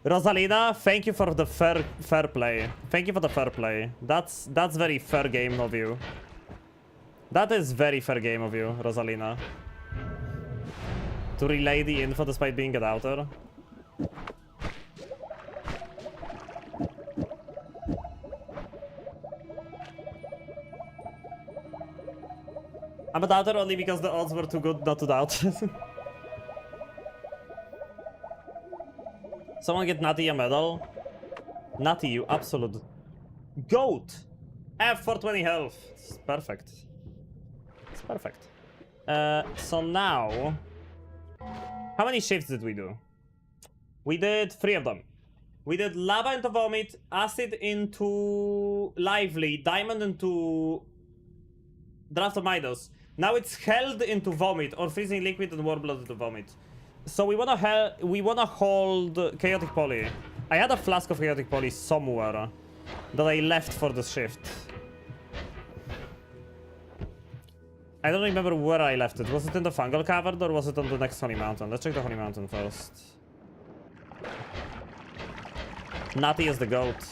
Rosalina, thank you for the fair play. Thank you for the fair play. That's very fair game of you. That is very fair game of you, Rosalina. To relay the info despite being a doubter. I'm a doubter only because the odds were too good not to doubt. Someone get Natty a medal. Natty, you absolute goat! F for 20 health. It's perfect. It's perfect. So now... how many shifts did we do? We did 3 of them. We did lava into vomit, acid into lively, diamond into draft of Midas. Now it's held into vomit or freezing liquid and warm blood into vomit. So we wanna hold chaotic poly. I had a flask of chaotic poly somewhere that I left for the shift. I don't remember where I left it. Was it in the fungal cavern or was it on the next Honey Mountain? Let's check the Honey Mountain first. Natty is the goat.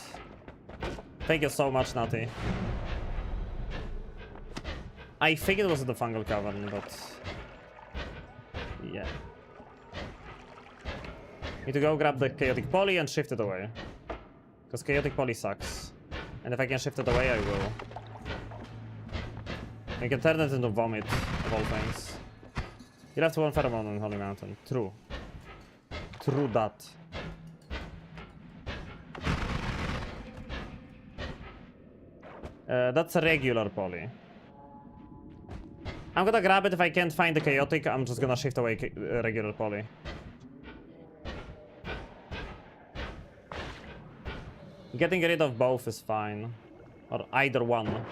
Thank you so much, Natty. I think it was in the fungal cavern, but... yeah. Need to go grab the chaotic poly and shift it away. Because chaotic poly sucks. And if I can shift it away, I will. I can turn it into vomit, of all things. You left 1 pheromone on Holy Mountain. True. True that. That's a regular poly. I'm gonna grab it. If I can't find the chaotic, I'm just gonna shift away regular poly. Getting rid of both is fine. Or either one.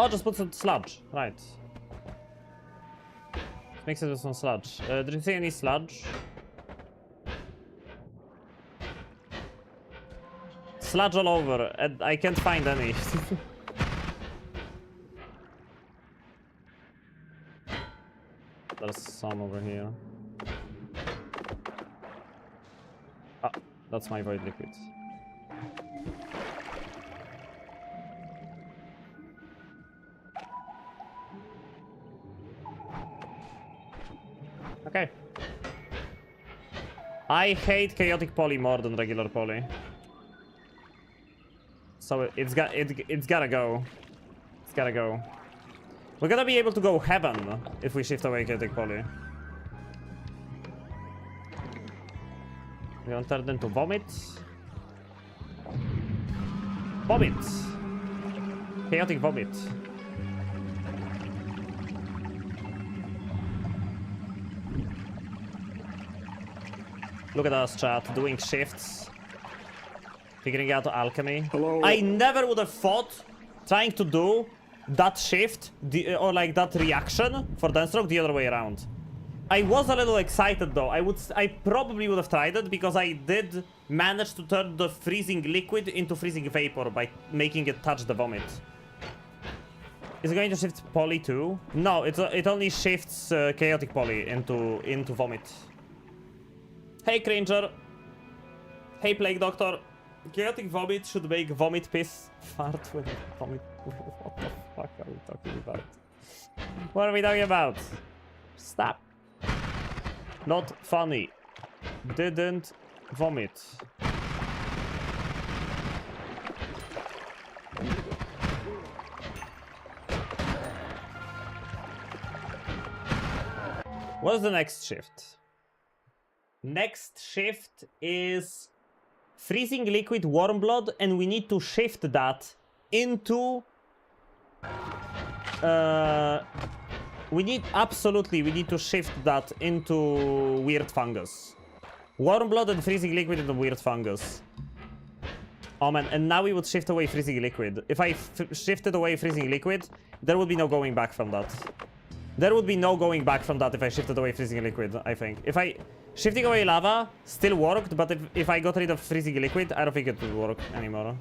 Oh, just put some sludge. Right. Mix it with some sludge. Do you see any sludge? Sludge all over, and I can't find any. There's some over here. Ah, that's my void liquid. Okay. I hate chaotic poly more than regular poly. So it's gotta go. It's gotta go. We're gonna be able to go heaven if we shift away chaotic poly. We're gonna turn into vomit. Vomit. Chaotic vomit. Look at us, chat, doing shifts. Figuring out alchemy. Hello. I never would have thought trying to do that shift or like that reaction for Denstroke the other way around. I was a little excited though. I probably would have tried it because I did manage to turn the freezing liquid into freezing vapor by making it touch the vomit. Is it going to shift poly too? No, it only shifts chaotic poly into vomit. Hey Cringer. Hey Plague Doctor. Chaotic vomit should make vomit piss fart when vomit. What the fuck are we talking about? What are we talking about? Stop. Not funny. Didn't vomit. What's the next shift? Next shift is freezing liquid warm blood, and we need to shift that into we need to shift that into weird fungus. Warm blood and freezing liquid into weird fungus. Oh man, and now we would shift away freezing liquid. If I shifted away freezing liquid, there would be no going back from that. There would be no going back from that if I shifted away freezing liquid, I think. If I... Shifting away lava still worked, but if I got rid of freezing liquid, I don't think it would work anymore.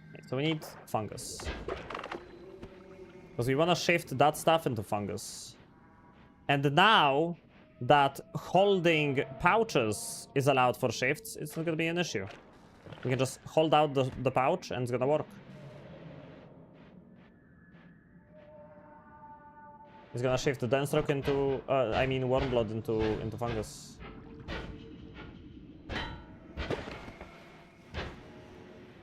Okay, so we need fungus. Because we want to shift that stuff into fungus. And now that holding pouches is allowed for shifts, it's not going to be an issue. We can just hold out the pouch and it's gonna work. It's gonna shift the Denstroke into, I mean warm blood into fungus.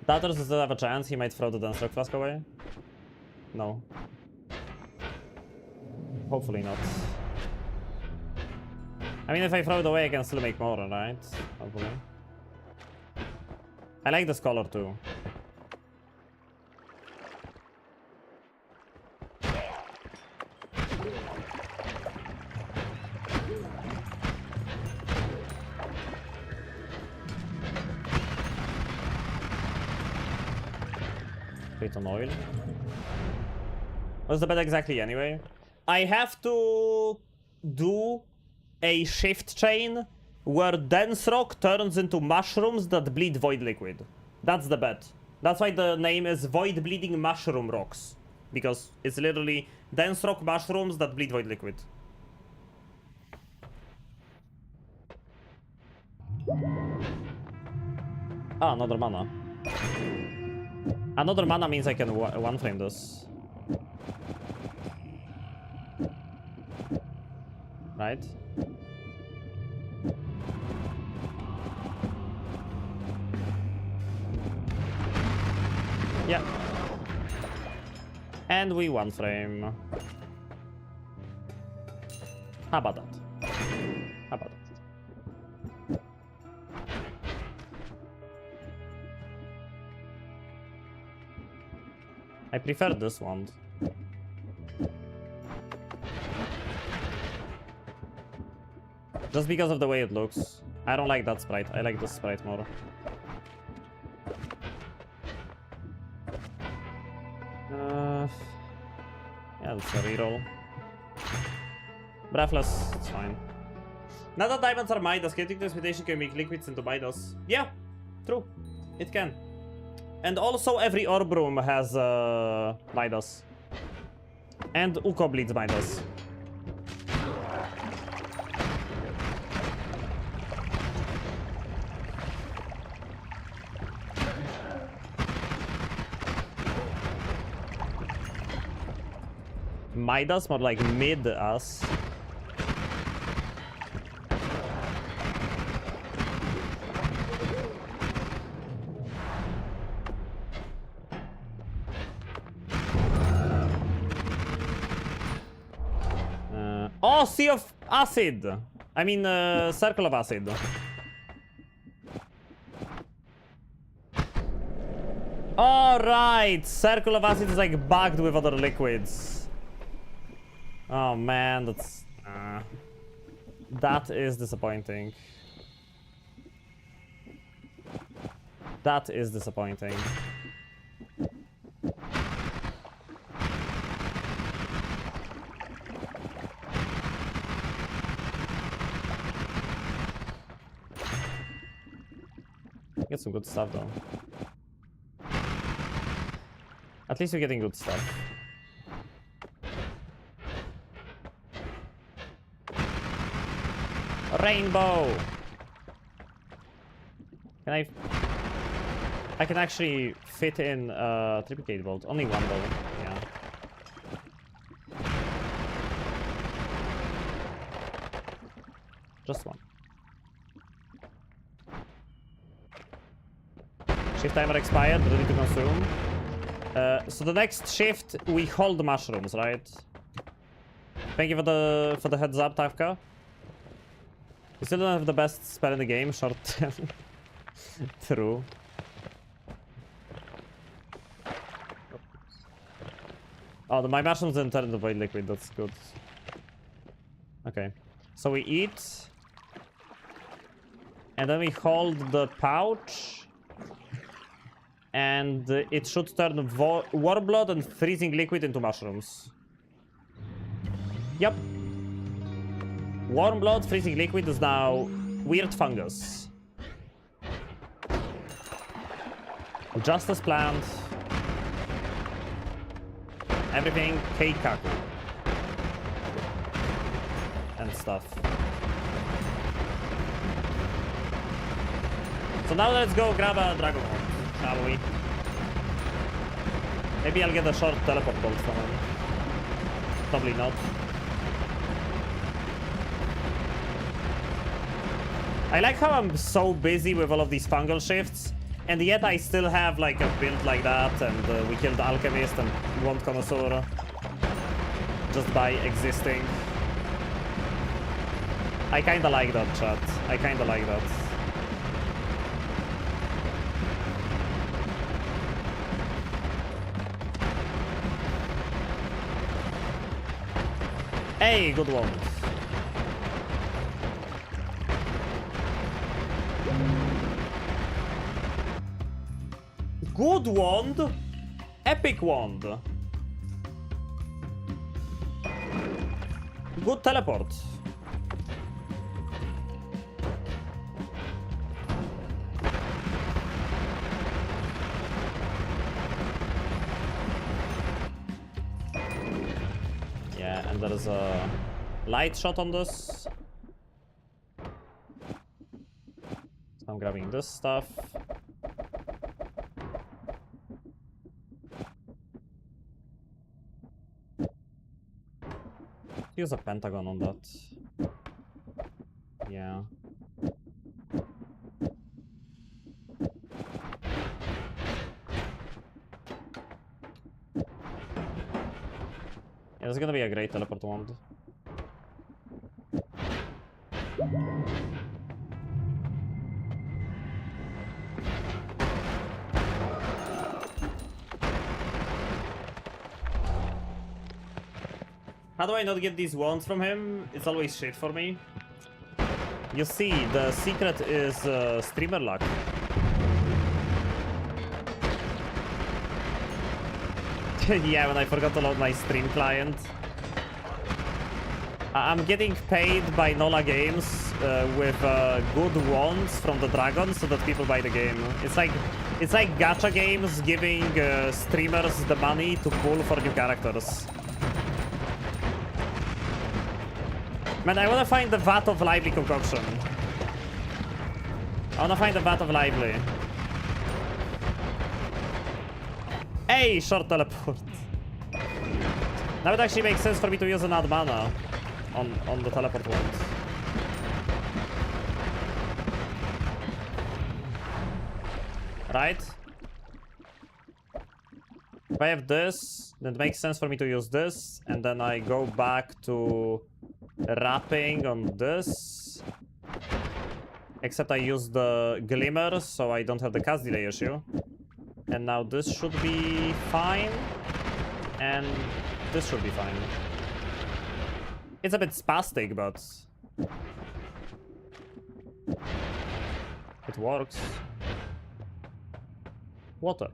Datters does not have a chance, he might throw the Denstroke flask away. No. Hopefully not. I mean, if I throw it away, I can still make more, right? Hopefully. I like this color too. Wait on oil. What's the bet exactly anyway? I have to do a shift chain where dense rock turns into mushrooms that bleed void liquid. That's the bet. That's why the name is Void Bleeding Mushroom Rocks. Because it's literally dense rock mushrooms that bleed void liquid. Ah, another mana. Another mana means I can one frame this. Right? Yeah. And we one frame. How about that? How about that? I prefer this one. Just because of the way it looks. I don't like that sprite. I like this sprite more. Yeah, that's a reroll. Breathless, it's fine. Now that diamonds are Midas, getting transmutation can make liquids into Midas. Yeah, true. It can. And also every orb room has Midas. And Uko bleeds Midas. Midas, more like mid-us. Oh, Sea of Acid! I mean, Circle of Acid. Alright! Circle of Acid is like bugged with other liquids. Oh man, that's... that is disappointing. That is disappointing. Get some good stuff though. At least we're getting good stuff. Rainbow! Can I can actually fit in triplicate bolt. Only one though, yeah. Just one. Shift timer expired, ready to consume. So the next shift we hold the mushrooms, right? Thank you for the heads up, Tavka. We still don't have the best spell in the game, short term. True. Oh, my mushrooms didn't turn into void liquid, that's good. Okay. So we eat. And then we hold the pouch. And it should turn warm blood and freezing liquid into mushrooms. Yep. Warm blood, freezing liquid is now weird fungus. Just as planned. Everything keikaku. And stuff. So now let's go grab a dragon horn, shall we? Maybe I'll get a short teleport bolt from him. Probably not. I like how I'm so busy with all of these fungal shifts, and yet I still have like a build like that, and we killed the Alchemist and won Connoisseur just by existing. I kinda like that, chat. I kinda like that. Hey, good one. Good wand? Epic wand. Good teleport. Yeah, and there's a light shot on this. So I'm grabbing this stuff. Use a pentagon on that. Yeah. Yeah, this is gonna be a great teleport wand. How do I not get these wands from him? It's always shit for me. You see, the secret is streamer luck. Yeah, when I forgot to load my stream client. I'm getting paid by Nola Games with good wands from the dragon so that people buy the game. It's like gacha games giving streamers the money to pull for new characters. Man, I wanna find the vat of lively concoction. I wanna find the vat of lively. Hey, short teleport. Now it actually makes sense for me to use an add mana on the teleport ones. Right? If I have this, then it makes sense for me to use this, and then I go back to wrapping on this. Except I use the glimmer, so I don't have the cast delay issue. And now this should be fine. And this should be fine. It's a bit spastic, but it works. Water.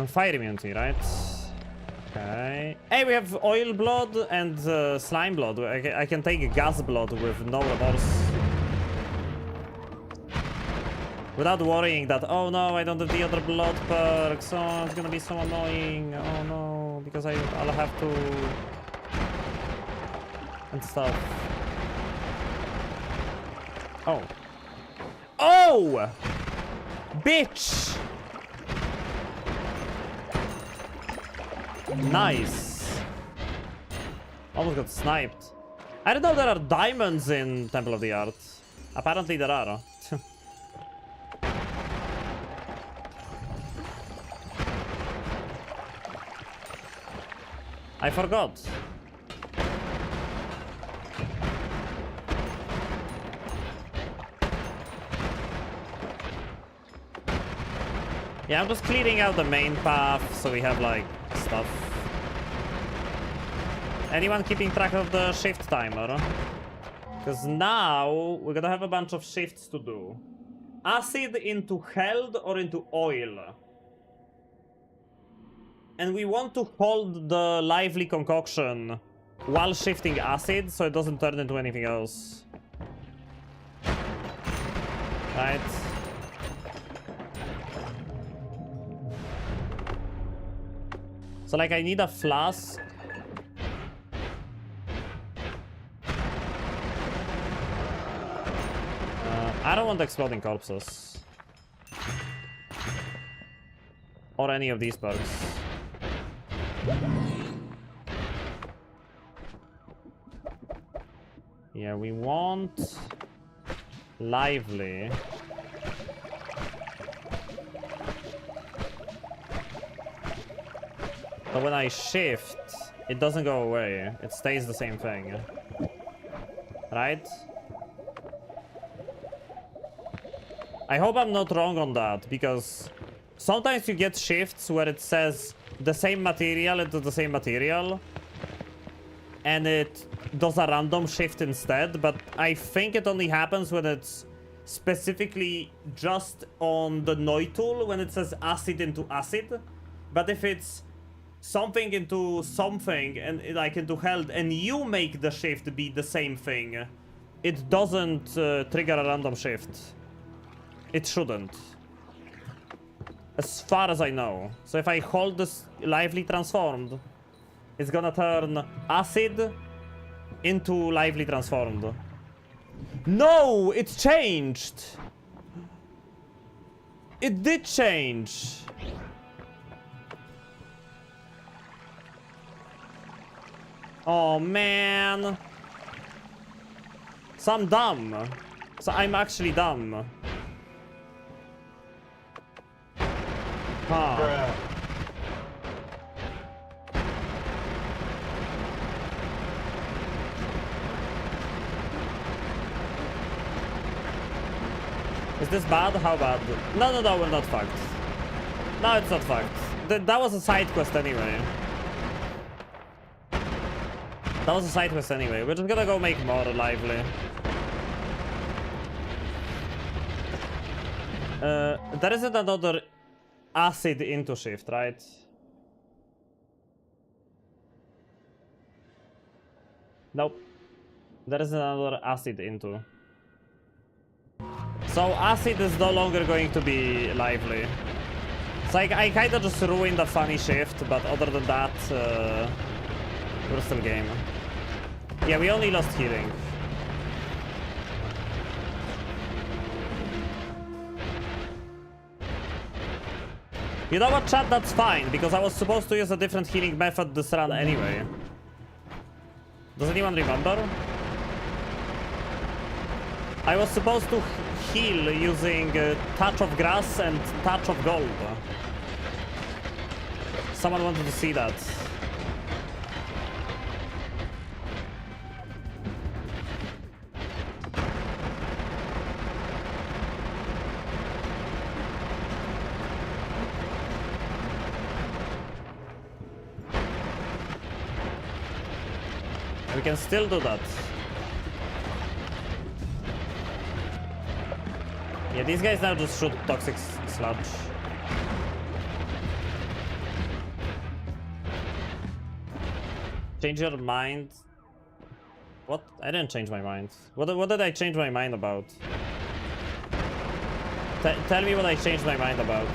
Fire immunity, right? Okay. Hey, we have oil blood and slime blood. I can take gas blood with no remorse. Without worrying that, oh no, I don't have the other blood perks. Oh, it's gonna be so annoying. Oh no, because I'll have to... and stuff. Oh. Oh! Bitch! Nice. Almost got sniped. I didn't know there are diamonds in Temple of the Art. Apparently there are. I forgot. Yeah, I'm just clearing out the main path so we have like stuff. Anyone keeping track of the shift timer? Because now we're gonna have a bunch of shifts to do. Acid into held or into oil. And we want to hold the lively concoction while shifting acid so it doesn't turn into anything else. Right? So like I need a flask. I don't want exploding corpses. Or any of these perks. Yeah, we want lively. But when I shift, it doesn't go away. It stays the same thing. Right? I hope I'm not wrong on that, because sometimes you get shifts where it says the same material into the same material, and it does a random shift instead, but I think it only happens when it's specifically just on the Noi tool, when it says acid into acid. But if it's something into something, and like into held, and you make the shift be the same thing, it doesn't trigger a random shift. It shouldn't. As far as I know. So if I hold this lively transformed, it's gonna turn acid into lively transformed. No! It's changed! It did change! Oh man! So I'm dumb. So I'm actually dumb. Huh. Is this bad? How bad? No, we're not fucked. No, it's not fucked. That was a side quest anyway. That was a side quest anyway. We're just gonna go make more lively. There isn't another acid into shift, right? Nope. There is another acid into. So acid is no longer going to be lively. It's like I kind of just ruined a funny shift, but other than that, we're still game. Yeah, we only lost healing. You know what, chat? That's fine, because I was supposed to use a different healing method this run anyway. Does anyone remember? I was supposed to heal using Touch of Grass and Touch of Gold. Someone wanted to see that. We can still do that. Yeah, these guys now just shoot toxic sludge. Change your mind. What? I didn't change my mind. What did I change my mind about? Tell me what I changed my mind about.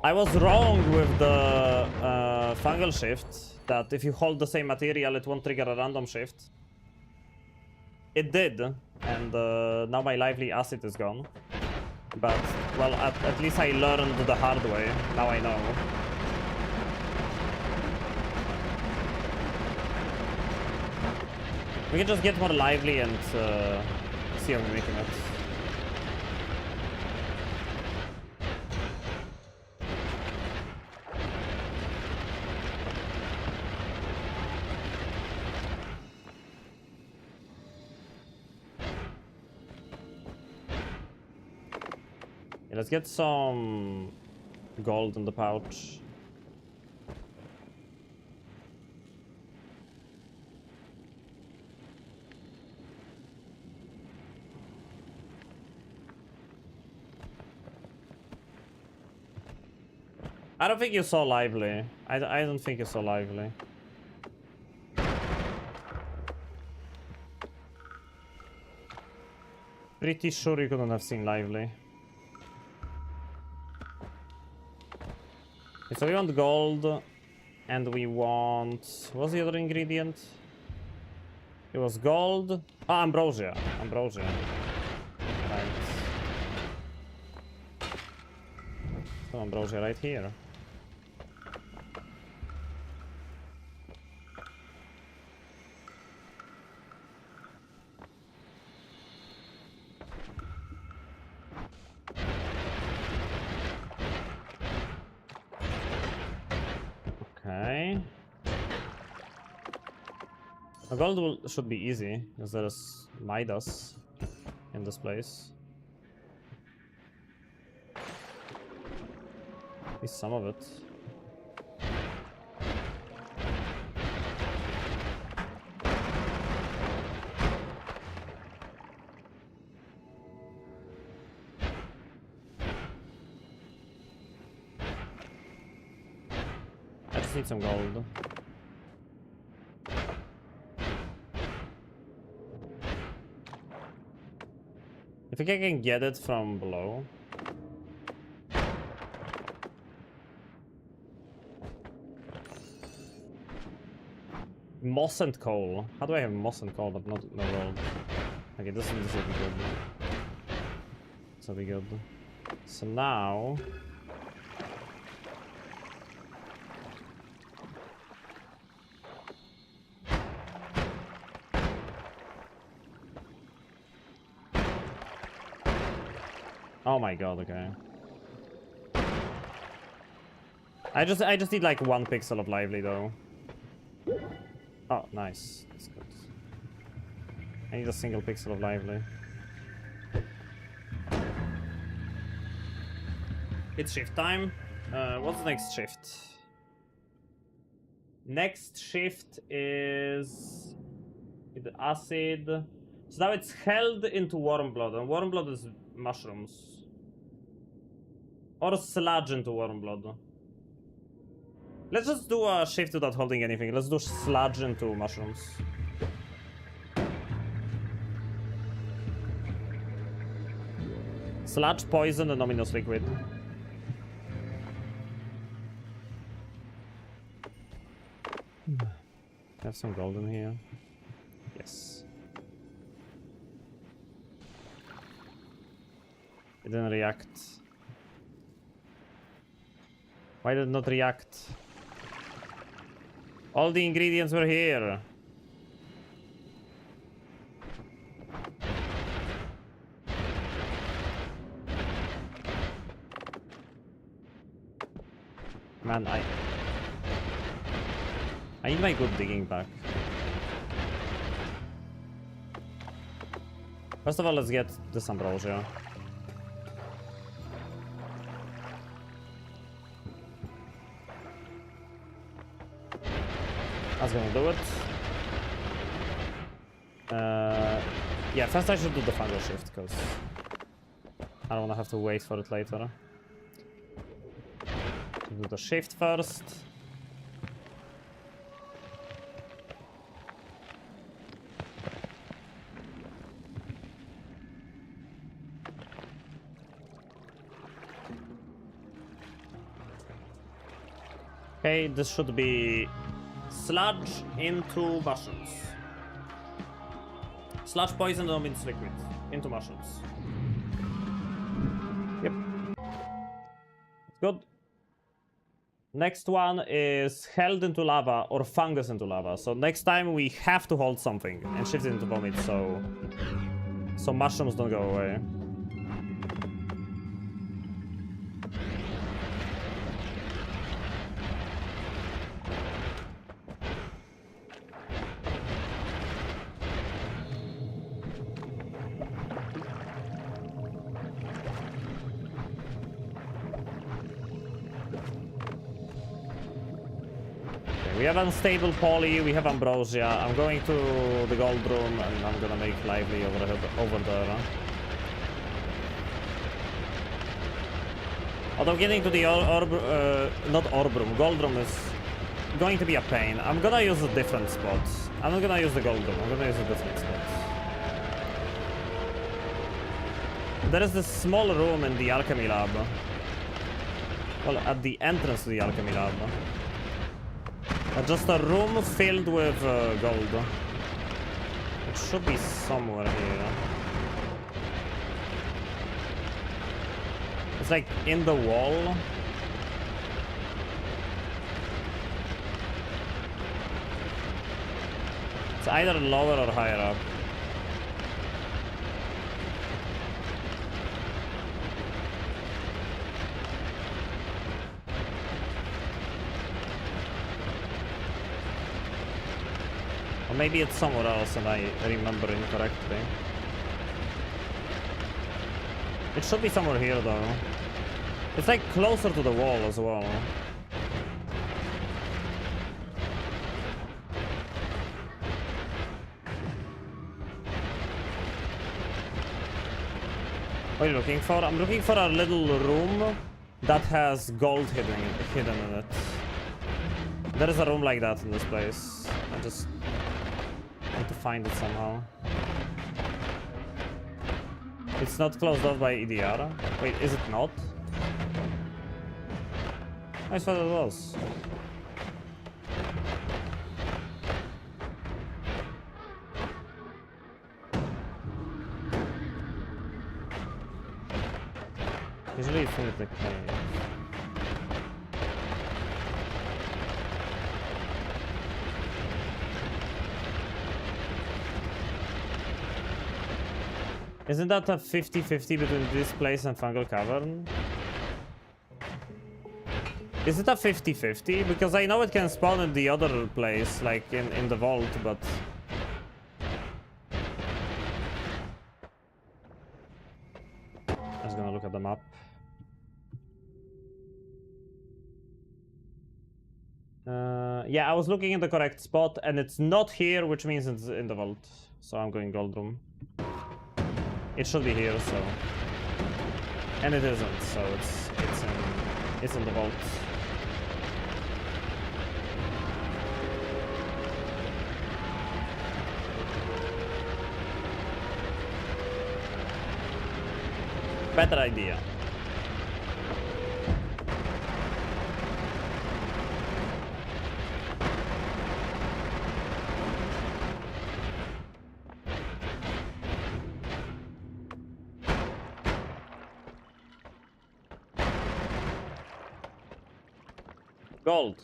I was wrong with the fungal shift, that if you hold the same material it won't trigger a random shift. It did, and now my lively acid is gone. But, well, at least I learned the hard way. Now I know. We can just get more lively and see how we're making it. Yeah, let's get some gold in the pouch. I don't think you're so lively. I don't think you're so lively. Pretty sure you couldn't have seen lively. Okay, so we want gold, and we want... What's the other ingredient? It was gold. Ah, ambrosia. Ambrosia. Right. So ambrosia right here. Okay. The gold should be easy, because there's Midas in this place. At least some of it. I just need some gold. I think I can get it from below. Moss and coal. How do I have moss and coal but no gold? Okay, this will be good. This will be good. So now... Oh my god, okay. I just need like 1 pixel of lively though. Oh, nice. That's good. I need a single pixel of lively. It's shift time. What's the next shift? Next shift is the acid. So now it's held into warm blood, and warm blood is mushrooms. Or sludge into warm blood. Let's just do a shift without holding anything. Let's do sludge into mushrooms. Sludge, poison, and ominous liquid. Have some gold in here. Yes. It didn't react. Why did it not react? All the ingredients were here. Man, I need my good digging back. First of all, let's get this ambrosia. That's gonna do it. Yeah, first I should do the fungal shift, because I don't wanna have to wait for it later. Do the shift first. Okay, this should be sludge into mushrooms. Sludge, poison, and ominous liquid into mushrooms. Yep. Good. Next one is held into lava or fungus into lava. So next time we have to hold something and shift it into vomit, so mushrooms don't go away. We have unstable poly, we have ambrosia. I'm going to the gold room and I'm gonna make lively over there. Although getting to the not orb room, gold room is going to be a pain. I'm gonna use a different spot. I'm not gonna use the gold room, I'm gonna use a different spot. There is this small room in the alchemy lab. Well, at the entrance to the alchemy lab. Just a room filled with gold. It should be somewhere here. It's like in the wall. It's either lower or higher up. Or maybe it's somewhere else and I remember incorrectly. It should be somewhere here though. It's like closer to the wall as well. What are you looking for? I'm looking for a little room that has gold hidden in it. There is a room like that in this place. I just need to find it somehow. It's not closed off by EDR. Wait, is it not? I thought it was. Usually it's in the cave. Isn't that a 50-50 between this place and Fungal Cavern? Is it a 50-50? Because I know it can spawn in the other place, like in the vault, but... I was gonna look at the map. Yeah, I was looking in the correct spot, and it's not here, which means it's in the vault. So I'm going gold room. It should be here, so... And it isn't, so it's in the vault. Better idea. Gold.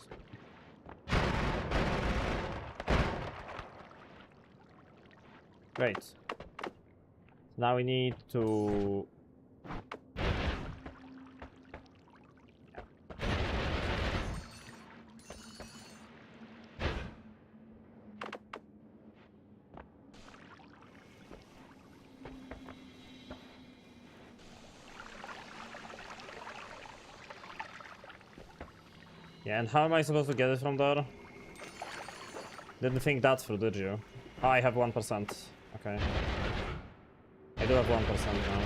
Great. Now we need to... Yeah, and how am I supposed to get it from there? Didn't think that through, did you? Oh, I have 1%. Okay. I do have 1% now.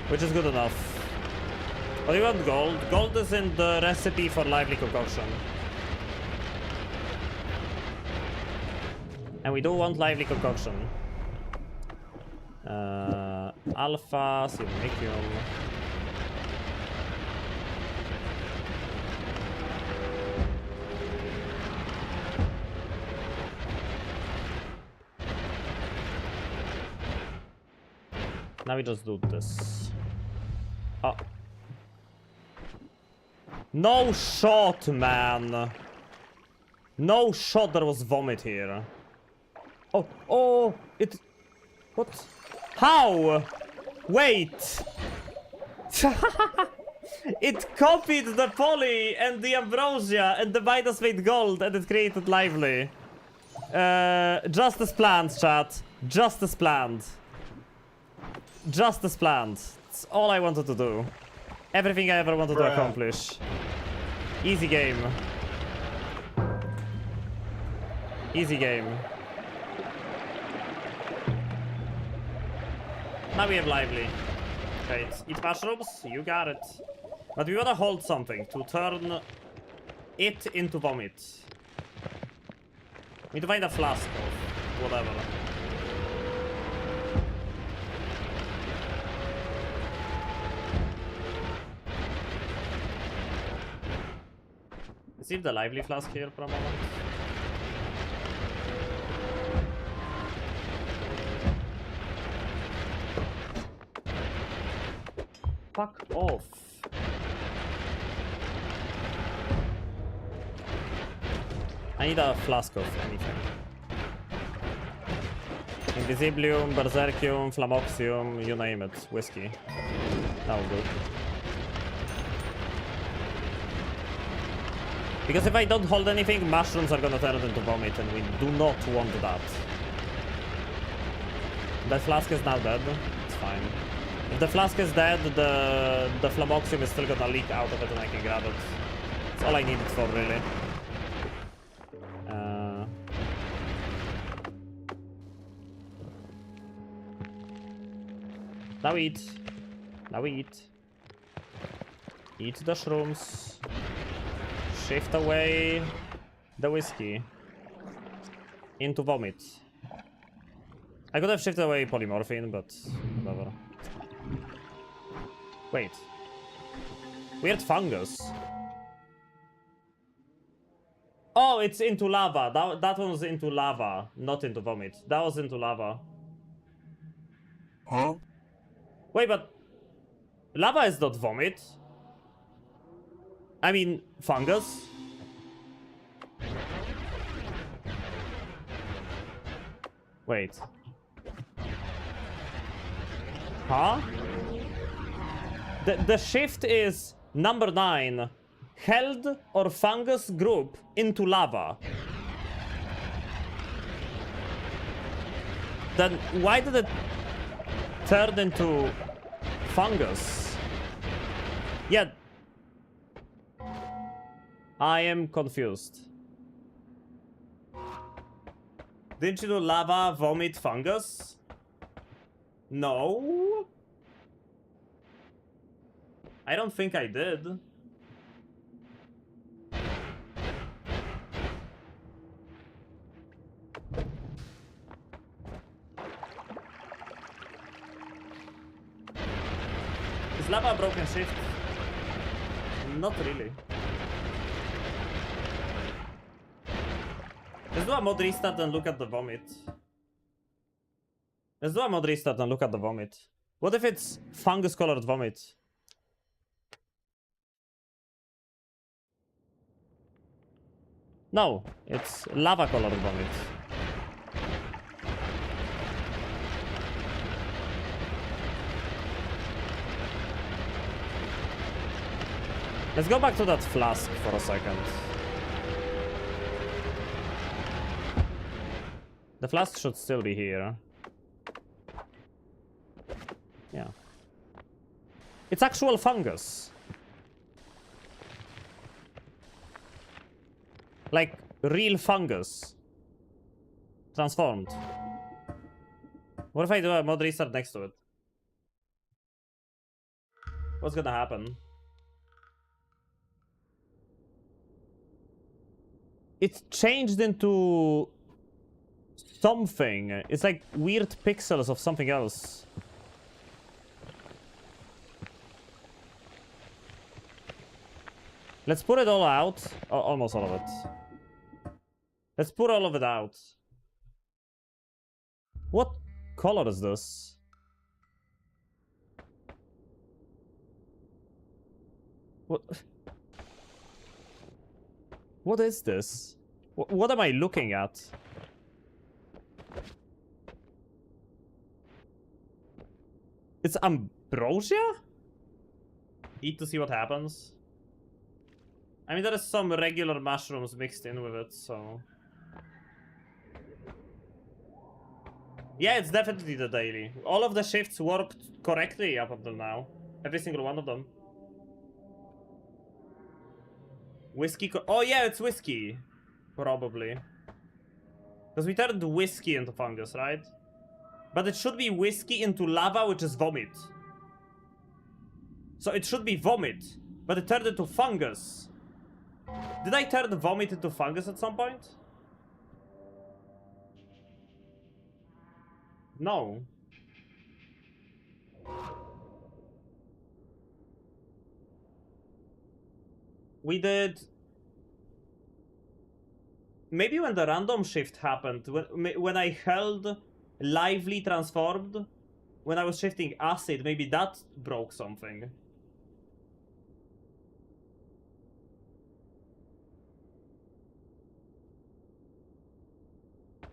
Which is good enough. But you want gold? Gold is in the recipe for lively concoction. And we do want lively concoction. Alpha, Silicium. Now we just do this. Oh. No shot, man. No shot there was vomit here. Oh, oh, it... What? How? Wait. It copied the poly and the ambrosia and the minus made gold and it created lively. Just as planned, chat. Just as planned. Just as planned. It's all I wanted to do. Everything I ever wanted to accomplish. Easy game. Easy game. Now we have lively. Okay, eat mushrooms, you got it. But we wanna hold something to turn it into vomit. We need to find a flask of whatever. Let's leave the lively flask here for a moment. Fuck off. I need a flask of anything. Invisiblium, Berserkium, Flamoxium, you name it. Whiskey. That will do. Because if I don't hold anything, mushrooms are gonna turn into vomit, and we do not want that. That flask is now dead. It's fine. If the flask is dead, the Flamoxium is still gonna leak out of it and I can grab it. That's all I need it for, really. Now eat. Now eat. Eat the shrooms. Shift away the whiskey into vomit. I could have shifted away polymorphine, but whatever. Wait. Weird fungus. Oh, it's into lava. That one was into lava, not into vomit. That was into lava. Huh? Wait, but lava is not vomit. I mean, fungus. Wait. Huh? The shift is number 9. Held or fungus group into lava. Then why did it turn into fungus? Yeah. I am confused. Didn't you do lava, vomit, fungus? No. I don't think I did. Is lava a broken shift? Not really. Let's do a mod restart and look at the vomit. Let's do a mod restart and look at the vomit. What if it's fungus colored vomit? No, it's lava colored vomit. Let's go back to that flask for a second. The flask should still be here. Yeah. It's actual fungus. Like, real fungus. Transformed. What if I do a mod restart next to it? What's gonna happen? It's changed into something. It's like weird pixels of something else. Let's put it all out. Almost all of it. Let's put all of it out. What color is this? What? What is this? What am I looking at? It's ambrosia? Eat to see what happens. I mean, there is some regular mushrooms mixed in with it, so... Yeah, it's definitely the daily. All of the shifts worked correctly up until now. Every single one of them. Whiskey oh yeah, it's whiskey. Probably. Because we turned whiskey into fungus, right? But it should be whiskey into lava, which is vomit. So it should be vomit. But it turned into fungus. Did I turn the vomit into fungus at some point? No. We did... Maybe when the random shift happened, when I held lively transformed, when I was shifting acid, maybe that broke something.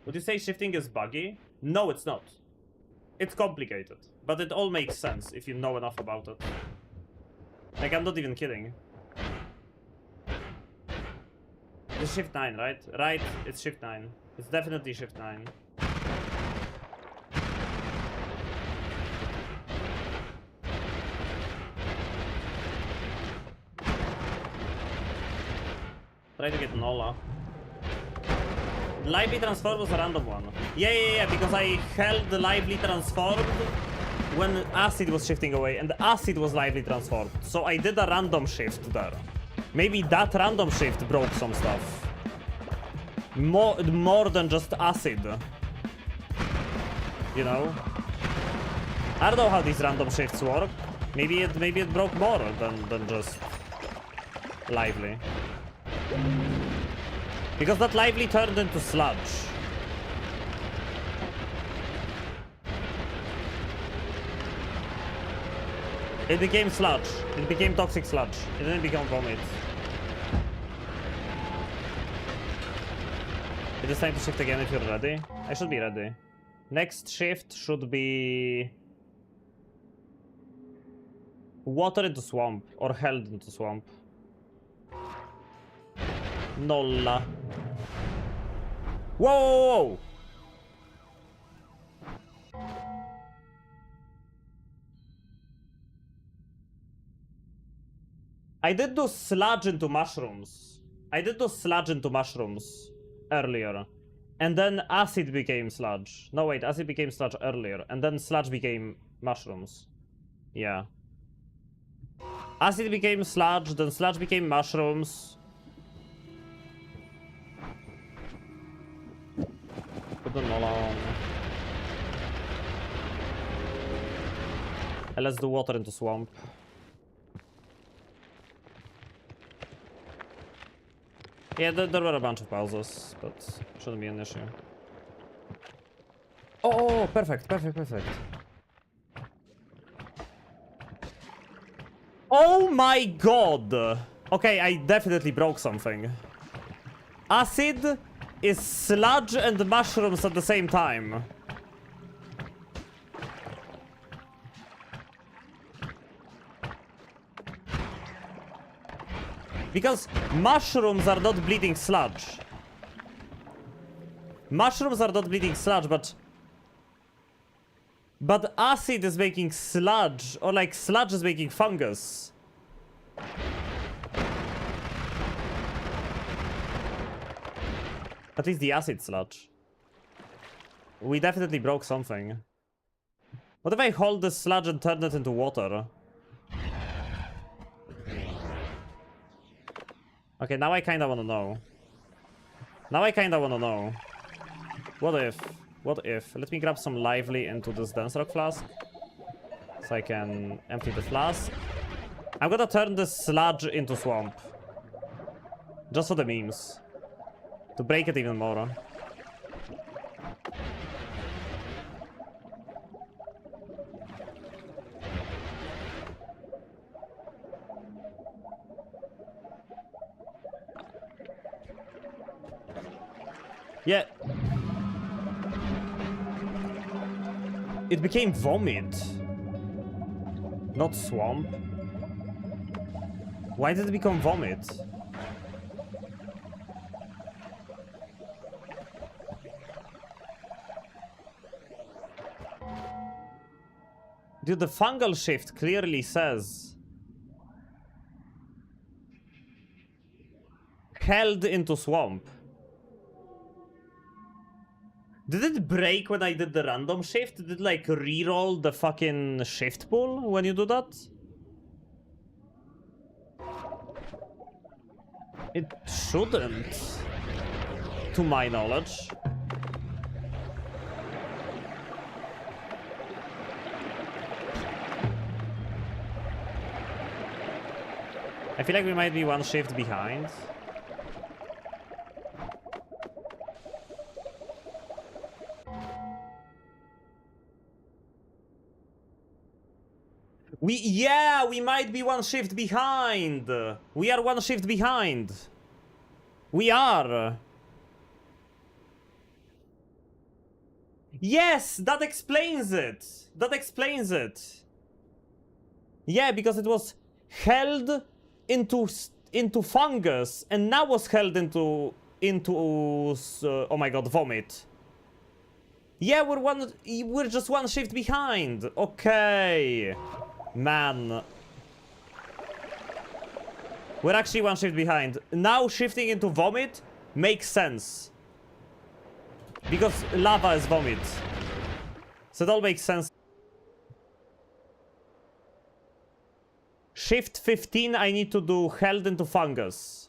Would you say shifting is buggy? No, it's not. It's complicated, but it all makes sense if you know enough about it. Like, I'm not even kidding. It's shift 9, right? Right, it's shift 9. It's definitely shift 9. Try to get Nola. Lively transform was a random one. Yeah, because I held the lively transformed when acid was shifting away, and the acid was lively transformed. So I did a random shift there. Maybe that random shift broke some stuff. More than just acid. You know? I don't know how these random shifts work. Maybe it broke more than just lively. Because that lively turned into sludge. It became sludge. It became toxic sludge. It didn't become vomit. It is time to shift again if you're ready. I should be ready. Next shift should be... water into swamp. Or held into swamp. Nolla. Whoa! I did do sludge into mushrooms. I did do sludge into mushrooms earlier. And then acid became sludge. No, wait, acid became sludge earlier. And then sludge became mushrooms. Yeah. Acid became sludge, then sludge became mushrooms. Put them all on. And let's do water into swamp. Yeah, there were a bunch of pauses, but shouldn't be an issue. Oh, perfect, perfect, perfect. Oh my god! Okay, I definitely broke something. Acid is sludge and mushrooms at the same time. Because mushrooms are not bleeding sludge. Mushrooms are not bleeding sludge, but acid is making sludge, or like sludge is making fungus. At least the acid sludge. We definitely broke something. What if I hold the sludge and turn it into water? Okay, now I kinda wanna know. Now I kinda wanna know. What if? What if? Let me grab some lively into this dense rock flask. So I can empty the flask. I'm gonna turn this sludge into swamp. Just for the memes. To break it even more. Yeah. It became vomit. Not swamp. Why did it become vomit? Dude, the fungal shift clearly says held into swamp. Did it break when I did the random shift? Did it like reroll the fucking shift pool when you do that? It shouldn't, to my knowledge. I feel like we might be one shift behind. We might be one shift behind. We are one shift behind. We are. Yes, that explains it. That explains it. Yeah, because it was held into fungus and now was held into oh my god, vomit. Yeah, we're just one shift behind. Okay. Man. We're actually one shift behind. Now shifting into vomit makes sense. Because lava is vomit. So it all makes sense. Shift 15, I need to do held into fungus.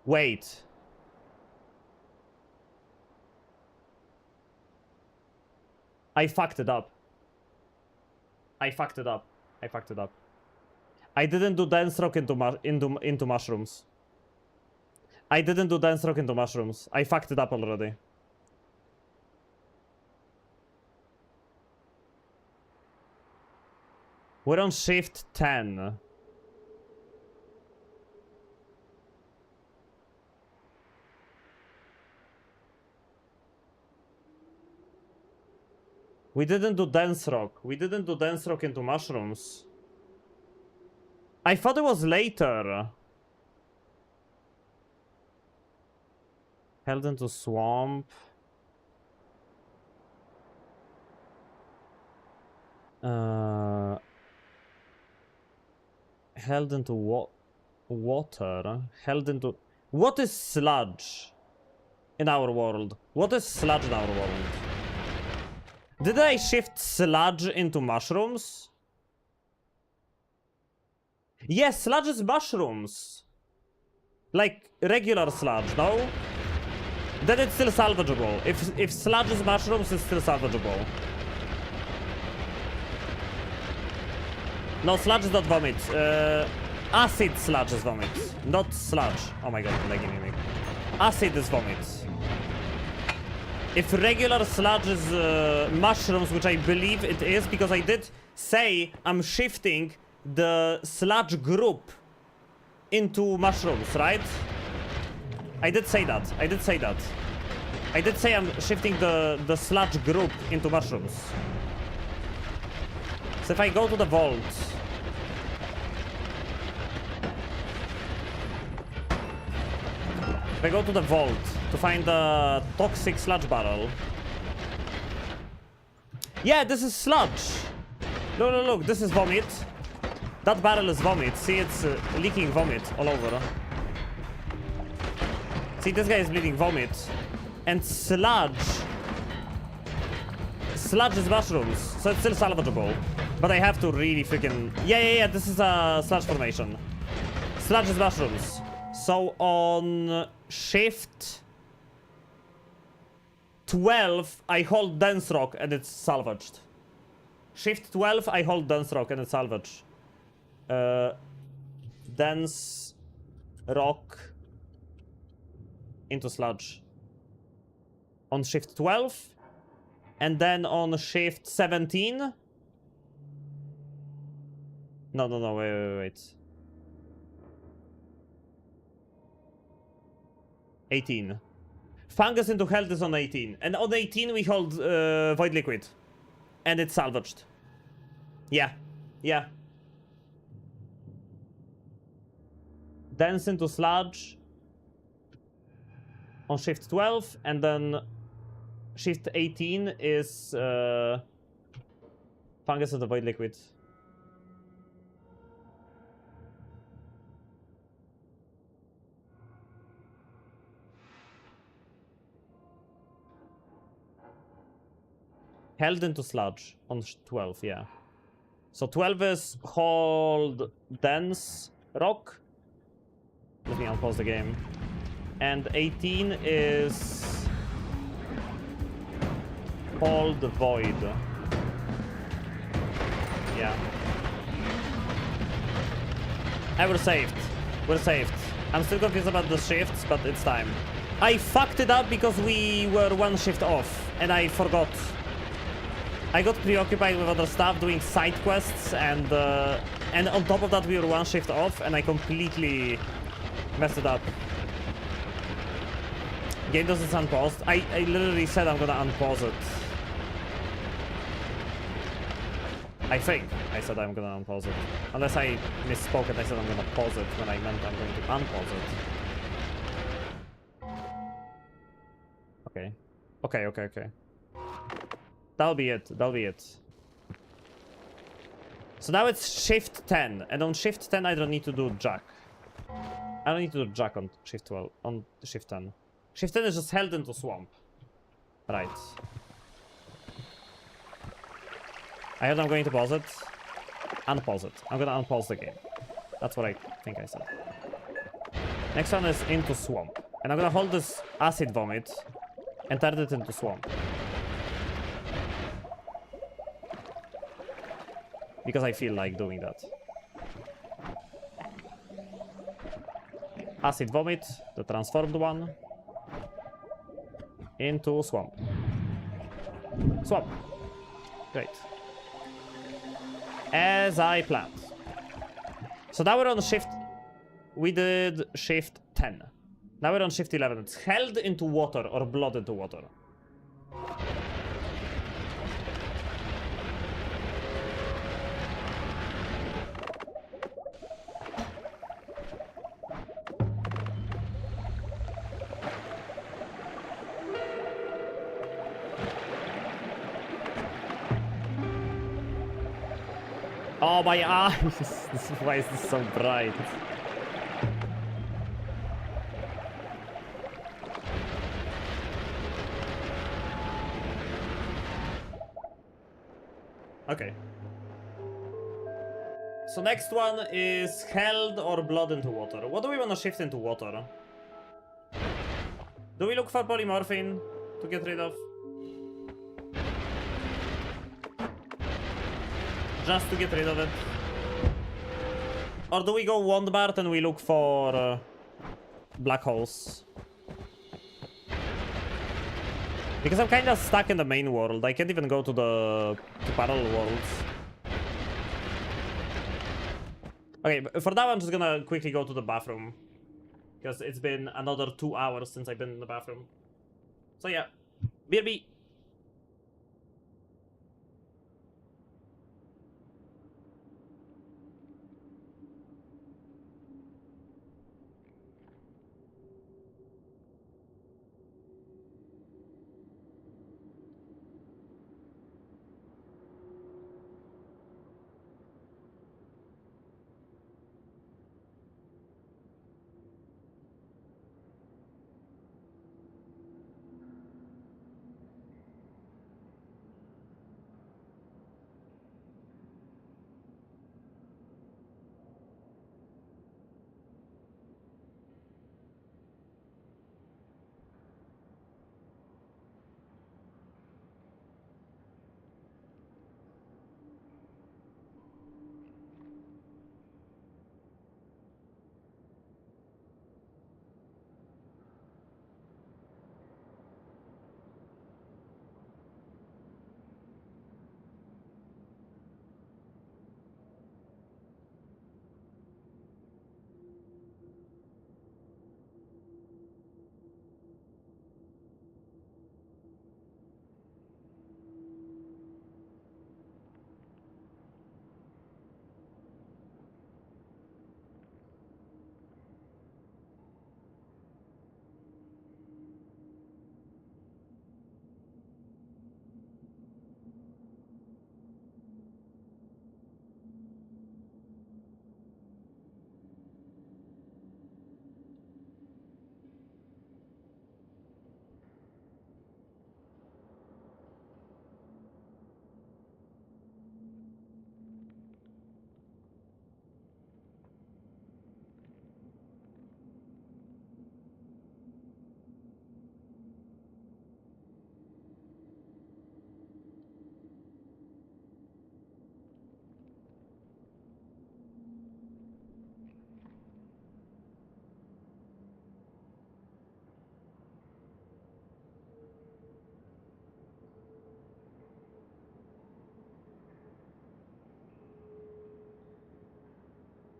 Wait. I fucked it up. I fucked it up. I fucked it up. I didn't do dense rock into mushrooms. I didn't do dense rock into mushrooms. I fucked it up already. We're on shift 10. We didn't do dense rock. We didn't do dense rock into mushrooms. I thought it was later. Held into swamp. Held into water. Held into... What is sludge in our world? What is sludge in our world? Did I shift sludge into mushrooms? Yes, sludge is mushrooms. Like regular sludge, no? Then it's still salvageable. If sludge is mushrooms, it's still salvageable. No, sludge is not vomit. Acid sludge is vomit. Not sludge. Oh my god, lagging me. Acid is vomit. If regular sludge is mushrooms, which I believe it is, because I did say I'm shifting the sludge group into mushrooms, right? I did say that. I did say that. I did say I'm shifting the sludge group into mushrooms. So if I go to the vault... If I go to the vault to find the toxic sludge barrel... Yeah, this is sludge! Look, look, look, this is vomit. That barrel is vomit. See, it's leaking vomit all over. See, this guy is bleeding vomit. And sludge... Sludge is mushrooms, so it's still salvageable. But I have to really freaking... Yeah, this is a sludge formation. Sludge is mushrooms. So on shift 12, I hold dense rock and it's salvaged. Shift 12, I hold dense rock and it's salvaged. Dense rock into sludge. On shift 12. And then on shift 17. No, wait. 18. Fungus into health is on 18. And on 18 we hold void liquid. And it's salvaged. Yeah. Dense into sludge. On shift 12. And then shift 18 is fungus into void liquid. Held into sludge on 12, yeah. So 12 is hold dense rock. Let me unpause the game. And 18 is hold void. Yeah. We're saved. We're saved. I'm still confused about the shifts, but it's time. I fucked it up because we were one shift off, and I forgot. I got preoccupied with other stuff, doing side quests, and on top of that we were one shift off, and I completely messed it up. Game doesn't unpaused. I literally said I'm gonna unpause it. I think I said I'm gonna unpause it. Unless I misspoke and I said I'm gonna pause it when I meant I'm going to unpause it. Okay. That'll be it. So now it's shift 10, and on shift 10 I don't need to do jack. I don't need to do jack on shift 12, on shift 10. Shift 10 is just held into swamp. Right. I heard I'm going to pause it. Unpause it. I'm gonna unpause the game. That's what I think I said. Next one is into swamp. And I'm gonna hold this acid vomit and turn it into swamp. Because I feel like doing that. Acid vomit, the transformed one. Into swamp. Swamp. Great. As I planned. So now we're on shift... We did shift 10. Now we're on shift 11. It's held into water or blood into water. Oh, my eyes! Why is this so bright? Okay. So next one is Held or Blood into Water. What do we want to shift into water? Do we look for polymorphine to get rid of? Just to get rid of it? Or do we go Wandbart and we look for black holes? Because I'm kind of stuck in the main world. I can't even go to the parallel worlds. Okay, for that I'm just gonna quickly go to the bathroom. Because it's been another 2 hours since I've been in the bathroom. So yeah, BRB.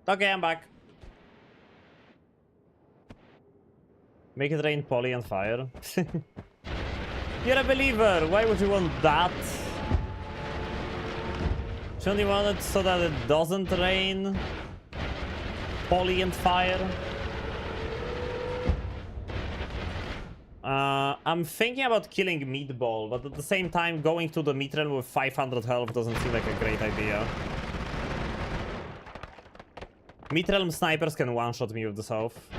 Okay, I'm back. Make it rain poly and fire. You're a believer! Why would you want that? Shouldn't you want it so that it doesn't rain poly and fire? I'm thinking about killing Meatball, but at the same time, going to the Meat Realm with 500 health doesn't seem like a great idea. Meat Realm snipers can one-shot me with the health.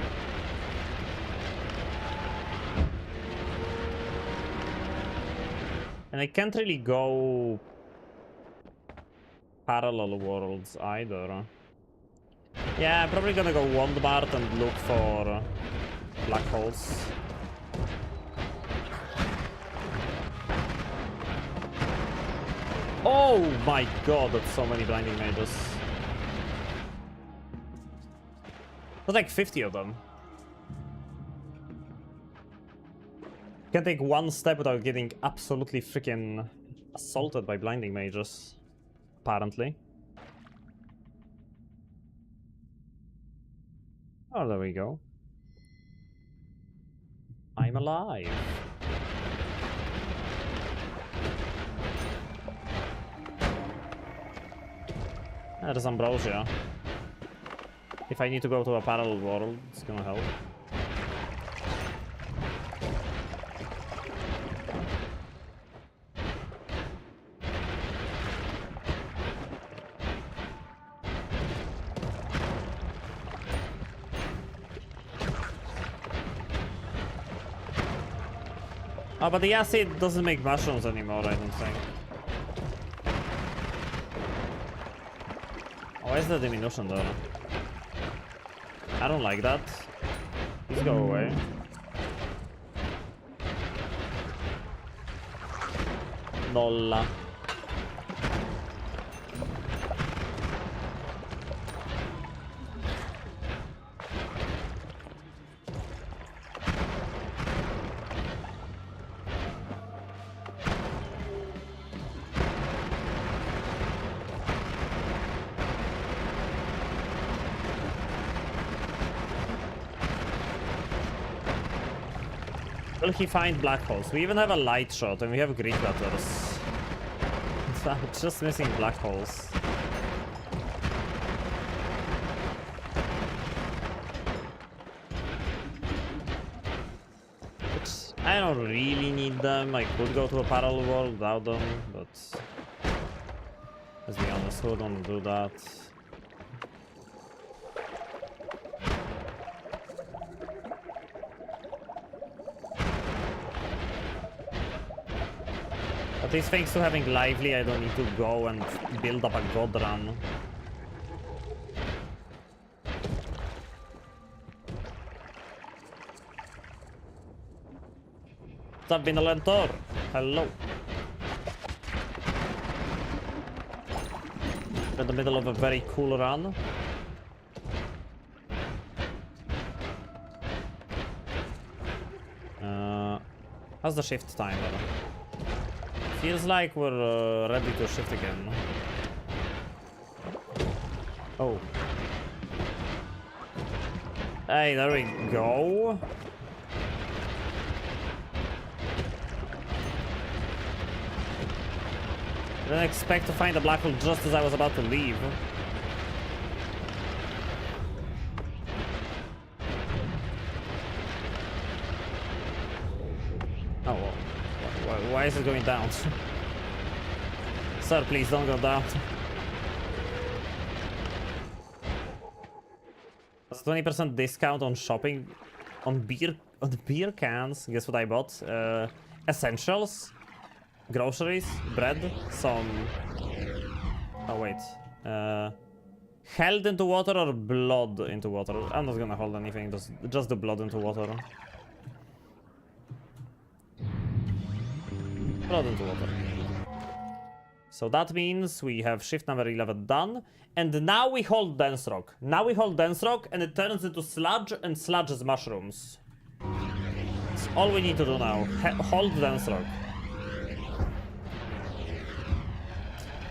And I can't really go parallel worlds either. Yeah, I'm probably gonna go Wandbart and look for black holes. Oh my god, that's so many blinding mages. There's like 50 of them. Can't take one step without getting absolutely freaking assaulted by blinding mages. Apparently. Oh, there we go. I'm alive. There's Ambrosia. If I need to go to a parallel world, it's gonna help. Oh, but the acid doesn't make mushrooms anymore, I don't think. Oh, why is the diminution there? I don't like that. Please go away. Nolla. Will he find black holes? We even have a light shot and we have Greek letters. I'm just missing black holes. But I don't really need them. I could go to a parallel world without them, but let's be honest, who would want to do that? At least thanks to having Lively, I don't need to go and build up a god run. What's up, Vinolentor? Hello. In the middle of a very cool run. How's the shift timer? Feels like we're ready to shift again. Oh. Hey, there we go. Didn't expect to find a black hole just as I was about to leave. Oh, well. Why is it going down? Sir, please don't go down. That's 20% discount on shopping on beer cans. Guess what I bought? Essentials, groceries, bread, some. Oh wait. Held into water or blood into water? I'm not gonna hold anything. Just the blood into water. Blood into water. So that means we have shift number 11 done. And now we hold dense rock. Now we hold dense rock and it turns into sludge, and sludge is mushrooms. That's all we need to do now. Hold dense rock.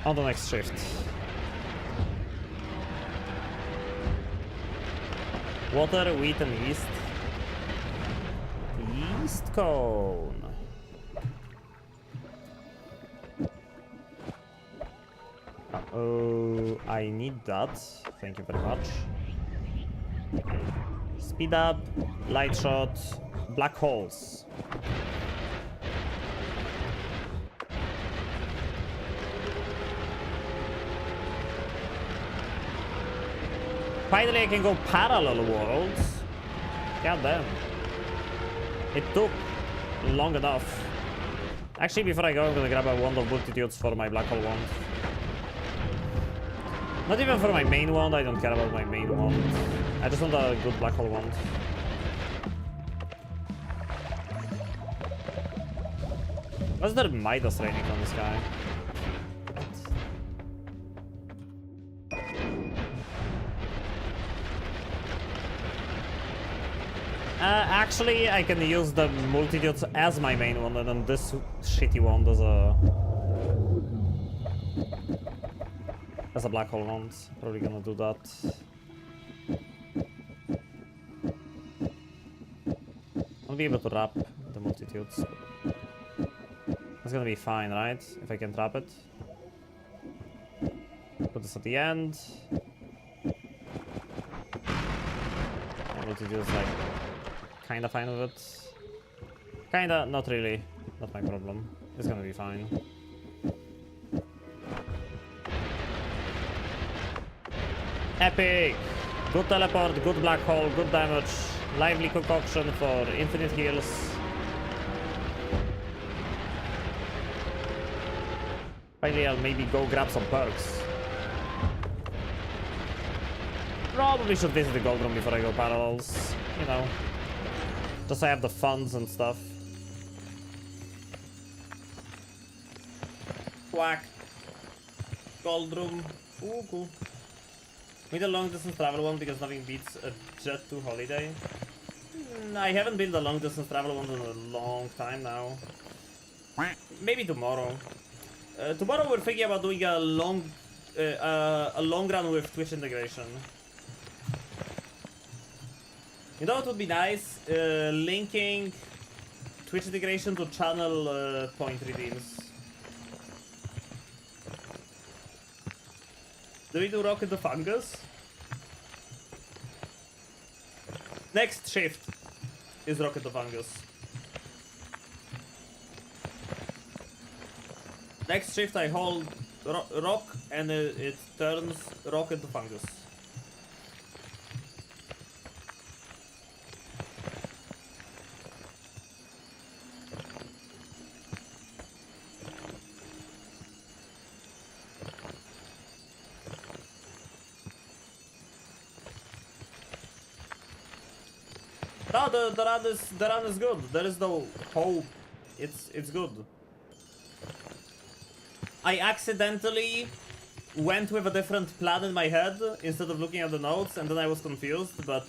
On the next shift. Water, wheat, and yeast. Yeast cone. Oh, I need that. Thank you very much. Speed up, light shot, black holes. Finally, I can go parallel worlds. God damn. It took long enough. Actually, before I go, I'm gonna grab a wand of multitudes for my black hole wand. Not even for my main wand, I don't care about my main wand. I just want a good black hole wand. Was there Midas raining on this guy? Actually, I can use the multitudes as my main wand, and then this shitty wand as a black hole wand. Probably gonna do that. I'll be able to wrap the multitudes. That's gonna be fine, right? If I can trap it. Put this at the end. Multitudes like kinda fine with it. Kinda, not really. Not my problem. It's gonna be fine. Epic! Good teleport, good black hole, good damage, lively concoction for infinite heals. Finally, I'll maybe go grab some perks. Probably should visit the gold room before I go parallels. You know, just so I have the funds and stuff. Whack. Gold room. Ooh, cool. Need a long distance travel one because nothing beats a jet to holiday. I haven't been the long distance travel one in a long time now. Maybe tomorrow. Tomorrow we're thinking about doing a long run with Twitch integration. You know what would be nice? Linking Twitch integration to channel point redeems. Do we do Rocket the Fungus? Next shift is Rocket the Fungus. Next shift I hold rock and it turns Rocket the Fungus. No, the run is good. There is no hope. It's good. I accidentally went with a different plan in my head instead of looking at the notes, and then I was confused. But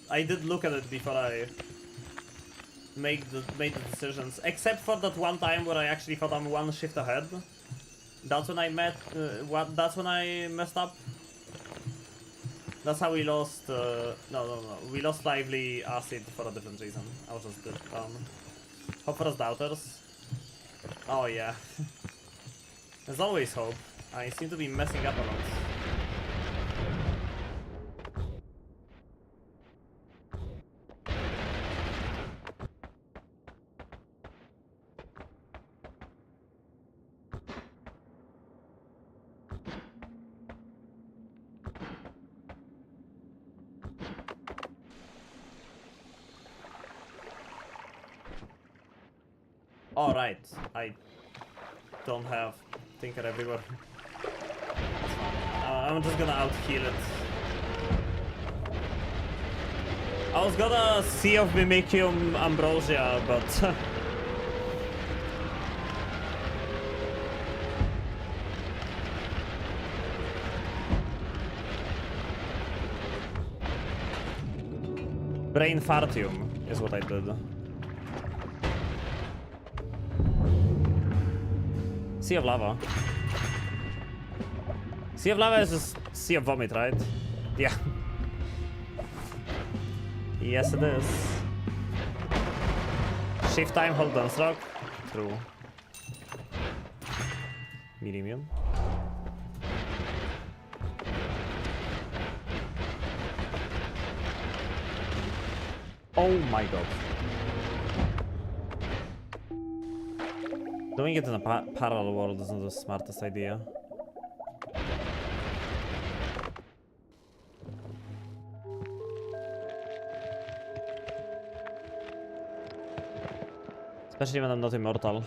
I did look at it before I made the decisions. Except for that one time where I actually thought I'm one shift ahead. That's when I that's when I messed up. That's how we lost, no. We lost lively acid for a different reason. I was just dumb. Hope for us doubters. Oh yeah. There's always hope. I seem to be messing up a lot. Alright, I don't have Tinker everywhere. I'm just gonna out-heal it. I was gonna Sea of Mimicium Ambrosia, but... Brain Fartium is what I did. Sea of Lava. Sea of Lava is just Sea of Vomit, right? Yeah. Yes, it is. Shift time, hold down stroke. True. Medium. Oh my god. Doing it in a parallel world isn't the smartest idea. Especially when I'm not immortal.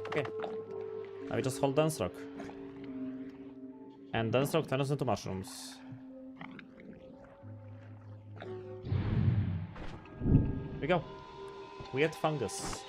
Okay. Now we just hold Dunstroke. And Dunstroke turns into mushrooms. Here we go. Weird fungus.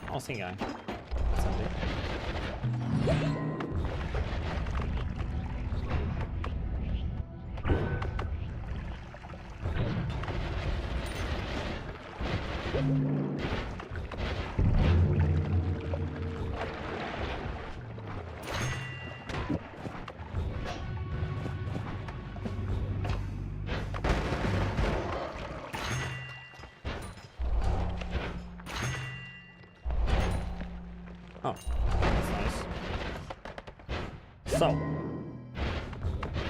Oh, same guy. Oh, that's nice. So,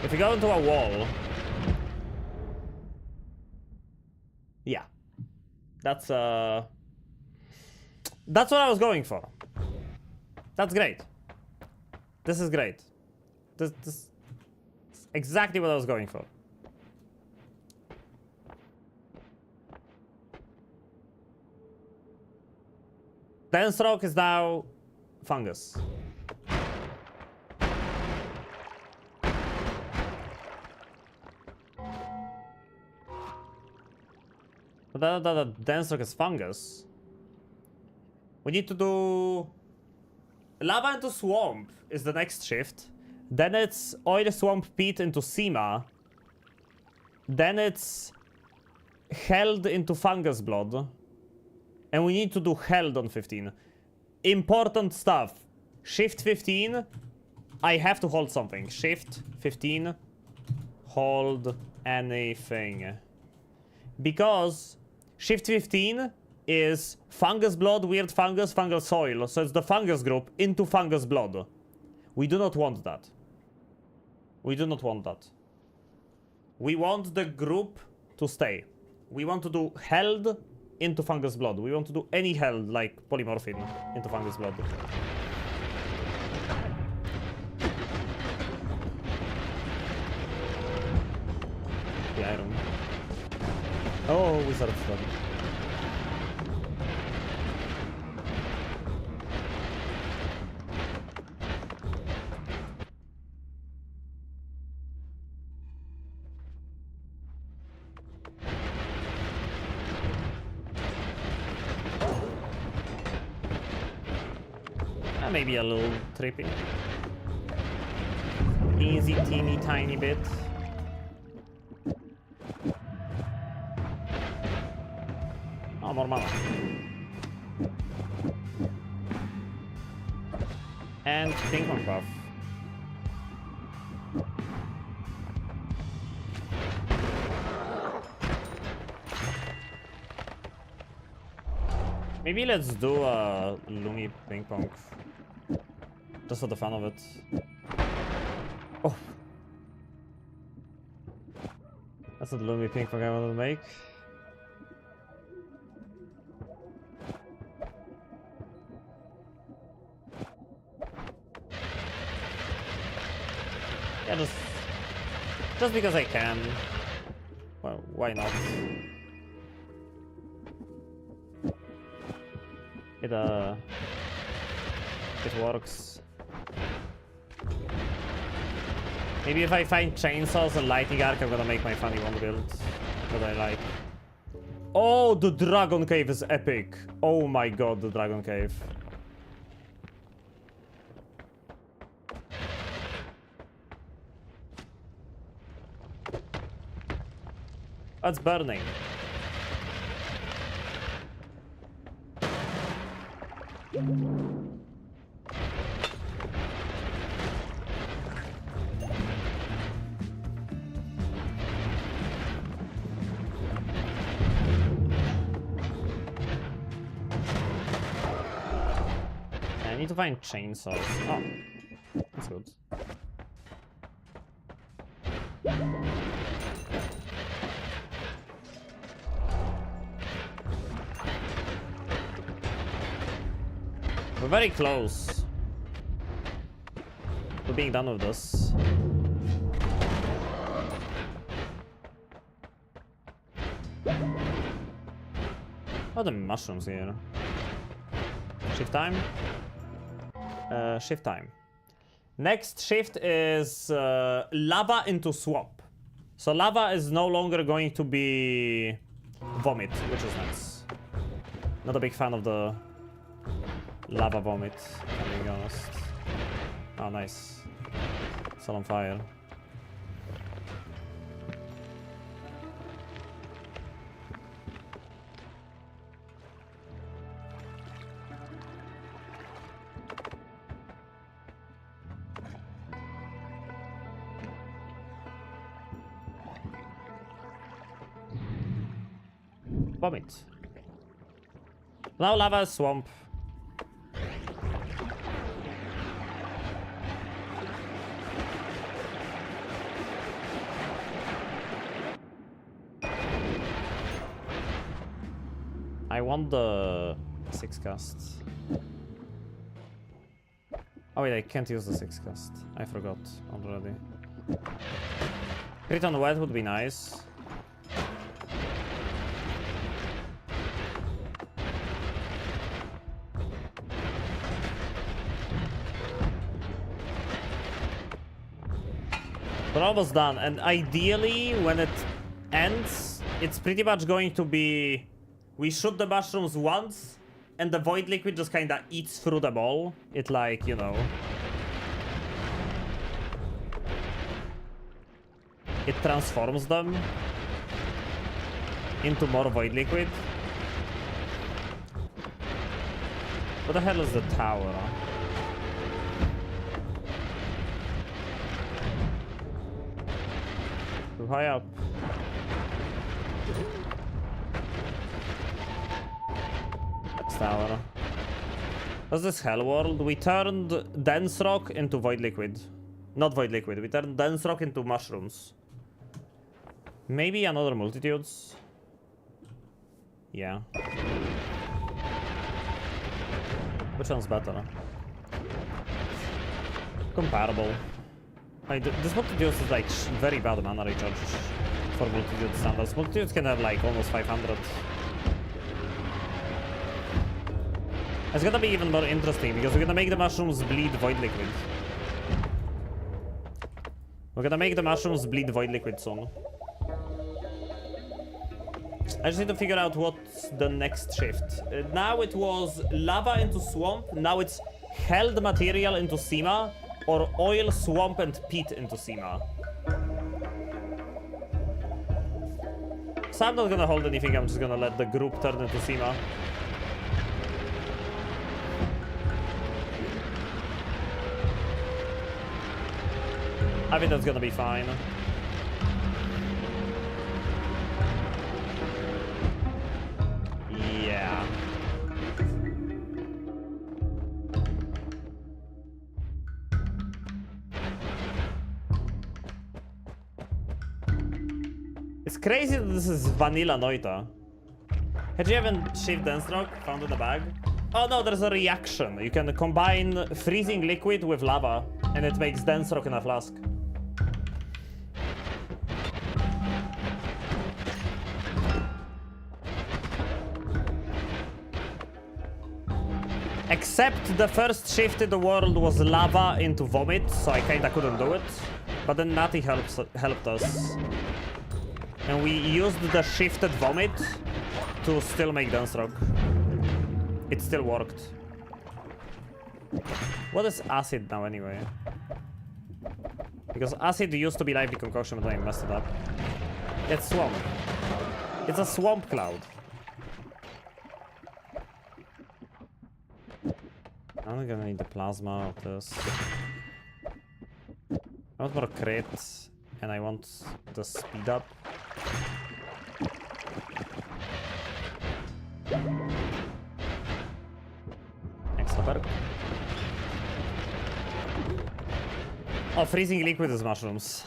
if you go into a wall, yeah, That's what I was going for. That's great. This is great. This is exactly what I was going for. Dense rock is now fungus. The dense rock is fungus. We need to do lava into swamp is the next shift. Then it's oil swamp peat into Sema. Then it's held into fungus blood. And we need to do held on 15. Important stuff. Shift 15. I have to hold something. Shift 15. Hold anything. Because Shift 15 is fungus blood, weird fungus, fungal soil. So it's the fungus group into fungus blood. We do not want that. We do not want that. We want the group to stay. We want to do held into fungus blood. We want to do any held like polymorphin into fungus blood. The iron. Oh, wizard blood. Maybe a little trippy. Easy, teeny, tiny bit. Oh, more mana. And ping pong buff. Maybe let's do a Lumi ping pong. Just for the fun of it. Oh. That's not the Lumi ping pong I wanted to make. Yeah, just because I can. Well, why not? It works. Maybe if I find chainsaws and lightning arc, I'm gonna make my funny one build that I like. Oh, the dragon cave is epic. Oh my god, the dragon cave. That's burning. I need to find chainsaws. Oh, that's good. We're very close to being done with this. Oh, the mushrooms here. Shift time? Shift time. Next shift is lava into swamp. So lava is no longer going to be vomit, which is nice. Not a big fan of the lava vomit, if I'm being honest. Oh, nice. It's all on fire. Vomit. Now lava swamp. I want the 6 cast. Oh wait, I can't use the 6 cast. I forgot already. Crit on wet would be nice. We're almost done, and ideally, when it ends, it's pretty much going to be... We shoot the mushrooms once, and the void liquid just kinda eats through them all. It like, you know... It transforms them into more void liquid. What the hell is the tower? Too high up. Next tower. What's this hell world? We turned dense rock into void liquid. Not void liquid. We turned dense rock into mushrooms. Maybe another multitudes. Yeah. Which one's better? Comparable. Like, this multitudes is like very bad mana recharge for multitude standards. Multitudes can have like almost 500. It's gonna be even more interesting because we're gonna make the mushrooms bleed void liquid. We're gonna make the mushrooms bleed void liquid soon. I just need to figure out what's the next shift. Now it was lava into swamp. Now it's held material into Sima. Or oil, swamp, and peat into Sima. So I'm not gonna hold anything. I'm just gonna let the group turn into Sima. I think that's gonna be fine. Yeah. It's crazy that this is vanilla noita. Had you ever shaved Denstroke found in the bag? Oh no, there's a reaction. You can combine freezing liquid with lava, and it makes Denstroke in a flask. Except the first shift in the world was lava into vomit, so I kinda couldn't do it. But then Natty helped us. And we used the shifted vomit to still make Dunstroke. It still worked. What is acid now anyway? Because acid used to be lively concoction, but I messed it up. It's swamp. It's a swamp cloud. I'm gonna need the plasma of this. I want more crits, and I want the speed up. Extra perk. Oh, freezing liquid is mushrooms.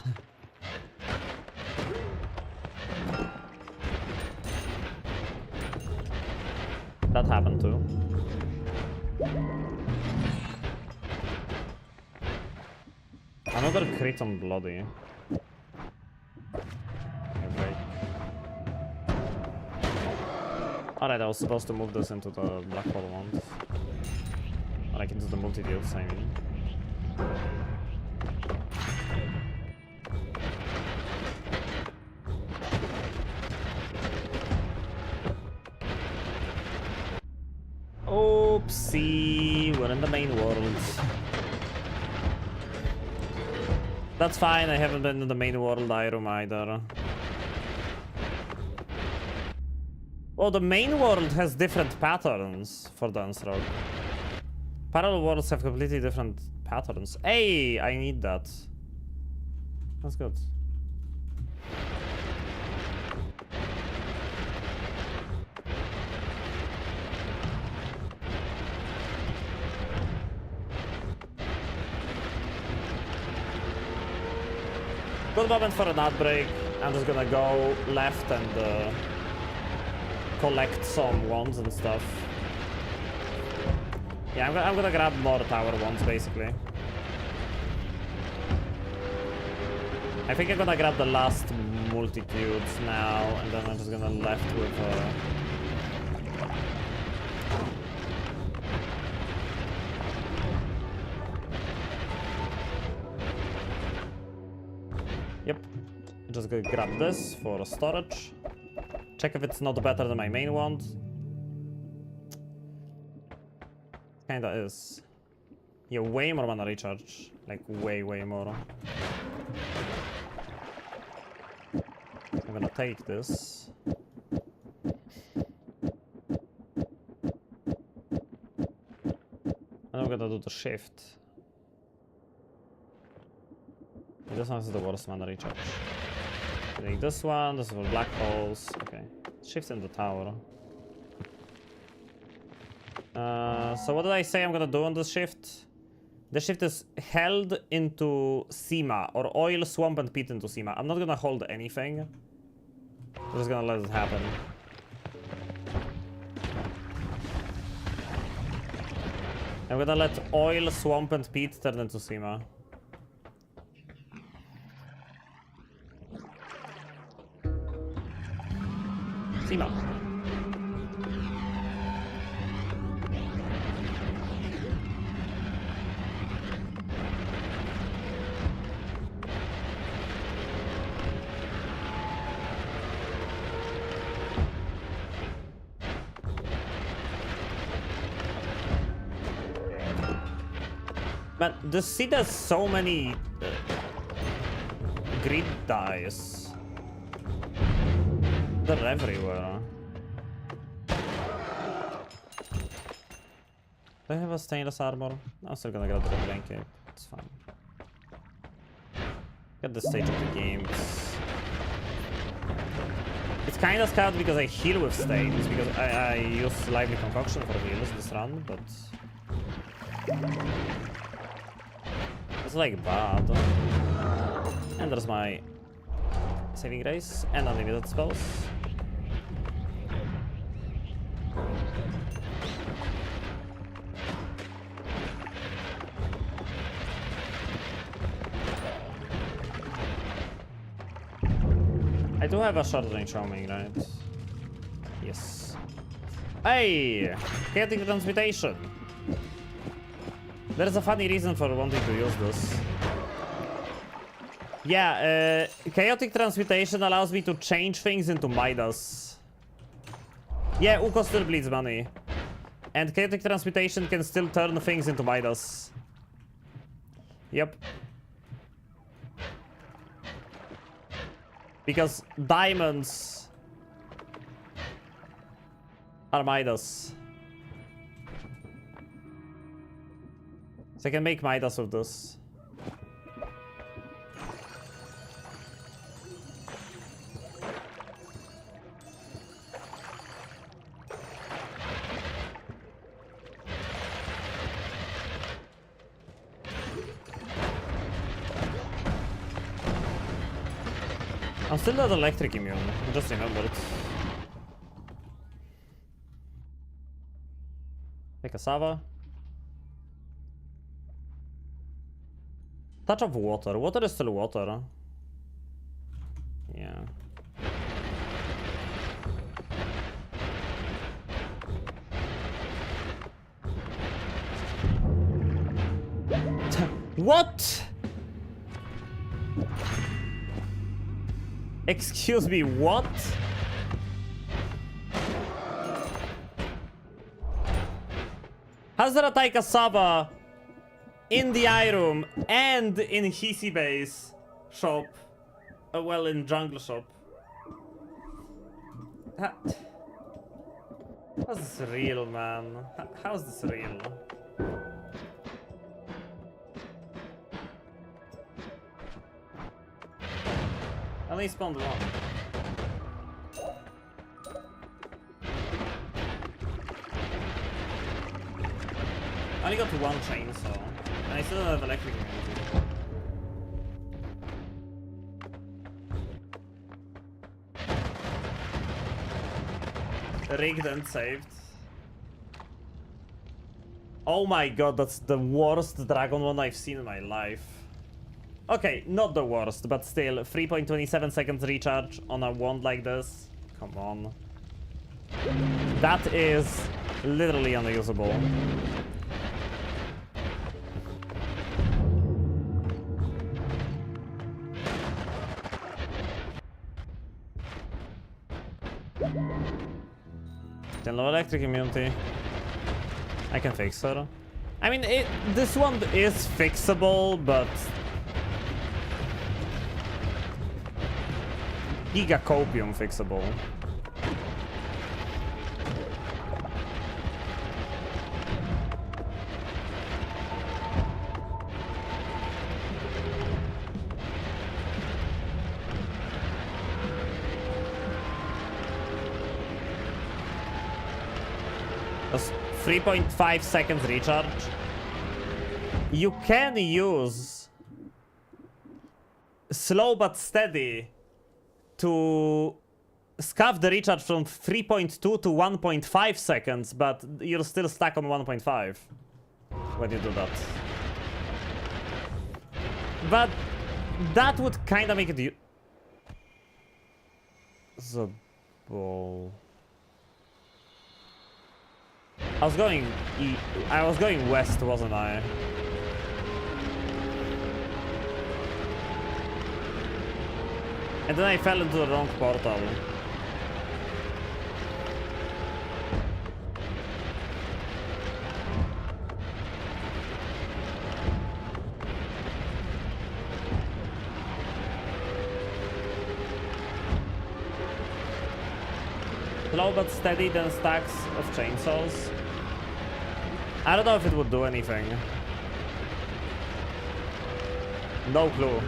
That happened too. Another crit on bloody. Alright, I was supposed to move this into the black hole ones. Like into the multi-deals, I mean. Oopsie, we're in the main world. That's fine, I haven't been in the main world room either. Oh, the main world has different patterns for Dunstroke. Parallel worlds have completely different patterns. Hey, I need that. That's good. Good moment for an ad break. I'm just gonna go left and collect some wands and stuff. Yeah, I'm gonna grab more tower wands, basically. I think I'm gonna grab the last multitudes now, and then I'm just gonna left with Yep. Just gonna grab this for storage. Check if it's not better than my main wand. Kinda is. Yeah, way more mana recharge. Like, way more. I'm gonna take this. And I'm gonna do the shift. This one is the worst mana recharge. Take this one, this is for black holes. Okay. Shift in the tower. So what did I say I'm gonna do on this shift? The shift is held into Sima, or oil, swamp, and peat into Sima. I'm not gonna hold anything. I'm just gonna let it happen. I'm gonna let oil, swamp, and peat turn into Sima. Sima. Man, the seed has so many grid dice. They're everywhere. Do I have a stainless armor? I'm still gonna grab the blanket. It's fine. Get the stage of the game. It's kind of scared because I heal with stains, because I use lively concoction for heals this run, but it's like bad. And there's my saving race and unlimited spells. I do have a short range roaming, right? Yes. Hey! Chaotic transmutation! There's a funny reason for wanting to use this. Yeah, chaotic transmutation allows me to change things into Midas. Yeah, Uko still bleeds money. And chaotic transmutation can still turn things into Midas. Yep. Because diamonds are Midas. So I can make Midas with this. I'm still not electric immune, I just remembered. Take a Sava. Touch of water. Water is still water. Yeah. What? Excuse me, what? How's there a Taika Saba in the eye room and in Hisi base shop? Well, in jungle shop. How's this real, man? How's this real? I only spawned one. I only got one chainsaw, and I still don't have electric immunity. Rigged and saved. Oh my god, that's the worst dragon one I've seen in my life. Okay, not the worst, but still, 3.27 seconds recharge on a wand like this. Come on. That is literally unusable. Then low electric immunity. I can fix her. I mean, this one is fixable, but Gigacopium fixable. That's 3.5 seconds recharge. You can use slow but steady to scuff the recharge from 3.2 to 1.5 seconds, but you're still stuck on 1.5 when you do that. But that would kind of make it usable. I was going west, wasn't I? And then I fell into the wrong portal. Slow but steady, then stacks of chainsaws. I don't know if it would do anything. No clue.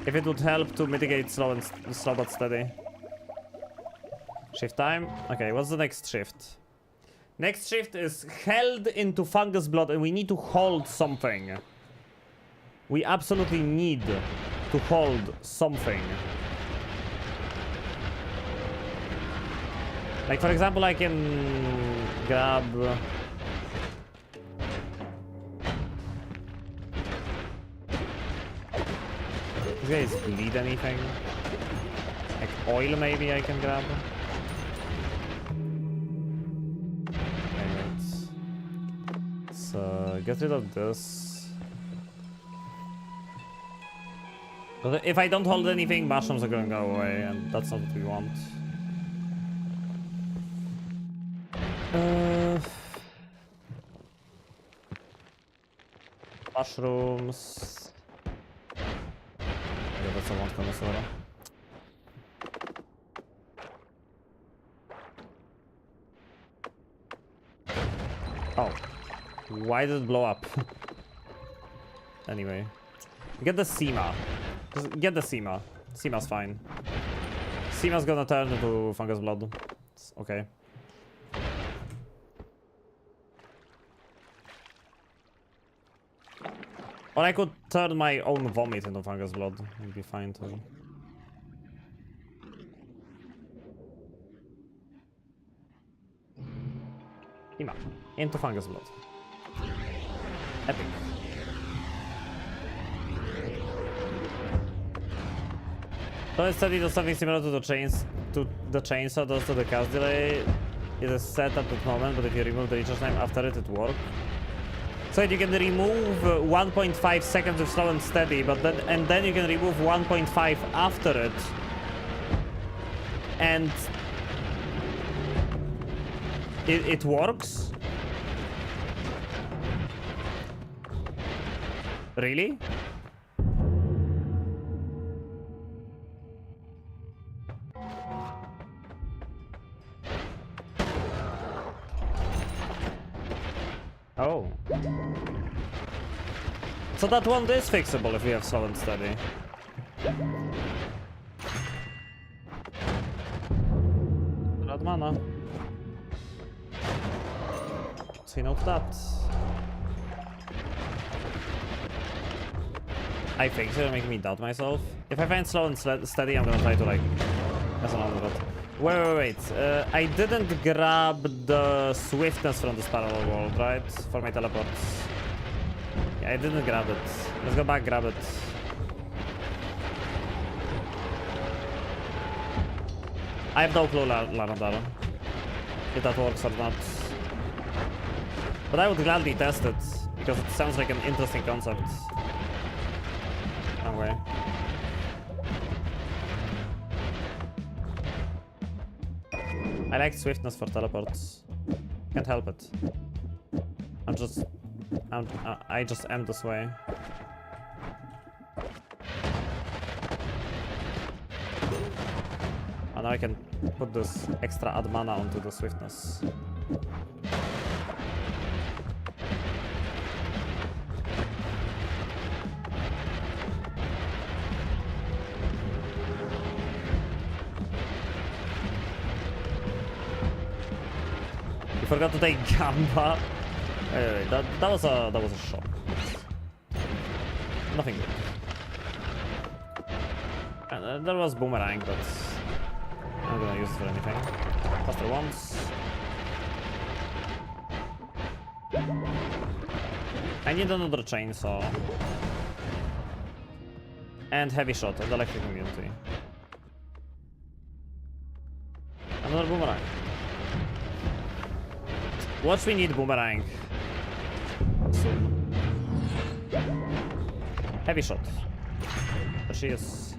If it would help to mitigate slow but steady. Shift time. Okay, what's the next shift? Next shift is held into fungus blood, and we need to hold something. We absolutely need to hold something. Like, for example, I can grab... These guys bleed anything? Like oil maybe I can grab? Okay, let's get rid of this. But if I don't hold anything, mushrooms are gonna go away, and that's not what we want. Mushrooms. Yeah, that's a wątko na sora. Oh. Why did it blow up? Anyway. Get the Sema. Just get the Sema. Sema's fine. Sema's gonna turn into fungus blood. It's okay. Or I could turn my own vomit into fungus blood. It'd be fine too. Ima. Into fungus blood. Epic. So instead it does something similar to the chainsaw does to the cast delay. It is set at that moment, but if you remove the recharge time after it, it works. So you can remove 1.5 seconds of slow and steady, but then you can remove 1.5 after it, and it works. Really? Oh. So that one is fixable if we have slow and steady. Not mana. Say no to that. I think it'll make me doubt myself. If I find slow and steady, I'm gonna try to like That's another bot. Wait. I didn't grab the swiftness from this parallel world, right? For my teleports. Yeah, I didn't grab it. Let's go back, grab it. I have no clue, Laradar, if that works or not. But I would gladly test it, because it sounds like an interesting concept. No way. I like swiftness for teleports. Can't help it. I just am this way. And now I can put this extra add mana onto the swiftness. You forgot to take Gamba. Wait, that was a shock. Nothing good. And there was boomerang, but I'm gonna use it for anything. Faster once. I need another chainsaw. And heavy shot and electric immunity. Another boomerang. Watch, we need boomerang. Soon. Heavy shot. There she is.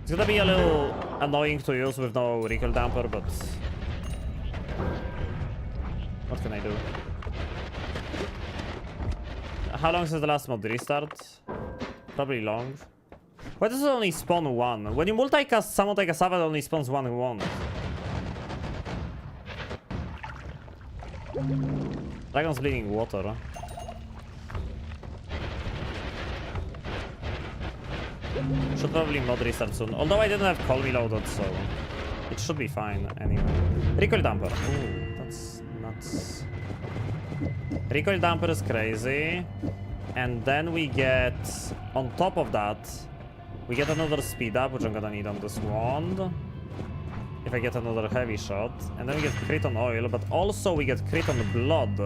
It's gonna be a little annoying to use with no recoil damper, but what can I do? How long since the last mod restart? Probably long. Why does it only spawn one? When you multicast summon like a Sava, it only spawns one wand. Dragon's bleeding water. Should probably mod restart soon. Although I didn't have Call Me loaded, so it should be fine anyway. Recoil damper. Ooh, that's nuts. Recoil damper is crazy. And then we get, on top of that, we get another speed up, which I'm gonna need on this wand. If I get another heavy shot. And then we get crit on oil, but also we get crit on blood,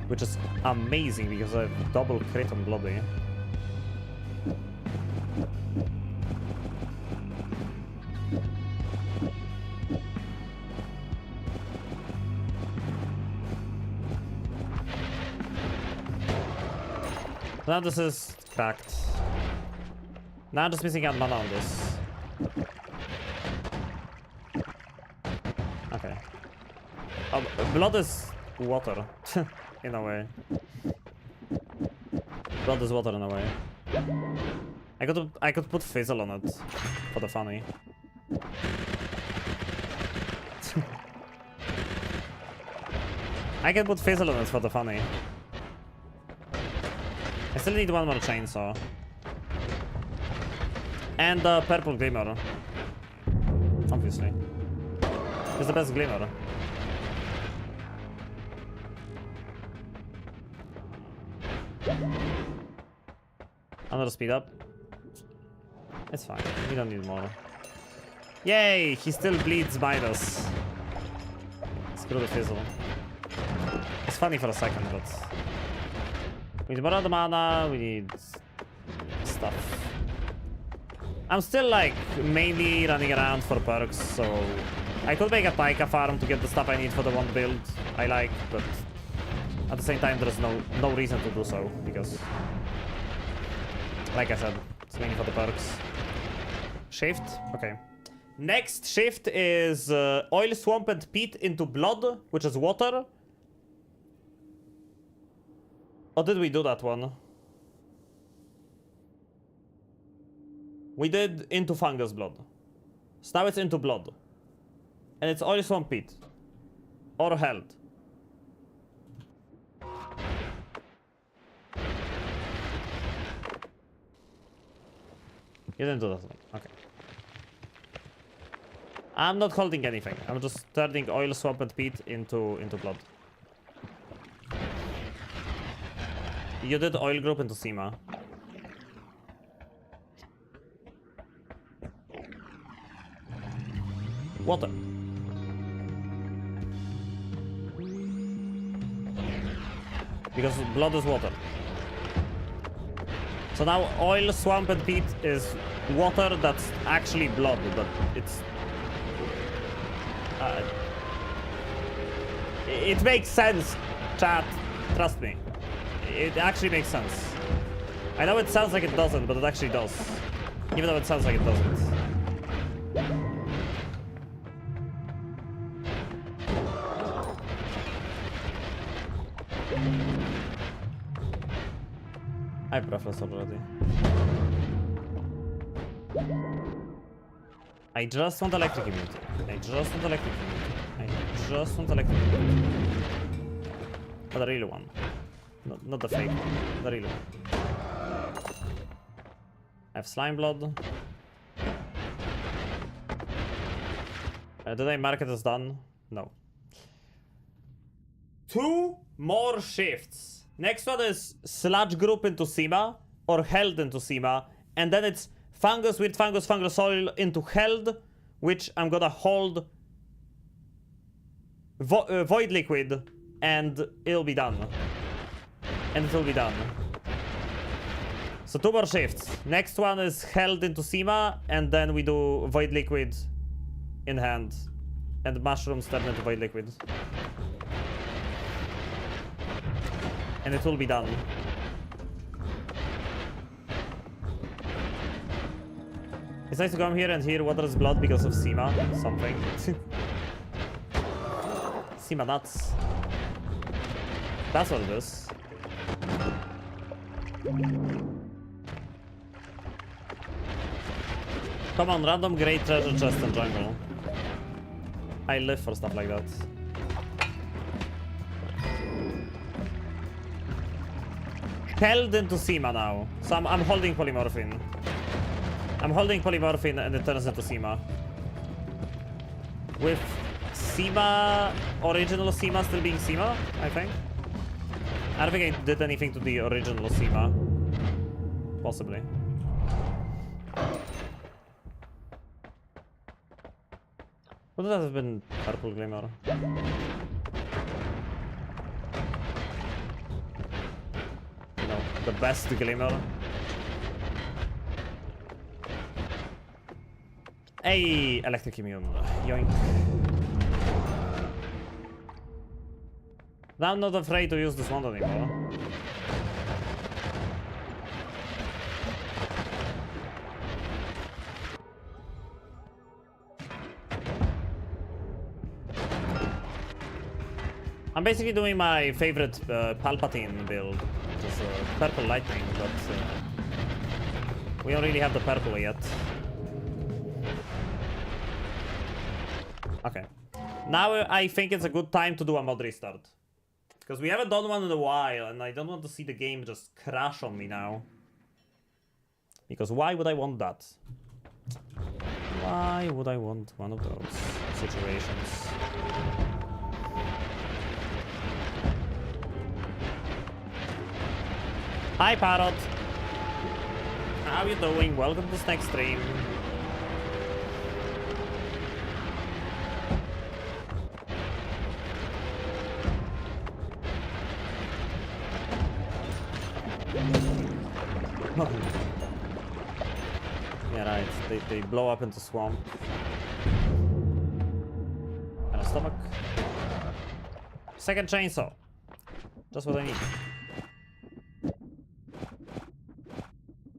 which is amazing because I have double crit on bloody. Now this is cracked. Now I'm just missing out mana on this. Okay. Oh, blood is water, in a way. Blood is water in a way. I could put fizzle on it for the funny. I can put fizzle on it for the funny. I still need one more chainsaw. And the purple glimmer. Obviously. It's the best glimmer. Another speed up. It's fine. We don't need more. Yay! He still bleeds Midas. Screw the fizzle. It's funny for a second, but we need more of the mana, we need stuff. I'm still like mainly running around for perks, so I could make a Taika farm to get the stuff I need for the one build I like, but at the same time there's no reason to do so, because like I said, it's mainly for the perks. Shift? Okay. Next shift is oil, swamp and peat into blood, which is water. Or did we do that one? We did into fungus blood. So now it's into blood. And it's oil, swamp, peat. Or health. You didn't do that one. Okay. I'm not holding anything. I'm just turning oil, swamp and peat into blood. You did oil group into Sima. Water. Because blood is water. So now oil, swamp, and peat is water that's actually blood, but it's... it makes sense, chat. Trust me. It actually makes sense. I know it sounds like it doesn't, but it actually does. Even though it sounds like it doesn't. I have breathless already. I just want electric immunity. I just want electric immunity. I just want electric immunity. But the real one. Not the fake one. The real one. I have slime blood. Did I mark it as done? No. 2 more shifts. Next one is sludge group into Sima or held into Sima, and then it's fungus, weird fungus, fungal soil into held, which I'm gonna hold void liquid, and it'll be done. And it will be done. So 2 more shifts. Next one is held into Sima, and then we do void liquid in hand, and mushrooms turn into void liquid. And it will be done. It's nice to come here and hear water is blood because of Sima. Something. Sima nuts. That's what it is. Come on, random great treasure chest in jungle. I live for stuff like that. Held into Sima now. So I'm holding polymorphine. I'm holding polymorphine and it turns into Sima. With Sima, original Sima still being Sima, I think. I don't think I did anything to the original Sima. Possibly. Would that have been purple glimmer? No, the best glimmer. Hey, electric immune. Yoink. Now I'm not afraid to use this wand anymore. I'm basically doing my favorite Palpatine build, which is purple lightning, but we don't really have the purple yet. Okay. Now I think it's a good time to do a mod restart. Because we haven't done one in a while, and I don't want to see the game just crash on me now. Because why would I want that? Why would I want one of those situations? Hi, Parrot. How you doing? Welcome to this next stream. Yeah, right. They blow up into swamp. And a stomach. Second chainsaw. Just what I need.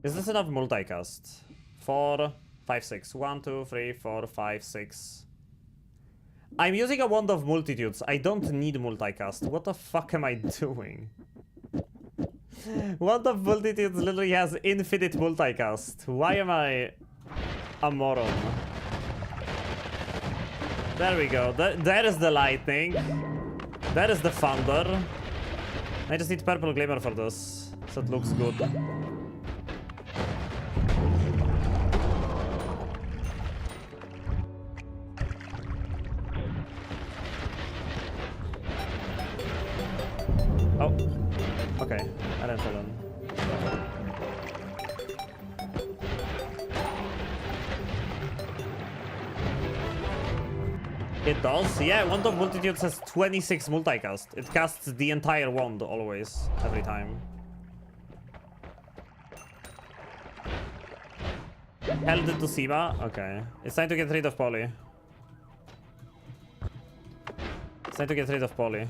Is this enough multicast? 4, 5, 6. 1, 2, 3, 4, 5, 6. I'm using a wand of multitudes. I don't need multicast. What the fuck am I doing? Wand of multitudes literally has infinite multicast. Why am I a moron? There we go. There is the lightning. There is the thunder. I just need purple glimmer for this, so it looks good. Oh, okay. I didn't fall in. It does? Yeah, Wand of Multitudes has 26 multicast. It casts the entire wand always, every time. Held it to Siva? Okay. It's time to get rid of Polly. It's time to get rid of Polly.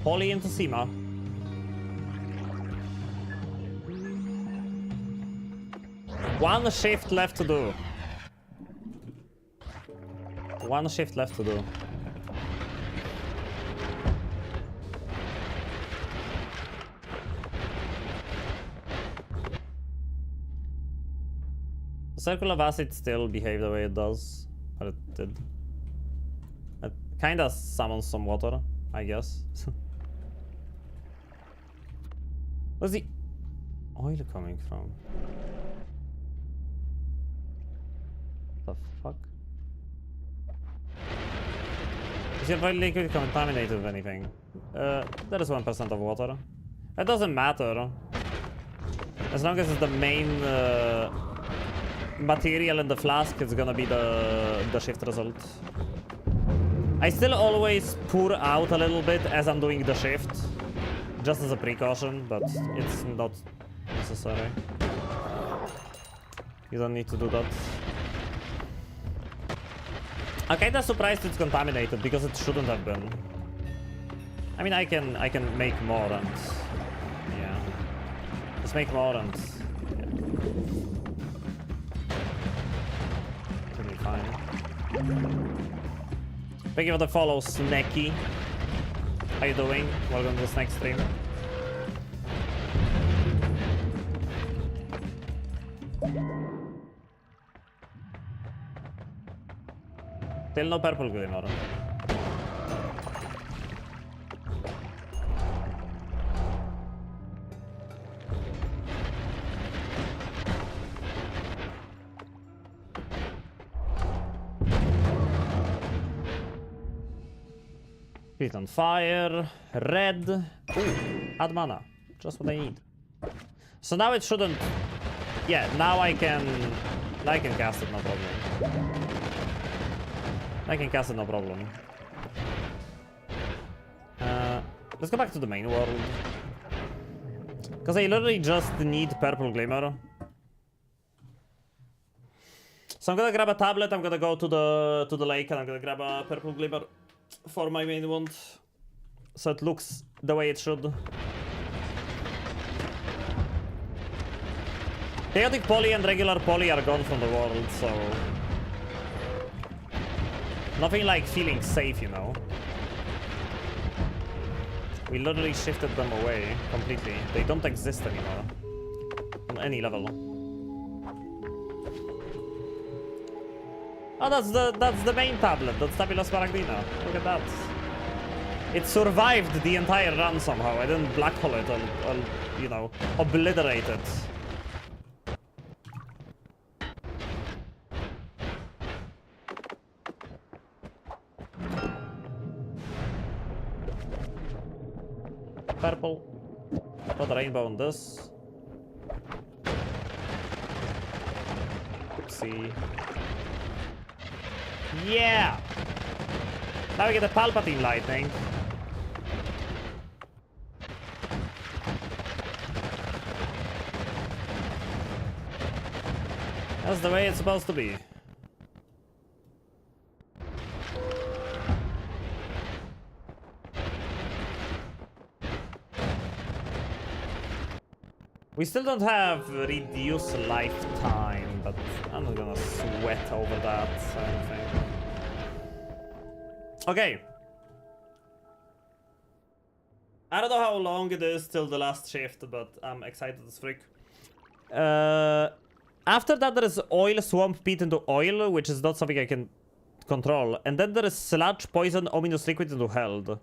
Polly into Sima. One shift left to do. One shift left to do. The circle of acid still behaved the way it does, but it did. It kinda summons some water, I guess. Where's the oil coming from? The fuck? Is your liquid contaminated with anything? There is 1% of water. It doesn't matter. As long as it's the main material in the flask, it's gonna be the shift result. I still always pour out a little bit as I'm doing the shift. Just as a precaution, but it's not necessary. You don't need to do that. I'm kinda surprised it's contaminated because it shouldn't have been. I mean, I can make more and yeah, let's make more and yeah. It'll be fine. Thank you for the follow, Snacky. How you doing? Welcome to this next stream. Still no purple glimmer. Feet on fire. Red. Ooh, add mana. Just what I need. So now it shouldn't. Yeah, now I can cast it, no problem. I can cast it, no problem. Let's go back to the main world. Because I literally just need purple glimmer. So I'm gonna grab a tablet, I'm gonna go to the lake, and I'm gonna grab a purple glimmer for my main wand. So it looks the way it should. Chaotic Poly and regular Poly are gone from the world, so... Nothing like feeling safe, you know. We literally shifted them away completely. They don't exist anymore. On any level. Oh, that's the main tablet. That's Tabula Smaragdina. Look at that. It survived the entire run somehow. I didn't black hole it or you know, obliterate it. Purple. Put rainbow on this. Oopsie. Yeah! Now we get a Palpatine lightning. That's the way it's supposed to be. We still don't have reduced lifetime, but I'm not gonna sweat over that, I don't think. Okay. I don't know how long it is till the last shift, but I'm excited as frick. After that there is oil, swamp, pit into oil, which is not something I can control. And then there is sludge, poison, ominous liquid into held.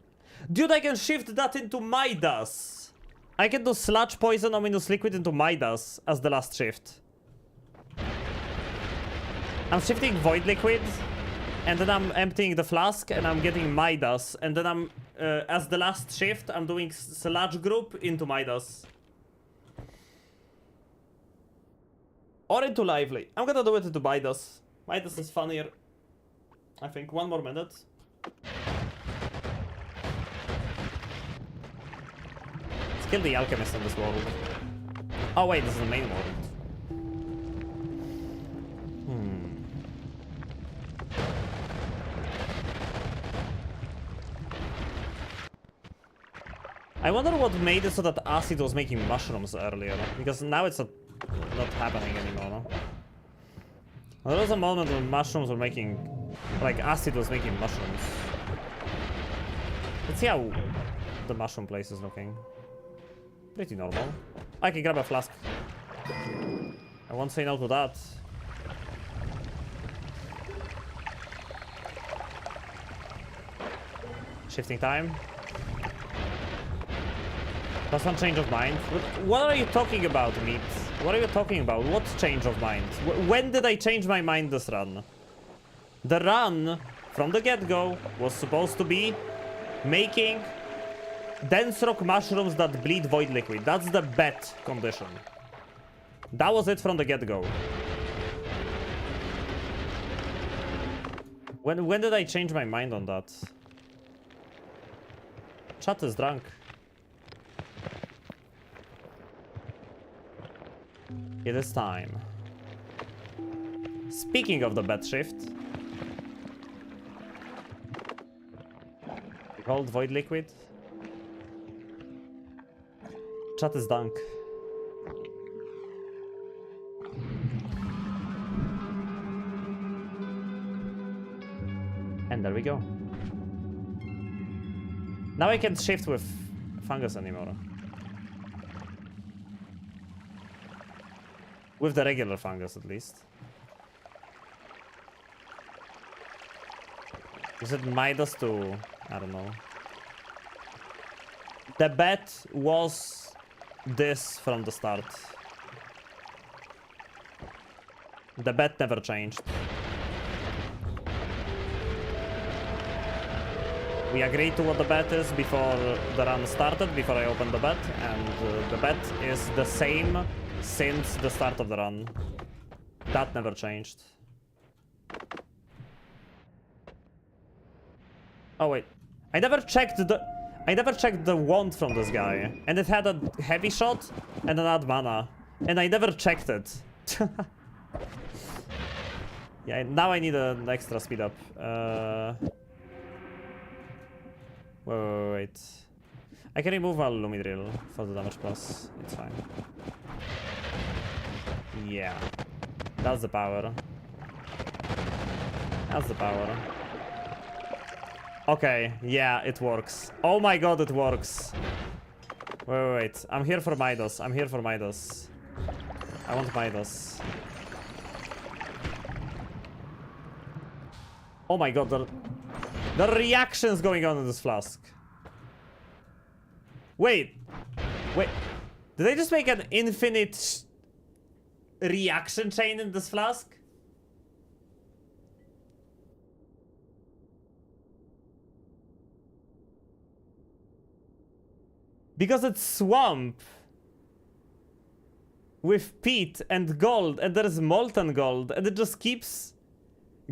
Dude, I can shift that into Midas. I can do Sludge, Poison, Ominous Liquid into Midas as the last shift. I'm shifting Void Liquid, and then I'm emptying the flask, and I'm getting Midas. And then I'm, as the last shift, I'm doing Sludge Group into Midas. Or into Lively. I'm gonna do it into Midas. Midas is funnier. I think. 1 more minute. Let's kill the alchemist in this world. Oh wait, this is the main world. I wonder what made it so that acid was making mushrooms earlier, because now it's not happening anymore. No? There was a moment when mushrooms were making, like acid was making mushrooms. Let's see how the mushroom place is looking. Pretty normal. I can grab a flask. I won't say no to that. Shifting time. +1 change of mind. What are you talking about, Meat? What are you talking about? What change of mind? When did I change my mind this run? The run, from the get-go, was supposed to be making dense rock mushrooms that bleed void liquid. That's the bet condition. That was it from the get-go. When did I change my mind on that? Chat is drunk. It is time. Speaking of the bet shift. Cold void liquid. Chat is dunk. And there we go. Now I can't shift with fungus anymore. With the regular fungus, at least. Is it Midas to... I don't know. The bet was this from the start. The bet never changed. We agreed to what the bet is before the run started, before I opened the bet, and the bet is the same since the start of the run. That never changed. Oh wait, I never checked the wand from this guy, and it had a heavy shot and an add mana, and I never checked it. Yeah, now I need an extra speed up. Wait. I can remove a Lumidrill for the damage plus. It's fine. Yeah. That's the power. That's the power. Okay, yeah, it works. Oh my god, it works. Wait. I'm here for Midas. I'm here for Midas. I want Midas. Oh my god, the reactions going on in this flask. Wait. Did I just make an infinite reaction chain in this flask? Because it's swamp with peat and gold, and there's molten gold, and it just keeps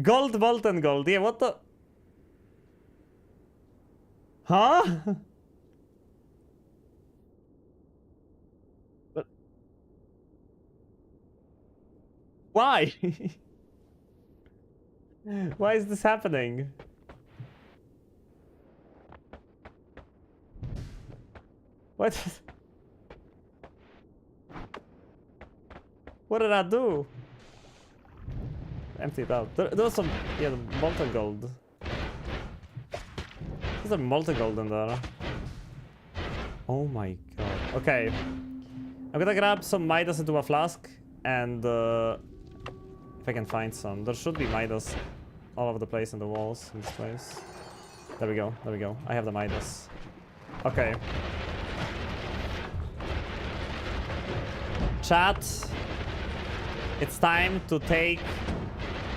gold, molten gold. Yeah, what the? Huh? But why? Why is this happening? What? What did I do? Empty it out. There was some, yeah, the molten gold. There's a molten gold in there. Oh my god. Okay. I'm gonna grab some Midas into a flask, and if I can find some. There should be Midas all over the place in the walls in this place. There we go. There we go. I have the Midas. Okay. Chat. It's time to take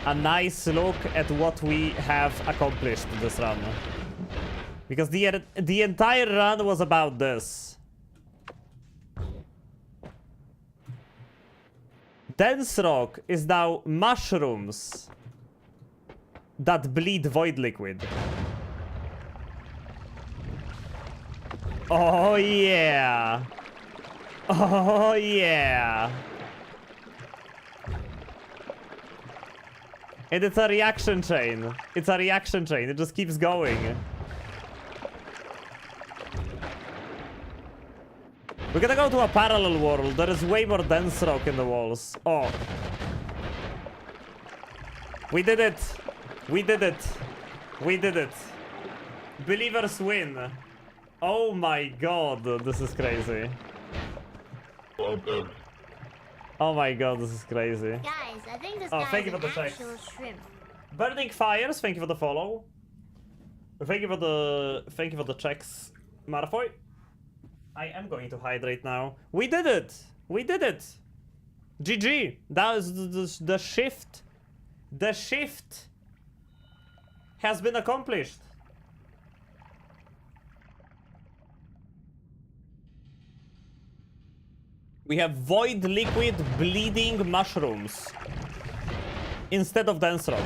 a nice look at what we have accomplished this run. Because the entire run was about this. Dense rock is now mushrooms that bleed void liquid. Oh yeah. Oh yeah. And it's a reaction chain. It's a reaction chain. It just keeps going. We're gonna go to a parallel world. There is way more dense rock in the walls. Oh. We did it. We did it. We did it. Believers win. Oh my god, this is crazy. Oh my god, this is crazy. Guys, I think this Oh, guy's thank you an for the checks. actual shrimp. Burning Fires, thank you for the follow. Thank you for the checks, Marfoy. I am going to hydrate now. We did it! We did it! GG! That was the shift. The shift has been accomplished. We have void liquid bleeding mushrooms instead of dense rock.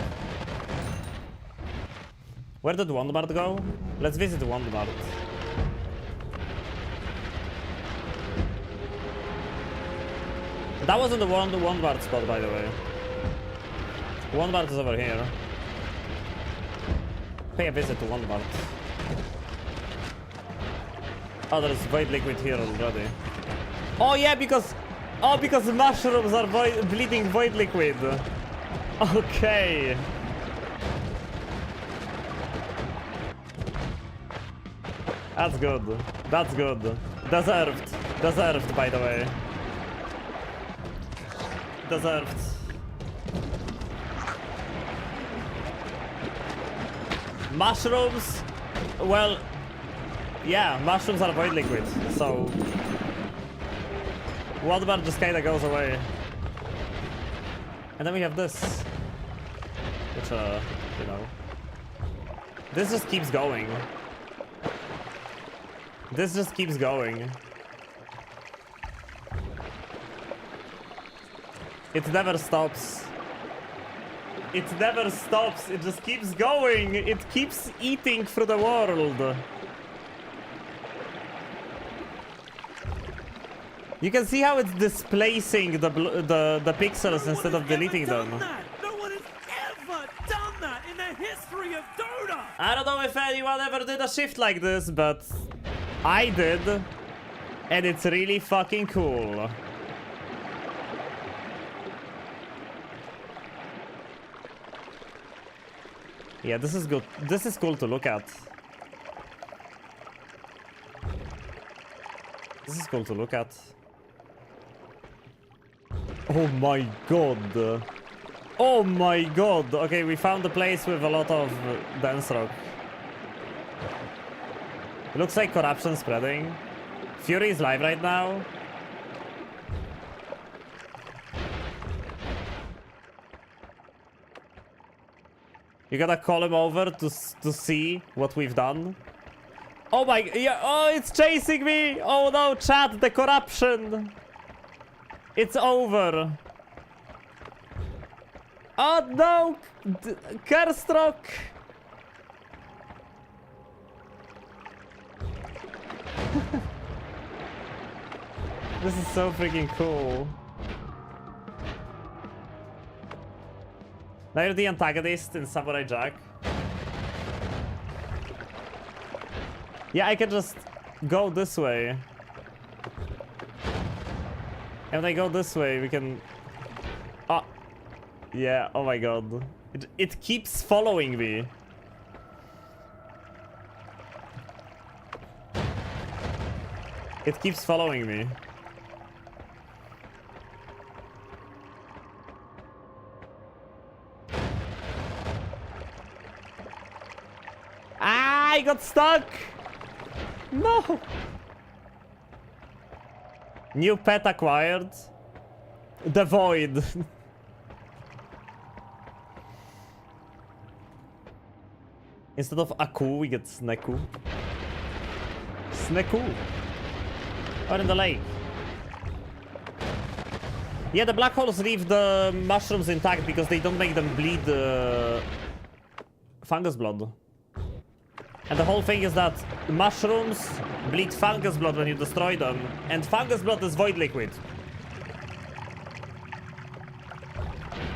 Where did Wandmart go? Let's visit Wandmart. That wasn't the Wandmart spot, by the way. Wandmart is over here. Pay a visit to Wandmart. Oh, there's void liquid here already. Oh yeah, because mushrooms are bleeding void liquid. Okay. That's good. That's good. Deserved. Deserved, by the way. Deserved. Mushrooms? Well, yeah, mushrooms are void liquid, so Waldbar just kinda goes away. And then we have this. Which, you know. This just keeps going. This just keeps going. It never stops. It never stops. It just keeps going. It keeps eating through the world. You can see how it's displacing the pixels instead of deleting them. No one has ever done that in the history of Dota. I don't know if anyone ever did a shift like this, but I did. And it's really fucking cool. Yeah, this is good. This is cool to look at. This is cool to look at. Oh my god. Oh my god. Okay, we found a place with a lot of dense rock. It looks like corruption spreading. Fury is live right now. You gotta call him over to see what we've done. Oh my, yeah, oh, it's chasing me! Oh no, chat, the corruption! It's over. Oh no! Kerstrock! This is so freaking cool. Now you're the antagonist in Samurai Jack. Yeah, I can just go this way. And when I go this way, we can... Oh. Yeah, oh my god. It keeps following me. It keeps following me. Ah! I got stuck! No! New pet acquired. The void. Instead of Aku, we get Sneku. Sneku! Out in the lake. Yeah, the black holes leave the mushrooms intact because they don't make them bleed fungus blood. And the whole thing is that mushrooms bleed fungus blood when you destroy them, and fungus blood is void liquid.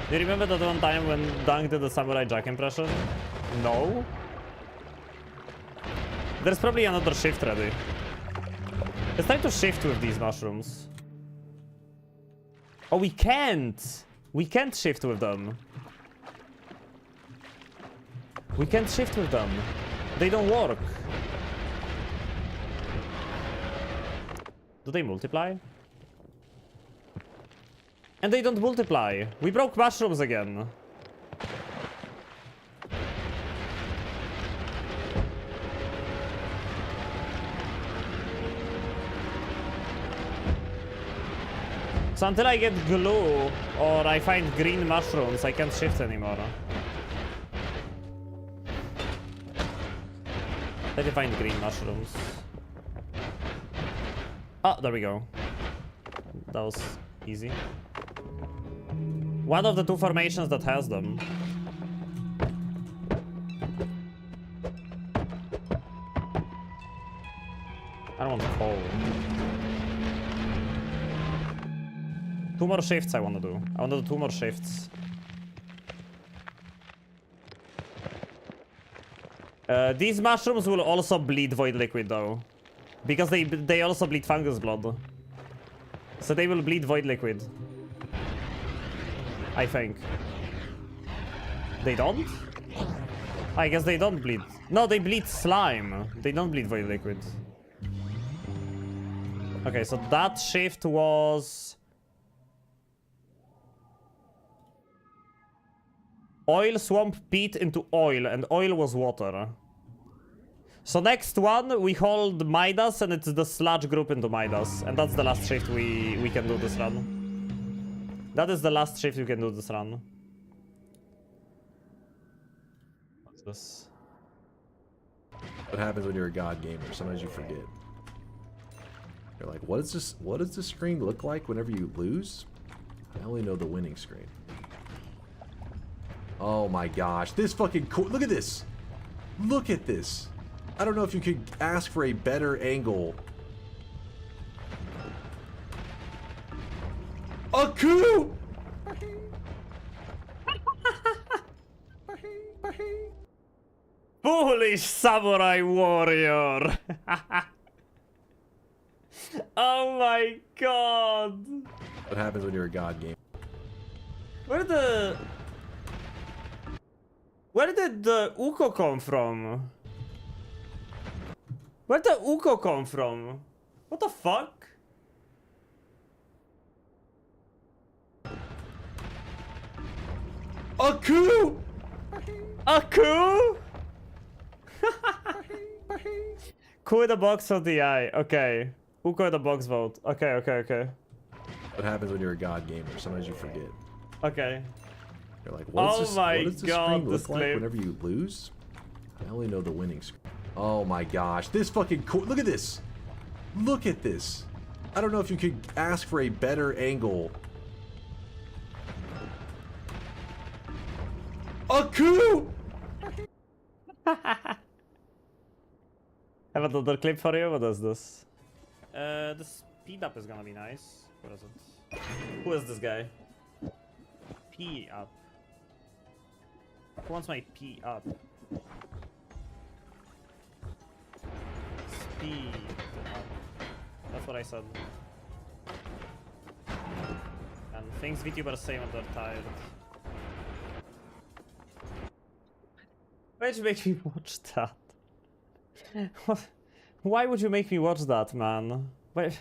Do you remember that one time when Dunk did the Samurai Jack impression? No? There's probably another shift ready. It's time to shift with these mushrooms. Oh, we can't! We can't shift with them. We can't shift with them. They don't work. Do they multiply? And they don't multiply. We broke mushrooms again. So until I get glue or I find green mushrooms, I can't shift anymore. Let me find green mushrooms. Oh, there we go. That was easy. One of the two formations that has them. I don't want coal. 2 more shifts I want to do. I want to do 2 more shifts. These mushrooms will also bleed void liquid though. Because they also bleed fungus blood. So they will bleed void liquid. I think. They don't? I guess they don't bleed. No, they bleed slime. They don't bleed void liquid. Okay, so that shift was... Oil, swamp, peat into oil, and oil was water. So next one, we hold Midas, and it's the sludge group into Midas. And that's the last shift we can do this run. That is the last shift you can do this run. What's this? What happens when you're a god gamer? Sometimes you forget. You're like, what does this screen look like whenever you lose? I only know the winning screen. Oh my gosh, this fucking cool. Look at this. Look at this. I don't know if you could ask for a better angle. A coup! Foolish samurai warrior! Oh my god! What happens when you're a god gamer? Where did the Uko come from? Where did the Uko come from? What the fuck? A coup! A coup? Coup in the box for the eye. Okay. Uko in the box vote. Okay. What happens when you're a god gamer? Sometimes you forget. Okay. You're like, Oh what does this God, screen this look like clip. whenever you lose? I only know the winning screen. Oh my gosh, this fucking cool. Look at this. Look at this. I don't know if you could ask for a better angle. A coup! I have another clip for you. What is this? The speed up is gonna be nice. What is it? Who is this guy? P up. Who wants my P up? Speed up. That's what I said. And things VTubers say when they're tired. Why'd you make me watch that? Why would you make me watch that, man? Why?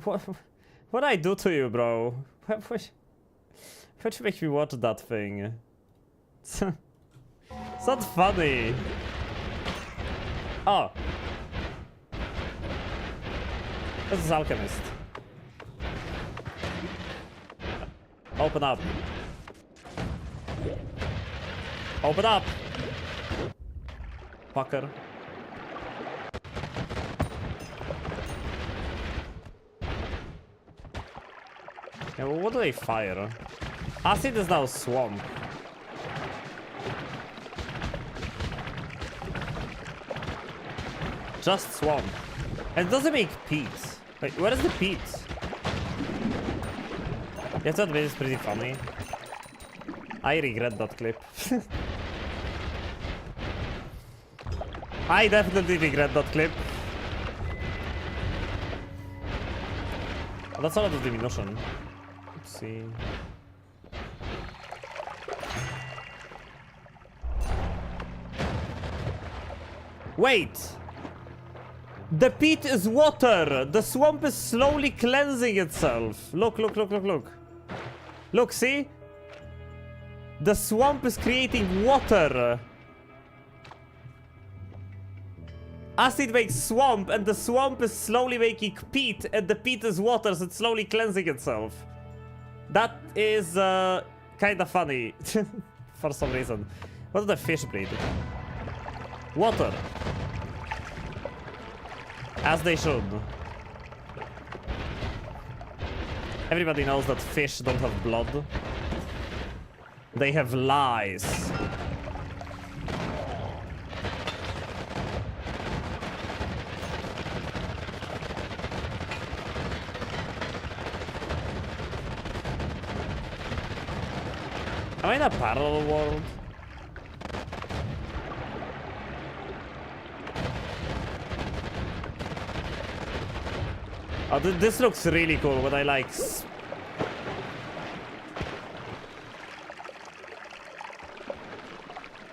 What did I do to you, bro? Why'd you make me watch that thing? It's not funny. Oh. This is Alchemist. Open up. Open up! Fucker. Yeah, well, what do they fire? Acid is now swamp. Just swamp. And it doesn't make peat. Wait, where is the peat? Yes, that bit is pretty funny. I regret that clip. I definitely regret that clip. Oh, that's a lot of diminution. Oopsie. Wait! The peat is water! The swamp is slowly cleansing itself. Look, look, look, look, look. Look, see? The swamp is creating water. Acid makes swamp, and the swamp is slowly making peat, and the peat is water, so it's slowly cleansing itself. That is kind of funny for some reason. What did the fish breed? Water. As they should. Everybody knows that fish don't have blood. They have lies. Am I in a parallel world? Oh, this looks really cool, but I like...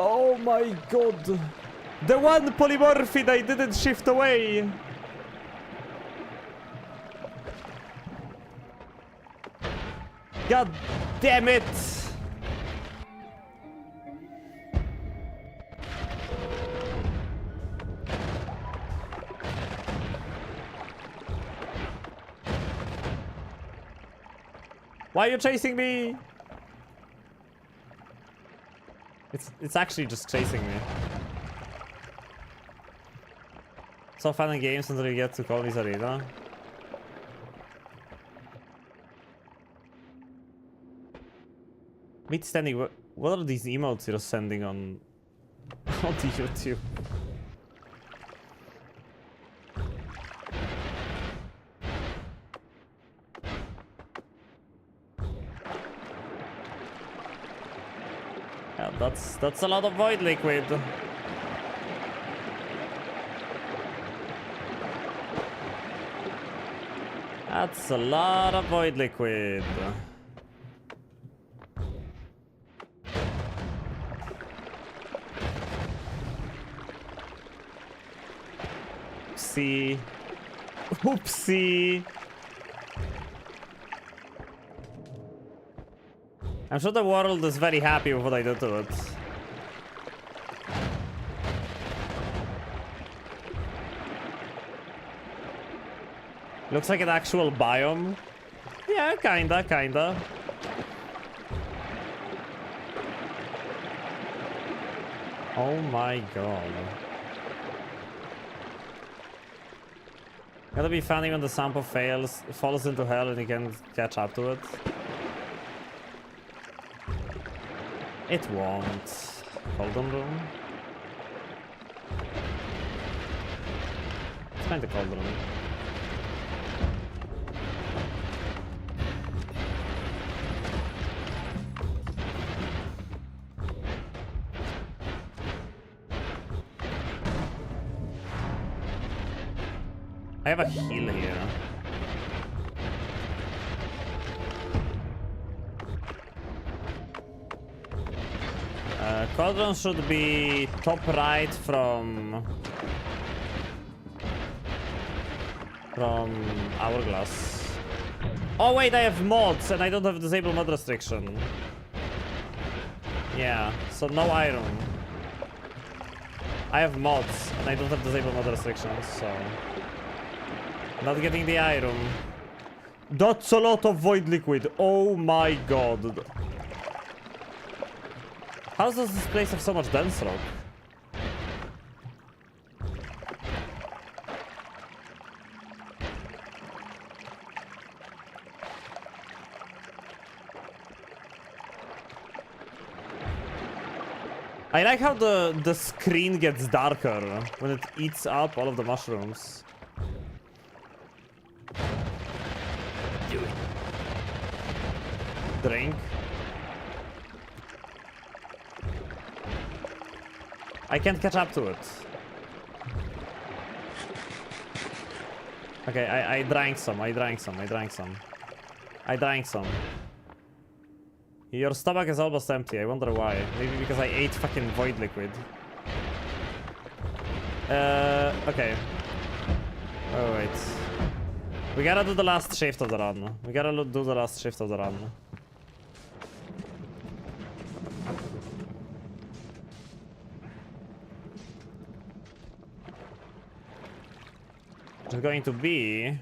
Oh my god! The one polymorphid I didn't shift away! God damn it! Why are you chasing me? It's actually just chasing me. So fun in games until you get to Colony's Arena. Meet standing. What are these emotes you're sending on the YouTube? Yeah, that's a lot of void liquid. That's a lot of void liquid. Oopsie. Oopsie. I'm sure the world is very happy with what I did to it. Looks like an actual biome. Yeah, kinda. Oh my god. Gotta be funny when the sample falls into hell and you can catch up to it. It won't. Cauldron room. Let's find the cauldron. I have a heal here. Cauldron should be top right from Hourglass. Oh wait, I have mods and I don't have disable mod restriction. Yeah, so no iron. I have mods, and I don't have disabled mod restrictions, so... Not getting the iron. That's a lot of void liquid. Oh my god. How does this place have so much dense rock? I like how the screen gets darker when it eats up all of the mushrooms. Do it. Drink. I can't catch up to it. Okay, I drank some, I drank some. Your stomach is almost empty, I wonder why. Maybe because I ate fucking void liquid. Okay. Oh, wait. We gotta do the last shift of the run. It's going to be...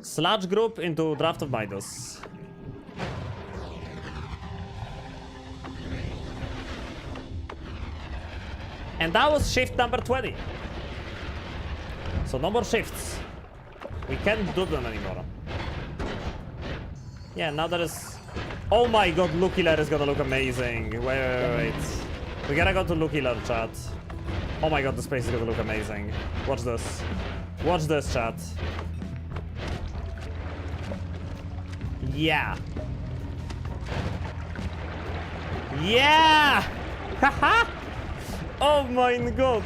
Sludge group into Draft of Midas. And that was shift number 20. So no more shifts. We can't do them anymore. Yeah, now there is... Oh my god, Lookiller is gonna look amazing. Wait. We gotta go to Lookiller, chat. Oh my god, this place is gonna look amazing. Watch this. Watch this, chat. Yeah. Yeah! Haha! Oh my god.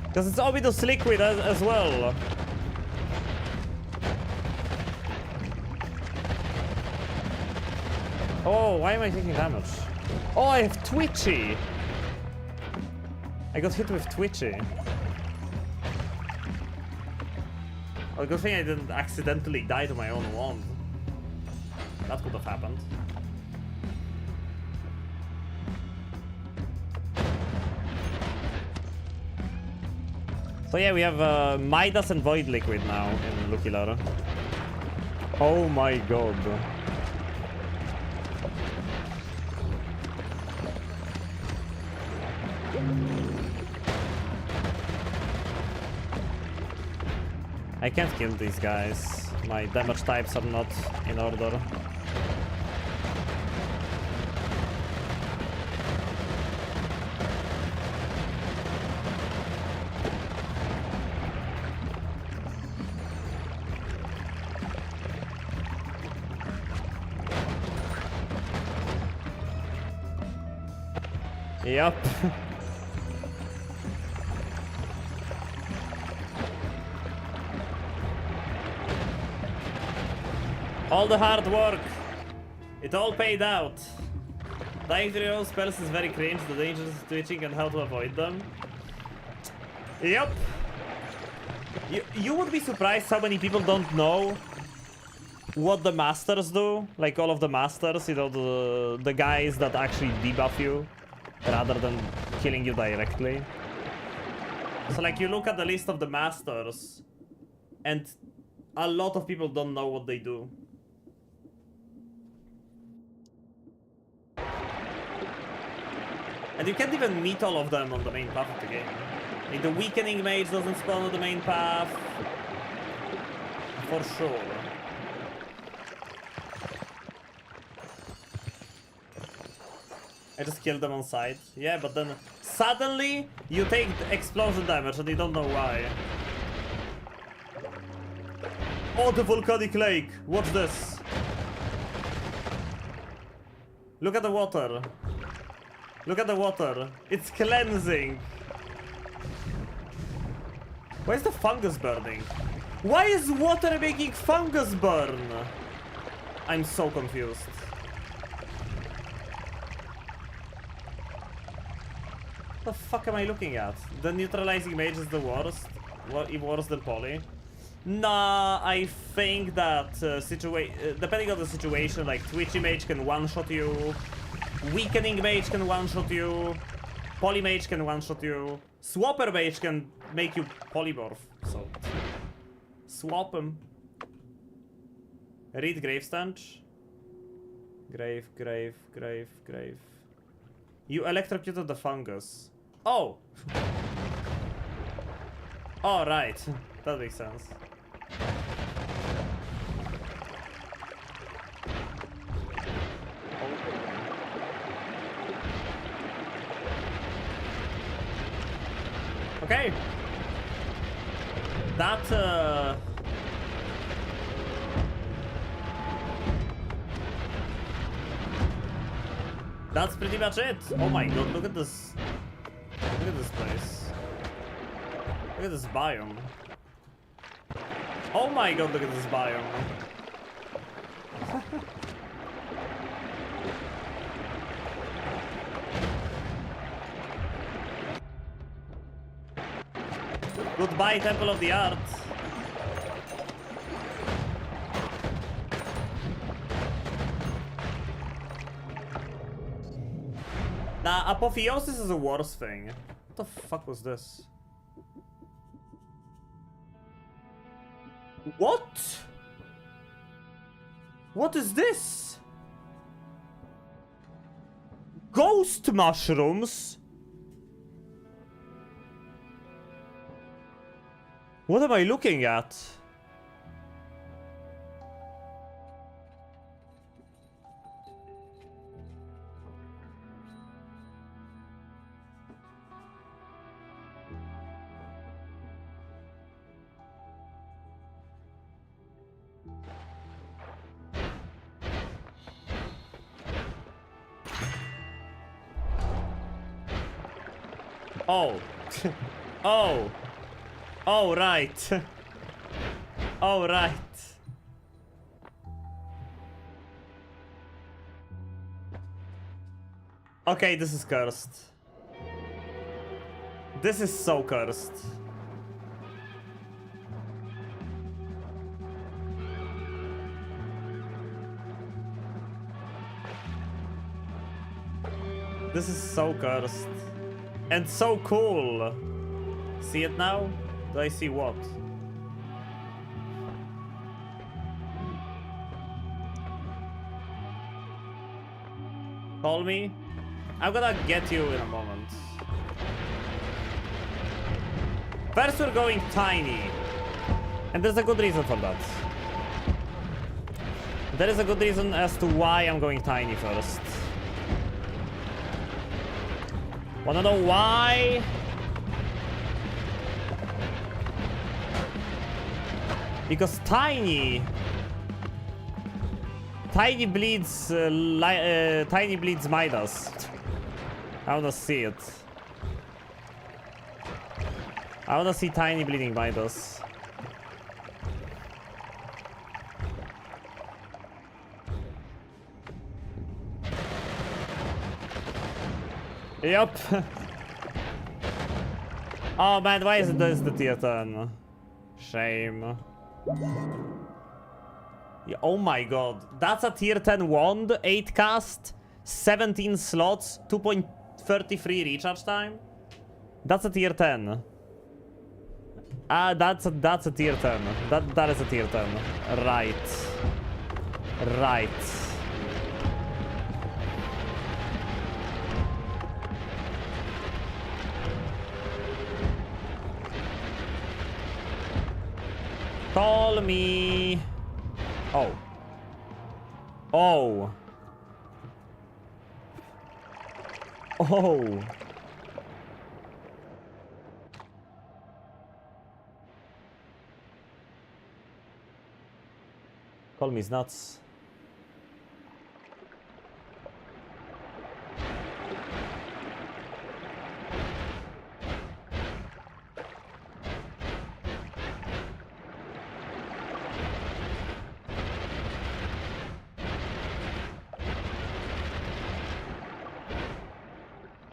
Because it's Obidus liquid as well. Oh, why am I taking damage? Oh, I have Twitchy. I got hit with Twitchy. Well, good thing I didn't accidentally die to my own wand. That could have happened. So yeah, we have Midas and Void Liquid now in Lookiller. Oh my god. I can't kill these guys. My damage types are not in order. Yup. All the hard work, it all paid out. Dying to your own spells is very cringe, the dangers of twitching and how to avoid them. Yup. You would be surprised how many people don't know what the masters do. Like all of the masters, you know, the guys that actually debuff you rather than killing you directly. So like you look at the list of the masters and a lot of people don't know what they do. And you can't even meet all of them on the main path of the game. Like the Weakening Mage doesn't spawn on the main path. For sure. I just killed them on sight. Yeah, but then suddenly you take explosion damage and you don't know why. Oh, the volcanic lake! Watch this! Look at the water. Look at the water. It's cleansing. Why is the fungus burning? Why is water making fungus burn? I'm so confused. the fuck am I looking at? The neutralizing mage is the worst? Worse than poly? Nah, I think that depending on the situation, like twitchy mage can one-shot you, weakening mage can one-shot you, poly mage can one-shot you, swapper mage can make you polymorph, so swap him. Read grave stench. Grave. You electrocuted the fungus. Oh! Oh, right. That makes sense. Okay. That's pretty much it. Oh my god, look at this. Look at this place. Look at this biome. Oh my god, look at this biome. Goodbye, Temple of the Art. Nah, apotheosis is a worse thing. What the fuck was this? What? What is this? Ghost mushrooms? What am I looking at? Oh. Oh. Oh, right. Oh, right. Okay, this is cursed. This is so cursed. This is so cursed. And so cool. See it now? Do I see what? Call me? I'm gonna get you in a moment. First we're going tiny. And there's a good reason for that. There is a good reason as to why I'm going tiny first. Wanna know why? Because tiny bleeds tiny bleeds Midas. I wanna see it. I wanna see tiny bleeding Midas. Yup. Oh man, why is this the tier 10? Shame. Yeah, oh my god. That's a tier 10 wand, 8 cast, 17 slots, 2.33 recharge time. That's a tier 10. That's a tier 10. That is a tier 10. Right. Right. Call me. Oh. Oh. Oh. Call me is nuts.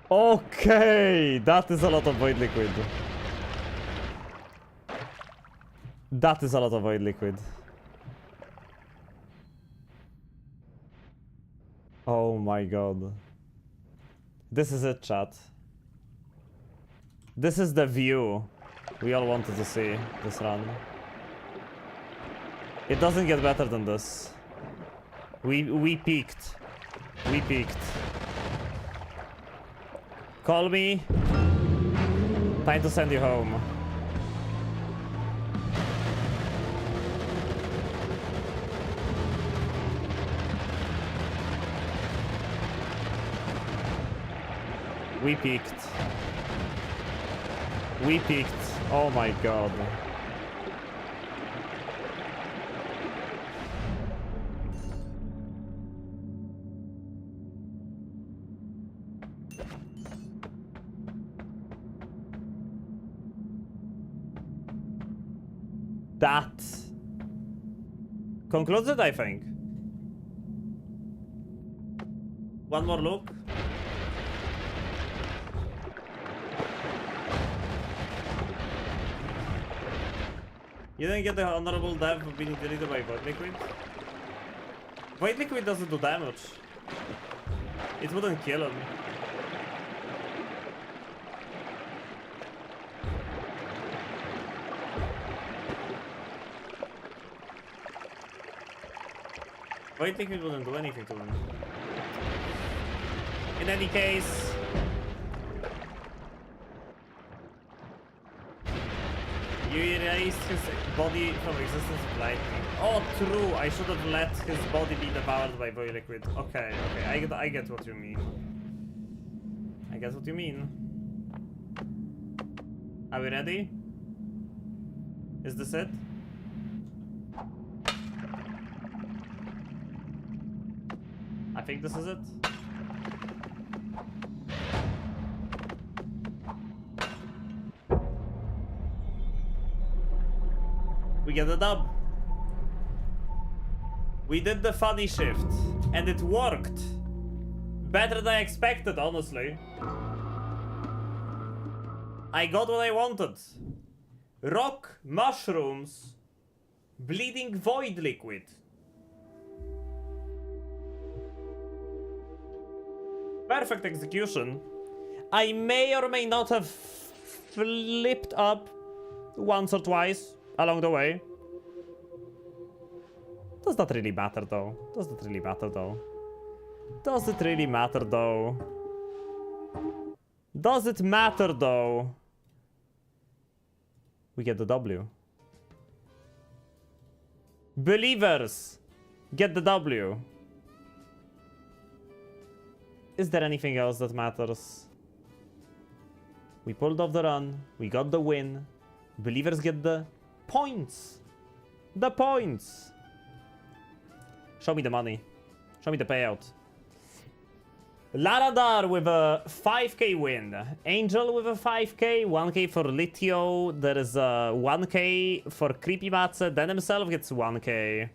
Okay, that is a lot of void liquid. That is a lot of void liquid. Oh my god. This is it, chat. This is the view we all wanted to see this run. It doesn't get better than this. We peaked. We peaked. Call me. Time to send you home. We peaked. We peaked. Oh my god. That concludes it, I think. One more look. You didn't get the honorable death for being deleted by Void Liquid? Void Liquid doesn't do damage. It wouldn't kill him. Void Liquid wouldn't do anything to him. In any case... You erased his body from existence of lightning. Oh, true. I should have let his body be devoured by Void Liquid. Okay, okay. I get what you mean. I get what you mean. Are we ready? Is this it? I think this is it. We get a dub. We did the funny shift, and it worked. Better than I expected, honestly. I got what I wanted. Rock, mushrooms, bleeding void liquid. Perfect execution. I may or may not have flipped up once or twice along the way. Does that really matter though? Does it really matter though? Does it really matter though? Does it matter though? We get the W. Believers get the W. Is there anything else that matters? We pulled off the run. We got the win. Believers get the points. The points. Show me the money. Show me the payout. Laradar with a 5k win. Angel with a 5k. 1k for Litio. There is a 1k for Creepy Matze. Then himself gets 1k.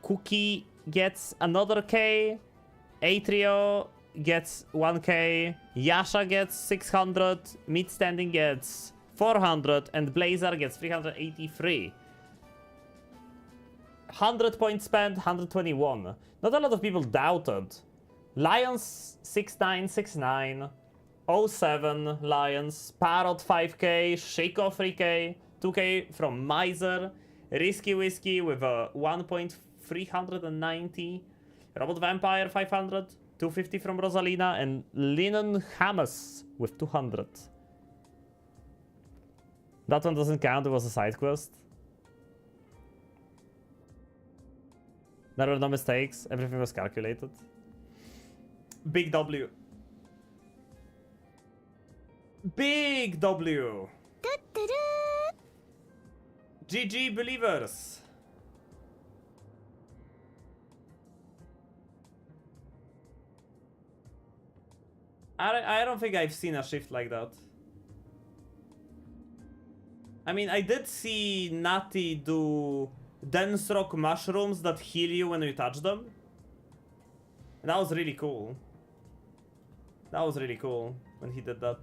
Cookie gets another k. Atrio gets 1k. Yasha gets 600. Meat Standing gets 400. And Blazer gets 383. 100 points spent, 121. Not a lot of people doubted. Lions 6969. 07 Lions. Parrot 5k. Shaco 3k. 2k from Miser. Risky Whiskey with a 1.390. Robot Vampire 500. 250 from Rosalina. And Linen Hamas with 200. That one doesn't count, it was a side quest. There were no mistakes, everything was calculated. Big W. Big W. GG Believers. I don't think I've seen a shift like that. I mean, I did see Natty do dense rock mushrooms that heal you when you touch them. And that was really cool. That was really cool when he did that.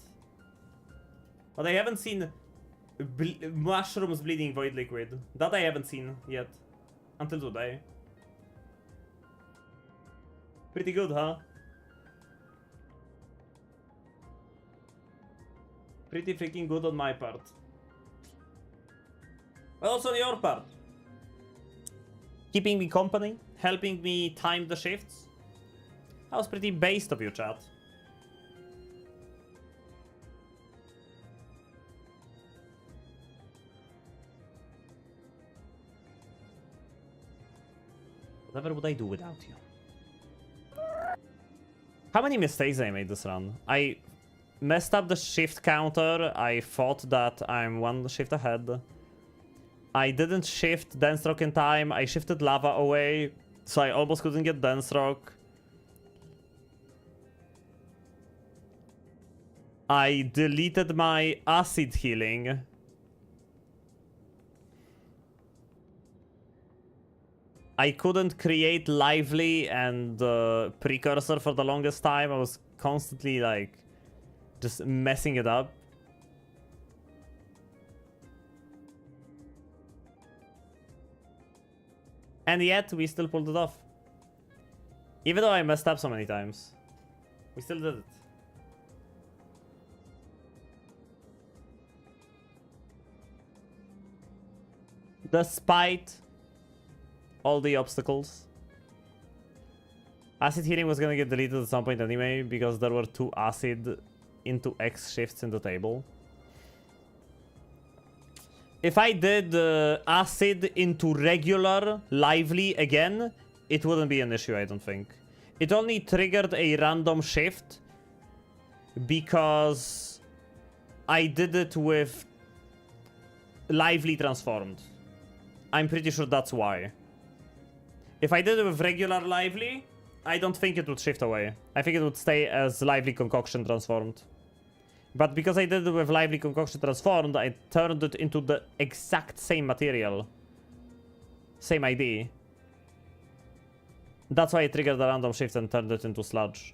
But I haven't seen mushrooms bleeding void liquid. That I haven't seen yet. Until today. Pretty good, huh? Pretty freaking good on my part. But also on your part. Keeping me company, helping me time the shifts. That was pretty based of you, chat. Whatever would I do without you? How many mistakes I made this run? I messed up the shift counter. I thought that I'm one shift ahead. I didn't shift Denstroke in time. I shifted lava away, so I almost couldn't get Denstroke. I deleted my acid healing. I couldn't create lively and precursor for the longest time. I was constantly like just messing it up. And yet we still pulled it off. Even though I messed up so many times, we still did it. Despite all the obstacles. Acid healing was gonna get deleted at some point anyway, because there were 2 acid into X shifts in the table. If I did acid into regular lively again, it wouldn't be an issue, I don't think. It only triggered a random shift because I did it with lively transformed. I'm pretty sure that's why. If I did it with regular lively, I don't think it would shift away. I think it would stay as lively concoction transformed. But because I did it with lively concoction transformed, I turned it into the exact same material. Same ID. That's why I triggered the random shift and turned it into sludge.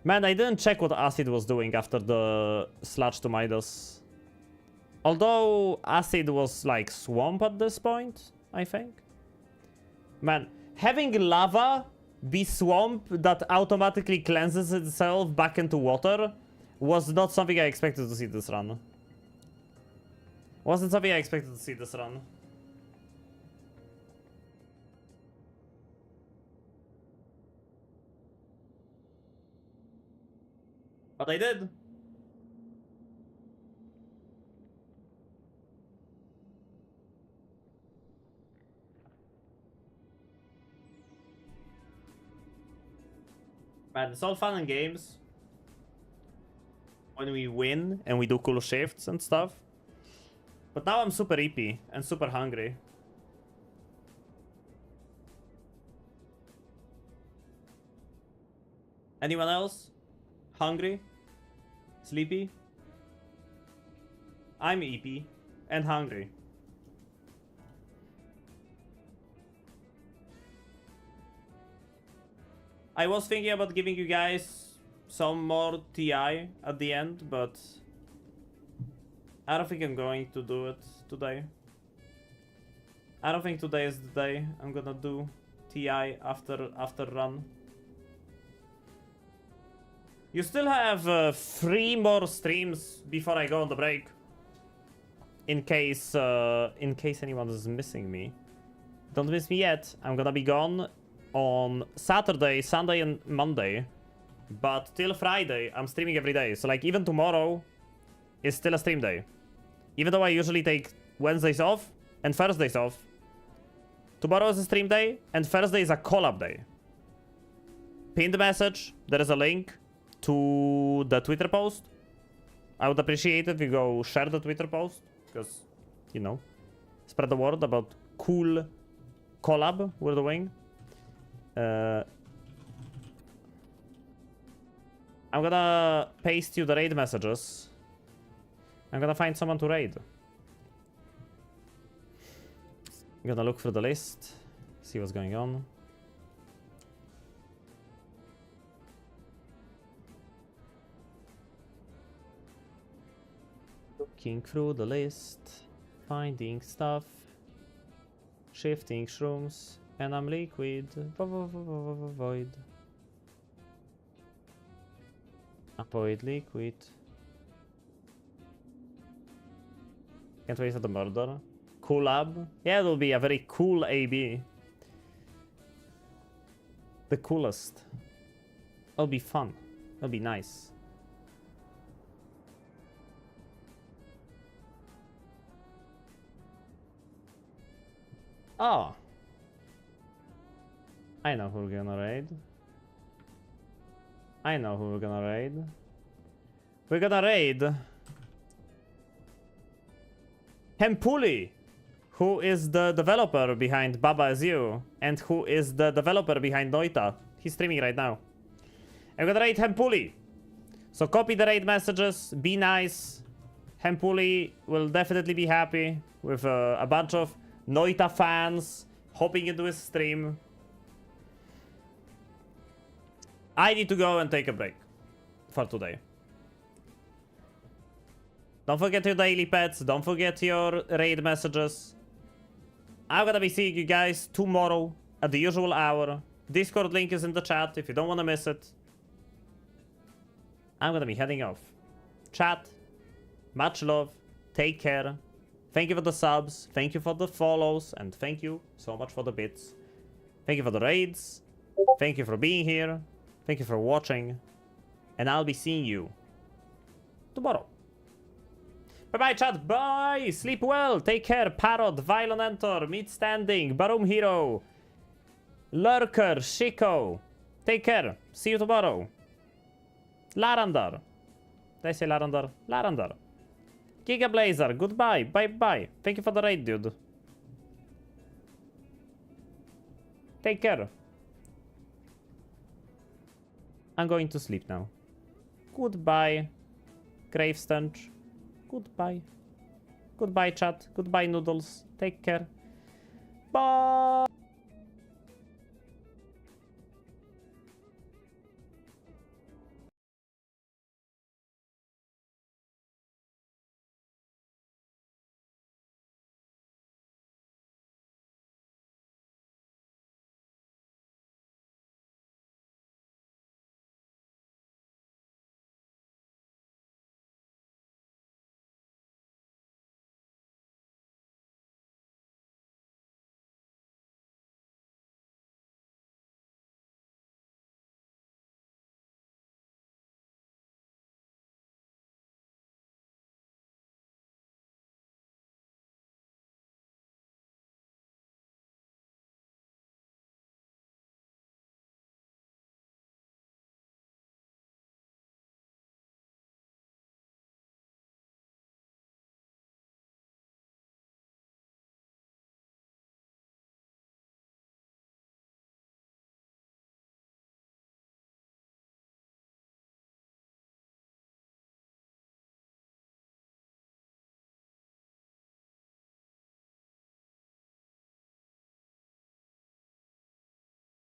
Man, I didn't check what acid was doing after the sludge to Midas. Although acid was like swamp at this point, I think. Man, having lava be swamp that automatically cleanses itself back into water was not something I expected to see this run. Wasn't something I expected to see this run. But I did. Man, it's all fun and games when we win and we do cool shifts and stuff. But now I'm super EP and super hungry. Anyone else? Hungry? Sleepy? I'm EP and hungry. I was thinking about giving you guys some more TI at the end, but I don't think I'm going to do it today. I don't think today is the day I'm gonna do TI after run. You still have 3 more streams before I go on the break. In case anyone is missing me. Don't miss me yet. I'm gonna be gone on Saturday, Sunday, and Monday. But till Friday, I'm streaming every day. So like even tomorrow is still a stream day. Even though I usually take Wednesdays off and Thursdays off. Tomorrow is a stream day and Thursday is a collab day. Pin the message. There is a link to the Twitter post. I would appreciate it if you go share the Twitter post. Because, you know, spread the word about cool collab we're doing. I'm gonna paste you the raid messages. I'm gonna find someone to raid. I'm gonna look through the list, see what's going on. Looking through the list, finding stuff, shifting shrooms, and I'm liquid. Void. Avoid liquid. Can't wait for the murder. Collab. Yeah, it'll be a very cool AB. The coolest. It'll be fun. It'll be nice. Oh. I know who we're gonna raid. I know who we're gonna raid. We're gonna raid Hempuli, who is the developer behind Baba Is You, and who is the developer behind Noita. He's streaming right now. I'm gonna raid Hempuli. So copy the raid messages, be nice. Hempuli will definitely be happy with a bunch of Noita fans hopping into his stream. I need to go and take a break for today. Don't forget your daily pets. Don't forget your raid messages. I'm gonna be seeing you guys tomorrow at the usual hour. Discord link is in the chat if you don't want to miss it. I'm gonna be heading off. Chat, much love. Take care. Thank you for the subs. Thank you for the follows. And thank you so much for the bits. Thank you for the raids. Thank you for being here. Thank you for watching. And I'll be seeing you tomorrow. Bye-bye, chat. Bye. Sleep well. Take care. Parrot, Violonentor, Meat Standing, Barum Hero, Lurker, Shiko. Take care. See you tomorrow. Larandar. Did I say Larandar? Larandar. Giga Blazer. Goodbye. Bye-bye. Thank you for the raid, dude. Take care. I'm going to sleep now. Goodbye. Gravestench. Goodbye. Goodbye, chat. Goodbye, noodles. Take care. Bye.